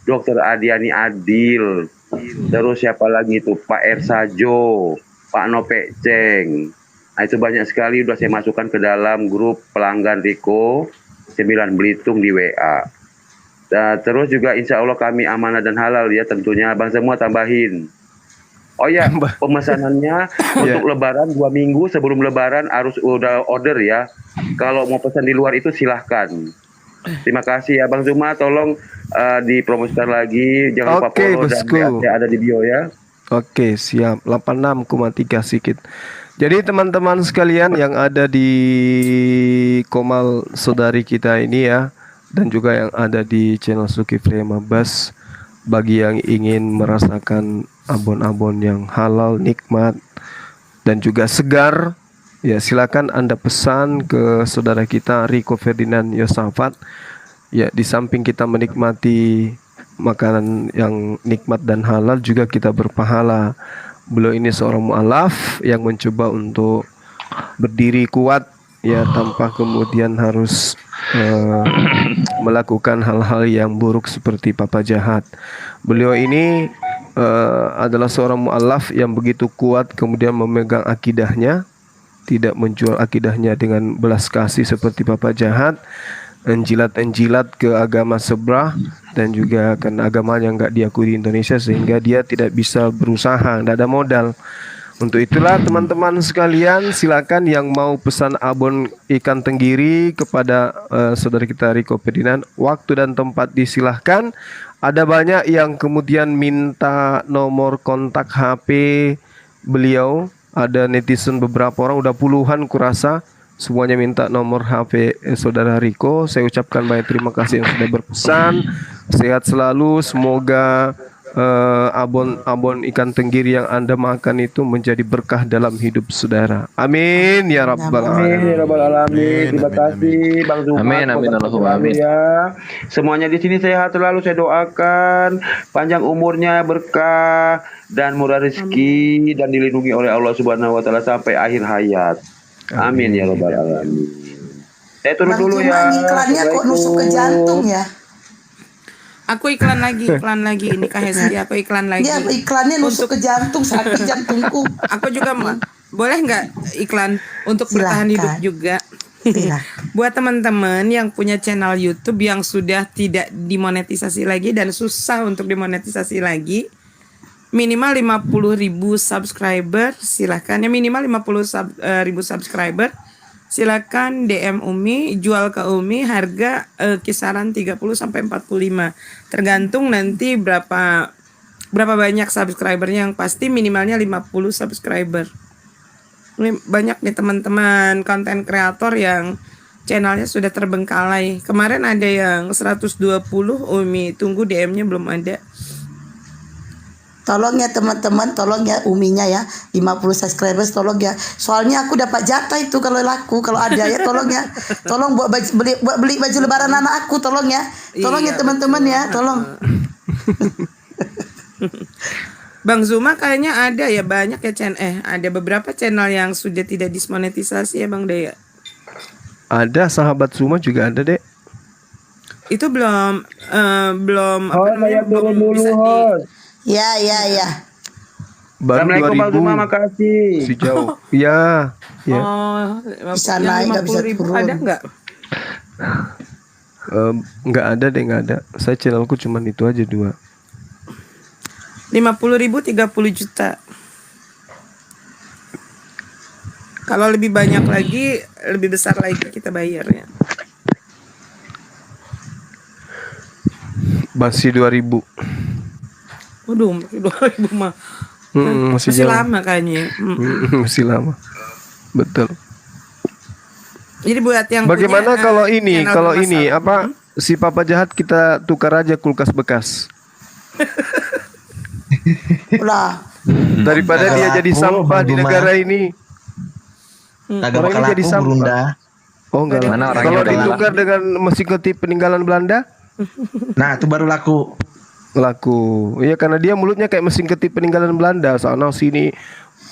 Dr. Adiani Adil, terus siapa lagi itu, Pak Ersajo, Pak Nopek Ceng. Nah, itu banyak sekali, udah saya masukkan ke dalam grup pelanggan Riko 9 Belitung di WA. Nah, terus juga insya Allah kami amanah dan halal ya tentunya. Bang semua tambahin. Oh ya, pemesanannya untuk Lebaran 2 minggu sebelum Lebaran harus udah order ya. Kalau mau pesan di luar itu silahkan. Terima kasih ya Bang Zuma, tolong dipromosikan lagi. Jangan lupa follow dan ada di bio ya. Oke, siap. 86,3 sedikit. Jadi teman-teman sekalian yang ada di Komal saudari kita ini ya, dan juga yang ada di channel Zulkifli Mabas, bagi yang ingin merasakan abon-abon yang halal, nikmat, dan juga segar, ya silakan Anda pesan ke saudara kita Riko Ferdinand Yosafat. Ya, di samping kita menikmati makanan yang nikmat dan halal, juga kita berpahala. Beliau ini seorang mu'alaf yang mencoba untuk berdiri kuat ya tanpa kemudian harus melakukan hal-hal yang buruk seperti papa jahat. Beliau ini adalah seorang mu'alaf yang begitu kuat kemudian memegang akidahnya, tidak menjual akidahnya dengan belas kasih seperti papa jahat, enjilat-enjilat ke agama sebelah, dan juga kan agama yang nggak diakui di Indonesia, sehingga dia tidak bisa berusaha, tidak ada modal. Untuk itulah teman-teman sekalian, silakan yang mau pesan abon ikan tenggiri kepada saudara kita Riko Ferdinand, waktu dan tempat disilahkan. Ada banyak yang kemudian minta nomor kontak HP beliau. Ada netizen beberapa orang, udah puluhan kurasa, semuanya minta nomor HP saudara Riko. Saya ucapkan banyak terima kasih yang sudah berpesan. Sehat selalu, semoga abon ikan tenggiri yang Anda makan itu menjadi berkah dalam hidup saudara. Amin ya rabbal alamin. Amin ya rabbal alamin. Terima kasih Bang Zuma. Amin amin Allahumma amin. Ya. Semuanya di sini sehat selalu, saya doakan panjang umurnya, berkah dan murah rezeki, dan dilindungi oleh Allah Subhanahu wa taala sampai akhir hayat. Amin ya rabbal alamin. Saya turun dulu ya. Iklannya kok nusuk ke jantung ya? Aku iklan lagi ini Kak Hesti, aku iklan lagi. Dia iklannya nusuk ke jantung, sakit jantungku. Aku juga boleh nggak iklan untuk bertahan hidup juga? Buat teman-teman yang punya channel YouTube yang sudah tidak dimonetisasi lagi dan susah untuk dimonetisasi lagi, minimal 50.000 subscriber, silahkan ya, minimal 50.000 subscriber. Silakan DM Umi, jual ke Umi harga kisaran 30 sampai 45. Tergantung nanti berapa banyak subscribernya, yang pasti minimalnya 50 subscriber. Ini banyak nih teman-teman konten kreator yang channelnya sudah terbengkalai. Kemarin ada yang 120, Umi tunggu DM-nya belum ada. Tolong ya teman-teman, tolong ya Uminya ya, 50 subscribers tolong ya. Soalnya aku dapat jatah itu kalau laku, kalau ada ya tolong ya. Tolong buat beli baju lebaran anak aku, tolong ya. Tolong ya teman-teman ya, tolong. Bang Zuma kayaknya ada ya banyak ya ada beberapa channel yang sudah tidak dismonetisasi ya Bang Dea. Ada sahabat Zuma juga ada, Dek. Itu belum Saya turun dulu, host. Ya. Baru Assalamualaikum Bang 2000. Zuma, makasih. Si jauh. Ya. Oh, Bisa yang naik, nggak bisa 50.000 turun. ada nggak? Nggak ada deh, nggak ada. Saya channelku cuman itu aja 2. 50.000 30 juta. Kalau lebih banyak lagi, lebih besar lagi kita bayarnya. Masih 2000. Waduh, 2.000 mah. Masih Masih jauh. lama kayaknya. Masih lama. Betul. Jadi buat yang Bagaimana punya, kalau channel bermasalah. apa si Papa Jahat kita tukar aja kulkas bekas Ulah. daripada dia jadi sampah di negara ini. Kagak Orang bakal ini jadi laku, sampah. Gurunda. Oh enggak. Mana orangnya Kalau udah ditukar dengan mesin ketip peninggalan Belanda, Nah, itu baru laku. Iya, karena dia mulutnya kayak mesin ketip peninggalan Belanda, sana sini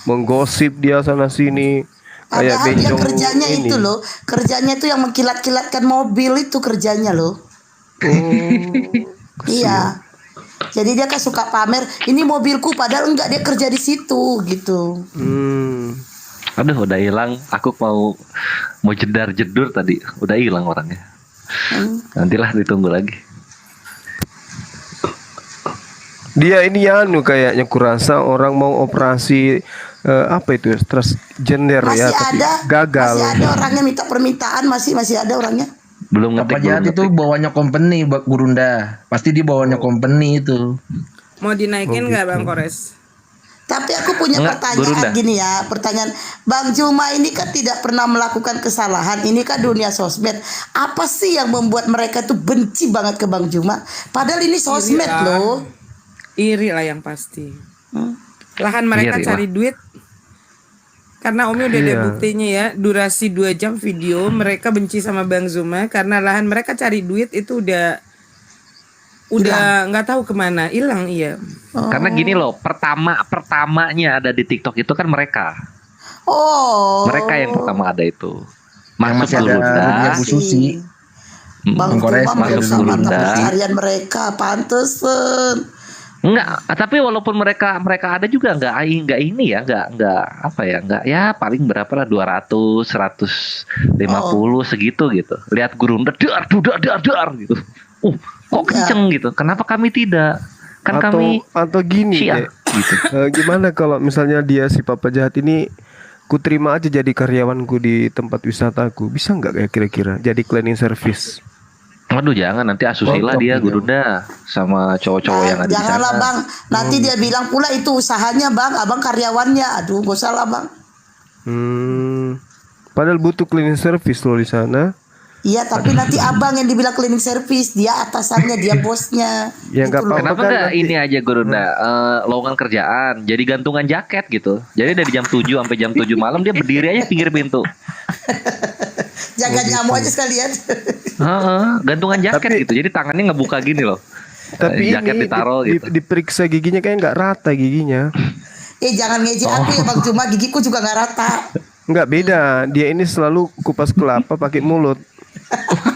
menggosip dia sana sini. Kayak Padahal dia bencong kerjanya ini. itu loh, kerjanya itu yang mengkilat-kilatkan mobil itu kerjanya loh. Iya. Jadi dia kan suka pamer, ini mobilku padahal enggak, dia kerja di situ gitu. Aduh, udah hilang. Aku mau jedar-jedur tadi, udah hilang orangnya. Nantilah ditunggu lagi. Dia ini kayaknya kurasa orang mau operasi apa itu transgender Masih ya, tapi ada, gagal. masih ada orangnya minta permintaan, masih ada orangnya. Belum Papa Jahat itu bawanya company Gurunda. Pasti dia bawanya company itu. Mau dinaikin nggak Bang gitu. Kores? Tapi aku punya Enggak, pertanyaan Gurunda. gini ya, pertanyaan Bang Juma ini kan tidak pernah melakukan kesalahan, ini kan dunia sosmed. Apa sih yang membuat mereka tuh benci banget ke Bang Juma? Padahal ini sosmed Iri lah. loh. Iri lah yang pasti. Lahan mereka Iri cari lah. duit. Karena Umi udah ada Iya. buktinya ya, durasi 2 jam video mereka benci sama Bang Zuma karena lahan mereka cari duit itu udah nggak tahu kemana, hilang iya. Karena gini loh, pertamanya ada di TikTok itu kan mereka. Oh. Mereka yang pertama ada itu. Masuk masih ada Gurunda. dunia Bu Susi. Bang Kores Juma masuk berusaha mata Gurunda. pencarian mereka, pantesan. Enggak, tapi walaupun mereka ada juga nggak ini ya, nggak ya paling berapa lah 200, 150 segitu gitu. Lihat Gurunda dar gitu. Kok kenceng gitu. Kenapa kami tidak? Kan kami atau gini Syiah, deh. Gimana kalau misalnya dia si Papa Jahat ini ku terima aja jadi karyawanku di tempat wisataku, bisa nggak kayak kira-kira jadi cleaning service? Waduh, jangan nanti asusila dia Gurunda sama cowok-cowok yang ada di sana. Janganlah Bang, nanti dia bilang pula itu usahanya Bang, abang karyawannya. Aduh, gak usah lah Bang. Padahal butuh cleaning service loh di sana. Iya, tapi nanti abang yang dibilang cleaning service, dia atasannya, dia bosnya. Ya nggak apa-apa Kenapa kan nggak nanti. ini aja Gurunda, lowongan kerjaan, jadi gantungan jaket gitu. Jadi dari jam 7 sampai jam 7 malam dia berdiri aja pinggir pintu. Jaga nyamuk aja sekalian. Gantungan jaket gitu. Jadi tangannya ngebuka gini loh. Tapi jaket ini ditaruh gitu. diperiksa giginya kayak nggak rata giginya. Jangan ngejek aku ya Bang, cuma gigiku juga nggak rata. Nggak beda, dia ini selalu kupas kelapa pakai mulut.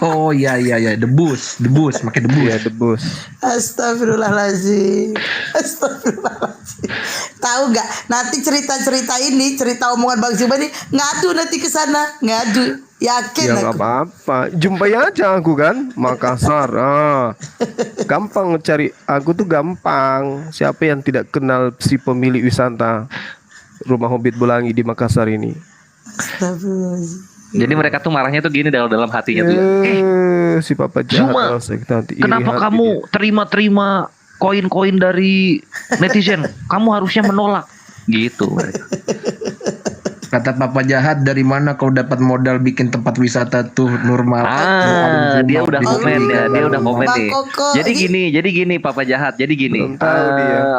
Oh iya, debus, pakai debus. Iya, debus. Astagfirullahaladzim. Tahu nggak? Nanti cerita omongan Bang Zuma ini ngadu nanti ke sana, ngadu. Yakin Ya aku. nggak apa-apa, jumpai aja aku kan, Makassar. Gampang cari, aku tuh gampang. Siapa yang tidak kenal si pemilik wisata Rumah Hobbit Bulangi di Makassar ini? Astagfirullahaladzim. Jadi mereka tuh marahnya tuh gini dalam hatinya tuh. Si Papa Jahat Zuma, nanti iri kenapa hati kamu dia. terima koin-koin dari netizen? Kamu harusnya menolak. Gitu. Kata Papa Jahat, dari mana kau dapat modal bikin tempat wisata tuh normal? Dia udah komen ya, dia udah komen Bang nih. Koko, Jadi gini Papa Jahat, jadi gini.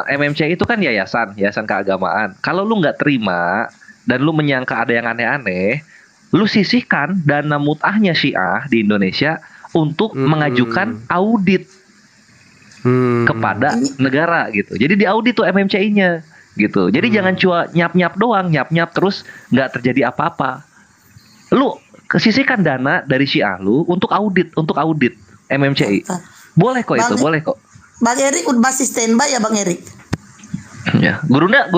MMC itu kan yayasan keagamaan. Kalau lu nggak terima dan lu menyangka ada yang aneh-aneh, lu sisihkan dana mut'ahnya Syiah di Indonesia untuk mengajukan audit. kepada negara gitu. Jadi diaudit tuh MMCI-nya gitu. Jadi jangan cuma nyap-nyap doang, nyap-nyap terus nggak terjadi apa-apa. Lu kesisihkan dana dari Syiah lu untuk audit MMCI. Boleh kok itu, boleh kok. Bang Erik masih standby ya Bang Erik? Ya, Gurunda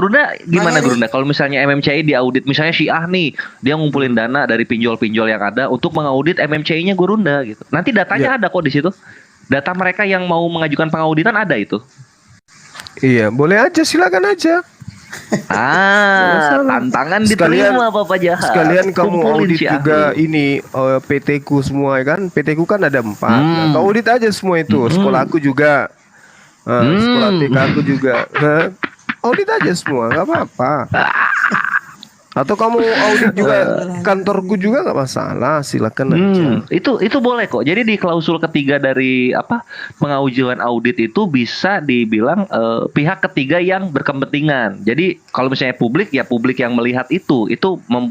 gimana Gurunda? Kalau misalnya MMCI diaudit, misalnya Syiah nih, dia ngumpulin dana dari pinjol-pinjol yang ada untuk mengaudit MMCI-nya Gurunda gitu. Nanti datanya ada kok di situ. Data mereka yang mau mengajukan pengauditan ada itu. Iya, boleh aja, silakan aja. Tantangan diterima Bapak Jahat. Sekalian kamu Kumpulin audit Syiah juga nih. ini PT ku semua kan. PT ku kan ada 4. Nah, kau audit aja semua itu. Sekolah aku juga. Sekolah TK aku juga. Audit aja semua, nggak apa-apa. Atau kamu audit juga kantorku juga nggak masalah, silakan aja. Itu boleh kok. Jadi di klausul ketiga dari pengajuan audit itu bisa dibilang pihak ketiga yang berkepentingan. Jadi kalau misalnya publik yang melihat itu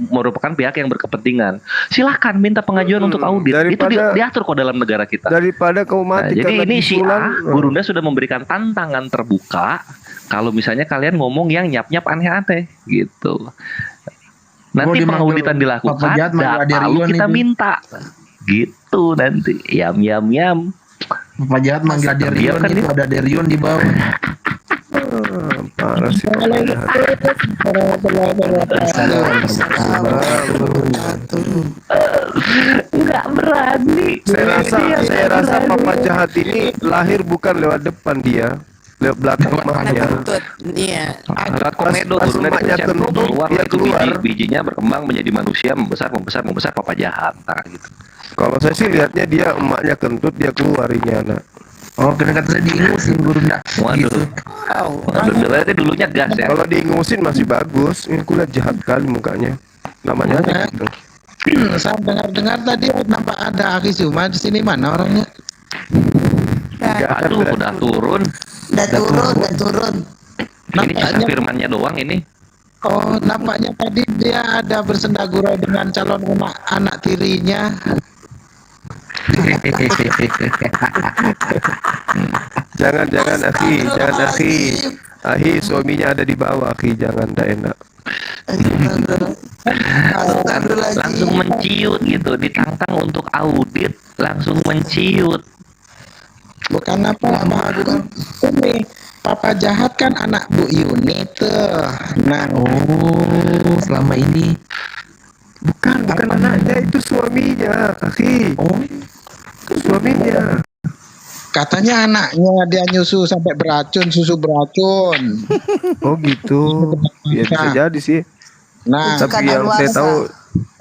merupakan pihak yang berkepentingan. Silahkan minta pengajuan untuk audit. Itu diatur kok dalam negara kita. Daripada kamu mati jadi ini Syiah, Gurunda sudah memberikan tantangan terbuka. Kalau misalnya kalian ngomong yang nyap-nyap aneh-aneh gitu. Nanti pengauditan dilakukan, data lu kita minta. Gitu nanti. Yam. Bapak Jahat manggil Derion ini, ada Derion di bawah. Parah sih. Nggak berani. Saya rasa Papa Jahat ini lahir bukan lewat depan dia. Lewat belakang rumahnya. Iya. Lewat komedo keluar itu bijinya berkembang menjadi manusia, membesar Papa Jahat. Nah, gitu. Kalau saya sih lihatnya dia emaknya kentut, dia keluar ini anak. Oh, kena kata diingusin Gurunda. Waduh. Berarti dulunya gas ya. Kalau diingusin masih bagus. Ini kulihat jahat kali mukanya. Namanya gitu. Saya dengar tadi nampak ada Aki Zuma di sini, mana orangnya? Aduh, udah turun. Udah turun. Ini kisah firmannya doang ini. Oh, nampaknya tadi dia ada bersendagurau dengan calon anak tirinya. Jangan Akhi, suaminya ada di bawah Akhi, jangan, tak enak. Langsung menciut gitu, ditantang untuk audit, langsung menciut. Bukan bukan ini Papa Jahat kan anak Bu Yuni tuh. Nah, selama ini bukan anaknya, itu suaminya, Akhi. Suaminya. Katanya anaknya dia nyusu sampai beracun, susu beracun. Oh gitu. Ya bisa jadi sih. Nah, tapi yang saya tahu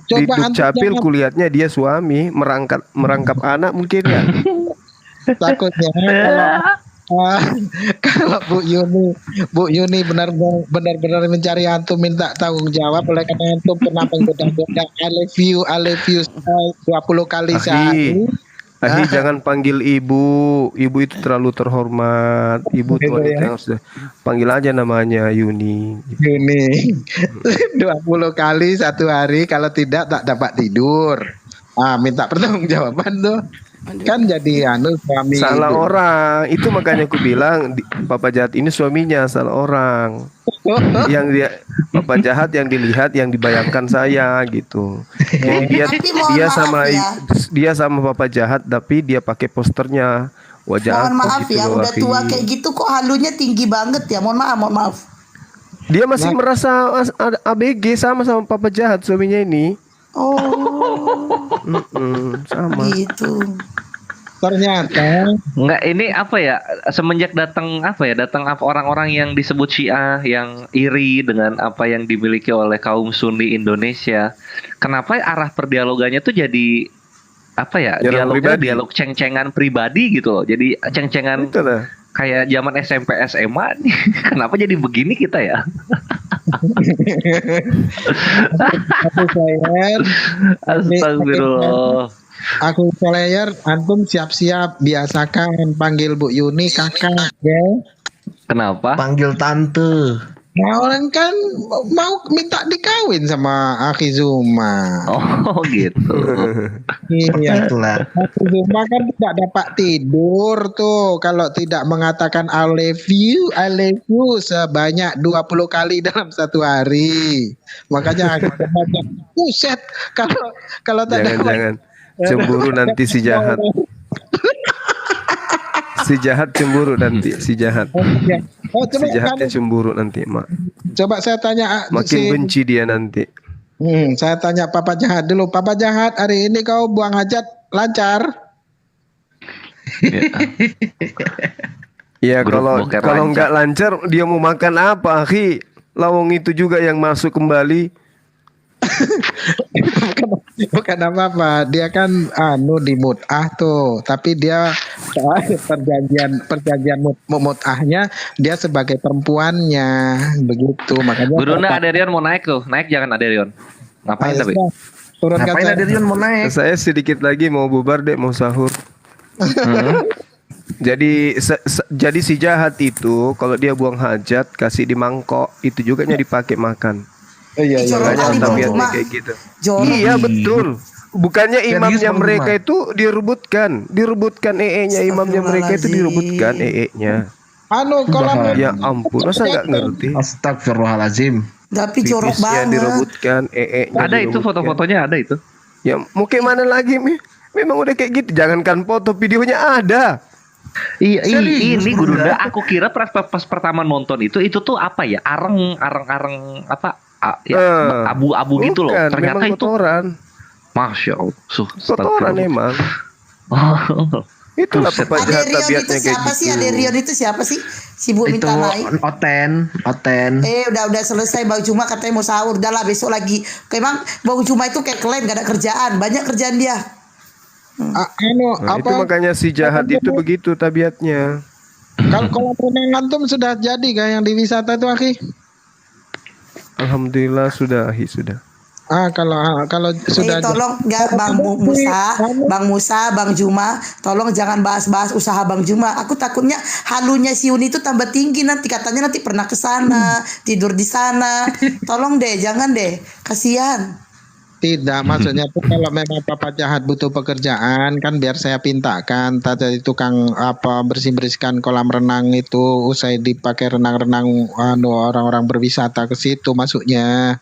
di Dukcapil kulihatnya dia suami merangkap anak mungkin ya. Takutnya kalau Bu Yuni benar-benar mencari antum minta tanggung jawab oleh karena antum pernah menggoda-goda I love you 20 kali sehari. Akhi, jangan panggil ibu itu terlalu terhormat. Ibu itu wanita yang sudah, panggil aja namanya Yuni 20 kali satu hari, kalau tidak tak dapat tidur. Minta pertanggungjawaban tuh. Kan jadi suami salah itu. Orang itu makanya aku bilang Papa Jahat ini suaminya salah orang. Yang Papa Jahat yang dilihat, yang dibayangkan saya gitu. Jadi dia sama Papa Jahat tapi dia pakai posternya wajah. Mohon maaf gitu ya, loh, udah tua kayak gitu kok halunya tinggi banget ya. Mohon maaf. Dia masih merasa ABG sama Papa Jahat suaminya ini. Sama gitu. Ternyata enggak, ini semenjak datang orang-orang yang disebut Syiah yang iri dengan apa yang dimiliki oleh kaum Sunni Indonesia, kenapa arah perdialogannya tuh jadi dialog ceng-cengan pribadi gitu loh, jadi ceng-cengan kayak zaman SMP SMA nih. Kenapa jadi begini kita ya? Astagfirullah. Aku player, antum siap-siap biasakan panggil Bu Yuni kakak ya. Kenapa? Panggil tante. Nah, orang kan mau minta dikawin sama Aki Zuma. Oh gitu. Iya, Aki Zuma kan tidak dapat tidur tuh kalau tidak mengatakan I love you sebanyak 20 kali dalam satu hari. Makanya Aki Zuma buset kalau tak Jangan cemburu nanti si jahat. Si jahat cemburu nanti, si jahat. Si jahatnya cemburu nanti, Mak. Coba saya tanya Makin benci dia nanti. Saya tanya Papa Jahat dulu. Papa Jahat, hari ini kau buang hajat lancar? Ya kalau nggak lancar dia mau makan apa, Akhi? Lawang itu juga yang masuk kembali. Bukan apa-apa, dia kan di mut'ah tuh, tapi dia perjanjian mut'ahnya dia sebagai perempuannya begitu, makanya. Gurunda Aderion mau naik tuh, naik jangan Aderion. Ngapain tapi? Ngapain Aderion mau naik? Saya sedikit lagi mau bubar deh, mau sahur. Jadi si jahat itu kalau dia buang hajat kasih di mangkok itu juga dipakai makan. Iya. Tabiatnya kayak gitu. Iya betul. Bukannya imamnya mereka itu direbutkan EE-nya, imamnya mereka itu direbutkan EE-nya. Kalau ya ampun, masa nggak ngerti? Astagfirullahaladzim. Tapi jorok banget. Direbutkan EE-nya. Ada itu foto-fotonya ada itu. Ya mau kayak mana lagi memang udah kayak gitu. Jangankan foto, videonya ada. Iya, ini Gurunda, aku kira pas pertama nonton itu tuh apa ya? Areng apa? Abu-abu gitu loh. Ternyata itu kotoran. Masya Allah. Kotoran emang. Itulah Papa Jahat tabiatnya kayak siapa gitu. sih Aderion itu siapa sih? Si Bu minta naik. Oten. Udah selesai Bang Cuma katanya mau sahur. Udah lah besok lagi. Emang Bang Cuma itu kayak kalian gak ada kerjaan. Banyak kerjaan dia. Itu makanya si jahat itu begitu tabiatnya. Kalau renang antum sudah jadi kah yang di wisata itu, Aki? Alhamdulillah sudah. Kalau sudah tolong nggak Bang Musa, Bang Juma, tolong jangan bahas usaha Bang Juma. Aku takutnya halunya si Uni itu tambah tinggi nanti, katanya nanti pernah ke sana, tidur di sana. Tolong deh, jangan deh, kasihan. Tidak, maksudnya tuh kalau memang Papa Jahat butuh pekerjaan kan biar saya pintakan tadi tukang bersihkan kolam renang itu, usai dipakai renang-renang orang-orang berwisata ke situ masuknya.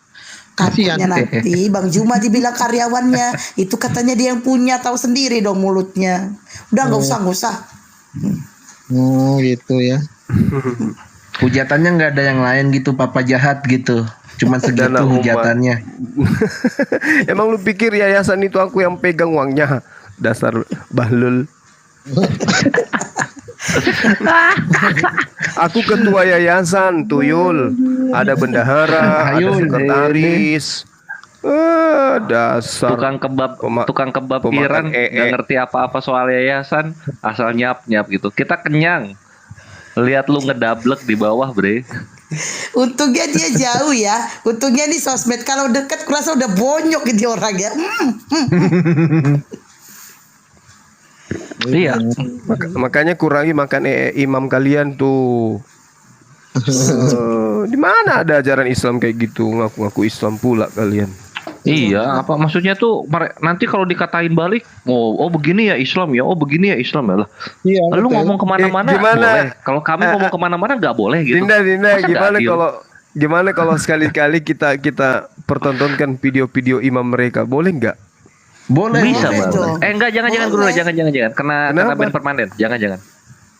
Kasihan nanti Bang Juma dibilang karyawannya, itu katanya dia yang punya, tahu sendiri dong mulutnya. Udah nggak usah. Gitu ya. Hujatannya nggak ada yang lain gitu, Papa Jahat gitu. Cuma segitu hujatannya. Emang lu pikir yayasan itu aku yang pegang uangnya? Dasar bahlul. Aku ketua yayasan, tuyul. Ada bendahara, ada sekretaris. Dasar tukang kebab Iran nggak ngerti apa-apa soal yayasan, asal nyap gitu. Kita kenyang. Lihat lu ngedablek di bawah, Bre. Untungnya dia jauh ya. Untungnya di sosmed, kalau dekat kurasa udah bonyok gitu orang ya. Iya. Makanya kurangi makan imam kalian tuh. Di mana ada ajaran Islam kayak gitu? Ngaku-ngaku Islam pula kalian. Iya, apa maksudnya tuh nanti kalau dikatain balik, oh begini ya Islam ya, oh begini ya Islam ya lah. Iya. Lu ngomong kemana-mana boleh. Kalau kami ngomong kemana-mana nggak boleh gitu. Dinda, gimana kalau sekali-kali kita pertontonkan video-video imam mereka, boleh nggak? Boleh. Bisa banget. Enggak, jangan dulu, jangan. Kena ban permanen, jangan.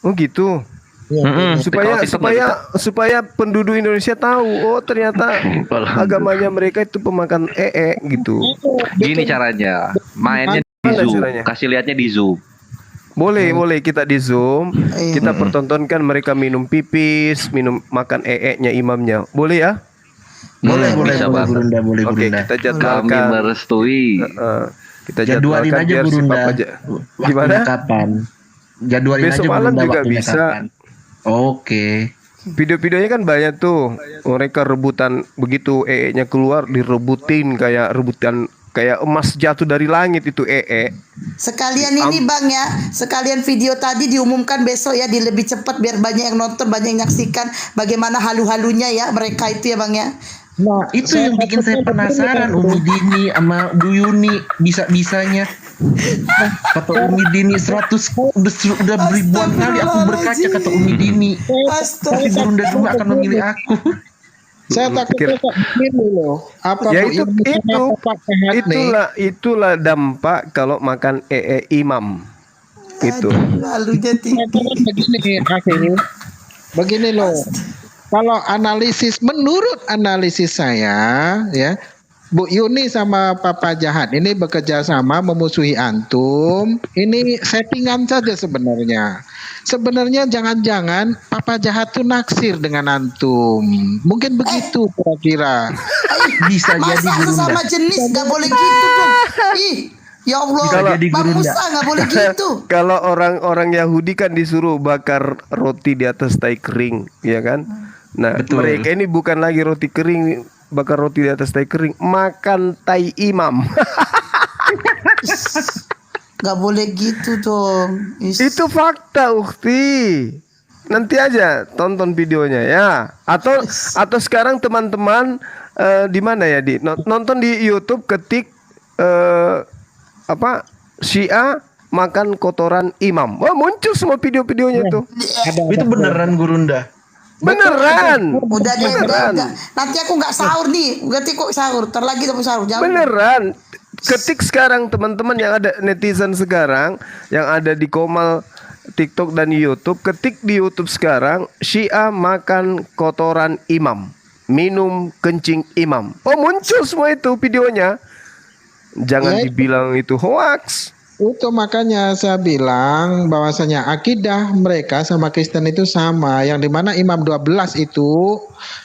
Oh gitu. Supaya penduduk Indonesia tahu, oh ternyata agamanya mereka itu pemakan gitu. Gini caranya, mainnya di Zoom, kasih lihatnya di Zoom. Boleh kita di Zoom, kita pertontonkan mereka minum pipis, makan nya imamnya. Boleh ya? Boleh. Oke, kita jadwalkan. Kami merestui. Kita jadwalin aja Burunda. Gimana? Kapan? Jadwalin besok aja malam Burunda juga bisa. Kapan? Oke. Video-videonya kan banyak tuh. Mereka rebutan begitu nya keluar direbutin kayak kayak emas jatuh dari langit itu Sekalian ini Bang ya, sekalian video tadi diumumkan besok ya, di lebih cepat biar banyak yang nonton, banyak yang nyaksikan bagaimana halu-halunya ya mereka itu ya Bang ya. Nah, itu yang bikin saya penasaran, Umi Dini sama Bu Yuni bisa-bisanya. Kata Umi Dini 100 udah ribuan kali aku berkaca kata Umi Dini. Tapi Gurunda Juma akan memilih aku. Saya takutnya kok begini loh. Apa Ya Bu Yuni sama Pak sehat nih? itulah dampak kalau makan imam. Itu. Lalu jadi begini loh. Kalau menurut analisis saya ya, Bu Yuni sama Papa Jahat ini bekerja sama memusuhi antum. Ini settingan saja sebenarnya. Sebenarnya jangan-jangan Papa Jahat tuh naksir dengan antum. Mungkin begitu kira-kira. Bisa jadi Masa Gurunda. sesama jenis gak boleh gitu dong. Ih, ya Allah, Bang Musa gak boleh gitu. Kalau orang-orang Yahudi kan disuruh bakar roti di atas tai kering, ya kan? Nah, mereka ini bukan lagi roti kering, bakar roti di atas tai kering, makan tai imam. Gak boleh gitu dong. Itu fakta, Ukti. Nanti aja tonton videonya ya. Atau sekarang teman-teman di mana ya, nonton di YouTube, ketik Syiah makan kotoran imam. Wah, muncul semua video-videonya itu. Itu beneran Gurunda. Beneran. Udah deh, udah. Nanti aku nggak sahur nih. Nanti kok sahur? Ntar lagi aku sahur. Jangan. Beneran. Ketik sekarang teman-teman yang ada, netizen sekarang yang ada di Komal, TikTok dan YouTube, ketik di YouTube sekarang Syiah makan kotoran imam, minum kencing imam. Oh, muncul semua itu videonya. Jangan dibilang itu hoax. Itu makanya saya bilang bahwasanya akidah mereka sama Kristen itu sama, yang dimana Imam 12 itu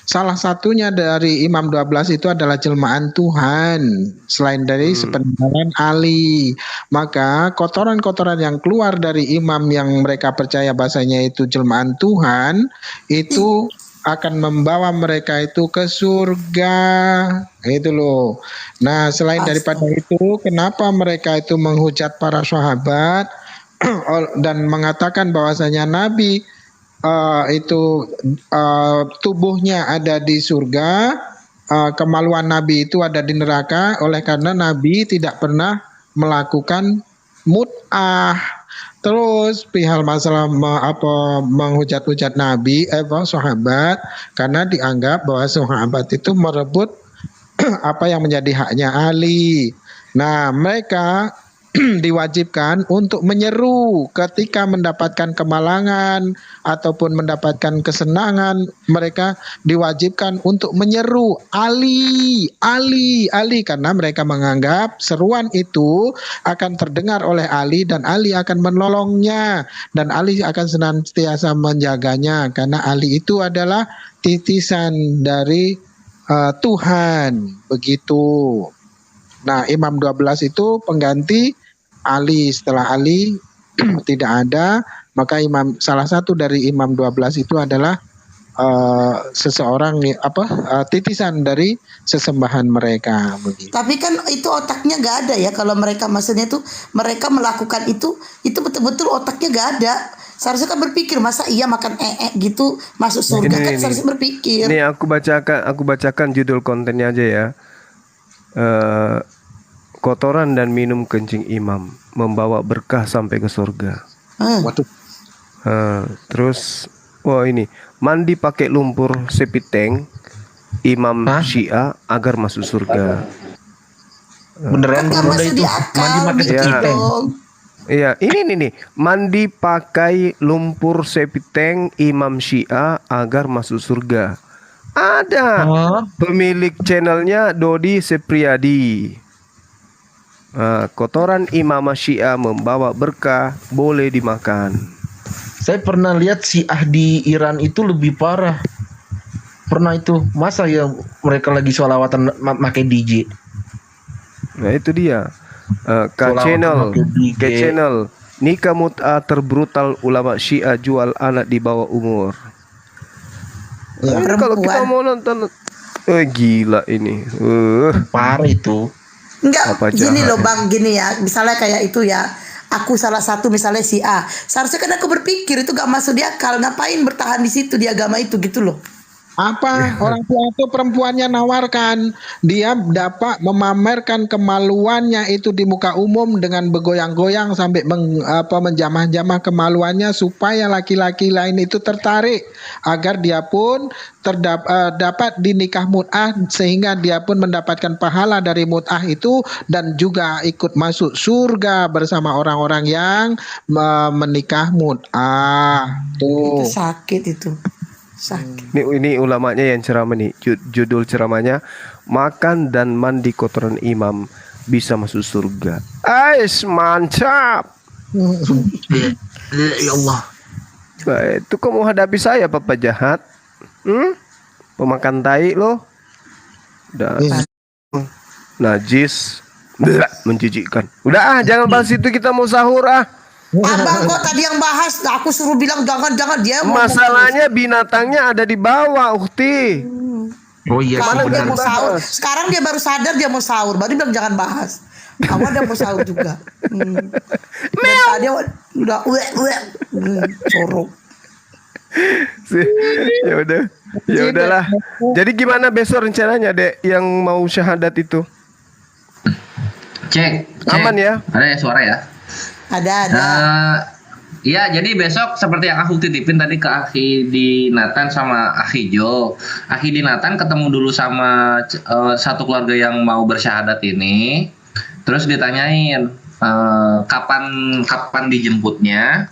salah satunya dari Imam 12 itu adalah jelmaan Tuhan selain dari sepeninggalan Ali. Maka kotoran-kotoran yang keluar dari imam yang mereka percaya bahasanya itu jelmaan Tuhan itu akan membawa mereka itu ke surga. Itu loh. Nah, selain daripada itu, kenapa mereka itu menghujat para sahabat dan mengatakan bahwasanya Nabi tubuhnya ada di surga, kemaluan Nabi itu ada di neraka, oleh karena Nabi tidak pernah melakukan mut'ah. Terus pihak masalah menghujat-hujat Nabi, sahabat, karena dianggap bahwa sahabat itu merebut apa yang menjadi haknya Ali. Nah, mereka diwajibkan untuk menyeru ketika mendapatkan kemalangan ataupun mendapatkan kesenangan. Mereka diwajibkan untuk menyeru Ali, Ali, Ali, karena mereka menganggap seruan itu akan terdengar oleh Ali dan Ali akan menolongnya dan Ali akan senantiasa menjaganya, karena Ali itu adalah titisan dari Tuhan, begitu. Nah, Imam 12 itu pengganti Ali. Setelah Ali tidak ada, maka salah satu dari Imam 12 itu adalah seseorang titisan dari sesembahan mereka, begitu. Tapi kan itu otaknya gak ada ya, kalau mereka maksudnya tuh mereka melakukan itu betul-betul otaknya gak ada. Seharusnya kan berpikir, masa iya makan gitu masuk surga, kan seharusnya berpikir. Nih aku bacakan judul kontennya aja ya. Kotoran dan minum kencing imam membawa berkah sampai ke surga. Waduh. Terus ini mandi pakai lumpur sepiteng imam Syiah agar masuk surga. Beneran Gurunda itu mandi pakai sepiteng. Iya, ini nih, mandi pakai lumpur sepiteng imam Syiah agar masuk surga. Ada pemilik channelnya Dodi Sepriadi. Kotoran imam Syiah membawa berkah, boleh dimakan. Saya pernah lihat Syiah di Iran itu lebih parah. Pernah itu, masa ya mereka lagi sholawatan pakai DJ. Nah itu dia. K-channel nikah mut'ah terbrutal ulama Syiah jual anak di bawah umur. Kalau kita mau nonton, gila ini. Parah itu. Enggak, Apa gini loh jahat? Bang, gini ya. Misalnya kayak itu ya. Aku salah satu misalnya si A. Seharusnya kan aku berpikir itu gak masuk di akal. Ngapain bertahan di situ di agama itu gitu loh. Apa orang tua itu perempuannya nawarkan, dia dapat memamerkan kemaluannya itu di muka umum dengan bergoyang-goyang sampai menjamah-jamah kemaluannya supaya laki-laki lain itu tertarik agar dia pun dapat dinikah mut'ah sehingga dia pun mendapatkan pahala dari mut'ah itu dan juga ikut masuk surga bersama orang-orang yang menikah mut'ah. Itu Tuh. sakit itu. Sakit. Ini ulamanya yang ceramah nih. Judul ceramahnya makan dan mandi kotoran imam bisa masuk surga. Ais, mantap. Ya Allah. Itu kok mau hadapi saya Papa jahat? Pemakan tai lo. Dan najis. Menjijikkan. Udah jangan bahas itu, kita mau sahur Abang kok tadi yang bahas, aku suruh bilang jangan dia ngomong Masalahnya binatangnya ada di bawah, Ukti. Oh iya, Sekarang dia benar. mau sahur. Sekarang dia baru sadar dia mau sahur. Baru bilang jangan bahas. Awal dia mau sahur juga. Dan tadi udah corok. Ya udahlah. Jadi gimana besok rencananya, Dek, yang mau syahadat itu? Cek. Aman ya? Ada ya suara ya? Ada. Iya, jadi besok seperti yang aku titipin tadi ke Akhi di Nathan sama Akhi Jo. Akhi di Nathan ketemu dulu sama satu keluarga yang mau bersyahadat ini. Terus ditanyain kapan dijemputnya.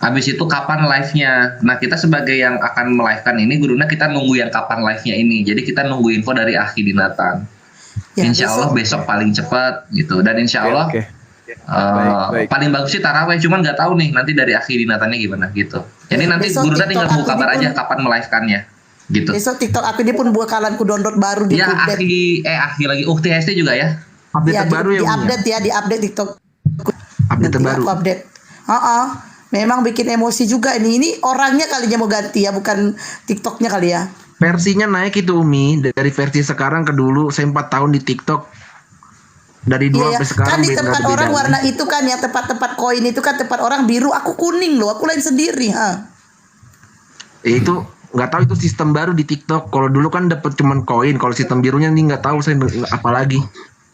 Habis itu kapan live-nya. Nah, kita sebagai yang akan melive-kan ini, gurunya kita nunggu yang kapan live-nya ini. Jadi kita nunggu info dari Akhi di Nathan. Ya, insya Allah besok paling cepat gitu. Dan insya Allah Baik. paling bagus sih taraweh, cuman nggak tahu nih nanti dari Akhi di Nathannya gimana gitu. Jadi nanti Besok gurunya tinggal TikTok tunggu kabar aku aja kapan melive-kannya gitu. Besok TikTok aku ini pun bukalanku download baru di Ya update. Akhi lagi Ukti Hesti juga ya. Update Ya, terbaru di ya, Bung, ya? update ya, di update TikTok. Update terbaru. Aku update. Memang bikin emosi juga ini. Ini orangnya kalinya mau ganti ya, bukan TikToknya kali ya. Versinya naik itu Umi, dari versi sekarang ke dulu. Saya 4 tahun di TikTok. Dari 2 Iya, sampai sekarang kan di tempat beda-beda. orang warna itu kan ya, tempat-tempat koin itu kan tempat orang biru, aku kuning loh, aku lain sendiri Itu nggak tahu itu sistem baru di TikTok. Kalau dulu kan dapat cuman koin, kalau sistem birunya nih nggak tahu saya apa lagi.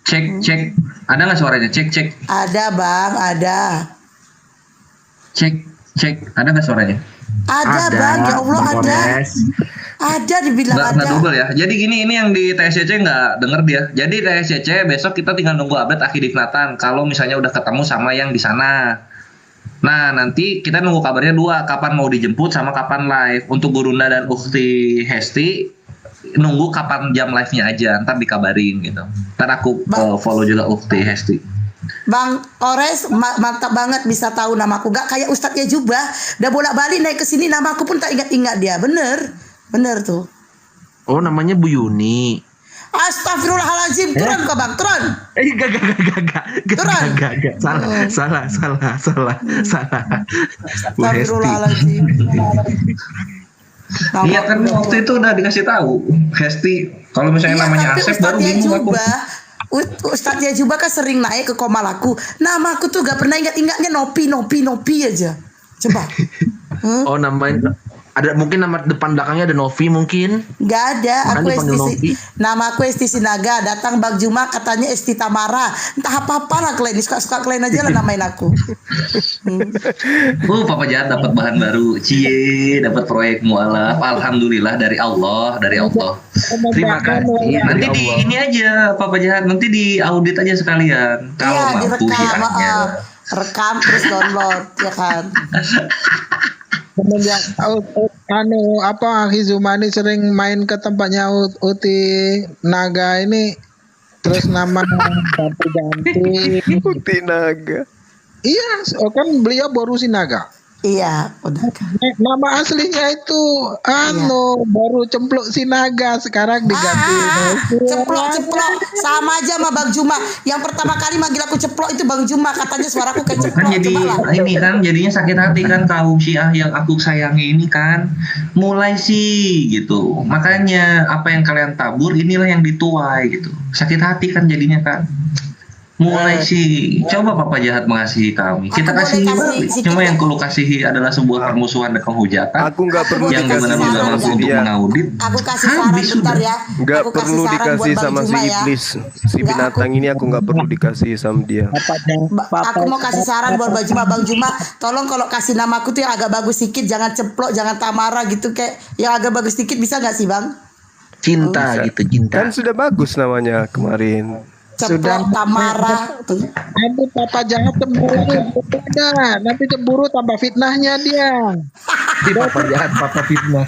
Cek, ada nggak suaranya? Cek. Ada Bang, ada. Cek, ada nggak suaranya? Ada Bang, ya Allah Bang ada. Kores. Ada dibilang Nggak ada. double ya. Jadi ini yang di TSCC nggak denger dia. Jadi TSCC besok kita tinggal nunggu update Akhi di Nathan. Kalau misalnya udah ketemu sama yang di sana. Nah nanti kita nunggu kabarnya 2, kapan mau dijemput sama kapan live. Untuk Gurunda dan Ukti Hesti nunggu kapan jam live-nya aja, ntar dikabarin gitu. Ntar aku follow juga Ukti Hesti. Bang Ores mantap banget bisa tahu namaku. Gak kayak Ustadznya Jubah. Udah bolak-balik naik ke sini namaku pun tak ingat-ingat dia. Bener tuh. Oh, namanya Bu Yuni. Astagfirullahaladzim, turun kok Bang, turun. Gak. Salah. Astagfirullahaladzim. Iya kan waktu itu udah dikasih tahu Hesti. Kalau misalnya namanya Tapi Asep baru Ustadznya bingung aku. Ustadznya Jubah kan sering naik ke Komalaku. Namaku tuh gak pernah ingat-ingatnya Nopi aja. Coba. Oh, namanya ada mungkin nama depan belakangnya ada Novi mungkin. Gak ada. Makanya dipanggil Novi. Nama aku Esti Sinaga. Datang Bang Juma katanya Esti Tamara. Entah apa lah kalian. Suka kalian aja lah namain aku. Papa Jahat dapat bahan baru. Dapat proyek mualaf. Alhamdulillah dari Allah. Terima kasih. Nanti di ini aja Papa Jahat. Nanti di audit aja sekalian. Kalau mampu direkam. Rekam terus download ya kan. Semenjak Akhi Zumani sering main ke tempatnya Uti Naga ini, terus nama ganti-ganti. Uti Naga. Iya, kan beliau Borusi Naga. Iya, udah. Nama aslinya itu baru Cemplok Sinaga, sekarang diganti. Ceplok sama aja sama Bang Juma. Yang pertama kali manggil aku ceplok itu Bang Juma, katanya suaraku kayak ceplok. Kan jadi ini kan jadinya sakit hati kan kaum Syiah yang aku sayangi ini kan mulai sih gitu. Makanya apa yang kalian tabur inilah yang dituai gitu. Sakit hati kan jadinya kan. Mulai sih, coba Papa Jahat mengasihi kami. Kita kasihi balik. Cuma yang kulo kasihi adalah sebuah permusuhan dan penghujatan. Aku nggak perlu yang dimana juga mampu untuk mengaudit. Aku kasih saran bentar ya. Nggak perlu dikasih sama si iblis, si binatang ini aku nggak perlu dikasih sama dia. Aku mau kasih saran buat Bang Juma. Tolong kalau kasih namaku tuh yang agak bagus sedikit, jangan Ceplok, jangan Tamara gitu, kayak yang agak bagus sedikit, bisa nggak sih Bang? Cinta gitu, cinta. Kan sudah bagus namanya kemarin. Ceplok Tamara. Nanti Papa Jahat cemburu, nanti cemburu tambah fitnahnya dia. Papa Jahat, Papa fitnah.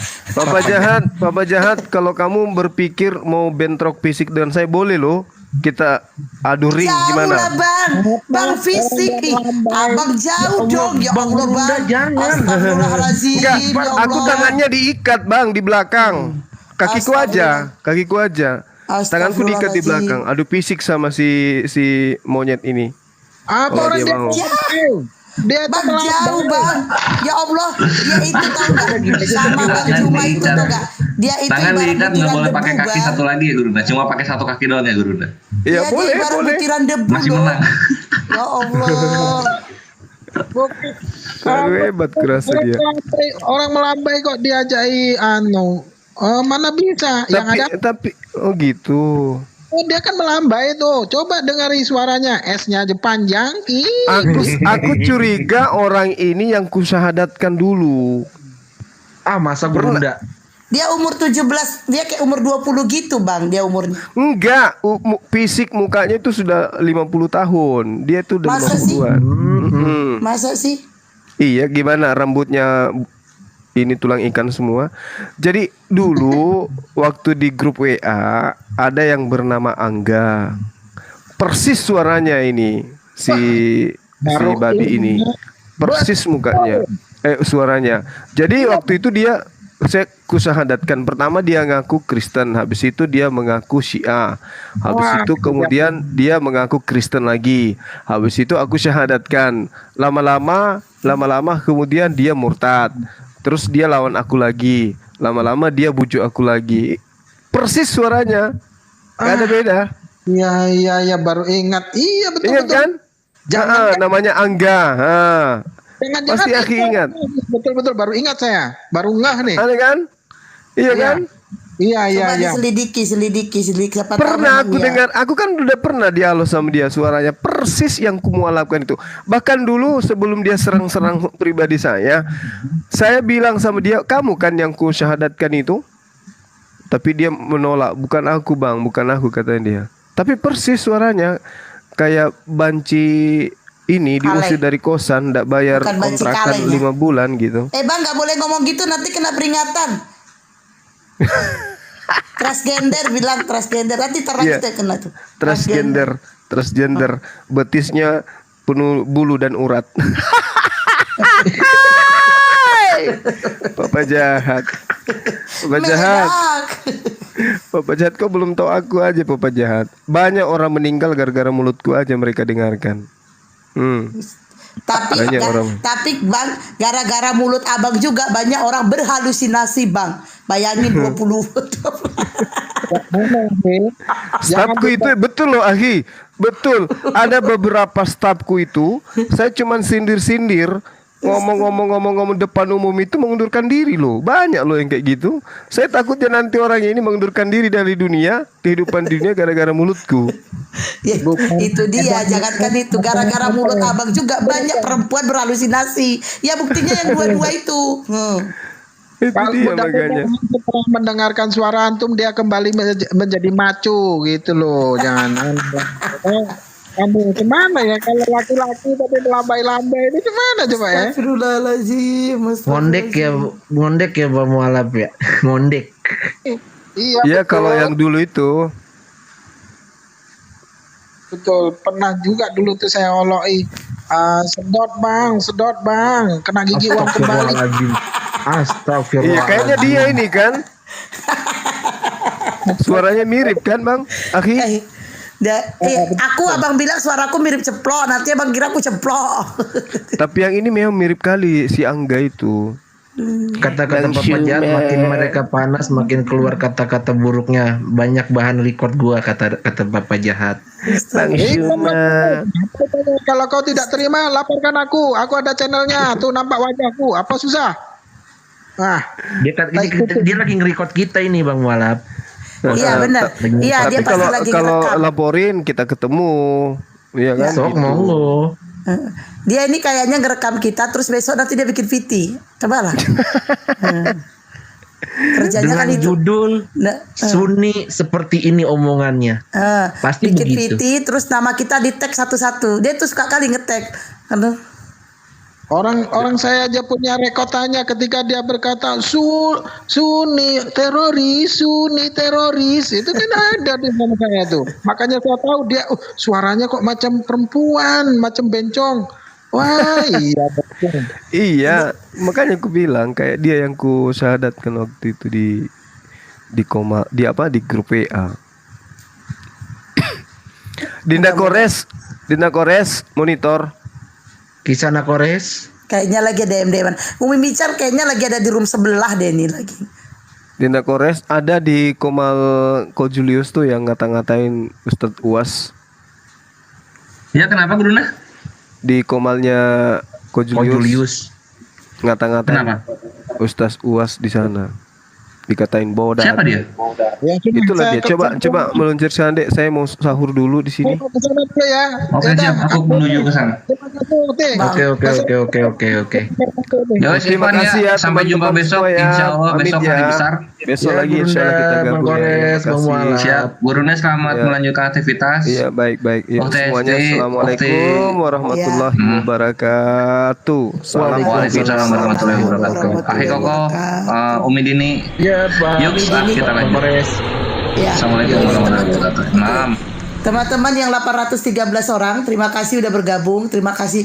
Papa Jahat, kalau kamu berpikir mau bentrok fisik dengan saya boleh loh. Kita adu ring gimana? Jauh lah Bang fisik Abang jauh dong. Ya Allah Bang, Astagfirullahaladzim. Enggak, aku tangannya diikat Bang di belakang. Kakiku aja. Tanganku diikat di belakang. Adu fisik sama si monyet ini. Apa orang dia mau? Dia Bang jauh Bang. Ya Allah, dia itu tahu gak? Sama Bang Juma itu tahu gak? Dia itu tangan diikat nggak boleh pakai kaki Bang. satu lagi ya Gurunda. Cuma pakai satu kaki doang ya Gurunda. Iya boleh. Butiran debu Masih menang. Ya Allah. Aduh hebat kerasa dia. Orang melambai kok diajai mana bisa? Tapi oh gitu. Oh dia kan melambai tuh. Coba dengari suaranya. S-nya aja panjang. Aku curiga orang ini yang kusyahadatkan dulu. Masa Gurunda? Dia umur 17, dia kayak umur 20 gitu Bang, dia umurnya. Enggak, fisik mukanya itu sudah 50 tahun. Dia tuh udah 50-an. Masa sih? Iya, gimana rambutnya ini tulang ikan semua. Jadi dulu waktu di grup WA ada yang bernama Angga. Persis suaranya ini si babi ini. Persis mukanya. Suaranya. Jadi waktu itu saya kusahadatkan. Pertama dia ngaku Kristen, habis itu dia mengaku Syiah. Habis itu kemudian dia mengaku Kristen lagi. Habis itu aku syahadatkan. Lama-lama kemudian dia murtad. Terus dia lawan aku lagi. Lama-lama dia bujuk aku lagi. Persis suaranya. Gak ada beda. Iya baru ingat. Iya betul. Ingat kan? Jangan namanya Angga. Jangan pasti aku ingat. Betul baru ingat saya. Baru ngah nih. Ada kan? Iya kan? Iya. Selidiki. Pernah aku dengar, aku kan udah pernah dialog sama dia, suaranya persis yang kumualapkan itu. Bahkan dulu sebelum dia serang-serang pribadi saya bilang sama dia, kamu kan yang ku syahadatkan itu. Tapi dia menolak, bukan aku Bang, bukan aku katanya dia. Tapi persis suaranya kayak banci ini diusir dari kosan, ndak bayar kontrakan 5 bulan gitu. Bang nggak boleh ngomong gitu, nanti kena peringatan. Transgender bilang transgender, nanti kita kena tuh. Transgender, betisnya penuh bulu dan urat. Papa jahat. Papa jahat, kau belum tahu aku aja Papa jahat. Banyak orang meninggal gara-gara mulutku aja mereka dengarkan. Tapi Bang, gara-gara mulut Abang juga banyak orang berhalusinasi Bang. Bayangin 20. Stafku itu betul loh Ahi. Betul. Ada beberapa stafku itu saya cuman sindir-sindir, ngomong depan umum itu mengundurkan diri loh. Banyak loh yang kayak gitu. Saya takutnya nanti orang ini mengundurkan diri dari dunia, kehidupan dunia gara-gara mulutku. Itu dia, jangankan itu, gara-gara mulut Abang juga banyak perempuan berhalusinasi. Ya buktinya yang dua-dua itu. Itu dia makanya. Setelah mendengarkan suara antum dia kembali menjadi maco gitu loh. Jangan gimana ya kalau laki-laki tapi melambai-lambai ini gimana coba ya? Astagfirullahaladzim. Ngondek ya Pak Mualaf ya. Ngondek. Iya kalau yang dulu itu. Betul, pernah juga dulu tuh saya oloi. Sedot bang, kena gigi uang kembali. Astagfirullah. Iya, kayaknya dia ini kan. Suaranya mirip kan, Bang? Akhi. Aku abang bilang suaraku mirip ceplok, nanti abang kira aku ceplok. Tapi yang ini memang mirip kali si Angga itu. Kata-kata Bapak Jahat makin mereka panas makin keluar kata-kata buruknya. Banyak bahan record gua kata Bapak Jahat. Kalau kau tidak terima laporkan aku. Aku ada channelnya. Tuh nampak wajahku. Apa susah? Dia lagi nge-record kita ini Bang Mualaf. Iya benar. Iya dia pasti lagi kalau ngerekam. laporin kita ketemu. Iya kan? Sok monggo. Dia ini kayaknya ngerekam kita terus besok nanti dia bikin VT. Cobalah. Kerjanya dengan kan itu. Judul Sunni seperti ini omongannya. Pasti bikin begitu. VT terus nama kita di tag satu-satu. Dia tuh suka kali nge-tag. Orang saya aja punya rekotannya ketika dia berkata Sunni teroris itu kan ada di sana saya tuh. Makanya saya tahu dia suaranya kok macam perempuan, macam bencong. Wah iya betul. Iya, makanya aku bilang kayak dia yang ku syahadatkan waktu itu di grup WA. Dinda Kores monitor. Kisana Kores. Kayaknya lagi ada DM-an. Umi Micar kayaknya lagi ada di room sebelah deh ini lagi. Dinda Kores ada di Komal Ko Julius tuh yang ngata-ngatain Ustadz UAS. Ya kenapa Guruna? Di Komalnya Ko Julius. Ngata-ngatain Ustadz UAS di sana. Dikatain bodoh. Siapa dia? Itulah dia. Coba meluncur sana, Dek. Saya mau sahur dulu di sini. Oke, siap. Aku menuju ke sana. Oke. Ya, Terima kasih ya. Sampai jumpa besok. Insya Allah besok hari besar. Besok lagi insya Allah kita gabung ya. Siap. Guruna selamat melanjutkan aktivitas. Iya, baik. Ya, semuanya assalamualaikum warahmatullahi wabarakatuh. Waalaikumsalam warahmatullahi wabarakatuh. Akhi Koko, Umi Dini. Yuk, kita lanjut. Assalamualaikum warahmatullahi wabarakatuh. Teman-teman yang 813 orang, terima kasih udah bergabung. Terima kasih.